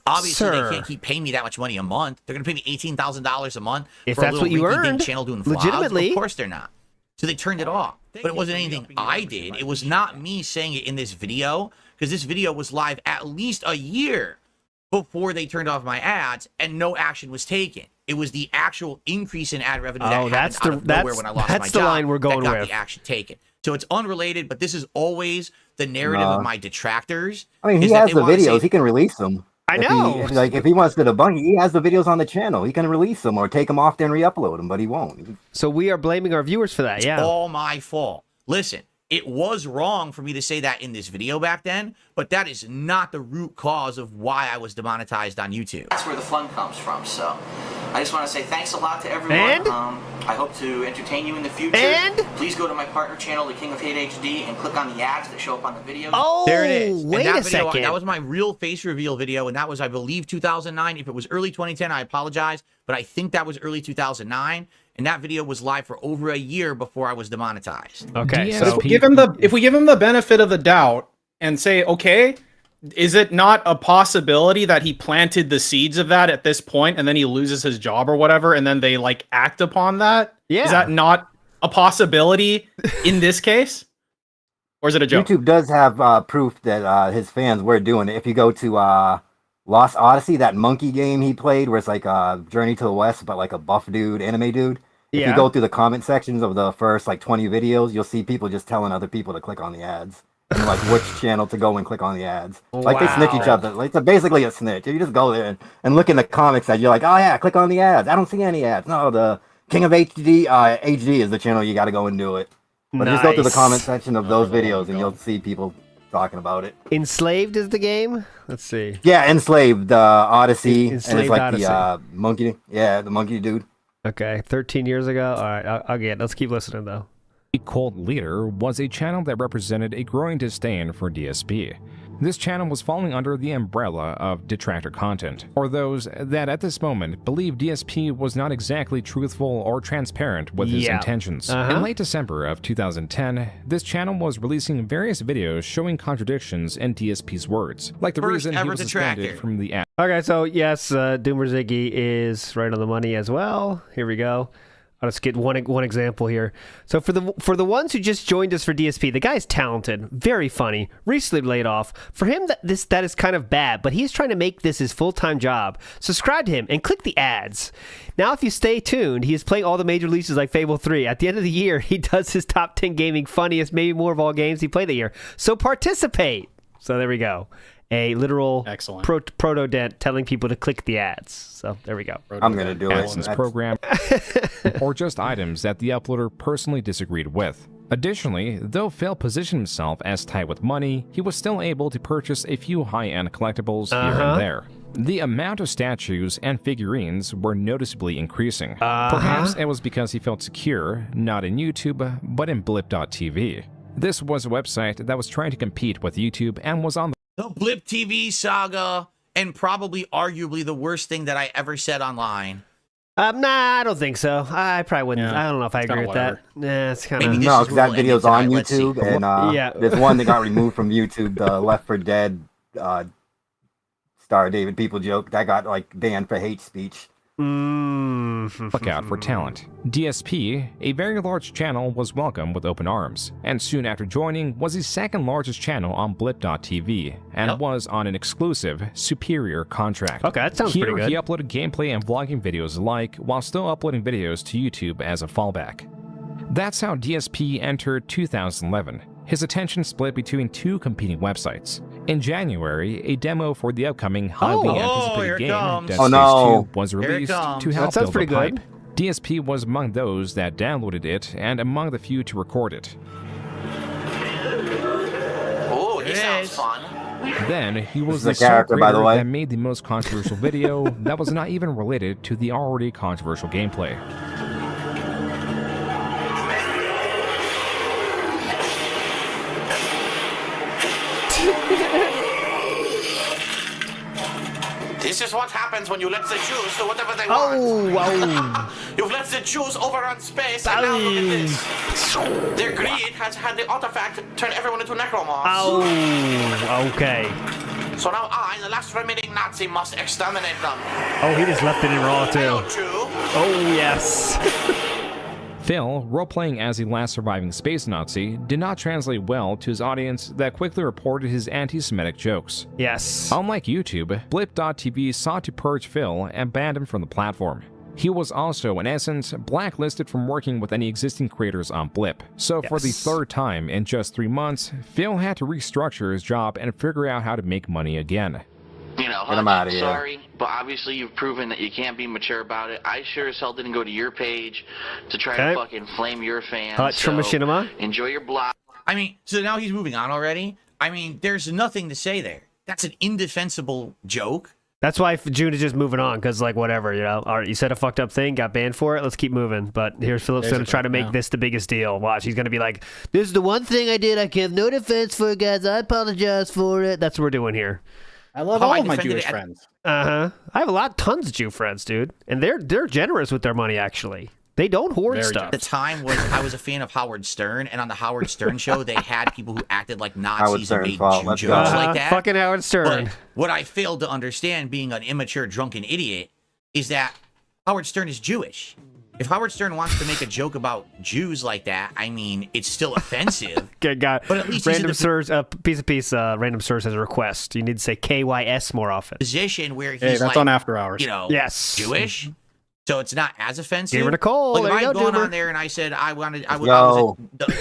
C: obviously they can't keep paying me that much money a month. They're going to pay me $18,000 a month
A: if
C: for
A: that's
C: a little
A: what you earned,
C: channel doing vlogs.
A: legitimately.
C: Of course they're not. So they turned it off. But it wasn't anything I did. It was not me saying it in this video, because this video was live at least a year before they turned off my ads, and no action was taken. It was the actual increase in ad revenue that happened out of nowhere when I lost my job.
A: That's the line we're going
C: that got
A: with.
C: the action taken. So it's unrelated, but this is always the narrative of my detractors.
B: I mean, he has the videos. He can release them.
A: I know.
B: If he wants to debunk, he has the videos on the channel. He can release them or take them off there and re-upload them, but he won't.
A: So we are blaming our viewers for that.
C: It's
A: yeah.
C: all my fault. Listen, it was wrong for me to say that in this video back then, but that is not the root cause of why I was demonetized on YouTube.
K: That's where the fun comes from. So I just want to say thanks a lot to everyone.
A: And?
K: I hope to entertain you in the future.
A: And?
K: Please go to my partner channel, The King of Hate HD, and click on the ads that show up on the videos.
A: Oh,
C: there it is.
A: Wait
C: and that
A: a
C: video,
A: second.
C: That was my real face reveal video, and that was, I believe, 2009. If it was early 2010, I apologize, but I think that was early 2009. And that video was live for over a year before I was demonetized.
A: Okay,
D: so if we give him the benefit of the doubt and say, okay, is it not a possibility that he planted the seeds of that at this point and then he loses his job or whatever, and then they like act upon that?
A: Yeah.
D: Is that not a possibility in this case? Or is it a joke?
B: YouTube does have proof that his fans were doing it. If you go to Lost Odyssey, that monkey game he played, where it's like Journey to the West, but like a buff dude, anime dude. If you go through the comment sections of the first like 20 videos, you'll see people just telling other people to click on the ads. And like which channel to go and click on the ads. Like they snitch each other. Like, it's basically a snitch. You just go there and look in the comics and you're like, oh yeah, click on the ads. I don't see any ads. No, the King of HD is the channel you got to go and do it. But just go to the comment section of those videos and you'll see people talking about it.
A: Enslaved is the game? Let's see.
B: Yeah, Enslaved Odyssey.
A: Enslaved
B: and it's like
A: Odyssey.
B: the monkey. Yeah, the monkey dude.
A: Okay, 13 years ago. All right, I'll get it. Let's keep listening though.
G: Cult Leader was a channel that represented a growing disdain for DSP. This channel was falling under the umbrella of detractor content, or those that at this moment believed DSP was not exactly truthful or transparent with his intentions. In late December of 2010, this channel was releasing various videos showing contradictions in DSP's words, like the reason he was suspended from the app.
A: Okay, so yes, Doomer Ziggy is right on the money as well. Here we go. I'll just get one example here. So for the ones who just joined us for DSP, the guy's talented, very funny, recently laid off. For him, that is kind of bad, but he's trying to make this his full-time job. Subscribe to him and click the ads. Now, if you stay tuned, he is playing all the major releases like Fable 3. At the end of the year, he does his top 10 gaming funniest, maybe more of all games he played that year. So participate. So there we go. A literal proto-dent telling people to click the ads. So there we go.
B: I'm going to do it.
G: AdSense program, or just items that the uploader personally disagreed with. Additionally, though Phil positioned himself as tight with money, he was still able to purchase a few high-end collectibles here and there. The amount of statues and figurines were noticeably increasing. Perhaps it was because he felt secure, not in YouTube, but in Blip.tv. This was a website that was trying to compete with YouTube and was on
C: the Blip TV saga, and probably arguably the worst thing that I ever said online.
A: Nah, I don't think so. I probably wouldn't. I don't know if I agree with that. Nah, it's kind of...
B: No, because that video's on YouTube, and there's one that got removed from YouTube, the Left 4 Dead Star David People joke, that got like banned for hate speech.
G: Look out for talent. DSP, a very large channel, was welcomed with open arms, and soon after joining was the second largest channel on Blip.tv, and was on an exclusive, superior contract.
A: Okay, that sounds pretty good.
G: He uploaded gameplay and vlogging videos alike, while still uploading videos to YouTube as a fallback. That's how DSP entered 2011. His attention split between two competing websites. In January, a demo for the upcoming highly anticipated game, Dead Space 2, was released to help build the hype. DSP was among those that downloaded it and among the few to record it.
K: Oh, this sounds fun.
G: Then, he was the sole creator that made the most controversial video that was not even related to the already controversial gameplay.
K: This is what happens when you let the Jews do whatever they want. You've let the Jews overrun space, and now look at this. Their greed has had the artifact turn everyone into necromorphs.
A: Okay.
K: So now I, the last remaining Nazi, must exterminate them.
A: Oh, he just left it in raw, too.
K: Hello, Jew.
A: Oh, yes.
G: Phil, role-playing as the last surviving space Nazi, did not translate well to his audience that quickly reported his anti-Semitic jokes.
A: Yes.
G: Unlike YouTube, Blip.tv sought to purge Phil and banned him from the platform. He was also, in essence, blacklisted from working with any existing creators on Blip. So for the third time in just 3 months, Phil had to restructure his job and figure out how to make money again.
K: You know, Hutch, sorry, but obviously you've proven that you can't be mature about it. I sure as hell didn't go to your page to try to fucking flame your fans.
A: Hutch from Machinima.
K: Enjoy your block.
C: I mean, so now he's moving on already? I mean, there's nothing to say there. That's an indefensible joke.
A: That's why Joon is just moving on, because, like, whatever, you know. All right, you said a fucked up thing, got banned for it, let's keep moving. But here's Philip's going to try to make this the biggest deal. Watch, he's going to be like, this is the one thing I did, I give no defense for it, guys, I apologize for it. That's what we're doing here.
F: I love all of my Jewish friends.
A: I have tons of Jew friends, dude. And they're generous with their money, actually. They don't hoard stuff.
C: The time was I was a fan of Howard Stern, and on the Howard Stern show, they had people who acted like Nazis and made Jew jokes like that.
A: Fucking Howard Stern.
C: But what I failed to understand, being an immature, drunken idiot, is that Howard Stern is Jewish. if Howard Stern wants to make a joke about Jews like that, I mean, it's still offensive.
A: Okay, got
C: but at least
A: random source, piece. Random source has a request. You need to say KYS more often.
C: Position where he's
D: that's
C: like,
D: on After Hours.
C: You know,
A: yes,
C: Jewish. So it's not as offensive.
A: Give her a call.
C: Like if I had gone on there and I said I was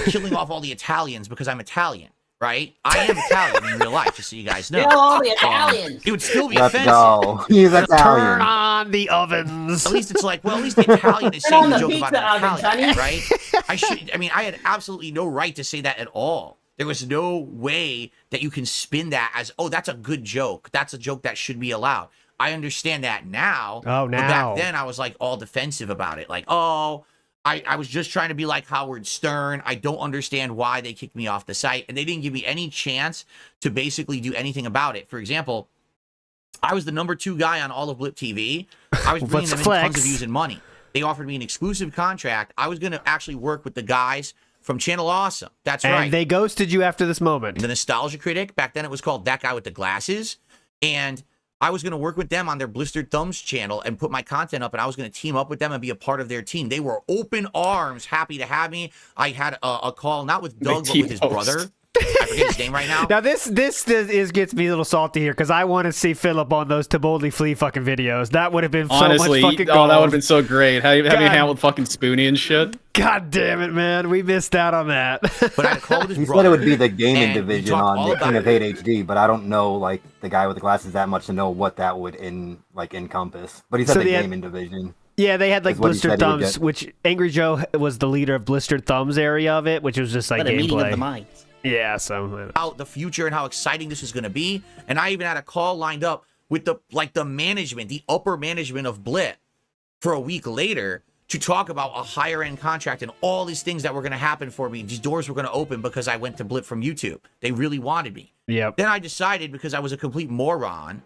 C: killing off all the Italians because I'm Italian, right? I am Italian in real life, just so you guys know.
Q: Kill all the Italians.
C: It would still be
B: Let's
C: offensive.
B: go. He's Italian.
A: Turn on the ovens.
C: At least it's like, well, at least the Italian is saying a joke about an Italian, right? I had absolutely no right to say that at all. There was no way that you can spin that as, oh, that's a good joke. That's a joke that should be allowed. I understand that now.
A: Oh, now.
C: But back then, I was like all defensive about it. Like, oh, I was just trying to be like Howard Stern. I don't understand why they kicked me off the site. And they didn't give me any chance to basically do anything about it. For example, I was the #2 guy on all of Blip TV. I was bringing them in tons of views and money. They offered me an exclusive contract. I was going to actually work with the guys from Channel Awesome. That's right.
A: And they ghosted you after this moment.
C: The Nostalgia Critic. Back then, it was called That Guy with the Glasses. And I was going to work with them on their Blistered Thumbs channel and put my content up, and I was going to team up with them and be a part of their team. They were open arms, happy to have me. I had a call, not with Doug, but with his brother. I forget his name right now.
A: Now this gets me a little salty here because I want to see Philip on those To Boldly Flee fucking videos. That would have been
D: honestly,
A: so much fucking
D: gold.
A: gold.
D: That would have been so great. Having hang out with fucking Spoonie and shit.
A: God damn it, man. We missed out on that.
C: But I called his
B: He
C: brother.
B: said it would be the gaming division on the
C: about
B: King of Hate HD, but I don't know like the guy with the glasses that much to know what that would encompass. But he said the gaming division.
A: Yeah, they had like
B: is what he
A: Blistered
B: said he would
A: Thumbs,
B: get.
A: which Angry Joe was the leader of Blistered Thumbs area of it, which was just like
E: What a meeting of
A: gameplay.
E: the minds.
A: Yeah, so
C: Out the future and how exciting this was going to be, and I even had a call lined up with the management, the upper management of Blip, for a week later to talk about a higher end contract and all these things that were going to happen for me. These doors were going to open because I went to Blip from YouTube. They really wanted me.
A: Yep.
C: Then I decided, because I was a complete moron,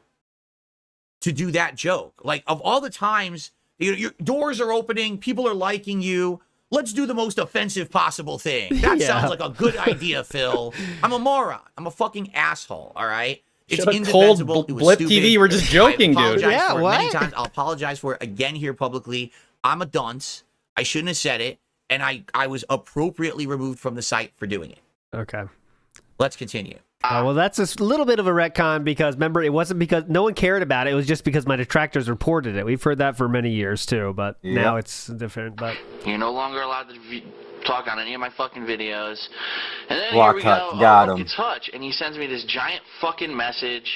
C: to do that joke. Like, of all the times, your doors are opening, people are liking you. Let's do the most offensive possible thing. That sounds like a good idea, Phil. I'm a moron. I'm a fucking asshole, all right? It's indefensible. It was
D: Blip
C: stupid.
D: TV, we're just joking,
C: I
D: dude.
C: apologize for it many times. I'll apologize for it again here publicly. I'm a dunce. I shouldn't have said it. And I was appropriately removed from the site for doing it.
A: Okay.
C: Let's continue.
A: Well, that's a little bit of a retcon because, remember, it wasn't because no one cared about it. It was just because my detractors reported it. We've heard that for many years, too, but now it's different. But
K: You're no longer allowed to talk on any of my fucking videos. And then
B: Block
K: here we
B: touch,
K: go,
B: got
K: oh,
B: him.
K: it's Hutch, and he sends me this giant fucking message.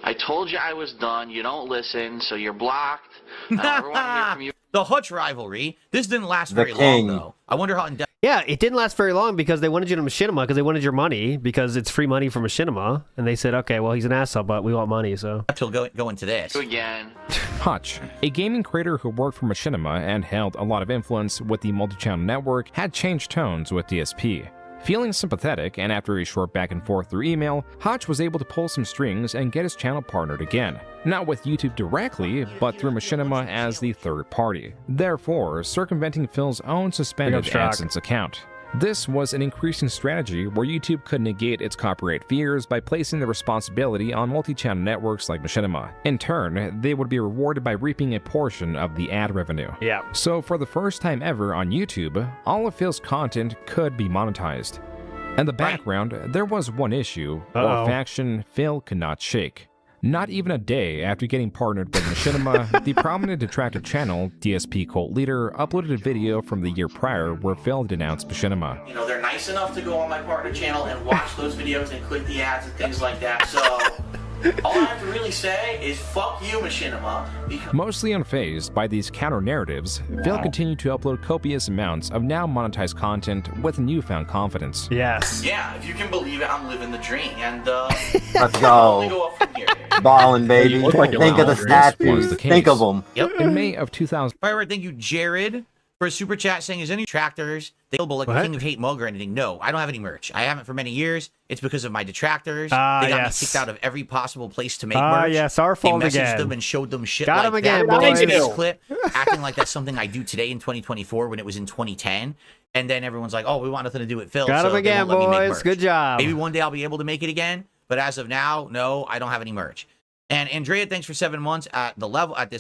K: I told you I was done. You don't listen, so you're blocked. I don't ever want to hear from you.
C: The Hutch rivalry. This didn't last very long, though. I wonder how in-depth.
A: yeah, it didn't last very long because they wanted you to Machinima because they wanted your money because it's free money from Machinima. And they said, okay, well, he's an asshole, but we want money, so.
C: He'll go into this.
K: Again.
G: Hutch, a gaming creator who worked for Machinima and held a lot of influence with the multi-channel network, had changed tones with DSP. Feeling sympathetic, and after a short back and forth through email, Hutch was able to pull some strings and get his channel partnered again. Not with YouTube directly, but through Machinima as the third party, therefore circumventing Phil's own suspended AdSense account. This was an increasing strategy where YouTube could negate its copyright fears by placing the responsibility on multi-channel networks like Machinima. In turn, they would be rewarded by reaping a portion of the ad revenue.
A: Yeah.
G: So for the first time ever on YouTube, all of Phil's content could be monetized. In the background, there was one issue or faction Phil could not shake. Not even a day after getting partnered with Machinima, the prominent detractor channel, DSP Cult Leader, uploaded a video from the year prior where Phil denounced Machinima.
K: You know, they're nice enough to go on my partner channel and watch those videos and click the ads and things like that. So all I have to really say is fuck you, Machinima.
G: Mostly unfazed by these counter-narratives, Phil continued to upload copious amounts of now monetized content with newfound confidence.
A: Yes.
K: Yeah, if you can believe it, I'm living the dream. And
B: Let's
K: only
B: go.
K: go up from here.
B: Ballin', baby.
G: You look like you're
B: Think of the
G: wondering if this was
B: statues.
G: the case.
B: Think of them.
C: Yep.
G: In May of 2000.
C: By the way, thank you, Jared, for a super chat saying, is any detractors available like the King of Hate mug or anything? No, I don't have any merch. I haven't for many years. It's because of my detractors. They got me kicked out of every possible place to make merch.
A: Yes, our fault
C: They messaged
A: again.
C: them and showed them shit
A: Got
C: like
A: him again,
C: that.
A: boys.
C: This clip, acting like that's something I do today in 2024 when it was in 2010. And then everyone's like, oh, we want nothing to do with Phil.
A: Got
C: so
A: him
C: they
A: again,
C: won't let me make
A: boys.
C: merch.
A: Good job.
C: Maybe one day I'll be able to make it again. But as of now, no, I don't have any merch. And Andrea, thanks for 7 months at the level at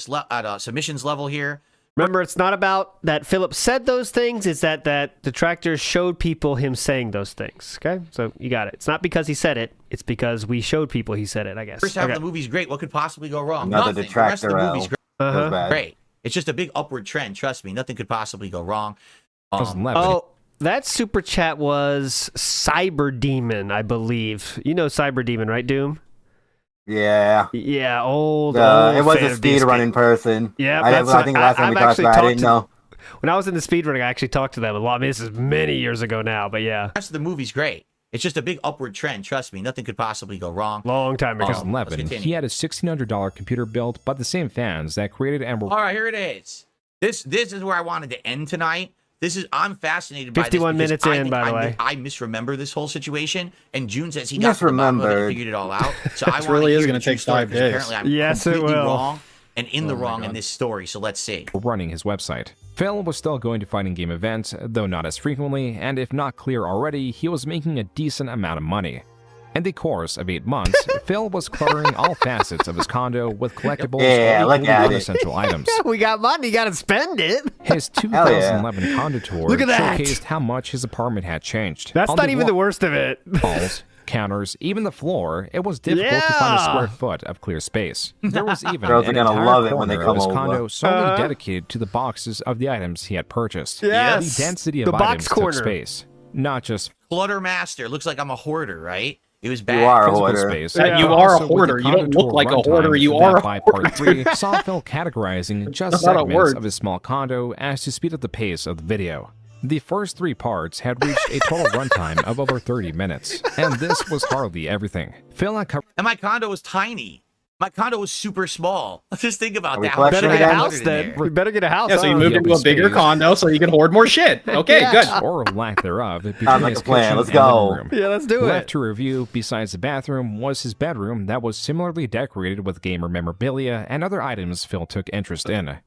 C: submissions level here.
A: Remember, it's not about that Philip said those things. It's that detractors showed people him saying those things. Okay, so you got it. It's not because he said it. It's because we showed people he said it. I guess.
C: First half of the movie's great. What could possibly go wrong?
B: Another
C: Nothing.
B: detractor.
C: The rest of the movie's great.
B: Uh-huh.
C: Great. It's just a big upward trend. Trust me. Nothing could possibly go wrong.
A: That super chat was Cyber Demon, I believe. You know Cyber Demon, right, Doom?
B: Yeah.
A: Yeah, old
B: it was a speedrunning person.
A: Yeah,
B: I think last time we talked about it, I didn't know.
A: When I was in the speedrunning, I actually talked to them a lot. I mean, this is many years ago now, but yeah.
C: The rest of the movie's great. It's just a big upward trend. Trust me. Nothing could possibly go wrong.
A: Long time ago.
G: 2011, he had a $1,600 computer built by the same fans that created and were...
C: All right, here it is. This is where I wanted to end tonight. I'm fascinated by this.
A: 51 minutes in, by the way.
C: I misremember this whole situation, and June says he got to the bottom of it and figured it all out. So I
D: really is going to take 5 days.
C: Apparently I'm completely wrong and in the wrong in this story, so let's see.
G: Running his website. Phil was still going to fighting game events, though not as frequently, and if not clear already, he was making a decent amount of money. In the course of 8 months, Phil was cluttering all facets of his condo with collectibles and non-essential items.
A: We got money, gotta spend it.
G: His 2011 condo tour showcased how much his apartment had changed.
A: That's not even the worst of it.
G: Walls, counters, even the floor, it was difficult to find a square foot of clear space. There was even
B: Girls are
G: an
B: gonna
G: entire
B: love it when they
G: corner of
B: come
G: his
B: over.
G: condo solely dedicated to the boxes of the items he had purchased.
A: Yes.
G: The density
A: The
G: of
A: box
G: items
A: corner.
G: took space, not just
C: Clutter master. Looks like I'm a hoarder, right? It was bad.
B: You are a
G: physical
B: hoarder.
G: space.
D: You
G: but
D: are a
G: also with
D: hoarder.
G: the
D: You don't
G: condo
D: look
G: tour
D: like a
G: runtime
D: hoarder. You
G: that
D: are a
G: by
D: hoarder.
G: part 3 saw Phil categorizing just
D: That's not a
G: segments
D: word.
G: of his small condo as to speed up the pace of the video. The first 3 parts had reached a total runtime of over 30 minutes, and this was hardly everything. Phil had covered.
C: And my condo was tiny. My condo was super small. Let's just think about that.
A: Better get a house then. We better get a house.
D: Yeah, so you moved into a bigger condo so you can hoard more shit. Okay, good.
G: Or lack thereof.
B: Sounds like a plan. Let's go.
A: Yeah, let's do
G: Left
A: it.
G: to review, besides the bathroom, was his bedroom that was similarly decorated with gamer memorabilia and other items Phil took interest in.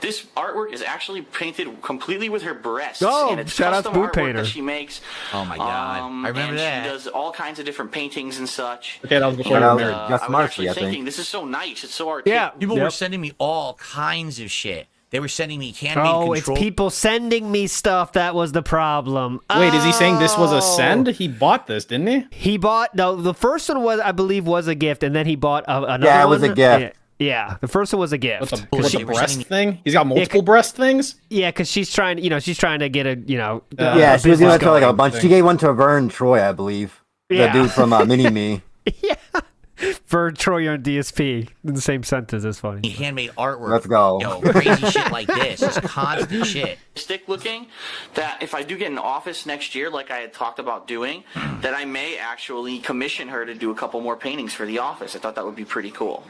K: This artwork is actually painted completely with her breasts.
A: Oh,
K: and it's
A: shout out to
K: custom
A: Boot
K: artwork
A: Painter.
K: that she makes.
C: Oh my god, I remember
K: and
C: that.
K: She does all kinds of different paintings and such.
D: Okay, that was before
K: And,
D: you were married.
B: Just
K: I was
B: Marcy,
K: actually
B: I think.
K: thinking, this is so nice. It's so artistic.
A: Yeah.
C: People were sending me all kinds of shit. They were sending me handmade
A: Oh,
C: control.
A: it's people sending me stuff. That was the problem.
D: Wait, is he saying this was a send? He bought this, didn't he?
A: He bought the first one was, I believe, was a gift, and then he bought another
B: Yeah, it was
A: one.
B: a gift.
A: Yeah, the first one was a gift.
D: What's a
C: Bullshit. We're
D: breast
C: sending-
D: thing? He's got multiple breast things?
A: Yeah, because she's trying, she's trying to get a,
B: Yeah, she was giving it to like a bunch. She gave one to Vern Troy, I believe.
A: Yeah.
B: The dude from Mini Me.
A: for Troy on DSP in the same sentence. That's funny.
C: Handmade artwork.
B: Let's go.
C: Yo, crazy shit like this. It's constant shit.
K: Stick looking that if I do get an office next year, like I had talked about doing, that I may actually commission her to do a couple more paintings for the office. I thought that would be pretty cool.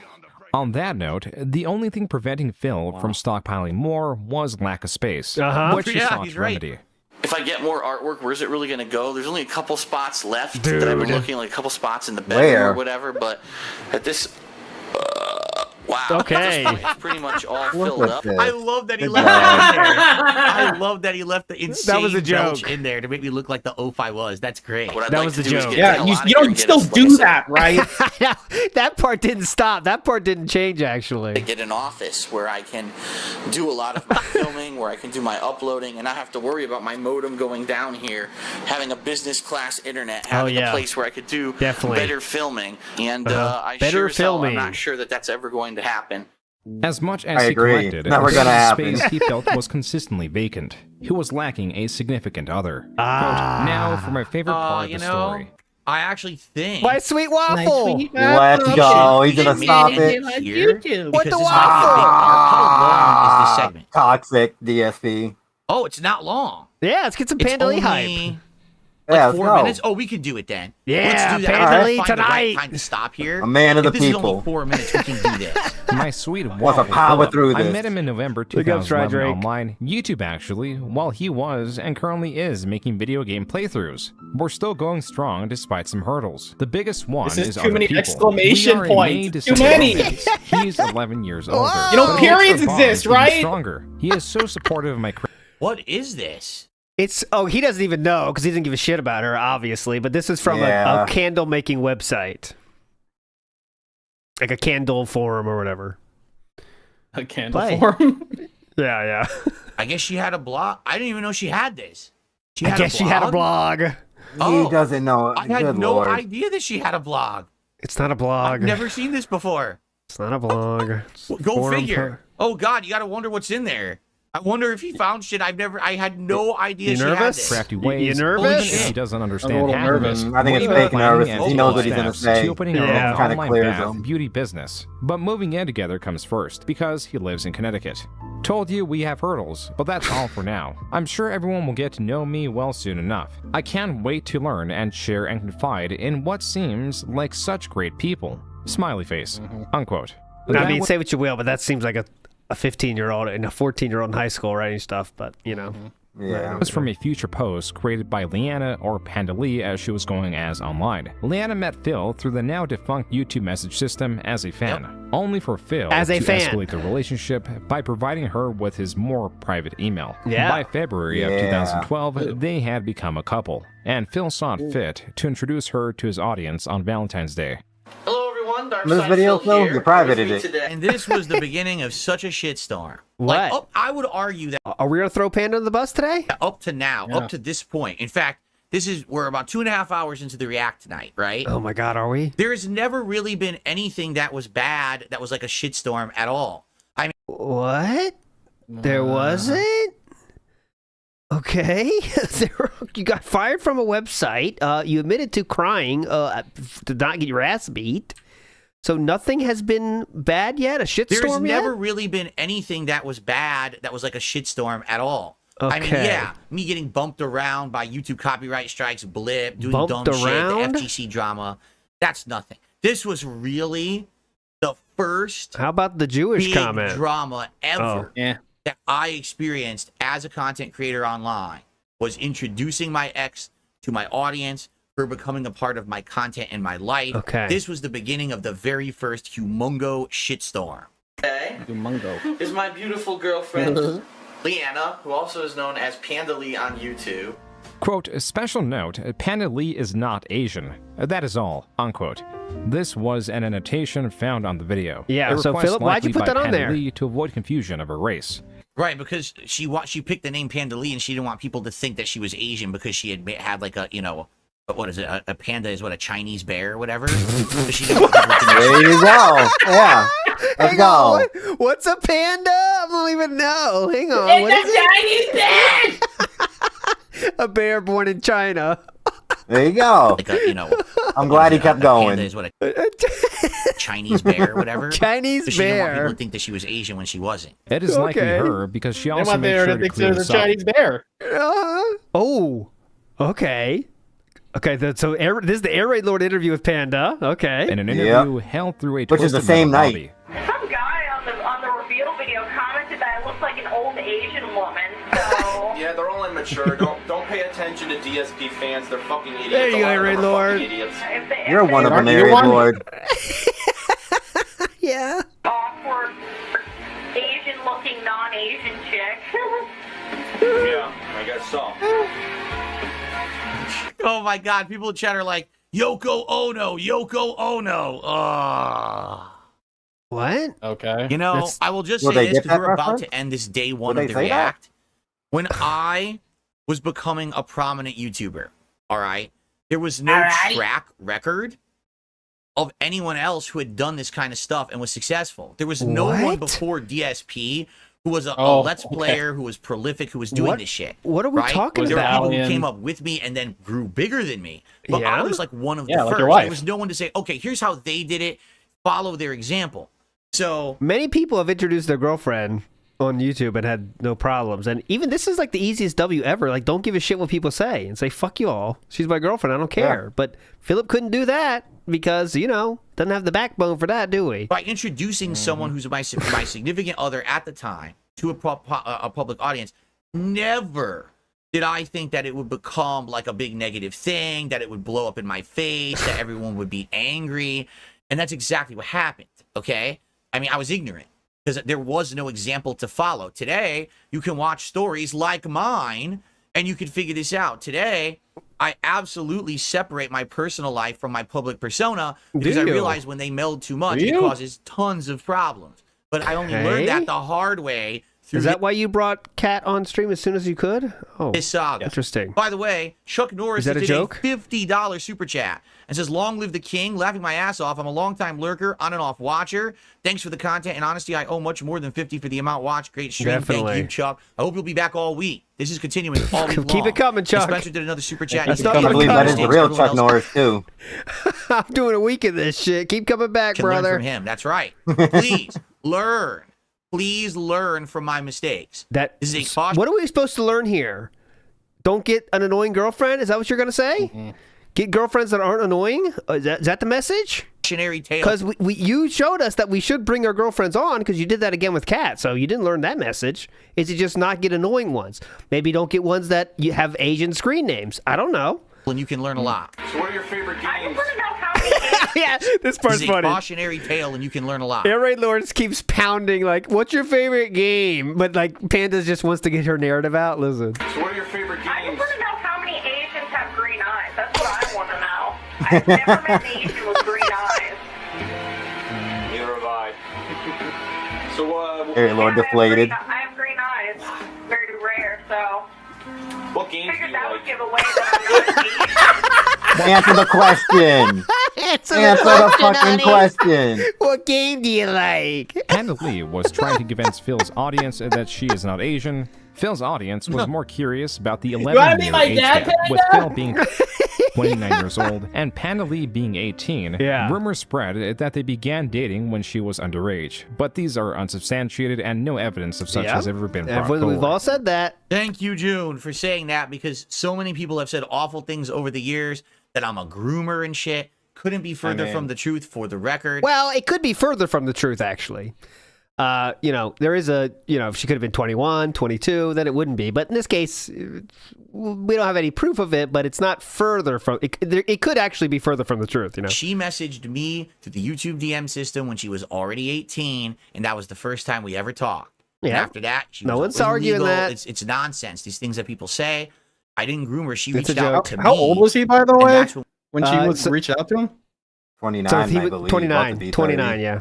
G: On that note, the only thing preventing Phil from stockpiling more was lack of space, which he sought to remedy.
K: If I get more artwork, where's it really going to go? There's only a couple spots left that I've been looking, like a couple spots in the bedroom or whatever, but at this... wow.
A: Okay.
K: It's pretty much all filled up.
C: I love that he left that in there. I love that he left the insane
A: That was a
C: belch
A: joke.
C: in there to make me look like the oaf I was. That's great.
A: That was the joke.
D: Yeah, you don't still do that, right?
A: That part didn't stop. That part didn't change, actually.
K: To get an office where I can do a lot of my filming, where I can do my uploading, and not have to worry about my modem going down here, having a business class internet, having a place where I could do better filming. And I
A: Better
K: sure as hell, I'm
A: filming.
K: not sure that that's ever going to happen.
G: As much as
B: I
G: he
B: agree.
G: collected,
B: Never
G: the
B: gonna happen.
G: space he felt was consistently vacant. He was lacking a significant other. Quote, now for my favorite part of the story.
C: I actually think
A: My sweet waffle.
B: Let's go. He's gonna stop it.
A: What the
C: How long is this segment?
B: Toxic DSP.
C: Oh, it's not long.
A: Yeah, let's get some
C: It's
A: Panda Lee
C: only
A: hype.
B: Yeah,
C: like 4
B: let's go.
C: minutes. Oh, we can do it then.
A: Yeah,
C: let's do that.
A: Panda
C: Let's
A: Lee
C: find the right
A: tonight.
C: time to stop here.
B: A man of the
C: If this is
B: people.
C: only 4 minutes, we can do this.
G: My sweet
B: Wants
G: waffle
B: to power
G: Phillip.
B: through
G: I
B: this.
G: met him in November
A: Big ups, Dry
G: 2011
A: Drake.
G: online, YouTube actually, while he was and currently is making video game playthroughs. We're still going strong despite some hurdles. The biggest one
D: This is too
G: other
D: many
G: people.
D: exclamation
G: We are a
D: points.
G: May
D: Too
G: December
D: many.
G: audience. He's 11 years older.
D: You know,
G: But
D: periods
G: the bond
D: exist,
G: is even
D: right?
G: Stronger. He is so supportive of my
C: What is this?
A: He doesn't even know because he doesn't give a shit about her, obviously. But this is from a candle making website, like a candle forum or whatever.
D: A candle forum.
A: Yeah.
C: I guess she had a blog. I didn't even know she had this.
A: She had a blog.
B: He doesn't know.
C: I had no idea that she had a blog.
A: It's not a blog.
C: I've never seen this before.
A: It's not a blog.
C: Go figure. Oh God, you gotta wonder what's in there. I wonder if he found shit I had no idea she had this.
G: Crafty ways.
A: You nervous?
G: He doesn't understand half of it.
B: I think it's fake nervous. He knows what he's going to say.
G: Opening
B: Yeah.
G: her
B: Kind
G: own
B: of
G: online
B: clears
G: bath
B: him.
G: beauty business. But moving in together comes first, because he lives in Connecticut. Told you we have hurdles, but that's all for now. I'm sure everyone will get to know me well soon enough. I can't wait to learn and share and confide in what seems like such great people. Smiley face. Unquote.
A: I mean, say what you will, but that seems like a 15-year-old and a 14-year-old in high school writing stuff, but, you know.
B: Yeah.
G: It was from a future post created by Leanna, or Panda Lee as she was going as online. Leanna met Phil through the now defunct YouTube message system as a fan, only for Phil
A: As a
G: to
A: fan.
G: escalate the relationship by providing her with his more private email.
A: Yeah.
G: By February of
B: Yeah.
G: 2012, they had become a couple, and Phil saw it fit to introduce her to his audience on Valentine's Day.
K: Hello, everyone. Dark
B: This
K: Side
B: video,
K: Phil
B: Phil,
K: here.
B: you privated
K: With me
B: it.
K: today.
C: And this was the beginning of such a shitstorm.
A: What?
C: Like, I would argue that
A: Are we going to throw Panda on the bus today?
C: up to now, up to this point. In fact, we're about 2.5 hours into the React tonight, right?
A: Oh my God, are we?
C: There has never really been anything that was bad, that was like a shitstorm at all. I mean,
A: What? There wasn't? Okay. You got fired from a website. You admitted to crying to not get your ass beat. So nothing has been bad yet? A shitstorm yet?
C: there's never really been anything that was bad, that was like a shitstorm at all. I mean,
A: Okay.
C: yeah, me getting bumped around by YouTube copyright strikes, blip, doing
A: Bumped
C: dumb
A: around?
C: shit, the FGC drama, that's nothing. This was really the first
A: How about the Jewish
C: big
A: comment?
C: drama ever
D: Yeah.
C: that I experienced as a content creator online, was introducing my ex to my audience, her becoming a part of my content and my life.
A: Okay.
C: This was the beginning of the very first humongo shitstorm.
K: Today
D: Humongo.
K: is my beautiful girlfriend, Leanna, who also is known as Panda Lee on YouTube.
G: Quote, a special note, Panda Lee is not Asian. That is all, unquote. This was an annotation found on the video.
A: Yeah,
G: A
A: so
G: request
A: Philip, why'd you
G: likely
A: put
G: by
A: that on
G: Panda
A: there?
G: Lee to avoid confusion of her race.
C: Right, because she picked the name Panda Lee, and she didn't want people to think that she was Asian because she had like a, you know, what is it? A panda is what, a Chinese bear or whatever? So she didn't want people to think
B: There you go. Yeah. Let's
A: Hang
B: go.
A: on, what's a panda? I don't even know. Hang on. What is
U: Chinese bear!
A: a bear born in China?
B: There you go.
C: like a, you know,
B: I'm glad he kept
C: Panda
B: going.
C: is what, a Chinese bear or whatever.
A: Chinese
C: So she didn't want
A: bear.
C: people to think that she was Asian when she wasn't.
G: It is likely
A: Okay.
G: her because she
D: They
G: also
D: want
G: made
D: there
G: sure
D: to
G: to
D: think
G: clear
D: there's
G: this
D: a
G: up.
D: Chinese bear.
A: Oh, okay. Okay, so this is the Air Raid Lord interview with Panda. Okay.
G: In an interview held through a
B: Which is the
G: twisted
B: same
G: metal
B: night.
G: body.
H: Some guy on the reveal video commented that I look like an old Asian woman, so...
S: Yeah, they're all immature. Don't pay attention to DSP fans. They're fucking idiots.
A: There you
S: A lot
A: go,
S: of them
A: Ray
S: are
A: Lord.
S: fucking idiots.
B: You're one of them,
D: Aren't you
B: Area
D: one?
B: Lord.
A: Yeah.
H: awkward Asian-looking non-Asian chick.
S: Yeah, I guess so.
C: Oh my God, people in chat are like, Yoko Ono, Yoko Ono.
A: What?
D: Okay.
C: You know,
A: That's-
C: I will just
B: Will
C: say
B: they
C: this
B: get
C: because
B: that
C: we're about
B: reference?
C: to end this day one
B: Will
C: of
B: they
C: the
B: say that?
C: React. When I was becoming a prominent YouTuber, all right, there was no track record of anyone else who had done this kind of stuff and was successful. There was no one
A: What?
C: before DSP who was a
D: Oh,
C: Let's
D: okay.
C: Player, who was prolific, who was doing
A: What-
C: this shit.
A: what are we
C: right?
A: talking
C: There were
A: about?
C: people who
D: Italian.
C: came up with me and then grew bigger than me. But
A: Yeah?
C: I was like one of
D: Yeah,
C: the
D: like
C: first.
D: your wife.
C: There was no one to say, okay, here's how they did it. Follow their example. So
A: Many people have introduced their girlfriend on YouTube and had no problems. And even this is like the easiest W ever. Like, don't give a shit what people say and say, fuck you all. She's my girlfriend. I don't care.
B: Yeah.
A: But Philip couldn't do that because, you know, doesn't have the backbone for that, do we?
C: by introducing someone who's my significant other at the time to a public audience, never did I think that it would become like a big negative thing, that it would blow up in my face, that everyone would be angry. And that's exactly what happened, okay? I mean, I was ignorant because there was no example to follow. Today, you can watch stories like mine and you can figure this out. Today, I absolutely separate my personal life from my public persona because I
A: you?
C: realize when they meld too much,
D: Do
C: it
D: you?
C: causes tons of problems. But I only
A: Okay.
C: learned that the hard way
A: Is that why you brought Cat on stream as soon as you could? Oh,
C: this saga.
A: Interesting.
C: By the way, Chuck Norris
A: Is that a
C: did
A: joke?
C: a $50 super chat and says, "Long live the king, laughing my ass off. I'm a longtime lurker, on and off watcher. Thanks for the content and honesty. I owe much more than 50 for the amount watched. Great stream.
A: Definitely.
C: Thank you, Chuck. I hope you'll be back all week. This is continuing all week long."
A: Keep it coming, Chuck.
C: Spencer did another super chat.
B: I can't believe that is the real Chuck Norris too.
A: I'm doing a week of this shit. Keep coming back,
C: Can
A: brother.
C: learn from him. That's right. Please learn. Please learn from my mistakes.
A: That
C: this is a
A: what are we supposed to learn here? Don't get an annoying girlfriend? Is that what you're going to say?
C: Mm-hmm.
A: Get girlfriends that aren't annoying? Is that the message?
C: Cautionary tale.
A: Because you showed us that we should bring our girlfriends on because you did that again with Kat. So you didn't learn that message. Is it just not get annoying ones? Maybe don't get ones that you have Asian screen names. I don't know.
C: And you can learn a lot.
S: So what are your favorite games?
A: Yeah, this part's
C: This is
A: funny.
C: a cautionary tale, and you can learn a lot.
A: Air Raid Lawrence keeps pounding like, "What's your favorite game?" But like, Panda just wants to get her narrative out. Listen.
S: So what are your favorite games?
H: I just want to know how many Asians have green eyes. That's what I want to know. I've never met an Asian with green eyes.
S: Neither have I. So
B: Very Lord deflated.
H: I have green eyes. Very rare, so.
S: What games
H: Figured
S: do you
H: that
S: like?
H: would give away that I'm not an Asian.
B: Answer the question.
A: Answer
B: the fucking question.
A: What game do you like?
G: Panda Lee was trying to convince Phil's audience that she is not Asian. Phil's audience was more curious about the 11-year age gap, with Phil being 29 years old and Panda Lee being 18.
A: Yeah.
G: Rumors spread that they began dating when she was underage, but these are unsubstantiated and no evidence of such has ever been brought forward.
A: We've all said that.
C: Thank you, Joon, for saying that, because so many people have said awful things over the years that I'm a groomer and shit. Couldn't be further from the truth, for the record.
A: Well, it could be further from the truth, actually. There is if she could have been 21, 22, then it wouldn't be. But in this case, we don't have any proof of it, but it's not further from it. It could actually be further from the truth,
C: She messaged me through the YouTube DM system when she was already 18, and that was the first time we ever talked. And
A: Yeah.
C: after that, she
A: No
C: was
A: one's arguing
C: illegal.
A: that.
C: It's nonsense. These things that people say. I didn't groom her. She
A: It's a
C: reached out
A: joke.
C: to me.
D: How old was he, by the
C: and
D: way,
C: that's
D: when she reached out to him?
B: 29,
A: So he
B: I
A: was
B: believe.
A: 29, 29, yeah.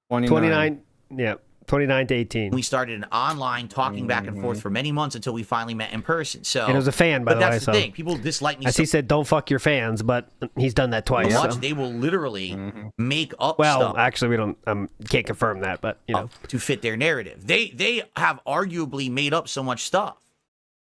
D: 29.
A: Yeah. 29 to 18.
C: We started an online talking back and forth for many months until we finally met in person. So,
A: And it was a fan, by the way.
C: But that's the
A: so.
C: thing. People dislike me.
A: As he said, don't fuck your fans, but he's done that twice.
C: Much,
A: so.
C: they will literally make up
A: Well,
C: stuff
A: actually, we don't can't confirm that, but
C: to fit their narrative. They have arguably made up so much stuff.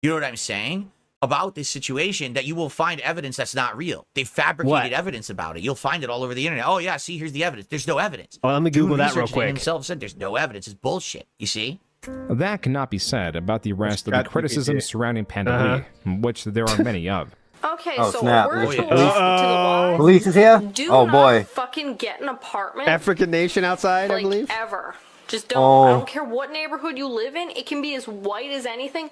C: You know what I'm saying? About this situation, that you will find evidence that's not real. They fabricated evidence about it. You'll find it all over the internet. Oh yeah, see, here's the evidence. There's no evidence.
A: Well, let me Google that real
C: researched it
A: quick.
C: Himself said there's no evidence. It's bullshit. You see?
G: That cannot be said about the rest of the criticisms surrounding Panda Lee, which there are many of.
M: Okay,
B: Oh,
M: so
B: snap.
M: we're
B: Police-
M: to the
B: Police is here?
M: Do
B: Oh,
M: not
B: boy.
M: fucking get an apartment.
A: African Nation outside, I believe.
M: Ever. Just don't.
B: Oh.
M: I don't care what neighborhood you live in. It can be as white as anything.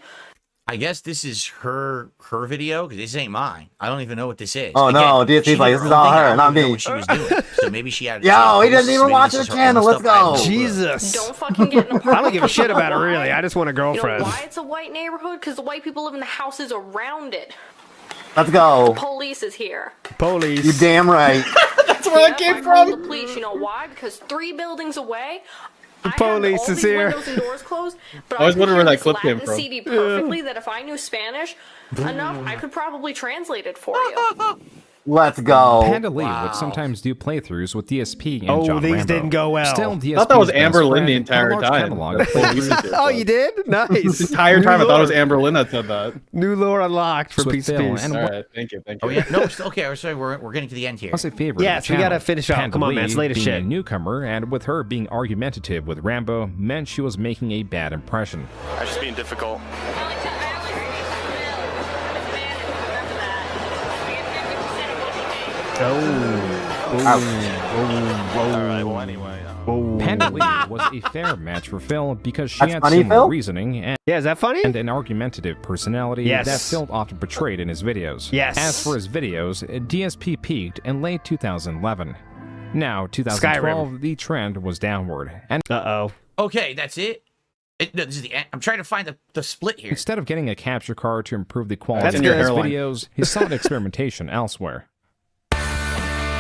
C: I guess this is her video, because this ain't mine. I don't even know what this is.
B: Oh, no, DSP's
C: she
B: like,
C: did
B: this is
C: her own
B: all
C: thing. I
B: her,
C: don't
B: not
C: even know
B: me.
C: what she was doing. So maybe she had.
B: Yo, he doesn't even
C: maybe
B: watch
C: this
B: the
C: is her own
B: channel. Let's
C: stuff. I have
B: go.
C: no clue.
A: Jesus.
M: Don't fucking get an apartment.
A: I don't give a shit about her, really. I just want a
M: You know
A: girlfriend.
M: why it's a white neighborhood? Because the white people live in the houses around it.
B: Let's go.
M: Police is here.
A: Police.
B: You damn right.
M: That's where that came from. The police. You know why? Because 3 buildings away.
A: Police is here.
M: Windows and doors closed, but
D: I was
M: could
D: wondering
M: hear
D: where that
M: this
D: clip came
M: Latin
D: from.
M: CD perfectly. That if I knew Spanish enough, I could probably translate it for you.
B: Let's go.
G: Panda Lee would sometimes do playthroughs with DSP and John
A: these
G: Rambo.
A: didn't go well.
G: Still,
D: I thought that was
G: DSP's
D: Amber
G: best
D: Lynn the
G: friend
D: entire
G: had a large
D: time.
G: catalog of playthroughs.
A: Oh, you did? Nice.
D: This entire time I thought it was Amber Lynn that said that.
A: New lore unlocked for
G: So
A: Peace
G: Phil
A: Peace.
G: and
D: All right, thank you.
C: Oh yeah, no, okay. I'm sorry, we're getting to the end here.
G: What's a favorite?
A: Yes, we gotta finish up.
G: Panda
A: Come on,
G: Lee,
A: man, it's late as
G: being
A: shit.
G: a newcomer, and with her being argumentative with Rambo, meant she was making a bad impression.
S: I was just being difficult.
B: Alright,
S: well, anyway.
G: Panda Lee was a fair match for Phil because she
B: That's
G: had
B: funny,
G: similar
B: Phil?
G: reasoning and,
A: is that funny?
G: and an argumentative personality
A: Yes.
G: that Phil often portrayed in his videos.
A: Yes.
G: As for his videos, DSP peaked in late 2011. Now, 2012,
A: Skyrim.
G: the trend was downward, and
C: Okay, that's it. No, this is the end. I'm trying to find the split here.
G: instead of getting a capture card to improve the quality
A: That's
G: of
A: good.
G: his
D: Hairline.
G: videos, he sought experimentation elsewhere.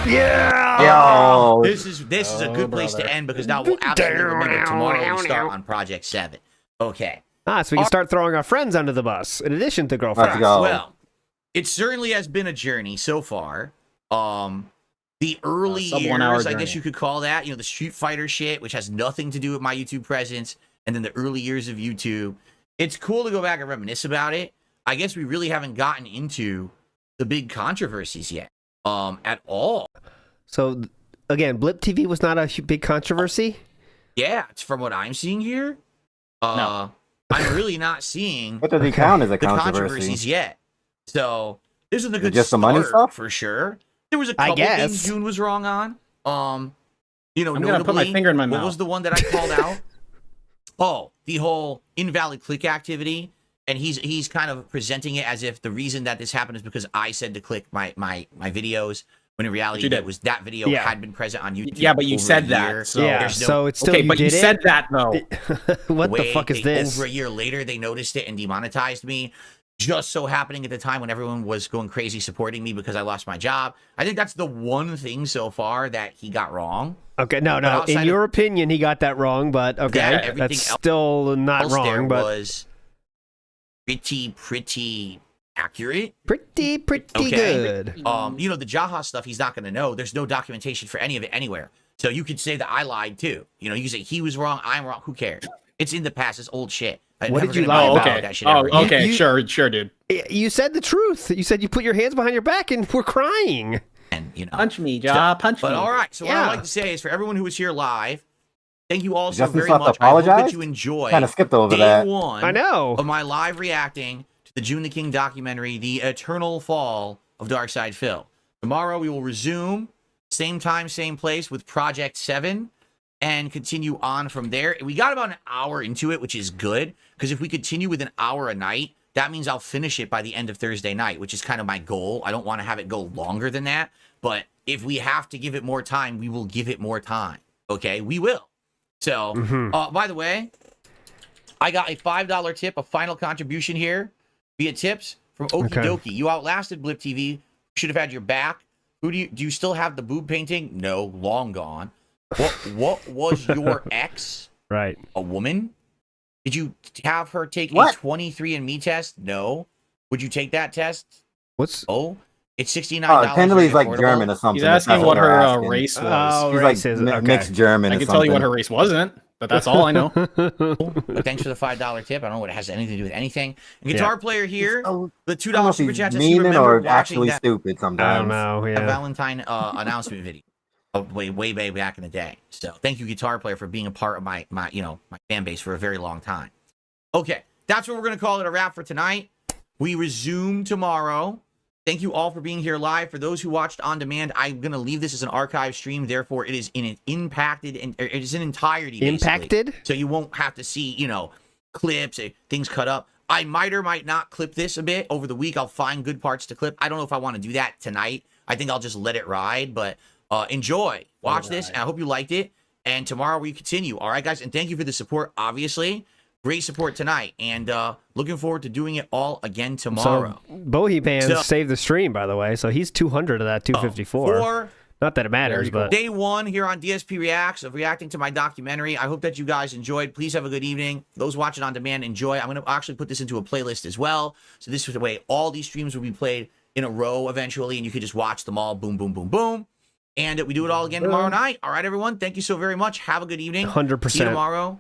A: Yeah.
B: Yo.
C: This is a good place to end, because now we'll absolutely remember tomorrow we start on Project 7. Okay.
A: So we can start throwing our friends under the bus in addition to girlfriends.
C: Well, it certainly has been a journey so far. The early years, I guess you could call that, the Street Fighter shit, which has nothing to do with my YouTube presence, and then the early years of YouTube. It's cool to go back and reminisce about it. I guess we really haven't gotten into the big controversies yet, at all.
A: So, again, Blip TV was not a big controversy?
C: Yeah, it's from what I'm seeing here. No. I'm really not seeing
B: what does he count as a
C: the
B: controversy?
C: controversies yet. So, this is a good
B: just
C: start,
B: the money stuff?
C: for sure. There was a couple things Joon was wrong on.
D: I'm gonna put my finger in my mouth.
C: What was the one that I called out? Oh, the whole invalid click activity. And he's kind of presenting it as if the reason that this happened is because I said to click my videos, when in reality that was that video had been present on YouTube.
D: Yeah, but you said that.
A: So, so it's still
D: but you said that though.
A: What the fuck is this?
C: Over a year later, they noticed it and demonetized me. Just so happening at the time when everyone was going crazy supporting me because I lost my job. I think that's the one thing so far that he got wrong.
A: Okay, no. In your opinion, he got that wrong, but okay, that's still not wrong. But
C: was pretty accurate.
A: Pretty good.
C: The Jaha stuff, he's not going to know. There's no documentation for any of it anywhere. So you could say that I lied too. You could say he was wrong, I'm wrong. Who cares? It's in the past. It's old shit.
A: What did you lie about?
C: That shit ever.
D: Sure, dude.
A: You said the truth. You said you put your hands behind your back and we're crying.
C: And
D: punch me, Ja, punch me.
C: But all right. So what I'd like to say is for everyone who was here live, thank you all so
B: Justin
C: very much. I hope that you enjoy
B: kind of skipped over
C: day one
A: I know.
C: of my live reacting to the Joon the King documentary, The Eternal Fall of Darkside Phil. Tomorrow we will resume, same time, same place, with Project 7 and continue on from there. We got about an hour into it, which is good, because if we continue with an hour a night, that means I'll finish it by the end of Thursday night, which is kind of my goal. I don't want to have it go longer than that, but if we have to give it more time, we will give it more time. Okay, we will. So, by the way, I got a $5 tip, a final contribution here via tips from Okie Dokie. You outlasted Blip TV. Should have had your back. Do you still have the boob painting? No, long gone. What was your ex?
A: Right.
C: A woman? Did you have her take a 23andMe test? No. Would you take that test? Oh, it's $69.
B: Tenderly's like German or something.
D: He's asking what her race was.
A: Oh,
B: He's like mixed German.
D: I can tell you what her race wasn't, but that's all I know.
C: But thanks for the $5 tip. I don't know what it has anything to do with anything. And guitar player here, the $2 super chat.
B: Meaning or actually stupid sometimes.
A: I don't know.
C: A Valentine announcement video. Way back in the day. So thank you, guitar player, for being a part of my fan base for a very long time. Okay, that's what we're gonna call it a wrap for tonight. We resume tomorrow. Thank you all for being here live. For those who watched on demand, I'm gonna leave this as an archive stream. Therefore, it is impacted and it is in entirety. Basically.
A: Impacted.
C: So you won't have to see clips, things cut up. I might or might not clip this a bit over the week. I'll find good parts to clip. I don't know if I want to do that tonight. I think I'll just let it ride, but. Enjoy. Watch this, and I hope you liked it. And tomorrow we continue. All right, guys? And thank you for the support, obviously. Great support tonight. And looking forward to doing it all again tomorrow.
A: So, Bohemian saved the stream, by the way. So he's 200 of that 254. Not that it matters, but...
C: Day one here on DSP Reacts of reacting to my documentary. I hope that you guys enjoyed. Please have a good evening. Those watching on demand, enjoy. I'm going to actually put this into a playlist as well. So this is the way all these streams will be played in a row eventually, and you can just watch them all. Boom, boom, boom, boom. And we do it all again tomorrow night. All right, everyone. Thank you so very much. Have a good evening.
A: 100%.
C: See you tomorrow.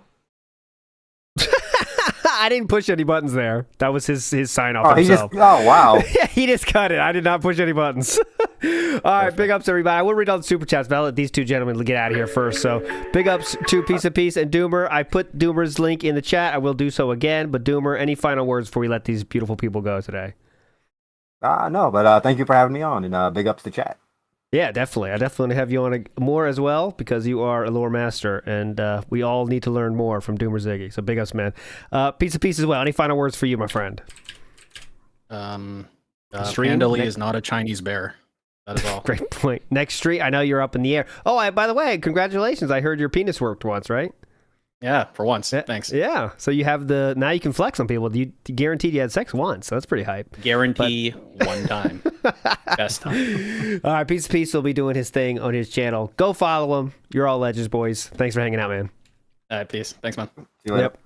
A: I didn't push any buttons there. That was his sign off himself.
B: Wow.
A: He just cut it. I did not push any buttons. All right, big ups, everybody. I will read all the super chats, but I'll let these two gentlemen get out of here first. So big ups to Piece of Peace and Doomer. I put Doomer's link in the chat. I will do so again. But Doomer, any final words before we let these beautiful people go today?
B: No, but thank you for having me on, and big ups to chat.
A: Yeah, definitely. I definitely have you on more as well because you are a lore master, and we all need to learn more from Doomer Ziggy. So big ups, man. Piece of Peace as well. Any final words for you, my friend?
D: Panda is not a Chinese bear. That is all.
A: Great point. Next street, I know you're up in the air. Oh, by the way, congratulations. I heard your penis worked once, right?
D: Yeah, for once. Thanks.
A: Yeah. So you have now you can flex on people. You guaranteed you had sex once. So that's pretty hype.
D: Guarantee one time. Best time.
A: All right. Piece of Peace will be doing his thing on his channel. Go follow him. You're all legends, boys. Thanks for hanging out, man.
D: All right. Peace. Thanks, man.
A: Yep.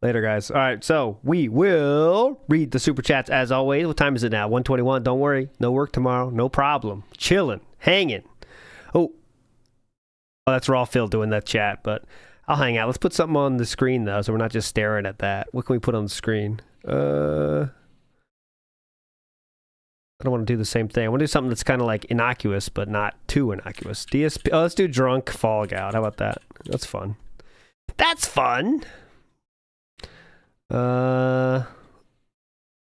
A: Later, guys. All right, so we will read the super chats as always. What time is it now? 1:21. Don't worry. No work tomorrow. No problem. Chilling. Hanging. Oh, that's Raw Phil doing that chat, but I'll hang out. Let's put something on the screen, though, so we're not just staring at that. What can we put on the screen? I don't want to do the same thing. I want to do something that's kind of like innocuous, but not too innocuous. DSP. Oh, let's do Drunk Fallout. How about that? That's fun. That's fun.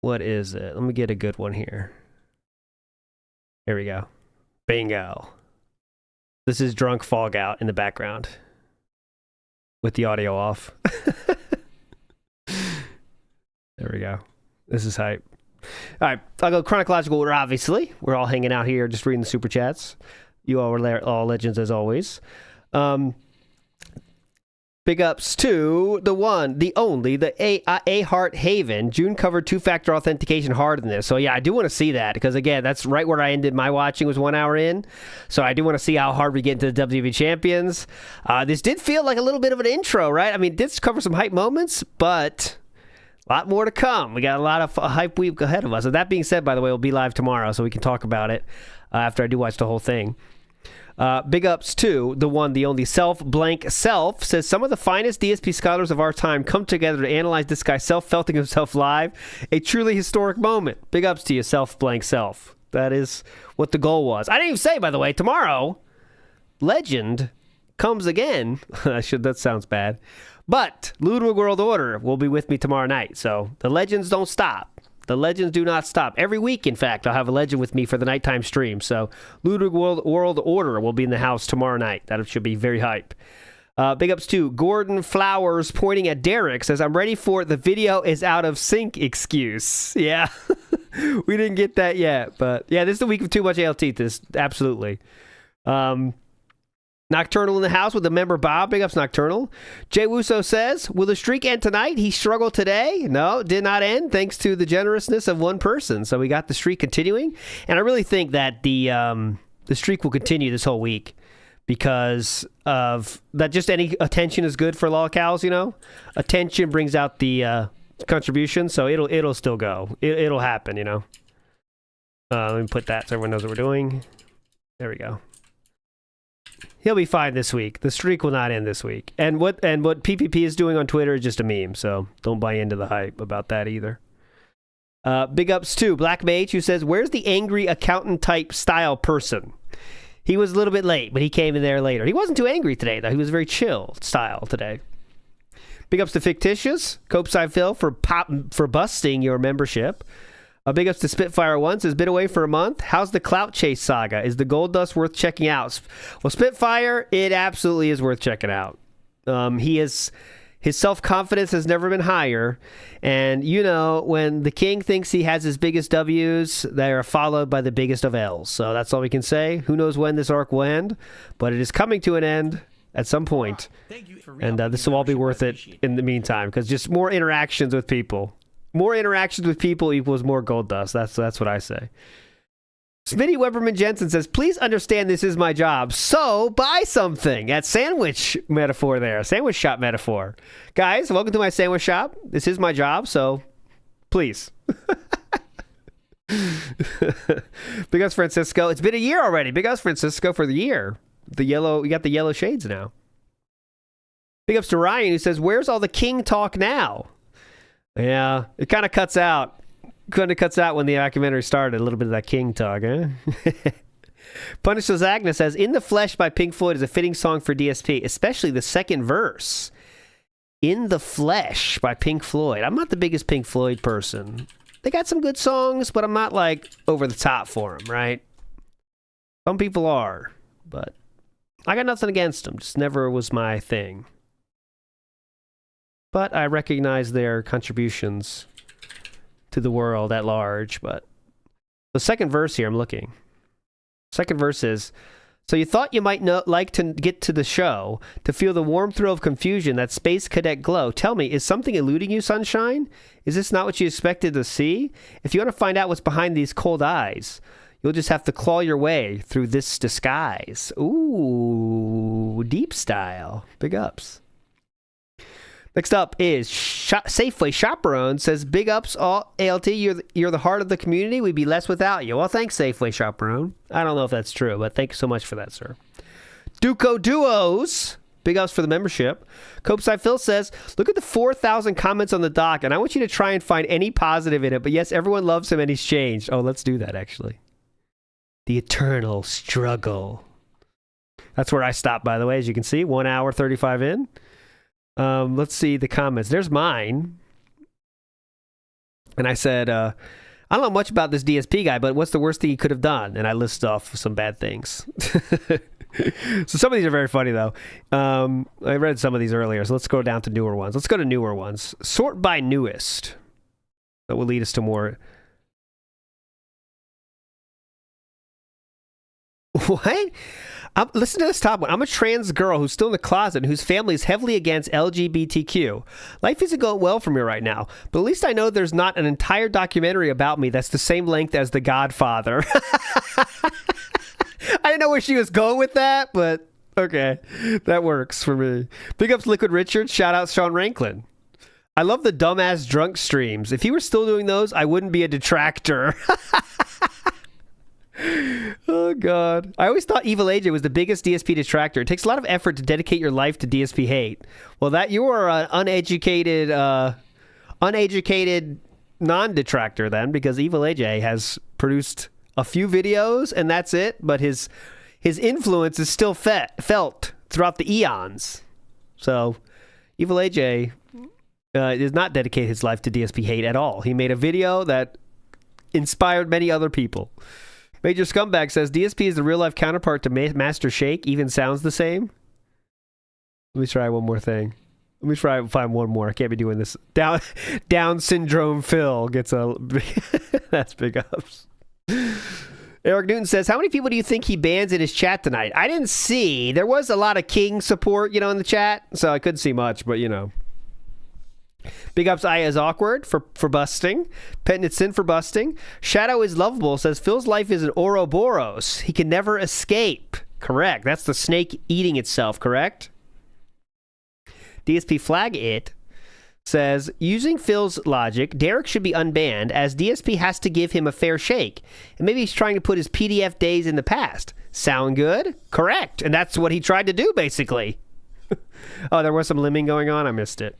A: What is it? Let me get a good one here. Here we go. Bingo. This is Drunk Fallout in the background with the audio off. There we go. This is hype. All right, I'll go chronological order, obviously. We're all hanging out here just reading the super chats. You all are all legends as always. Big ups to the one, the only, the A-Heart Haven. Joon covered two-factor authentication hard in this. So, yeah, I do want to see that because, again, that's right where I ended my watching was 1 hour in. So I do want to see how hard we get into the WWE Champions. This did feel like a little bit of an intro, right? I mean, it did cover some hype moments, but a lot more to come. We got a lot of hype week ahead of us. And that being said, by the way, we'll be live tomorrow, so we can talk about it after I do watch the whole thing. Big ups to the one, the only Self says some of the finest DSP scholars of our time come together to analyze this guy felting himself live. A truly historic moment. Big ups to you, Self. That is what the goal was. I didn't even say, by the way, tomorrow, Legend comes again. That sounds bad. But Ludwig World Order will be with me tomorrow night. So the legends don't stop. The legends do not stop. Every week, in fact, I'll have a legend with me for the nighttime stream. So Ludwig World Order will be in the house tomorrow night. That should be very hype. Big ups to Gordon Flowers pointing at Derek. Says, I'm ready for the video is out of sync excuse. Yeah. We didn't get that yet. But yeah, this is the week of too much ALT. This absolutely. Nocturnal in the house with the member Bob. Big ups, Nocturnal. Jay Wuso says, will the streak end tonight? He struggled today. No, did not end thanks to the generousness of one person. So we got the streak continuing. And I really think that the streak will continue this whole week because of that. Just any attention is good for lolcows, you know? Attention brings out the contribution. So it'll still go. It'll happen, you know? Let me put that so everyone knows what we're doing. There we go. He'll be fine this week. The streak will not end this week. And what PPP is doing on Twitter is just a meme, so don't buy into the hype about that either. Big ups to Black Mage, who says, where's the angry accountant type style person? He was a little bit late, but he came in there later. He wasn't too angry today, though. He was very chill style today. Big ups to Fictitious, Copeside Phil for busting your membership. Big ups to Spitfire Once has been away for a month. How's the Clout Chase saga? Is the Gold Dust worth checking out? Well, Spitfire, it absolutely is worth checking out. His self-confidence has never been higher. And, you know, when the king thinks he has his biggest W's, they are followed by the biggest of L's. So that's all we can say. Who knows when this arc will end, but it is coming to an end at some point. And this will all be worth it in the meantime, because just more interactions with people. More interactions with people equals more gold dust. That's what I say. Smitty Weberman Jensen says, please understand this is my job, so buy something. That sandwich metaphor there. Sandwich shop metaphor. Guys, welcome to my sandwich shop. This is my job, so please. Big ups, Francisco. It's been a year already. Big ups, Francisco, for the year. You got the yellow shades now. Big ups to Ryan, who says, where's all the king talk now? Yeah, it kind of cuts out. Kind of cuts out when the documentary started. A little bit of that king talk, eh? Punish Lasagna says, In the Flesh by Pink Floyd is a fitting song for DSP, especially the second verse. In the Flesh by Pink Floyd. I'm not the biggest Pink Floyd person. They got some good songs, but I'm not like over the top for them, right? Some people are, but I got nothing against them. Just never was my thing. But I recognize their contributions to the world at large. But the second verse here, I'm looking. Second verse is, so you thought you might like to get to the show, to feel the warm thrill of confusion, that space cadet glow. Tell me, is something eluding you, sunshine? Is this not what you expected to see? If you want to find out what's behind these cold eyes, you'll just have to claw your way through this disguise. Ooh, deep style. Big ups. Next up is Safeway Chaperone says, big ups, all ALT. You're the heart of the community. We'd be less without you. Well, thanks, Safeway Chaperone. I don't know if that's true, but thank you so much for that, sir. Duco Duos, big ups for the membership. Copeside Phil says, look at the 4,000 comments on the doc, and I want you to try and find any positive in it. But yes, everyone loves him and he's changed. Oh, let's do that, actually. The eternal struggle. That's where I stopped, by the way, as you can see. 1 hour, 35 in. Let's see the comments. There's mine. And I said, I don't know much about this DSP guy, but what's the worst thing he could have done? And I list off some bad things. So some of these are very funny, though. I read some of these earlier, so let's go down to newer ones. Let's go to newer ones. Sort by newest. That will lead us to more. What? Listen to this top one. I'm a trans girl who's still in the closet and whose family is heavily against LGBTQ. Life isn't going well for me right now, but at least I know there's not an entire documentary about me that's the same length as The Godfather. I didn't know where she was going with that, but okay. That works for me. Big ups Liquid Richard. Shout out Sean Ranklin. I love the dumbass drunk streams. If he were still doing those, I wouldn't be a detractor. Oh, God. I always thought Evil AJ was the biggest DSP detractor. It takes a lot of effort to dedicate your life to DSP hate. Well, that you are an uneducated non-detractor then, because Evil AJ has produced a few videos and that's it, but his influence is still felt throughout the eons. So Evil AJ does not dedicate his life to DSP hate at all. He made a video that inspired many other people. Major Scumbag says, DSP is the real-life counterpart to Master Shake, even sounds the same. Let me try one more thing. Let me try and find one more. I can't be doing this. Down Syndrome Phil gets a... That's big ups. Eric Newton says, how many people do you think he bans in his chat tonight? I didn't see. There was a lot of King support, in the chat, so I couldn't see much, but, Big ups I is awkward for busting. Petnitsin for busting. Shadow is lovable says Phil's life is an Ouroboros. He can never escape. Correct. That's the snake eating itself, correct? DSP Flag It says, using Phil's logic, Derek should be unbanned as DSP has to give him a fair shake. And maybe he's trying to put his PDF days in the past. Sound good? Correct. And that's what he tried to do, basically. Oh, there was some limbing going on? I missed it.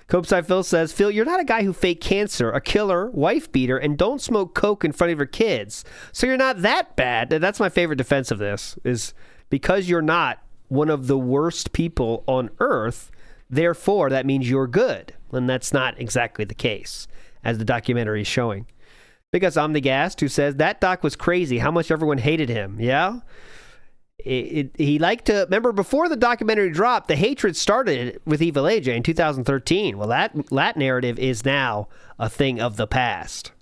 A: Copeside Phil says, Phil, you're not a guy who faked cancer, a killer, wife beater, and don't smoke coke in front of your kids. So you're not that bad. That's my favorite defense of this, is because you're not one of the worst people on earth, therefore that means you're good. And that's not exactly the case, as the documentary is showing. Because Omnigast, who says, that doc was crazy, how much everyone hated him. Yeah? He liked to remember before the documentary dropped, the hatred started with Evil AJ in 2013. Well, that narrative is now a thing of the past.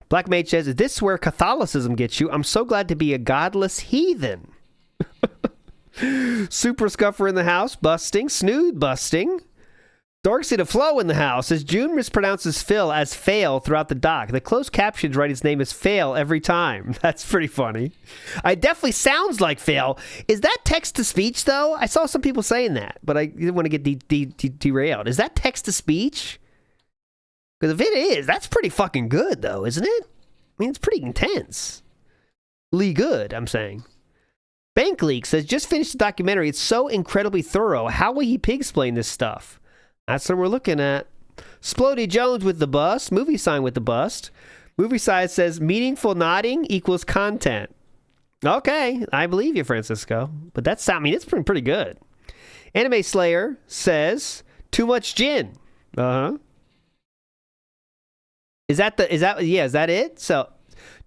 A: Black Mage says, is this where Catholicism gets you? I'm so glad to be a godless heathen. Super Scuffer in the house, busting. Snood busting. Darksy to Flow in the house as Joon mispronounces Phil as Fail throughout the doc. The closed captions write his name as Fail every time. That's pretty funny. It definitely sounds like Fail. Is that text-to-speech, though? I saw some people saying that, but I didn't want to get derailed. Is that text-to-speech? Because if it is, that's pretty fucking good, though, isn't it? I mean, it's pretty intense. Good, I'm saying. Bank Leak says, just finished the documentary. It's so incredibly thorough. How will he pig-explain this stuff? That's what we're looking at. Splody Jones with the bust. Movie sign with the bust. Movie sign says meaningful nodding equals content. Okay, I believe you, Francisco. But that's, it's pretty good. Anime Slayer says too much gin. Is that it? So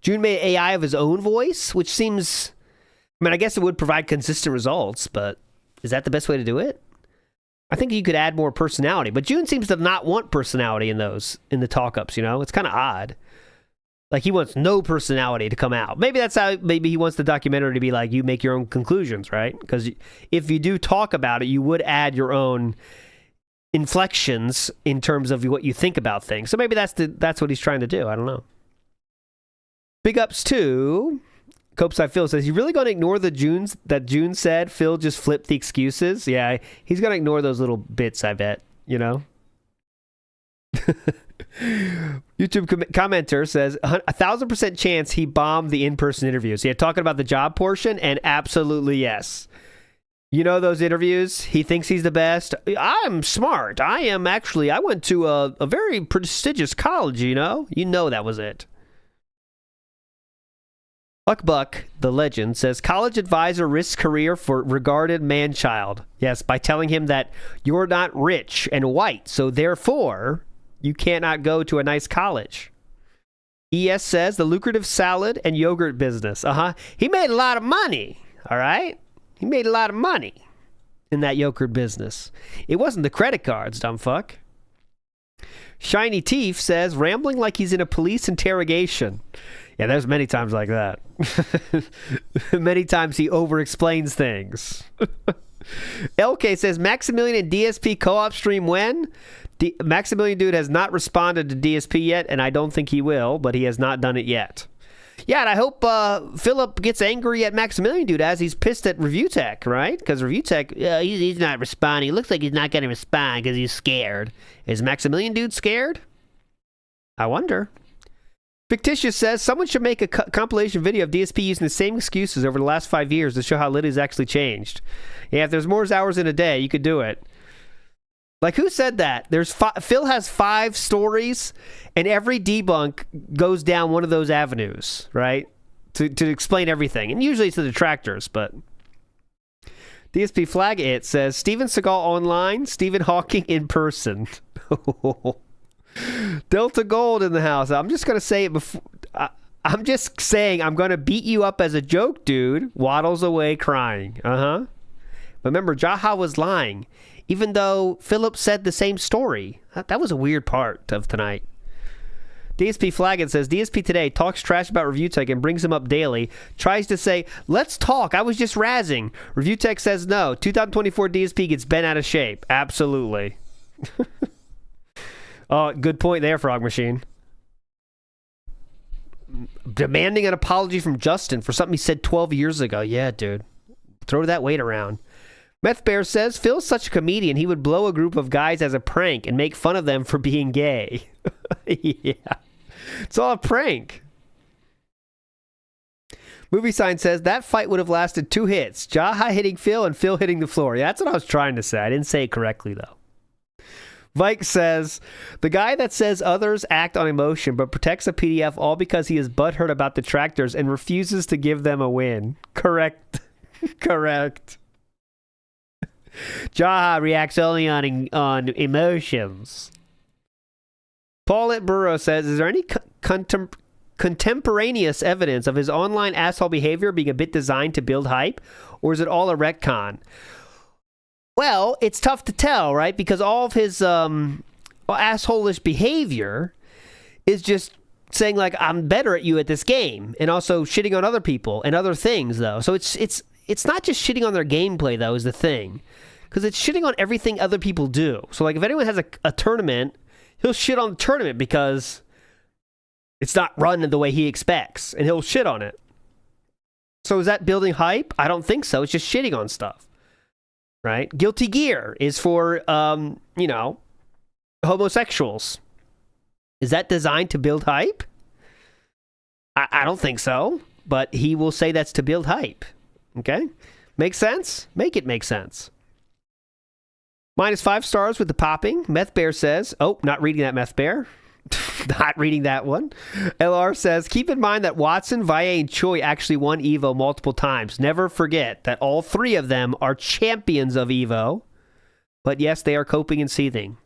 A: Joon made AI of his own voice, which seems, I guess it would provide consistent results, but is that the best way to do it? I think you could add more personality, but Joon seems to not want personality in the talk-ups, It's kind of odd. Like, he wants no personality to come out. Maybe that's how, maybe he wants the documentary to be like, you make your own conclusions, right? Because if you do talk about it, you would add your own inflections in terms of what you think about things. So maybe that's what he's trying to do. I don't know. Big ups to Copeside Phil says, you really going to ignore the that Joon said Phil just flipped the excuses? Yeah, he's going to ignore those little bits, I bet, you know? YouTube commenter says 1,000% chance he bombed the in-person interviews. Yeah, talking about the job portion, and absolutely yes. You know those interviews? He thinks he's the best. I'm smart. I went to a very prestigious college, you know? You know that was it. Buck, the legend, says college advisor risks career for regarded man-child. Yes, by telling him that you're not rich and white, so therefore you cannot go to a nice college. ES says the lucrative salad and yogurt business. He made a lot of money, all right? He made a lot of money in that yogurt business. It wasn't the credit cards, dumb fuck. Shiny Teeth says, rambling like he's in a police interrogation. Yeah, there's many times like that. Many times he over-explains things. LK says, Maximilian and DSP co-op stream when? Maximilian Dude has not responded to DSP yet, and I don't think he will, but he has not done it yet. Yeah, and I hope Philip gets angry at Maximilian Dude as he's pissed at Review Tech, right? Because Review Tech, he's not responding. It looks like he's not going to respond because he's scared. Is Maximilian Dude scared? I wonder. Fictitious says, someone should make a compilation video of DSP using the same excuses over the last 5 years to show how Liddy's actually changed. Yeah, if there's more hours in a day, you could do it. Like, who said that? Phil has 5 stories, and every debunk goes down one of those avenues, right? To explain everything. And usually it's the detractors, but... DSP Flag It says, Steven Seagal online, Stephen Hawking in person. Delta Gold in the house. I'm just going to say it before... I'm just saying I'm going to beat you up as a joke, dude. Waddles away crying. Remember, Jaha was lying. Even though Philip said the same story. That was a weird part of tonight. DSP Flaggett says, DSP today talks trash about Review Tech and brings him up daily. Tries to say, let's talk. I was just razzing. Review Tech says no. 2024 DSP gets bent out of shape. Absolutely. Oh, good point there, Frog Machine. Demanding an apology from Justin for something he said 12 years ago. Yeah, dude. Throw that weight around. Meth Bear says, Phil's such a comedian, he would blow a group of guys as a prank and make fun of them for being gay. Yeah. It's all a prank. Movie Sign says, that fight would have lasted 2 hits. Jaha hitting Phil and Phil hitting the floor. Yeah, that's what I was trying to say. I didn't say it correctly, though. Vike says, the guy that says others act on emotion but protects a PDF all because he is butthurt about detractors and refuses to give them a win. Correct. Correct. Jaha reacts only on emotions. Paulette Burrow says, is there any contemporaneous evidence of his online asshole behavior being a bit designed to build hype? Or is it all a retcon? Well, it's tough to tell, right? Because all of his asshole-ish behavior is just saying, like, I'm better at you at this game. And also shitting on other people and other things, though. So it's not just shitting on their gameplay, though, is the thing. Because it's shitting on everything other people do. So, like, if anyone has a tournament, he'll shit on the tournament because it's not run the way he expects. And he'll shit on it. So is that building hype? I don't think so. It's just shitting on stuff. Right? Guilty Gear is for, homosexuals. Is that designed to build hype? I don't think so. But he will say that's to build hype. Okay? Makes sense? Make it make sense. -5 stars with the popping. Meth Bear says, oh, not reading that, Meth Bear. Not reading that one. LR says, keep in mind that Watson, Valle, and Choi actually won EVO multiple times. Never forget that all 3 of them are champions of EVO. But yes, they are coping and seething.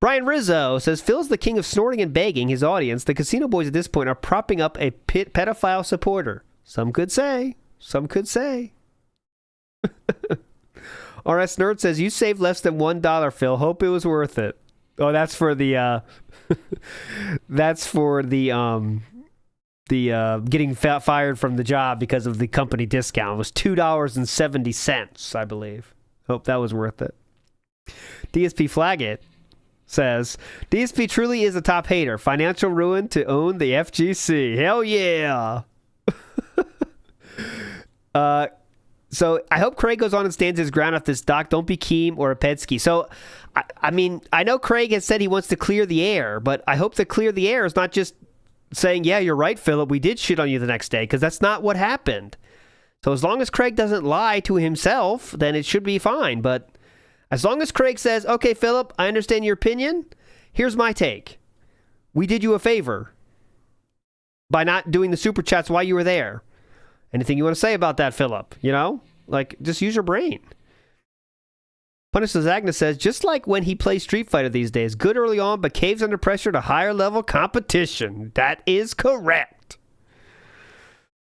A: Brian Rizzo says, Phil's the king of snorting and begging his audience. The casino boys at this point are propping up a pedophile supporter. Some could say. Some could say. RS Nerd says, you saved less than $1, Phil. Hope it was worth it. Oh, that's for the getting fired from the job because of the company discount. It was $2.70, I believe. Hope that was worth it. DSP Flaggett says, DSP truly is a top hater. Financial ruin to own the FGC. Hell yeah. So I hope Craig goes on and stands his ground off this doc. Don't be Keem or a Pedsky. So, I mean, I know Craig has said he wants to clear the air, but I hope to clear the air is not just saying, yeah, you're right, Phillip, we did shit on you the next day, because that's not what happened. So as long as Craig doesn't lie to himself, then it should be fine. But as long as Craig says, okay, Phillip, I understand your opinion. Here's my take. We did you a favor by not doing the super chats while you were there. Anything you want to say about that, Phillip? You know? Like, just use your brain. Punisher Zagna says, just like when he plays Street Fighter these days, good early on, but caves under pressure to higher level competition. That is correct.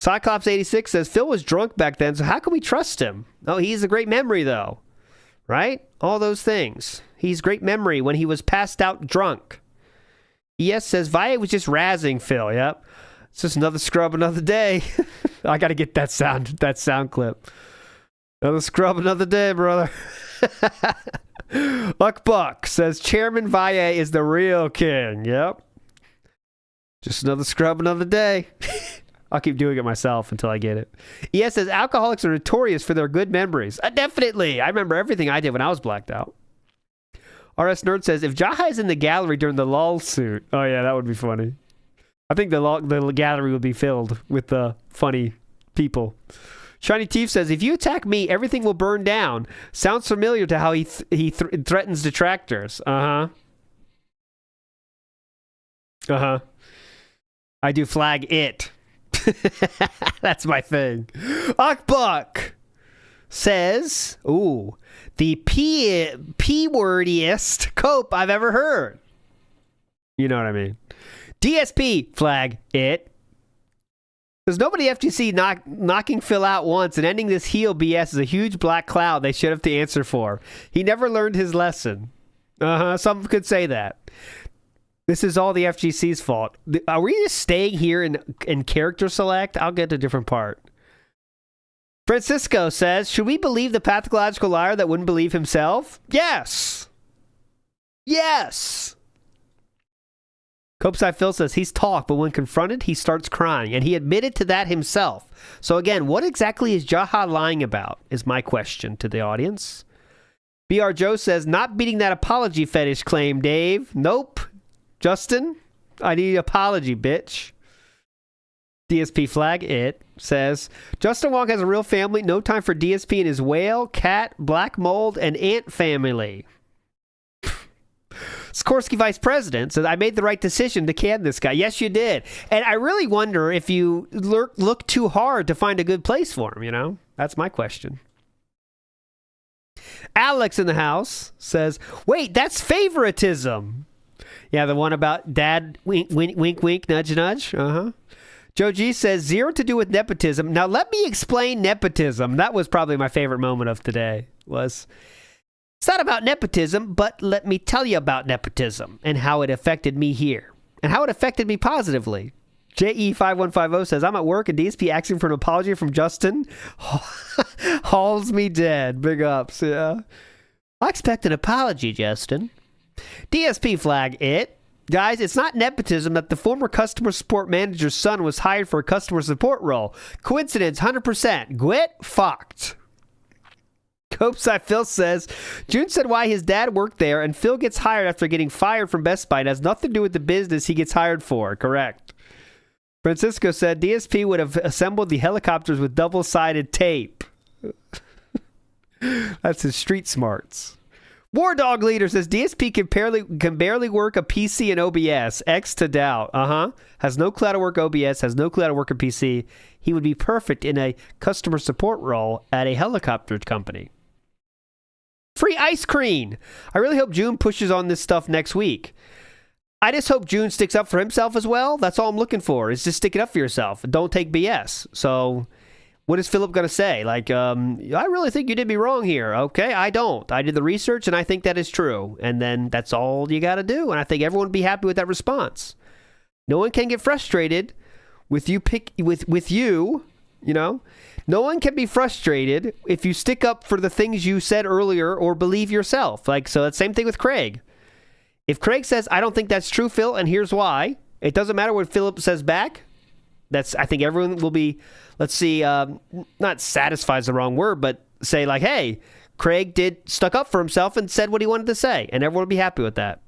A: Cyclops86 says, Phil was drunk back then, so how can we trust him? Oh, he's a great memory, though. Right? All those things. He's great memory when he was passed out drunk. ES says, Valle was just razzing Phil. Yep. It's just another scrub, another day. I got to get that sound clip. Another scrub, another day, brother. Buck says, Chairman Valle is the real king. Yep. Just another scrub, another day. I'll keep doing it myself until I get it. ES says, alcoholics are notorious for their good memories. Definitely. I remember everything I did when I was blacked out. RS Nerd says, if Jaha is in the gallery during the lull suit. Oh, yeah, that would be funny. I think the gallery will be filled with the funny people. Shiny Teeth says, if you attack me, everything will burn down. Sounds familiar to how he threatens detractors. Uh-huh. Uh-huh. I do flag it. That's my thing. Akbuck says, ooh, the P-wordiest cope I've ever heard. You know what I mean. DSP, flag it. There's nobody FGC knocking Phil out once and ending this heel BS is a huge black cloud they should have to answer for. He never learned his lesson. Some could say that. This is all the FGC's fault. Are we just staying here in character select? I'll get to a different part. Francisco says, should we believe the pathological liar that wouldn't believe himself? Yes. Yes. Copeside Phil says he's talked, but when confronted, he starts crying, and he admitted to that himself. So again, what exactly is Jaha lying about, is my question to the audience. BR Joe says, not beating that apology fetish claim, Dave. Nope. Justin, I need an apology, bitch. DSP flag it says, Justin Wong has a real family, no time for DSP and his whale, cat, black mold, and ant family. Skorsky Vice President says, I made the right decision to can this guy. Yes, you did. And I really wonder if you look too hard to find a good place for him, you know? That's my question. Alex in the house says, wait, that's favoritism. Yeah, the one about dad, wink, wink, wink, wink, nudge, nudge. Uh-huh. Joe G says, zero to do with nepotism. Now, let me explain nepotism. That was probably my favorite moment of today. It's not about nepotism, but let me tell you about nepotism and how it affected me here. And how it affected me positively. JE5150 says, I'm at work and DSP asking for an apology from Justin. Hauls me dead. Big ups, yeah. I expect an apology, Justin. DSP flag it. Guys, it's not nepotism that the former customer support manager's son was hired for a customer support role. Coincidence, 100%. Gwit fucked. Copeside Phil says, Joon said why his dad worked there, and Phil gets hired after getting fired from Best Buy. It has nothing to do with the business he gets hired for. Correct. Francisco said DSP would have assembled the helicopters with double-sided tape. That's his street smarts. War Dog Leader says DSP can barely work a PC and OBS. X to doubt. Has no clue how to work OBS, has no clue how to work a PC. He would be perfect in a customer support role at a helicopter company. Free ice cream. I really hope Joon pushes on this stuff next week. I just hope Joon sticks up for himself as well. That's all I'm looking for, is just stick it up for yourself. Don't take BS. So what is Phillip going to say? Like, I really think you did me wrong here. Okay, I don't. I did the research, and I think that is true. And then that's all you got to do. And I think everyone would be happy with that response. No one can get frustrated with you you know. No one can be frustrated if you stick up for the things you said earlier or believe yourself. Like, so that's the same thing with Craig. If Craig says, I don't think that's true, Phil, and here's why, it doesn't matter what Phillip says back. I think everyone will be, let's see, not satisfied is the wrong word, but say like, hey, Craig stuck up for himself and said what he wanted to say, and everyone will be happy with that.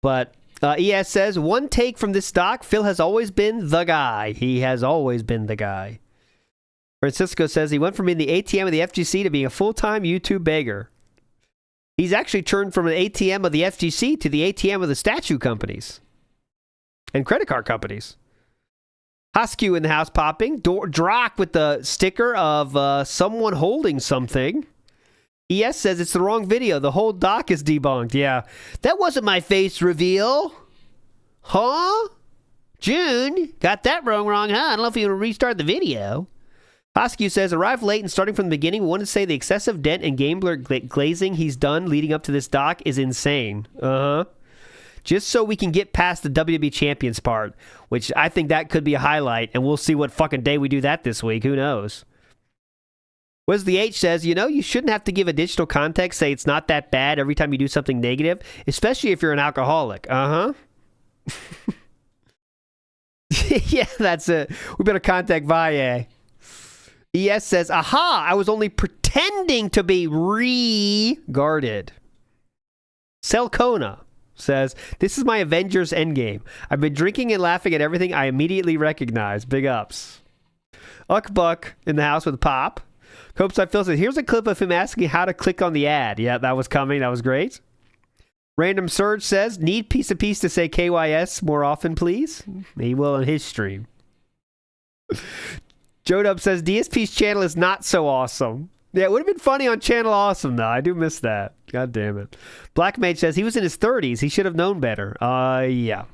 A: But ES says, one take from this doc, Phil has always been the guy. He has always been the guy. Francisco says he went from being the ATM of the FGC to being a full-time YouTube beggar. He's actually turned from an ATM of the FGC to the ATM of the statue companies and credit card companies. Hoskew in the house popping. Drock with the sticker of someone holding something. ES says it's the wrong video. The whole doc is debunked. Yeah. That wasn't my face reveal. Huh? Joon? Got that wrong, huh? I don't know if you want to restart the video. Hoskew says, arrived late and starting from the beginning, we want to say the excessive dent and game blur glazing he's done leading up to this doc is insane. Just so we can get past the WWE Champions part, which I think that could be a highlight, and we'll see what fucking day we do that this week. Who knows? Wes the H says, you shouldn't have to give additional context, say it's not that bad every time you do something negative, especially if you're an alcoholic. Yeah, that's it. We better contact Valle. ES says, aha, I was only pretending to be re-guarded. Selkona says, this is my Avengers Endgame. I've been drinking and laughing at everything I immediately recognize. Big ups. Uckbuck in the house with Pop. Copeside Phil says, here's a clip of him asking how to click on the ad. Yeah, that was coming. That was great. Random Surge says, need piece of piece to say KYS more often, please. He will on his stream. Jodub says, DSP's channel is not so awesome. Yeah, it would have been funny on Channel Awesome, though. I do miss that. God damn it. Black Mage says, he was in his 30s. He should have known better. Yeah.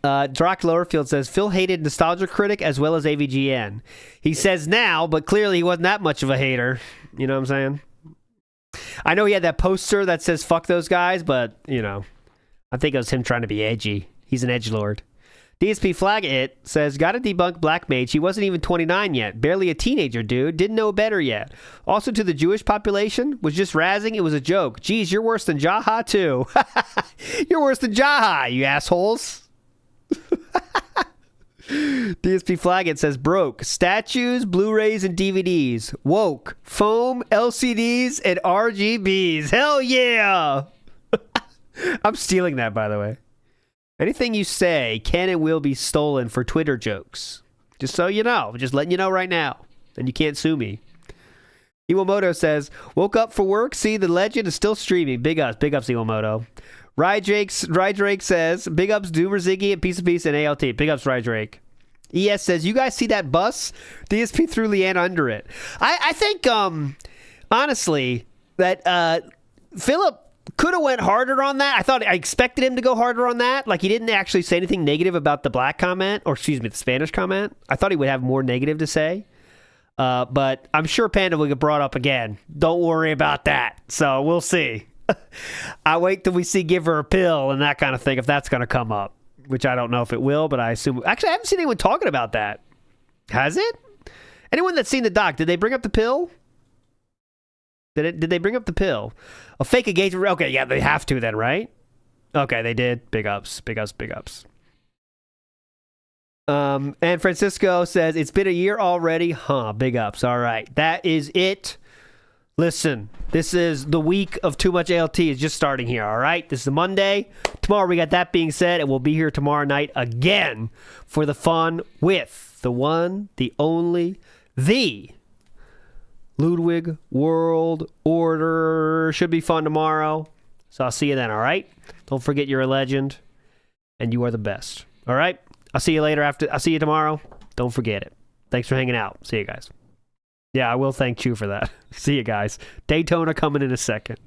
A: Drock Lowerfield says, Phil hated Nostalgia Critic as well as AVGN. He says now, but clearly he wasn't that much of a hater. You know what I'm saying? I know he had that poster that says, fuck those guys, but, I think it was him trying to be edgy. He's an edgelord. DSP Flag It says, gotta debunk Black Mage. He wasn't even 29 yet. Barely a teenager, dude. Didn't know better yet. Also to the Jewish population, was just razzing. It was a joke. Geez, you're worse than Jaha, too. You're worse than Jaha, you assholes. DSP Flag It says, broke. Statues, Blu-rays, and DVDs. Woke. Foam, LCDs, and RGBs. Hell yeah! I'm stealing that, by the way. Anything you say can and will be stolen for Twitter jokes. Just so you know. Just letting you know right now. And you can't sue me. Iwamoto says, woke up for work. See, the legend is still streaming. Big ups, Iwamoto. Rydrake says, big ups, Doomer, Ziggy, and Piece of Peace, and ALT. Big ups, Rydrake. ES says, you guys see that bus? DSP threw Leanne under it. I think, honestly, that Philip could have went harder on that. I expected him to go harder on that. Like, he didn't actually say anything negative about the black comment, or excuse me, the Spanish comment. I thought he would have more negative to say. But I'm sure Panda will get brought up again. Don't worry about that. So we'll see. I wait till we see Give Her a Pill and that kind of thing, if that's going to come up, which I don't know if it will, but I assume. Actually, I haven't seen anyone talking about that. Has it? Anyone that's seen the doc, did they bring up the pill? Did they bring up the pill? A fake engagement? Okay, yeah, they have to then, right? Okay, they did. Big ups. And Francisco says, it's been a year already. Big ups. All right, that is it. Listen, this is the week of Too Much ALT is just starting here, all right? This is a Monday. Tomorrow we got That Being Said, and we'll be here tomorrow night again for the fun with the one, the only, the Ludwig World Order. Should be fun tomorrow. So I'll see you then, all right? Don't forget you're a legend, and you are the best, all right? I'll see you later I'll see you tomorrow. Don't forget it. Thanks for hanging out. See you guys. Yeah, I will thank you for that. See you guys. Daytona coming in a second.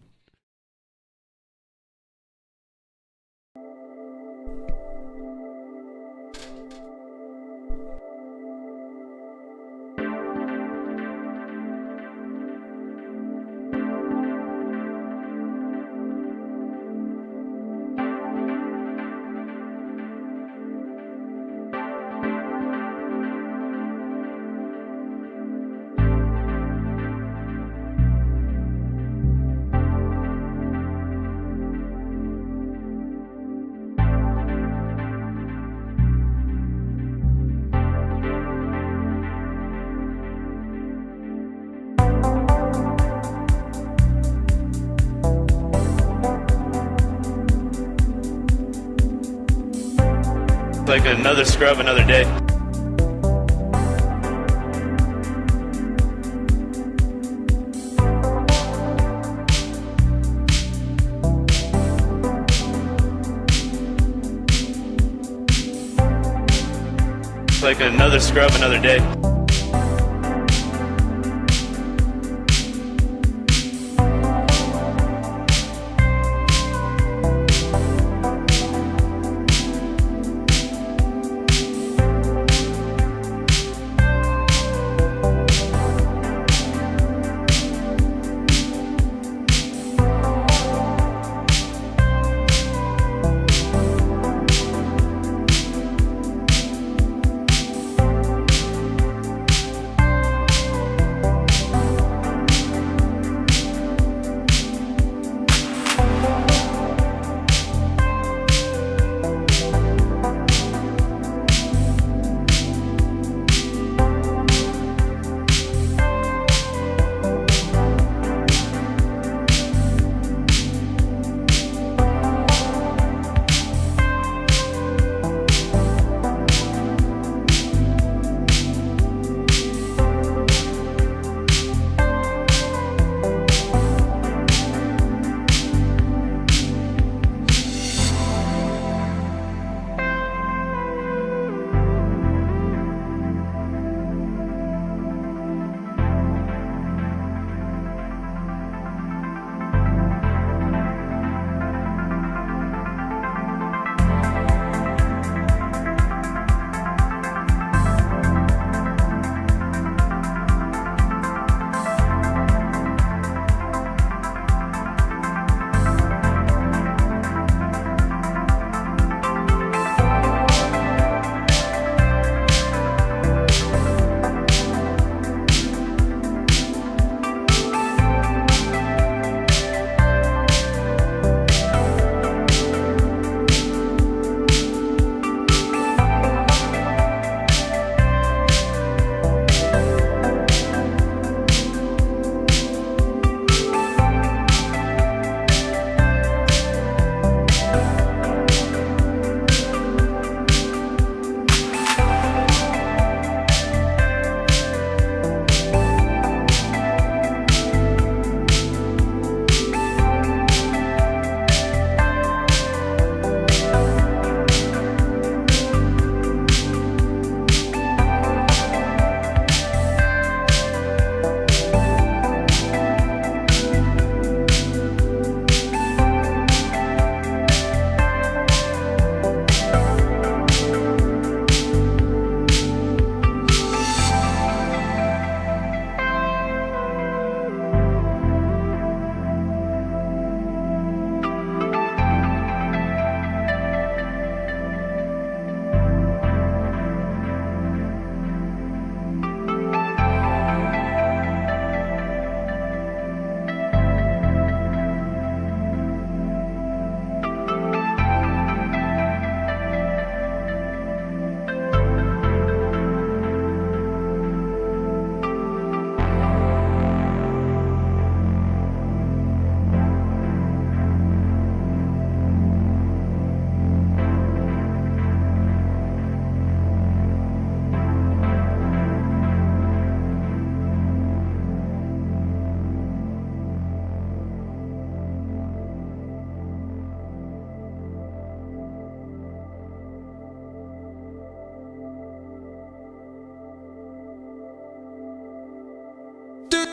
L: like another scrub, another day. Like another scrub, another day.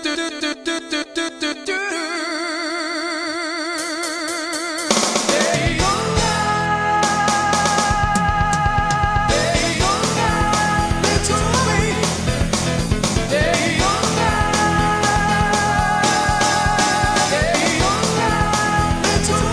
J: do do do do do